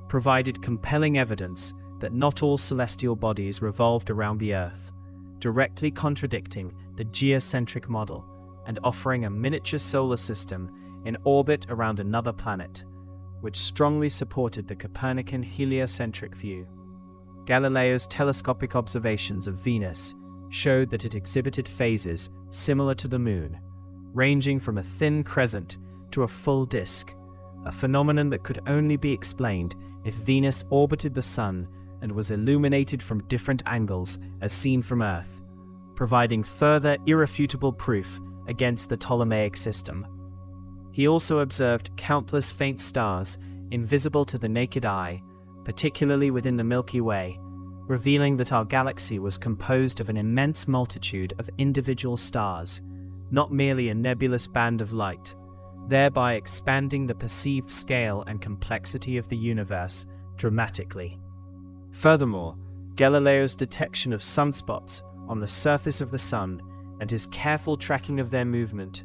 provided compelling evidence that not all celestial bodies revolved around the Earth, directly contradicting the geocentric model and offering a miniature solar system in orbit around another planet, which strongly supported the Copernican heliocentric view. Galileo's telescopic observations of Venus showed that it exhibited phases similar to the Moon, ranging from a thin crescent to a full disk, a phenomenon that could only be explained if Venus orbited the Sun and was illuminated from different angles as seen from Earth, providing further irrefutable proof against the Ptolemaic system. He also observed countless faint stars invisible to the naked eye, particularly within the Milky Way, revealing that our galaxy was composed of an immense multitude of individual stars, not merely a nebulous band of light, thereby expanding the perceived scale and complexity of the universe dramatically. Furthermore, Galileo's detection of sunspots on the surface of the Sun and his careful tracking of their movement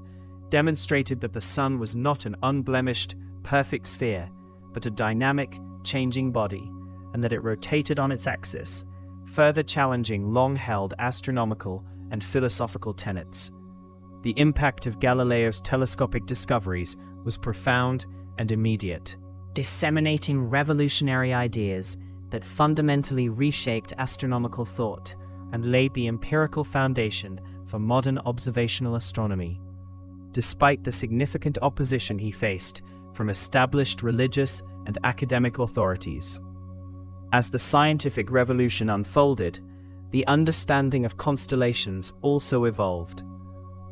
demonstrated that the Sun was not an unblemished, perfect sphere, but a dynamic, changing body, and that it rotated on its axis, further challenging long-held astronomical and philosophical tenets. The impact of Galileo's telescopic discoveries was profound and immediate, disseminating revolutionary ideas that fundamentally reshaped astronomical thought and laid the empirical foundation for modern observational astronomy. Despite the significant opposition he faced from established religious and academic authorities. As the scientific revolution unfolded, the understanding of constellations also evolved,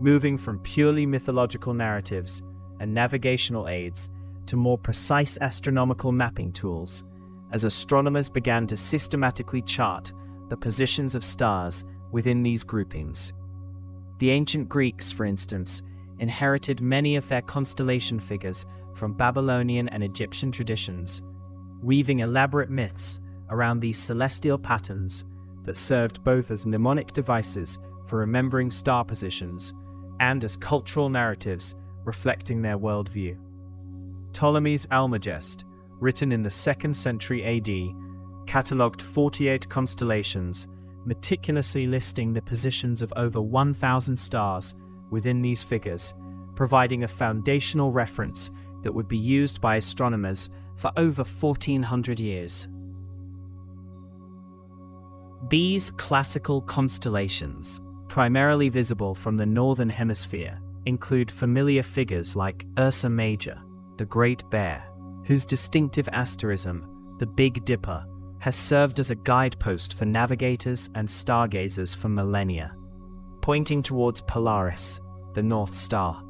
moving from purely mythological narratives and navigational aids to more precise astronomical mapping tools, as astronomers began to systematically chart the positions of stars within these groupings. The ancient Greeks, for instance, inherited many of their constellation figures from Babylonian and Egyptian traditions, weaving elaborate myths around these celestial patterns that served both as mnemonic devices for remembering star positions and as cultural narratives reflecting their worldview. Ptolemy's Almagest, written in the 2nd century AD, catalogued 48 constellations, meticulously listing the positions of over 1,000 stars within these figures, providing a foundational reference that would be used by astronomers for over 1,400 years. These classical constellations, primarily visible from the northern hemisphere, include familiar figures like Ursa Major, the Great Bear, whose distinctive asterism, the Big Dipper, has served as a guidepost for navigators and stargazers for millennia, pointing towards Polaris, the North Star.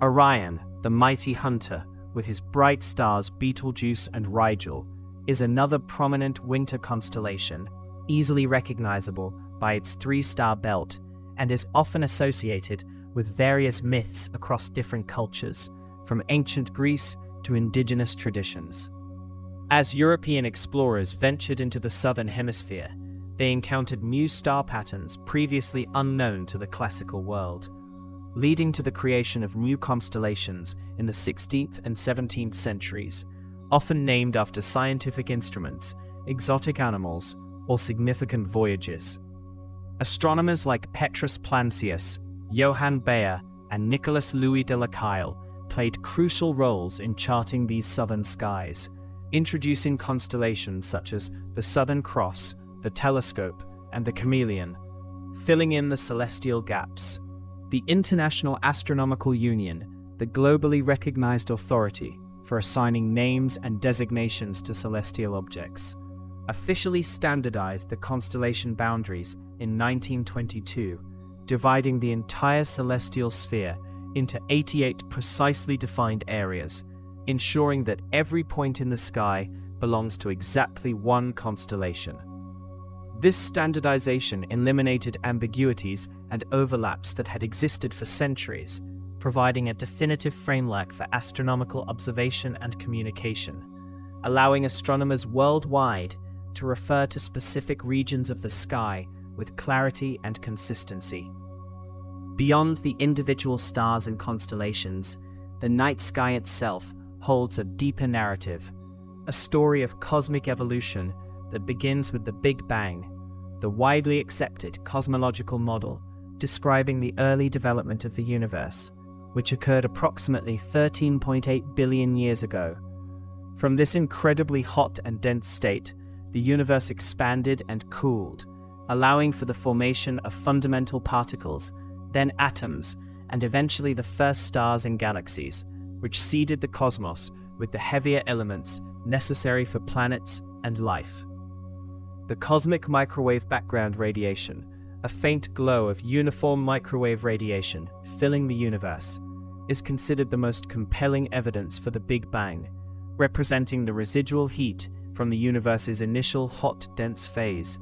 Orion, the mighty hunter, with his bright stars Betelgeuse and Rigel, is another prominent winter constellation, easily recognizable by its 3-star belt, and is often associated with various myths across different cultures, from ancient Greece to indigenous traditions. As European explorers ventured into the southern hemisphere, they encountered new star patterns previously unknown to the classical world, leading to the creation of new constellations in the 16th and 17th centuries, often named after scientific instruments, exotic animals, or significant voyages. Astronomers like Petrus Plancius, Johann Bayer, and Nicolas Louis de Lacaille played crucial roles in charting these southern skies, introducing constellations such as the Southern Cross, the Telescope, and the Chameleon, filling in the celestial gaps. The International Astronomical Union, the globally recognized authority for assigning names and designations to celestial objects, officially standardized the constellation boundaries in 1922, dividing the entire celestial sphere into 88 precisely defined areas, ensuring that every point in the sky belongs to exactly one constellation. This standardization eliminated ambiguities and overlaps that had existed for centuries, providing a definitive framework for astronomical observation and communication, allowing astronomers worldwide to refer to specific regions of the sky with clarity and consistency. Beyond the individual stars and constellations, the night sky itself holds a deeper narrative, a story of cosmic evolution that begins with the Big Bang, the widely accepted cosmological model describing the early development of the universe, which occurred approximately 13.8 billion years ago. From this incredibly hot and dense state, the universe expanded and cooled, allowing for the formation of fundamental particles, then atoms, and eventually the first stars and galaxies, which seeded the cosmos with the heavier elements necessary for planets and life. The cosmic microwave background radiation, a faint glow of uniform microwave radiation filling the universe, is considered the most compelling evidence for the Big Bang, representing the residual heat from the universe's initial hot, dense phase,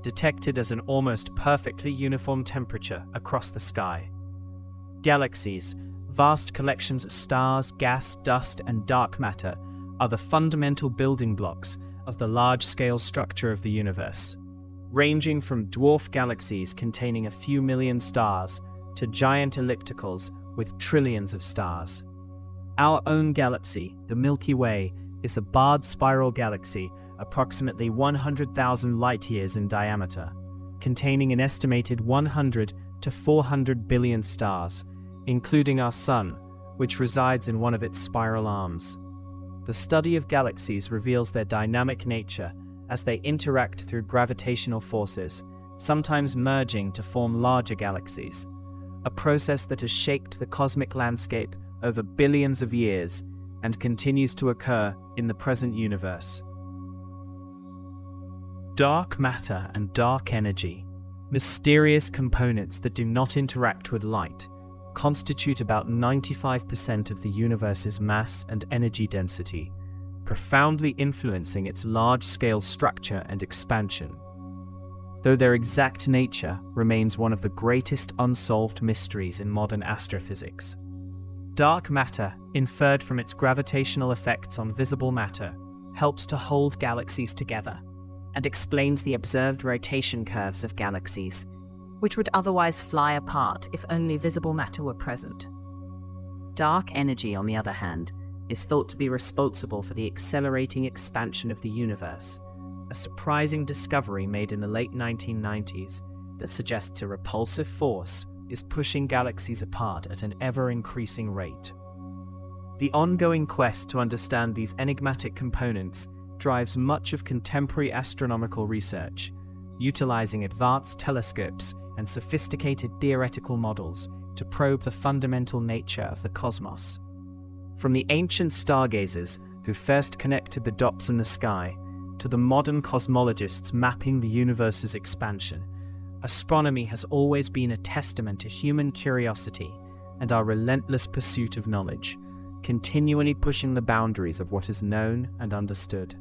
detected as an almost perfectly uniform temperature across the sky. Galaxies, vast collections of stars, gas, dust, and dark matter, are the fundamental building blocks of the large-scale structure of the universe, ranging from dwarf galaxies containing a few million stars to giant ellipticals with trillions of stars. Our own galaxy, the Milky Way, is a barred spiral galaxy approximately 100,000 light-years in diameter, containing an estimated 100 to 400 billion stars, including our Sun, which resides in one of its spiral arms. The study of galaxies reveals their dynamic nature as they interact through gravitational forces, sometimes merging to form larger galaxies, a process that has shaped the cosmic landscape over billions of years and continues to occur in the present universe. Dark matter and dark energy, mysterious components that do not interact with light, constitute about 95% of the universe's mass and energy density, profoundly influencing its large-scale structure and expansion. Though their exact nature remains one of the greatest unsolved mysteries in modern astrophysics. Dark matter, inferred from its gravitational effects on visible matter, helps to hold galaxies together and explains the observed rotation curves of galaxies, which would otherwise fly apart if only visible matter were present. Dark energy, on the other hand, is thought to be responsible for the accelerating expansion of the universe, a surprising discovery made in the late 1990s that suggests a repulsive force is pushing galaxies apart at an ever-increasing rate. The ongoing quest to understand these enigmatic components drives much of contemporary astronomical research, utilizing advanced telescopes and sophisticated theoretical models to probe the fundamental nature of the cosmos. From the ancient stargazers who first connected the dots in the sky, to the modern cosmologists mapping the universe's expansion, astronomy has always been a testament to human curiosity and our relentless pursuit of knowledge, continually pushing the boundaries of what is known and understood.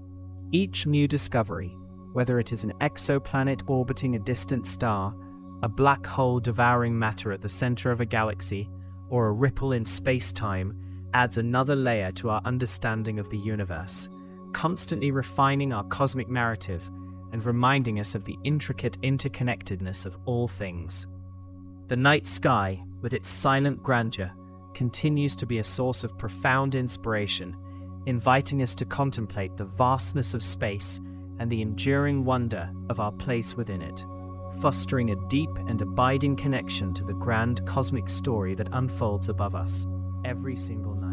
Each new discovery, whether it is an exoplanet orbiting a distant star, a black hole devouring matter at the center of a galaxy, or a ripple in space-time, adds another layer to our understanding of the universe, constantly refining our cosmic narrative and reminding us of the intricate interconnectedness of all things. The night sky, with its silent grandeur, continues to be a source of profound inspiration, inviting us to contemplate the vastness of space and the enduring wonder of our place within it, fostering a deep and abiding connection to the grand cosmic story that unfolds above us every single night.